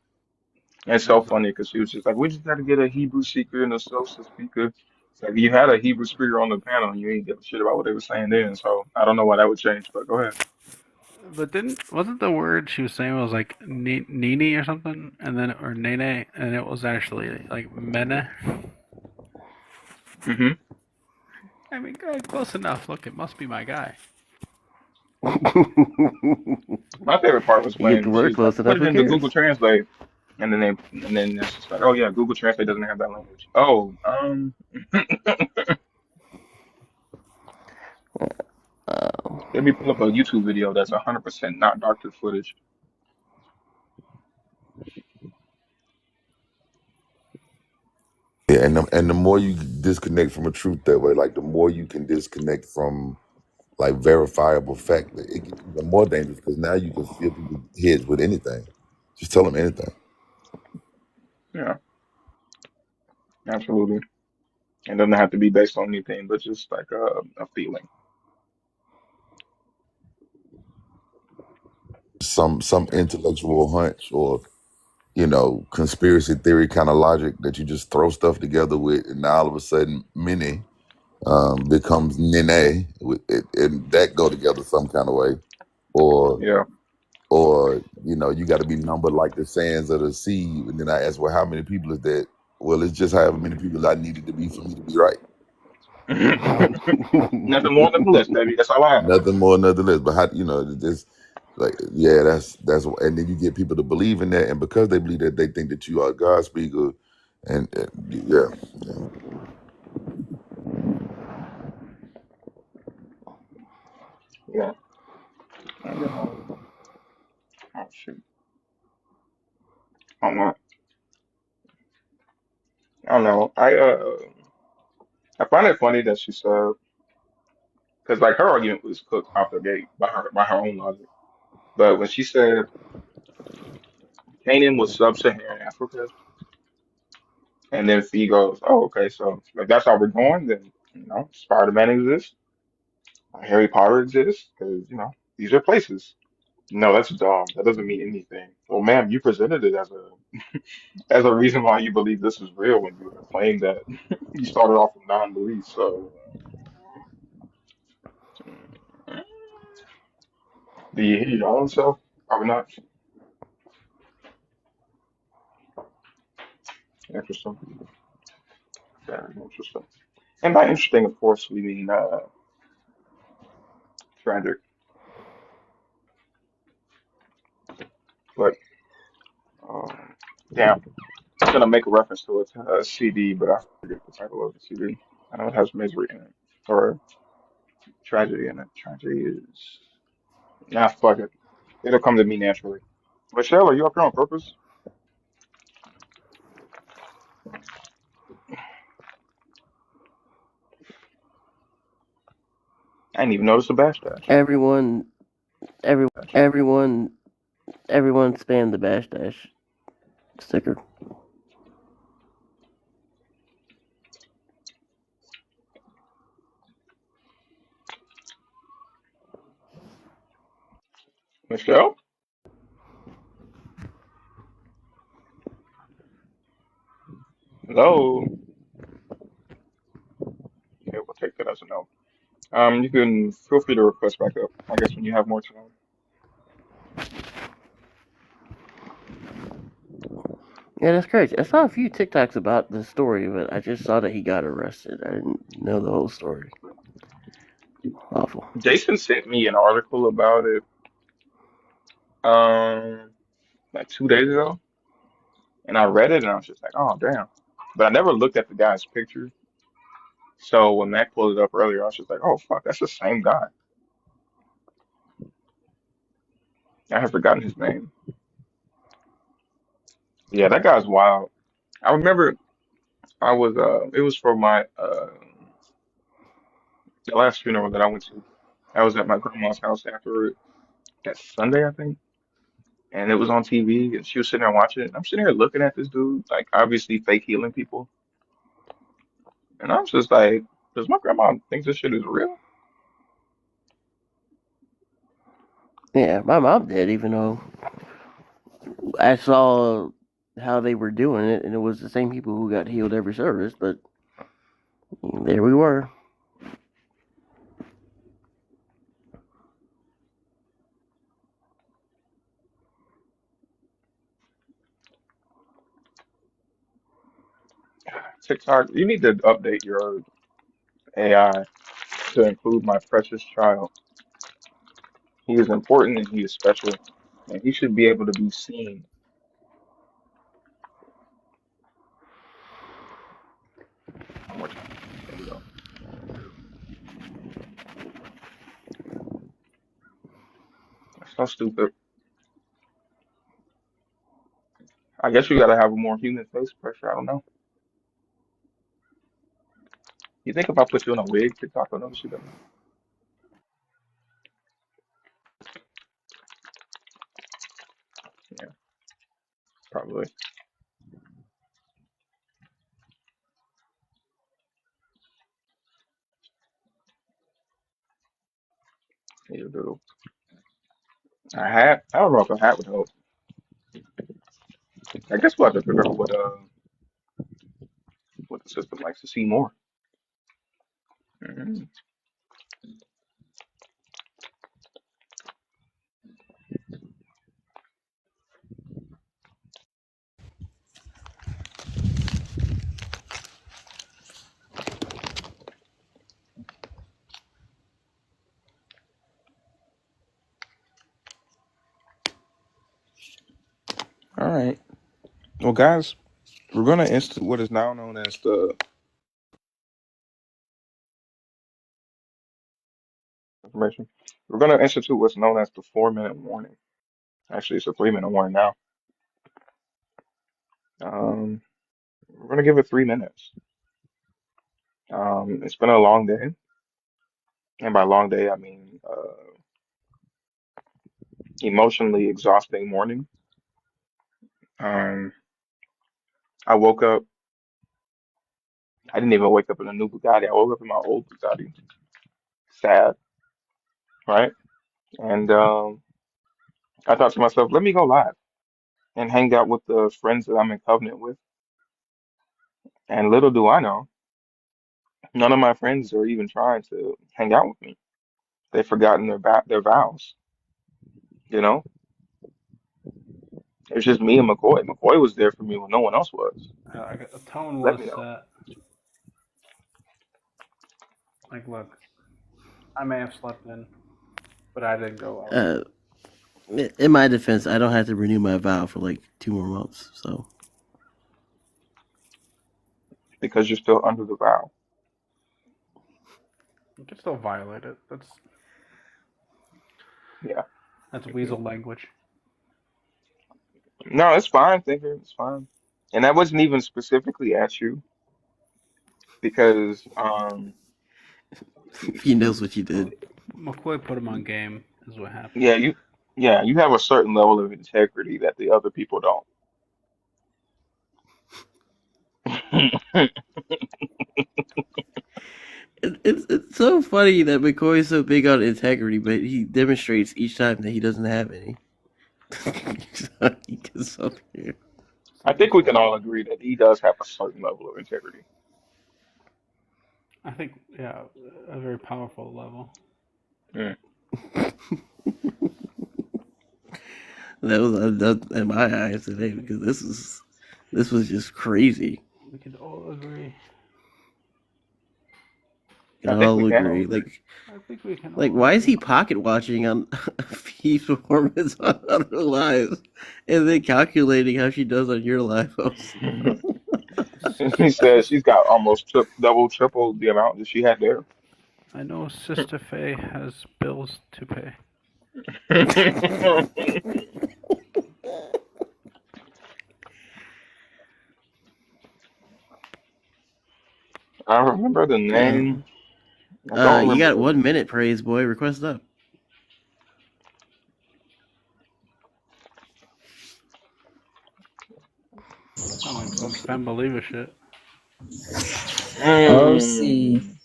And it's That so was funny because she was just like, we just got to get a Hebrew speaker and a Sosa speaker. It's like, you had a Hebrew speaker on the panel and you ain't give a shit about what they were saying then. So I don't know why that would change, but go ahead. But didn't wasn't the word she was saying was like Nini or something, and then or Nene, and it was actually like Mene. Hmm. I mean, close enough. Look, it must be my guy. My favorite part was You get the when word she's like, close put enough, it who into Google cares? Translate. And then it's just like, oh yeah, Google Translate doesn't have that language. Oh, let me pull up a YouTube video that's 100% not doctored footage. Yeah, and the more you disconnect from a truth that way, like the more you can disconnect from like verifiable fact, it gets even more dangerous because now you can fill people's heads with anything. Just tell them anything. Yeah, absolutely. It doesn't have to be based on anything, but just like a feeling. Some intellectual hunch or conspiracy theory kind of logic that you just throw stuff together with, and now all of a sudden, mini becomes nene, and that go together some kind of way, or Yeah. you got to be numbered like the sands of the sea. And then I ask, well, how many people is that? Well, it's just however many people I needed to be for me to be right. Nothing more, nothing less, baby. That's all I ask. Nothing more, nothing less. But how this, like, yeah, that's, and then you get people to believe in that, and because they believe that, they think that you are a God speaker, and yeah. Yeah. I don't know. Oh shoot. I don't know. I don't know. I find it funny that she said because like her argument was cooked out the gate by her own logic. But when she said Canaan was sub-Saharan Africa, and then Fee goes, "Oh, okay, so if that's how we're going, then Spider-Man exists, Harry Potter exists, because these are places." No, that's dumb. That doesn't mean anything. Well, ma'am, you presented it as a reason why you believe this is real when you were claiming that you started off with non-belief. So, mm, do you hear your own self? Probably not. Interesting. Very interesting. And by interesting, of course, we mean tragic. But um, damn, I'm gonna make a reference to a CD, but I forget the title of the CD. I know it has misery in it or tragedy in it. Tragedy is fuck it. It'll come to me naturally. Michelle, are you up here on purpose? I didn't even notice the bash dash. everyone, everyone, everyone spam the bash dash sticker. Michelle? Hello? Okay, we'll take that as a no. You can feel free to request back up, I guess, when you have more time. Yeah, that's crazy. I saw a few TikToks about the story, but I just saw that he got arrested. I didn't know the whole story. Awful. Jason sent me an article about it, um, like 2 days ago, and I read it, and I was just like, oh damn. But I never looked at the guy's picture. So when Mac pulled it up earlier, I was just like, oh fuck, that's the same guy. I had forgotten his name. Yeah, that guy's wild. I remember I was it was for my the last funeral that I went to. I was at my grandma's house after that Sunday, I think, and it was on TV, and she was sitting there watching it. And I'm sitting here looking at this dude, like obviously fake healing people, and I was just like, does my grandma think this shit is real? Yeah, my mom did, even though I saw how they were doing it, and it was the same people who got healed every service, but there we were. TikTok, you need to update your AI to include my precious child. He is important and he is special, and he should be able to be seen one more time. There we go. That's so stupid. I guess you gotta have a more human face pressure. I don't know. You think if I put you in a wig, TikTok will notice you better? Yeah, probably. You do. A hat? I don't know if a hat would help. I guess we'll have to figure out what the system likes to see more. Mhm. All right. Well, guys, we're gonna institute what is now known as the information. We're gonna institute what's known as the 4 minute warning. Actually, it's a 3 minute warning now. Um, we're gonna give it 3 minutes. It's been a long day, and by long day I mean emotionally exhausting morning. Um, I woke up. I didn't even wake up in a new Bugatti. I woke up in my old Bugatti. Sad, right? And I thought to myself, let me go live and hang out with the friends that I'm in covenant with. And little do I know, none of my friends are even trying to hang out with me. They've forgotten their vows. You know, it's just me and McCoy. McCoy was there for me when no one else was. The tone Let was me know. set. Like, look, I may have slept in, but I didn't go out. Uh, in my defense, I don't have to renew my vow for like 2 more months, so Because you're still under the vow. You can still violate it. Yeah. That's weasel language. No, it's fine, thinker. It's fine. And that wasn't even specifically at you because he knows what you did. McCoy put him on game, is what happened. yeah, you have a certain level of integrity that the other people don't. It's so funny that McCoy is so big on integrity, but he demonstrates each time that he doesn't have any. He gets up here. I think we can all agree that he does have a certain level of integrity. I think, yeah, a very powerful level. Mm. That was undone in my eyes today because This was just crazy. We could all agree. We I can think we all can all agree. agree. I think we can Like, all why is agree. he pocket watching on Fee's performance on other lives, and then calculating how she does on your live host? He says she's got almost double, triple the amount that she had there. I know Sister Faye has bills to pay. I remember the Uh, name. I don't you remember got her. 1 minute, praise boy. Request up. Sound like some femme believer shit. RC. Mm,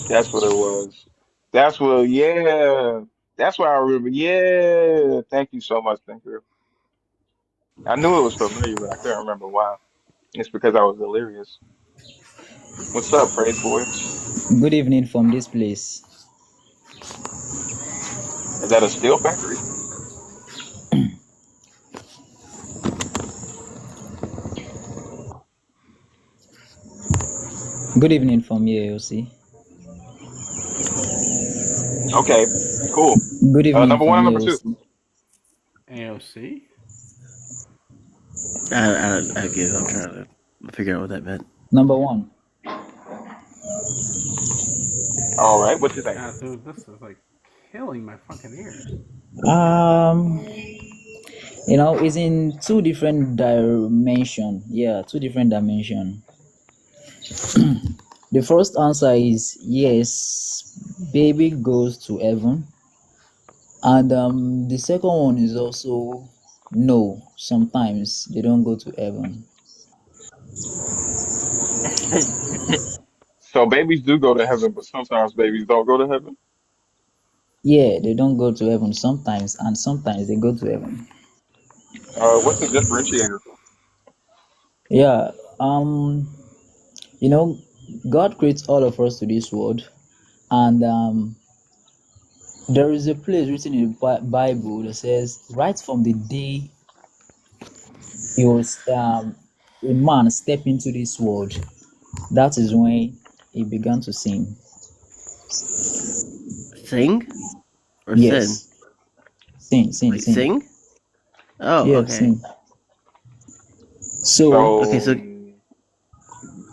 that's what it was. That's what. Yeah, that's what I remember. Yeah, thank you so much. Thank you. I knew it was familiar, but I couldn't remember why. It's because I was delirious. What's up, praise boy? Good evening from this place. Is that a steel factory? Good evening from here, OC. Okay, cool. Good evening Number one from and here, number two. OC. AOC? I give. I'm trying to figure out what that meant. Number one. All right, what you think? God, dude, this is like killing my fucking ears. Um, it's in two different dimension. Yeah, two different dimension. The first answer is yes, baby goes to heaven, and the second one is also no. Sometimes they don't go to heaven. So babies do go to heaven, but sometimes babies don't go to heaven. Yeah, they don't go to heaven sometimes, and sometimes they go to heaven. What's the differentiator? Yeah. You know, God creates all of us to this world, and there is a place written in the Bible that says, right from the day he was a man step into this world, that is when he began to sin. Sing or sin? Yes, sin, sin, Like sin. sing? Oh, Yeah, okay. sin. So, Okay, so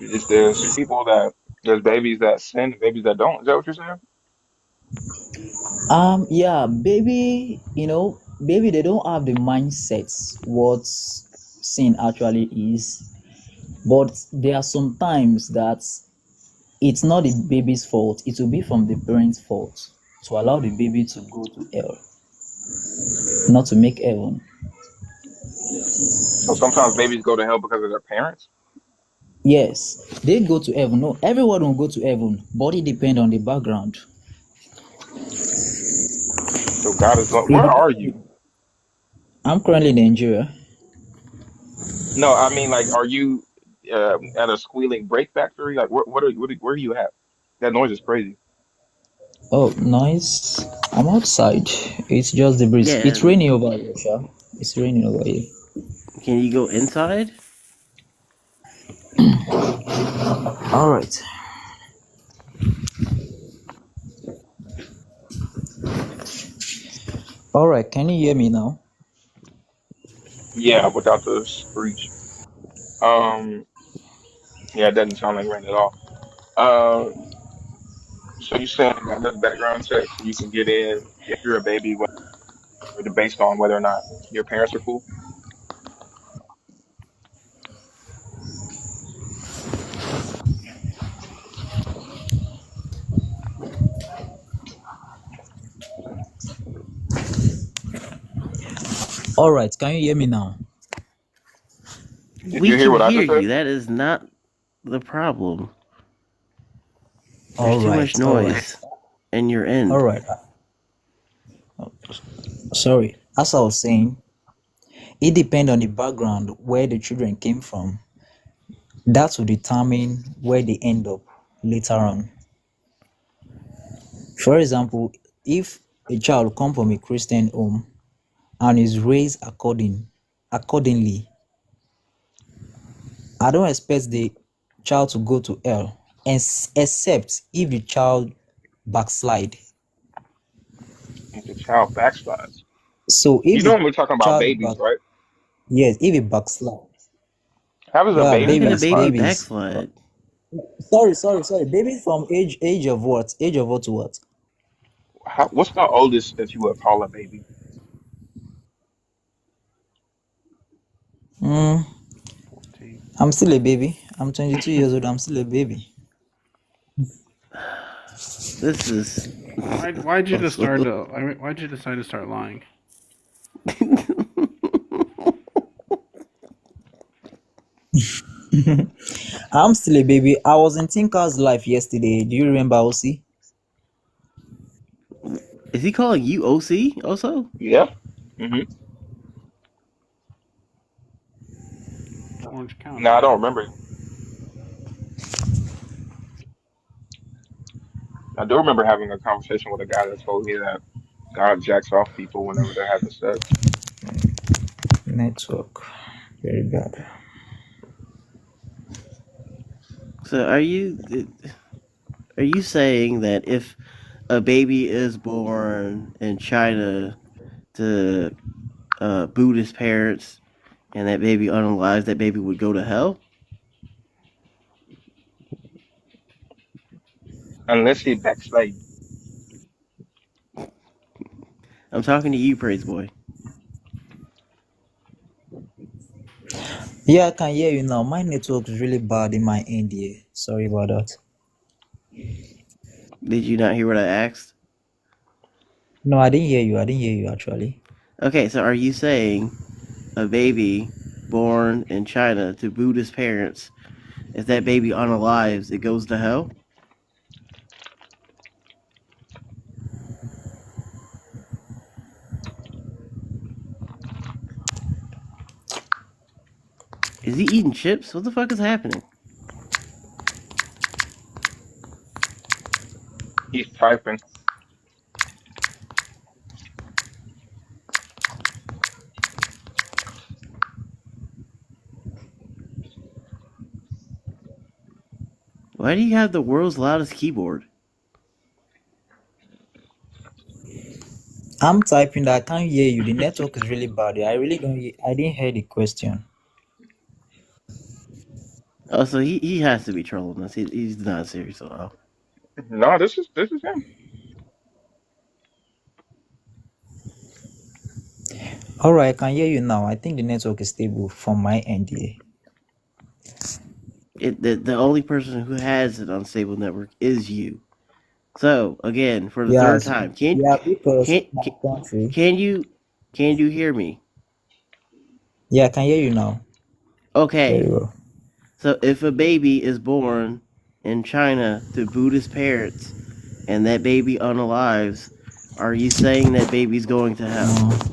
Is there's people that there's babies that sin, and babies that don't. Is that what you're saying? yeah, baby, baby, they don't have the mindsets what sin actually is, but there are some times that it's not the baby's fault, it will be from the parents' fault to allow the baby to go to hell, not to make heaven. So sometimes babies go to hell because of their parents. Yes, they go to heaven. No, everyone will go to heaven, but it depends on the background. So God is going. It Where are depends. you? I'm currently in Nigeria. No, I mean like, are you at a squealing brake factory? Like, where are you at? That noise is crazy. Oh, nice. I'm outside. It's just the breeze. yeah, It's raining over here, Sha. It's raining over here. can you go inside? All right. All right. Can you hear me now? Yeah, without the screech. Um, yeah, it doesn't sound like rain at all. Um, so you saying that does background check so you can get in if you're a baby, whether based on whether or not your parents are cool? All right. Can you hear me now? Did We you hear can what I hear just you. said? That is not the problem. There's All too much right. All right. noise in your All end. right. Sorry. As I was saying, it depends on the background where the children came from. That will determine where they end up later on. For example, if a child come from a Christian home and is raised according, accordingly. I don't expect the child to go to hell, except if the child backslide. If the child backslides. So You if know the when we're talking about child babies, back, right? yes, if it backslide, How does a yeah, How baby can a babies, baby backslide? babies. backslide? Sorry. Babies from age of what? Age of what to what? What's the oldest that you would call a baby? Mm, 14. I'm still a baby. I'm 22 years old. I'm still a baby. This is Why'd you just start awesome. to? I mean, why'd you decide to start lying? I'm still a baby. I was in Tinker's life yesterday. Do you remember OC? Is he calling you OC also? Yeah. hmm Orange No, County, I don't right? remember. I do remember having a conversation with a guy that told me that God jacks off people whenever they're having sex. Network. Very bad. So are you saying that if a baby is born in China to Buddhist parents and that baby unalive, that baby would go to hell? Unless he backslide. I'm talking to you, praise boy. Yeah, I can hear you now. My network is really bad in my end here. Sorry about that. Did you not hear what I asked? No, I didn't hear you. I didn't hear you actually. Okay, so are you saying a baby born in China to Buddhist parents, if that baby unalives, it goes to hell? Is he eating chips? What the fuck is happening? He's typing. Why do you have the world's loudest keyboard? I'm typing that I can't hear you. The network is really bad. I really don't hear, I didn't hear the question. Oh, so he has to be trolling us. He's not serious at all. No, this is him. Alright, I can hear you now. I think the network is stable from my end here. The only person who has an unstable network is you. So again, for the third Yes. time, Yeah, because can my can, country. can you can you hear me? Yeah, I can hear you now. Very Okay. well. So if a baby is born in China to Buddhist parents and that baby unalives, are you saying that baby's going to hell? Mm.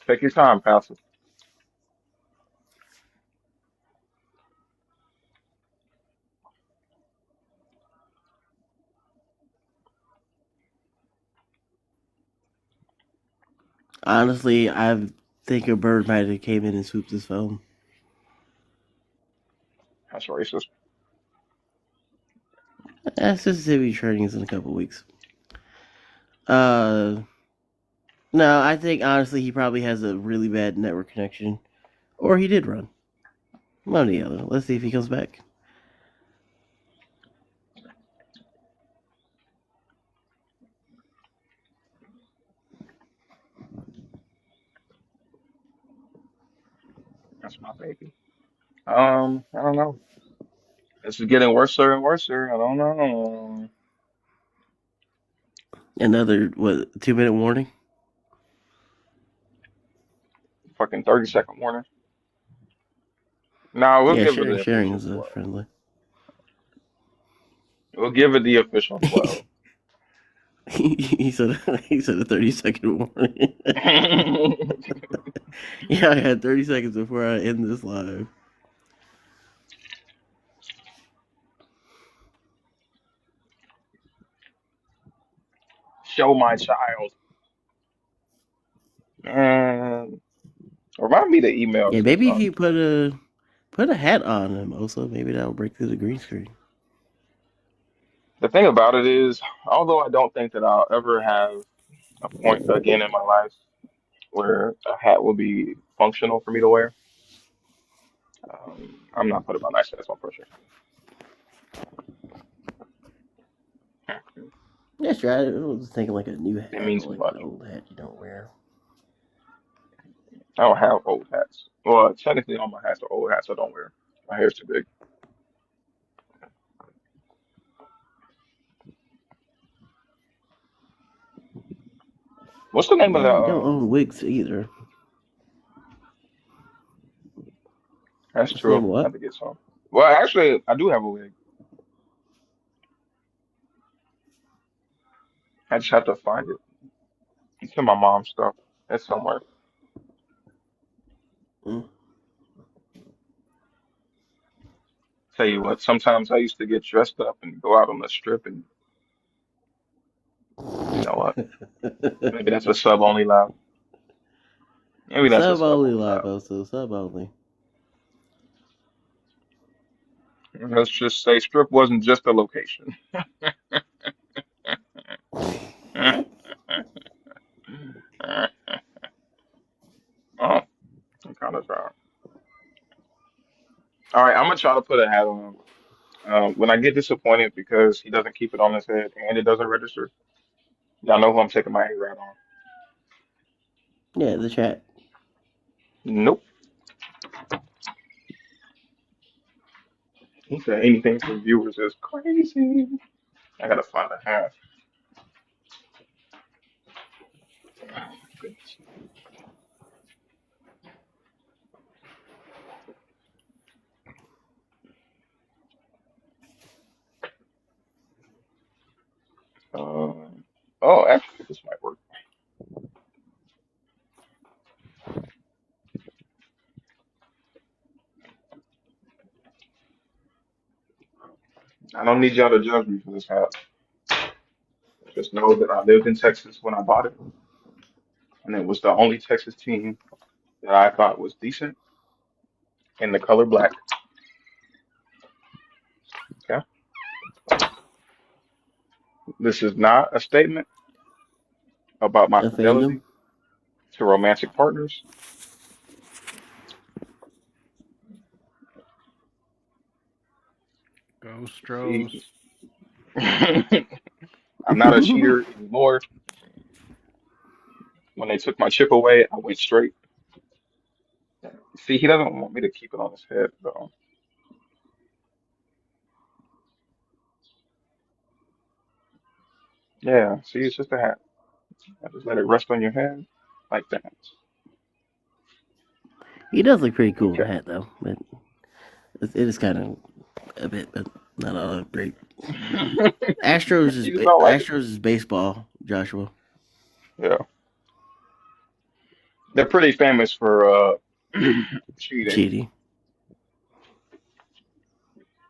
Take your time, Pastor. Honestly, I think a bird might have came in and swooped his phone. That's racist. Sensitivity training is in a couple weeks. Uh, no, I think honestly he probably has a really bad network connection, or he did run. One or the other. Let's see if he comes back. That's my baby. I don't know. This is getting worse and worse. I don't know. Another what? 2 minute warning. Fucking 30-second warning. Nah, we'll Yeah, give it sharing the official is 12. friendly. We'll give it the official 12. He said a 30-second warning. Yeah, I had 30 seconds before I end this live. Show my child. Remind me to email Yeah, to maybe if son. you put a hat on him also, maybe that will break through the green screen. The thing about it is, although I don't think that I'll ever have a point again in my life where a hat will be functional for me to wear, I'm not putting my nice ass on pressure. Yeah, sure. I was thinking like a new It hat, means or too like an much. old hat you don't wear. I don't have old hats. Well, technically, all my hats are old hats I don't wear. My hair's too big. What's the name of Yeah, the? you don't own wigs either. That's What's the name true. of I what? have to get some. Well, actually, I do have a wig. I just have to find it. It's in my mom's stuff. It's somewhere. Mm. Tell you what, sometimes I used to get dressed up and go out on the strip, and you know what? Maybe that's a sub only laugh. Maybe that's a Sub sub only only live laugh. also, sub only. Let's just say strip wasn't just a location. Oh, I'm kind of sorry. All right, I'm gonna try to put a hat on him. When I get disappointed because he doesn't keep it on his head and it doesn't register, y'all know who I'm taking my anger out on. Yeah, the chat. Nope. He said anything from viewers is crazy. I gotta find a hat. Goodness. Oh, actually, this might work. I don't need y'all to judge me for this hat. Just know that I lived in Texas when I bought it, and it was the only Texas team that I thought was decent in the color black. Okay, this is not a statement about my A fandom. fidelity to romantic partners. Go See, Stros. I'm not a cheater anymore. When they took my chip away, I went straight. See, he doesn't want me to keep it on his head, though. Yeah, see, it's just a hat. I just let it rest on your head like that. He does look pretty cool in the Okay. hat though, but it is kind of a bit, but not all great. You just don't like it? Astros is baseball, Joshua. Yeah. They're pretty famous for cheating. Cheating.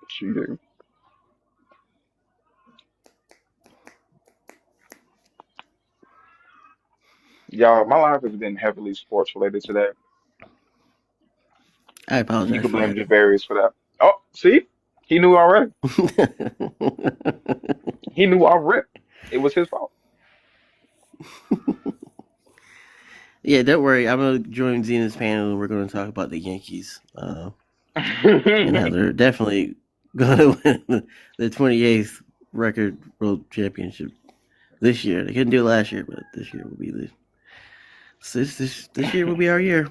Cheating. Y'all, my life has been heavily sports related today. I You apologize can for blame that. Javarius for that. Oh, see? He knew already. He knew already. It was his fault. Yeah, don't worry. I'm gonna join Zena's panel, and we're gonna talk about the Yankees and how they're definitely gonna win the 28th record world championship this year. They couldn't do it last year, but this year will be this year will be our year.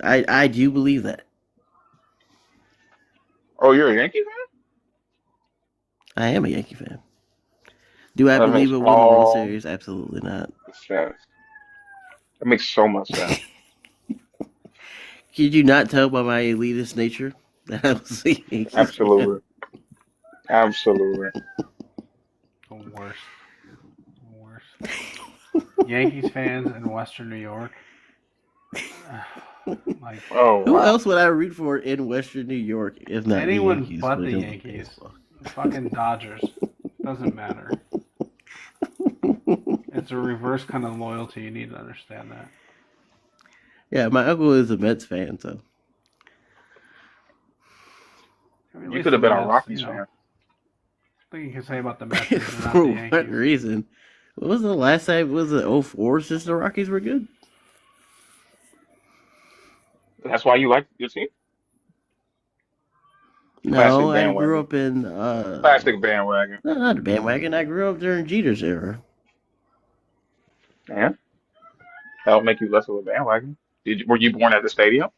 I do believe that. Oh, you're a Yankee I am a Yankee fan. Do I fan? That believe makes we'll win the World all Series? Absolutely not. the sense. That makes so much sense. Could you not tell by my elitist nature that I was a Yankees fan? Absolutely. Absolutely. The worst. Yankees fans in Western New York. Like Oh Who wow. else would I root for in Western New York if not the anyone Yankees but when the it comes to Yankees. baseball? Fucking Dodgers. Doesn't matter. It's a reverse kind of loyalty. You need to understand that. Yeah, my uncle is a Mets fan, so I mean, at You least could the have been a Mets, Rockies fan. thing you can say about the Mets is they're not for the what Yankees. reason? What was the last time? Was it 04 since the Rockies were good? That's why you like your team. No, Classic I grew bandwagon. up in Classic bandwagon. no, not a bandwagon. I grew up during Jeter's era. Yeah, that'll make you less of a bandwagon. Were you born at the stadium?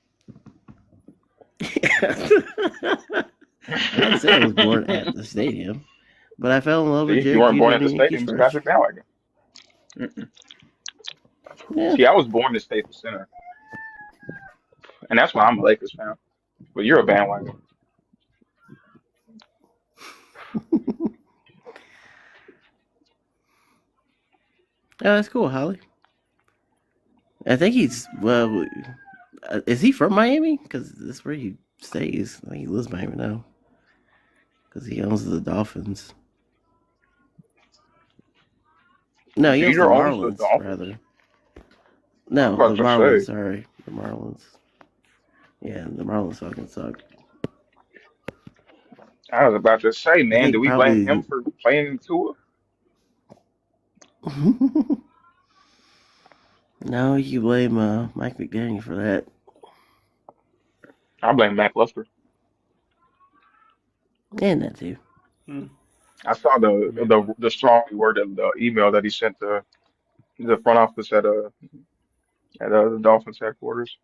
I didn't say I was born at the stadium, but I fell in love See, with if you Derek weren't Jeter born and at the the Yankees stadium, it's first. classic bandwagon. Mm-mm. Yeah. See, I was born to Staples Center, and that's why I'm a Lakers fan. But you're a bandwagon. Oh, that's cool, Holly. I think he's well. Is he from Miami? Because that's where he stays. I think he lives in Miami now. Because he owns the Dolphins. No, he owns the Jeter owns the Marlins, Dolphins. rather. I was No, the about to Marlins. say. Sorry, the Marlins. Yeah, the Marlins fucking suck. I was about to say, I man, do think we blame him probably. for playing in Tua? No, you blame Mike McDaniel for that. I blame Mac Luster. And that too. Hmm. I saw I the mean, the, the strongly worded email that he sent to the front office at the Dolphins headquarters.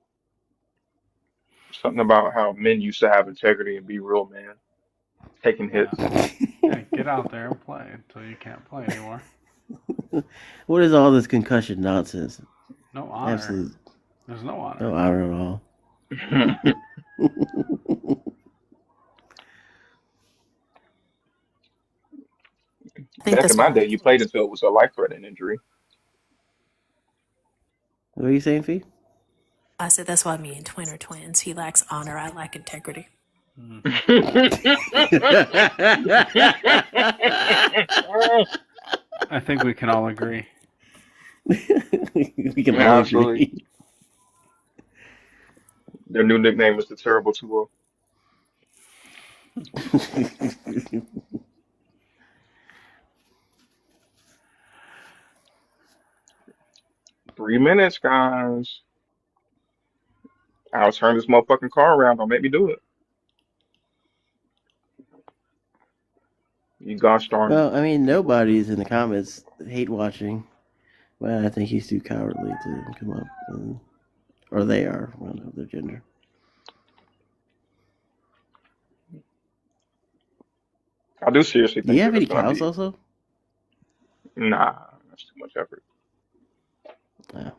Something about how men used to have integrity and be real men, taking yeah, hits. yeah. Get out there and play until you can't play anymore. What is all this concussion nonsense? No honor. Absolute There's no no honor. honor at all. I think Back in that's my why. day, you played until it was a life-threatening injury. What are you saying, Fee? I said that's why me and Twin are twins. He lacks honor. I lack integrity. Hmm. I think we can all agree. We can all Absolutely. agree. Their new nickname is the Terrible Two. 3 minutes, guys. I'll turn this motherfucking car around. Don't make me do it. You gosh darn it. Well, I mean, nobody's in the comments hate watching, but I think he's too cowardly to come up, or they are. I don't know their gender. I do seriously Do you think have that it's any gonna cows be. also? Nah, that's too much effort. No.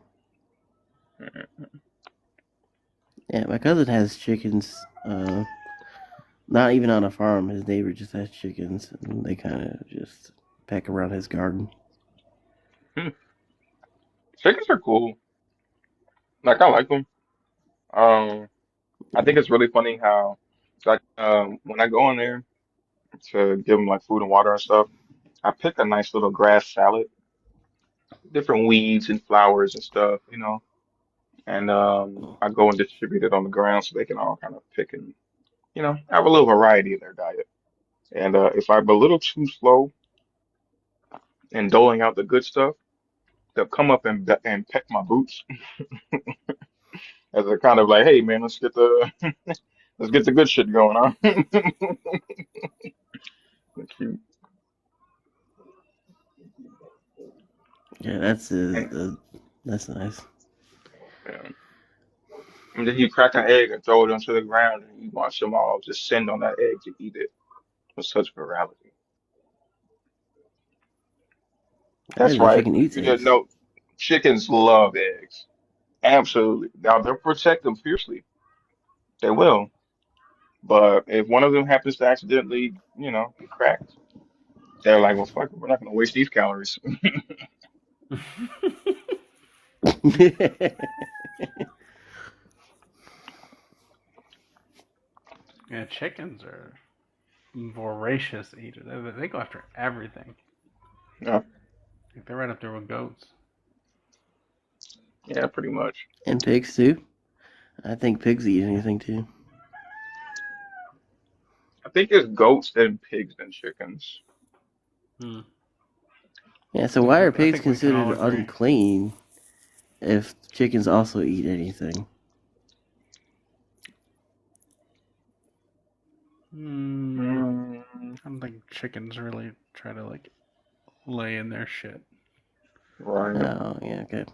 Mm-mm. Yeah, my cousin has chickens. Not even on a farm. His neighbor just has chickens, and they kind of just peck around his garden. Hmm. Chickens are cool. Like I like them. Um, I think it's really funny how, like, when I go in there to give them like food and water and stuff, I pick a nice little grass salad, different weeds and flowers and stuff, and I go and distribute it on the ground so they can all kind of pick and have a little variety in their diet. And if I'm a little too slow in doling out the good stuff, they'll come up and peck my boots as a kind of like, hey man, let's get the good shit going on. Cute. Yeah, And, that's nice. yeah. And then you crack an egg and throw it onto the ground, and you watch them all descend on that egg to eat it with such virality. I That's didn't know right. chicken eats You didn't eggs. know chickens love eggs. Absolutely. Now they'll protect them fiercely. They will. But if one of them happens to accidentally, get cracked, they're like, well, fuck it, we're not going to waste these calories. Yeah, chickens are voracious eaters. They go after everything. Yeah, Like they're right up there with goats. yeah, pretty much. And pigs too. I think pigs eat anything too. I think it's goats, then pigs, then chickens. Hmm. Yeah, so why are I pigs think we can all considered agree. unclean if chickens also eat anything? Hmm. Mm, I don't think chickens really try to like lay in their shit. right. Oh, yeah, okay.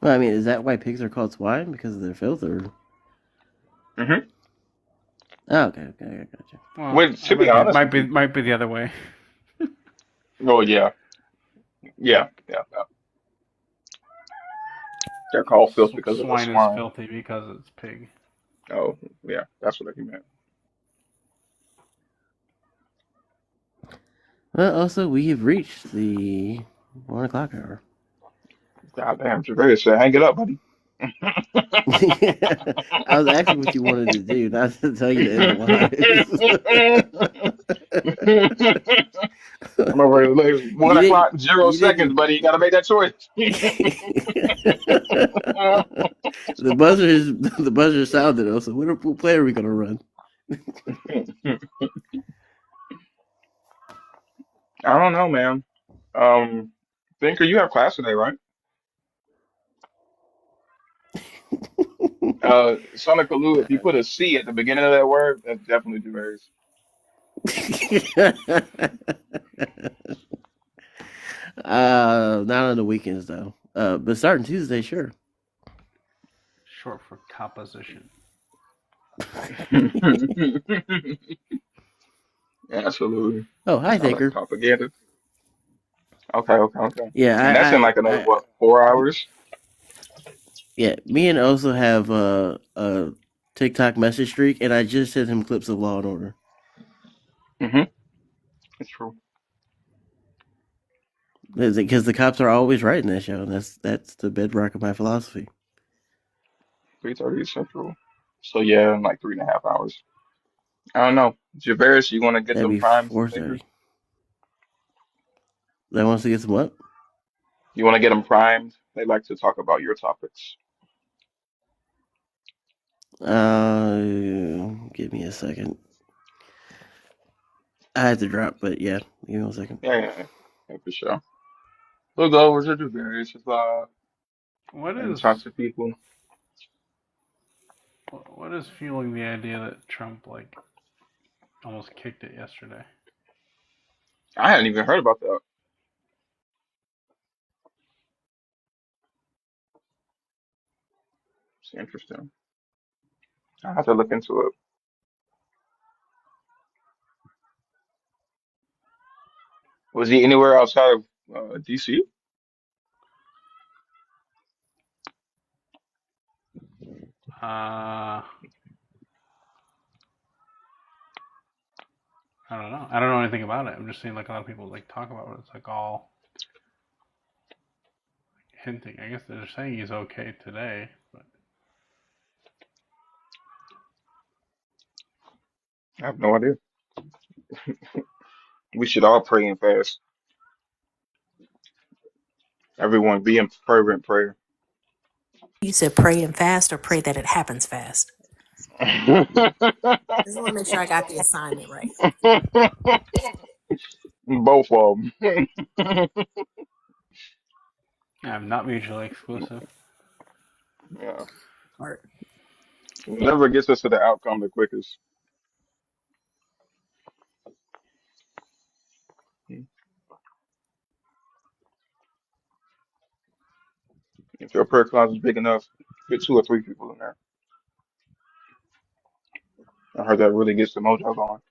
Well, I mean, is that why pigs are called swine? Because of their filth, or? Hmm. Oh, okay, I gotcha. Well, Well, it to be honest with you, might be the other way. oh yeah, yeah. They're called filth because of the Swine is swine. filthy because it's pig. Oh, yeah, that's what he meant. Well, also, we have reached the 1 o'clock hour. Goddamn, Gervais said, hang it up, buddy. I was asking what you wanted to do, not to tell you to end the live. I'm over here, like, one you didn't. o'clock, zero You seconds, didn't. buddy. You gotta make that choice. the buzzer is the buzzer sounded. Also, what play are we gonna run? I don't know, man. Thinker, you have class today, right? Sonic Kalu, if you put a C at the beginning of that word, that's definitely Gervais. Not on the weekends though. But starting Tuesday, sure. Short for composition. Absolutely. Oh, hi, Sound like Thinker. propaganda. Okay. And that's in Yeah, like another, what, 4 hours? yeah. Me and Oso have a TikTok message streak, and I just sent him clips of Law and Order. Mm-hmm. It's true. Because the cops are always right in that show, and that's the bedrock of my philosophy. 3:30 Central. So yeah, in like 3.5 hours. I don't know. Javarius, you want to get That'd them be primes, 4:30. Thinker? That wants to get some what? You want to get them primed? They like to talk about your topics. Give me a second. I had to drop, but yeah, give me 1 second. Yeah, for sure. We'll go over to Javarius What and is talk to people. what is fueling the idea that Trump like almost kicked it yesterday? I hadn't even heard about that. It's interesting. I have to look into it. Was he anywhere outside of DC? Uh, I don't know. I don't know anything about it. I'm just seeing like a lot of people like talk about it. It's like all hinting. I guess they're saying he's okay today, but I have no idea. We should all pray and fast. Everyone be in fervent prayer. You said pray and fast or pray that it happens fast? Just want to make sure I got the assignment right. Both of them. yeah, not mutually exclusive. Yeah. Or Whatever gets us to the outcome the quickest. If your prayer closet is big enough, fit 2 or 3 people in there. I heard that really gets the mojo going.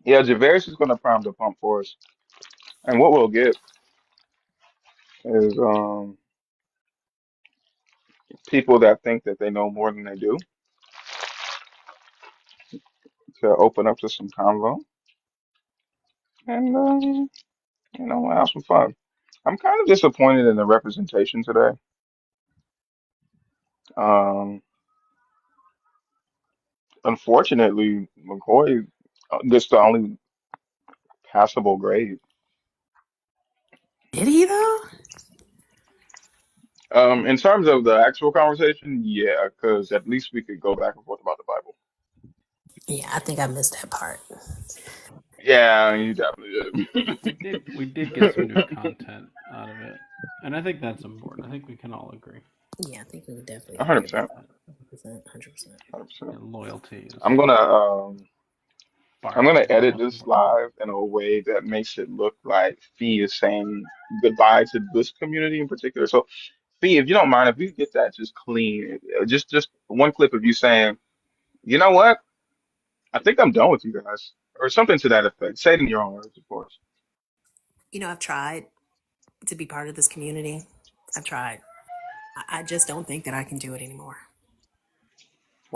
Yeah, Javarius is going to prime the pump for us. And what we'll get is people that think that they know more than they do to open up to some convo and have some fun. I'm kind of disappointed in the representation today. Um, Unfortunately, McCoy gets the only passable grade. Did he though? In terms of the actual conversation, yeah, because at least we could go back and forth about the Bible. Yeah, I think I missed that part. Yeah, you definitely We did get some new did. content out of it, and I think that's important. I think we can all agree. Yeah, I think we would definitely agree about 100%, that. 100%. 100%. 100%. And loyalty is I'm gonna I'm far gonna the edit most this important thing. live in a way that makes it look like Fee is saying goodbye to this community in particular. So, Fee, if you don't mind, if you get that just clean, just one clip of you saying, you know what? I think I'm done with you guys, or something to that effect. Say it in your own words, of course. You know, I've tried to be part of this community. I've tried. I just don't think that I can do it anymore.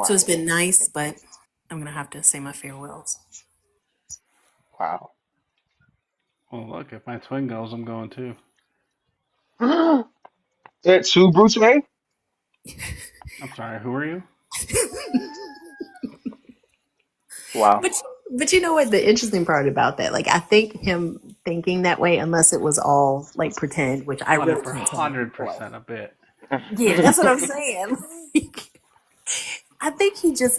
So it's Wow, been nice, but I'm gonna have to say my farewells. wow. Well, look, if my twin goes, I'm going too. It's too Bruce Wayne? I'm sorry. Who are you? Wow, But but you know what the interesting part about that? Like I think him thinking that way, unless it was all like pretend, which I Hundred really per can't tell at this hundred point. percent a bit. Yeah, that's what I'm saying.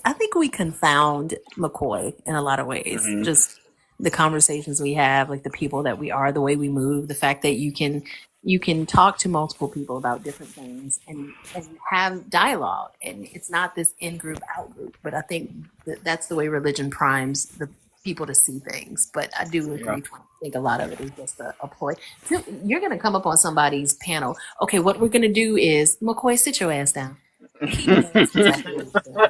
I think we confound McCoy in a lot of ways. hmm Just the conversations we have, like the people that we are, the way we move, the fact that you can talk to multiple people about different things and have dialogue. And it's not this in group out group. But I think that's the way religion primes the people to see things. But I do yeah. agree. I think a lot of it is just a ploy. You're going to come up on somebody's panel. Okay, what we're going to do is McCoy, sit your ass down. He knows exactly what he's doing.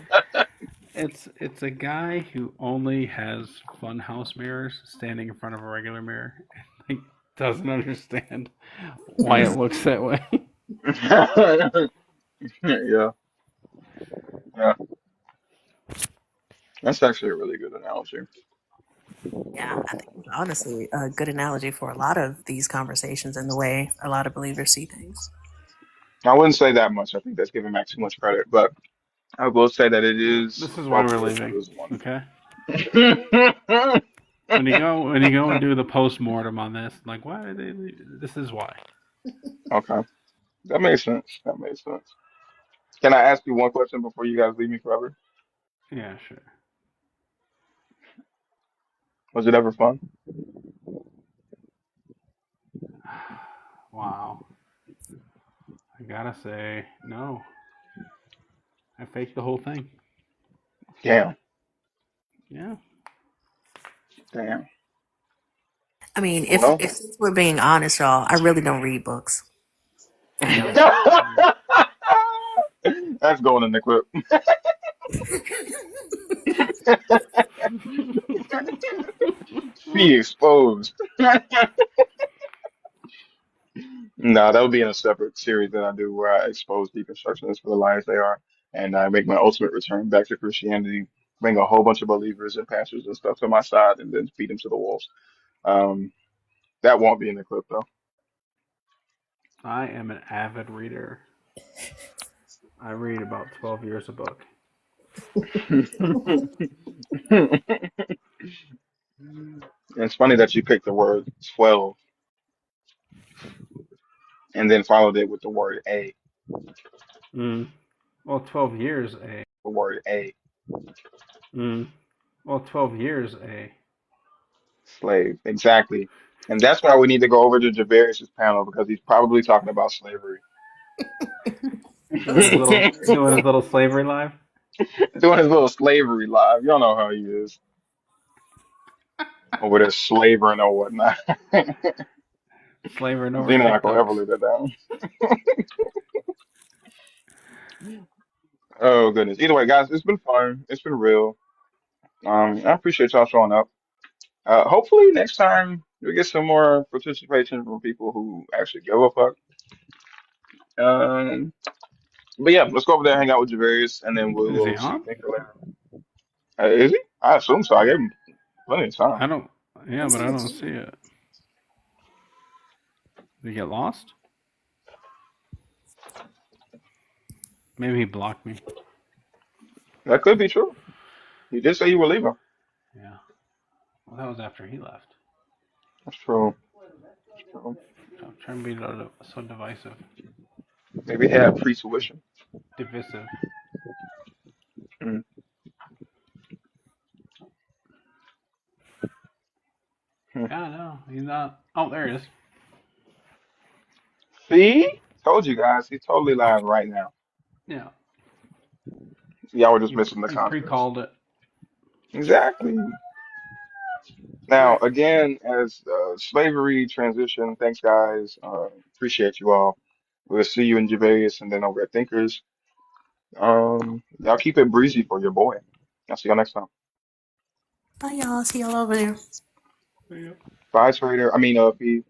It's a guy who only has funhouse mirrors standing in front of a regular mirror. Like doesn't understand why it looks that way. Yeah, yeah. That's actually a really good analogy. Yeah, I think it's honestly a good analogy for a lot of these conversations and the way a lot of believers see things. I wouldn't say that much. I think that's giving Max too much credit, but I will say that it is This is why we're sculpted to leaving. his one. Okay. When you go and do the post mortem on this, like why did they leave? This is why. Okay, that makes sense. That makes sense. Can I ask you one question before you guys leave me forever? Yeah, sure. Was it ever fun? Wow. I gotta say, no. I faked the whole thing. Damn, Yeah. damn. I mean, Well, if we're being honest, y'all, I really don't read books. I don't. Mm. that's going in the clip. Be exposed. No, that would be in a separate series that I do where I expose deconstructionists for the liars they are, and I make my ultimate return back to Christianity, bring a whole bunch of believers and pastors and stuff to my side, and then feed them to the wolves. Um, that won't be in the clip though. I am an avid reader. I read about 12 years a book. It's funny that you picked the word 12 and then followed it with the word a. Mm. Well, 12 years, a. The word a, Mm. Well, 12 years, a. slave. Exactly. And that's why we need to go over to Javarius's panel because he's probably talking about slavery. Those Doing his little slavery live. Doing his little slavery live. Y'all know how he is. Over there slavering or whatnot. Slavering over Zena not gonna ever TikToks. live that down. Oh goodness. Either way, guys, it's been fun. It's been real. I appreciate y'all showing up. Hopefully next time we get some more participation from people who actually give a fuck. Um, but yeah, let's go over there, hang out with Javarius, and then Is he we'll see on? you later. Is he? I assume so. I gave him plenty of time. I don't. Yeah, I'm but I seeing it don't too. see it. Did he get lost? Maybe he blocked me. That could be true. He did say you were leaving. Yeah. Well, that was after he left. That's true. That's true. I'm trying to be so divisive, Maybe he had pre-tuition. divisive. Mm. Hmm. Yeah, no, he's not. Oh, there he is. See? Told you guys. He's totally live right now. Yeah, Y'all were just missing the he context. pre-called it. Exactly. All Now, right. again, as slavery transition, thanks, guys. Appreciate you all. We'll see you in Javaeus and then over at Thinkers. Y'all keep it breezy for your boy. I'll see y'all next time. Bye, y'all. See y'all over there. See ya. Bye, Trader. I mean, Fee.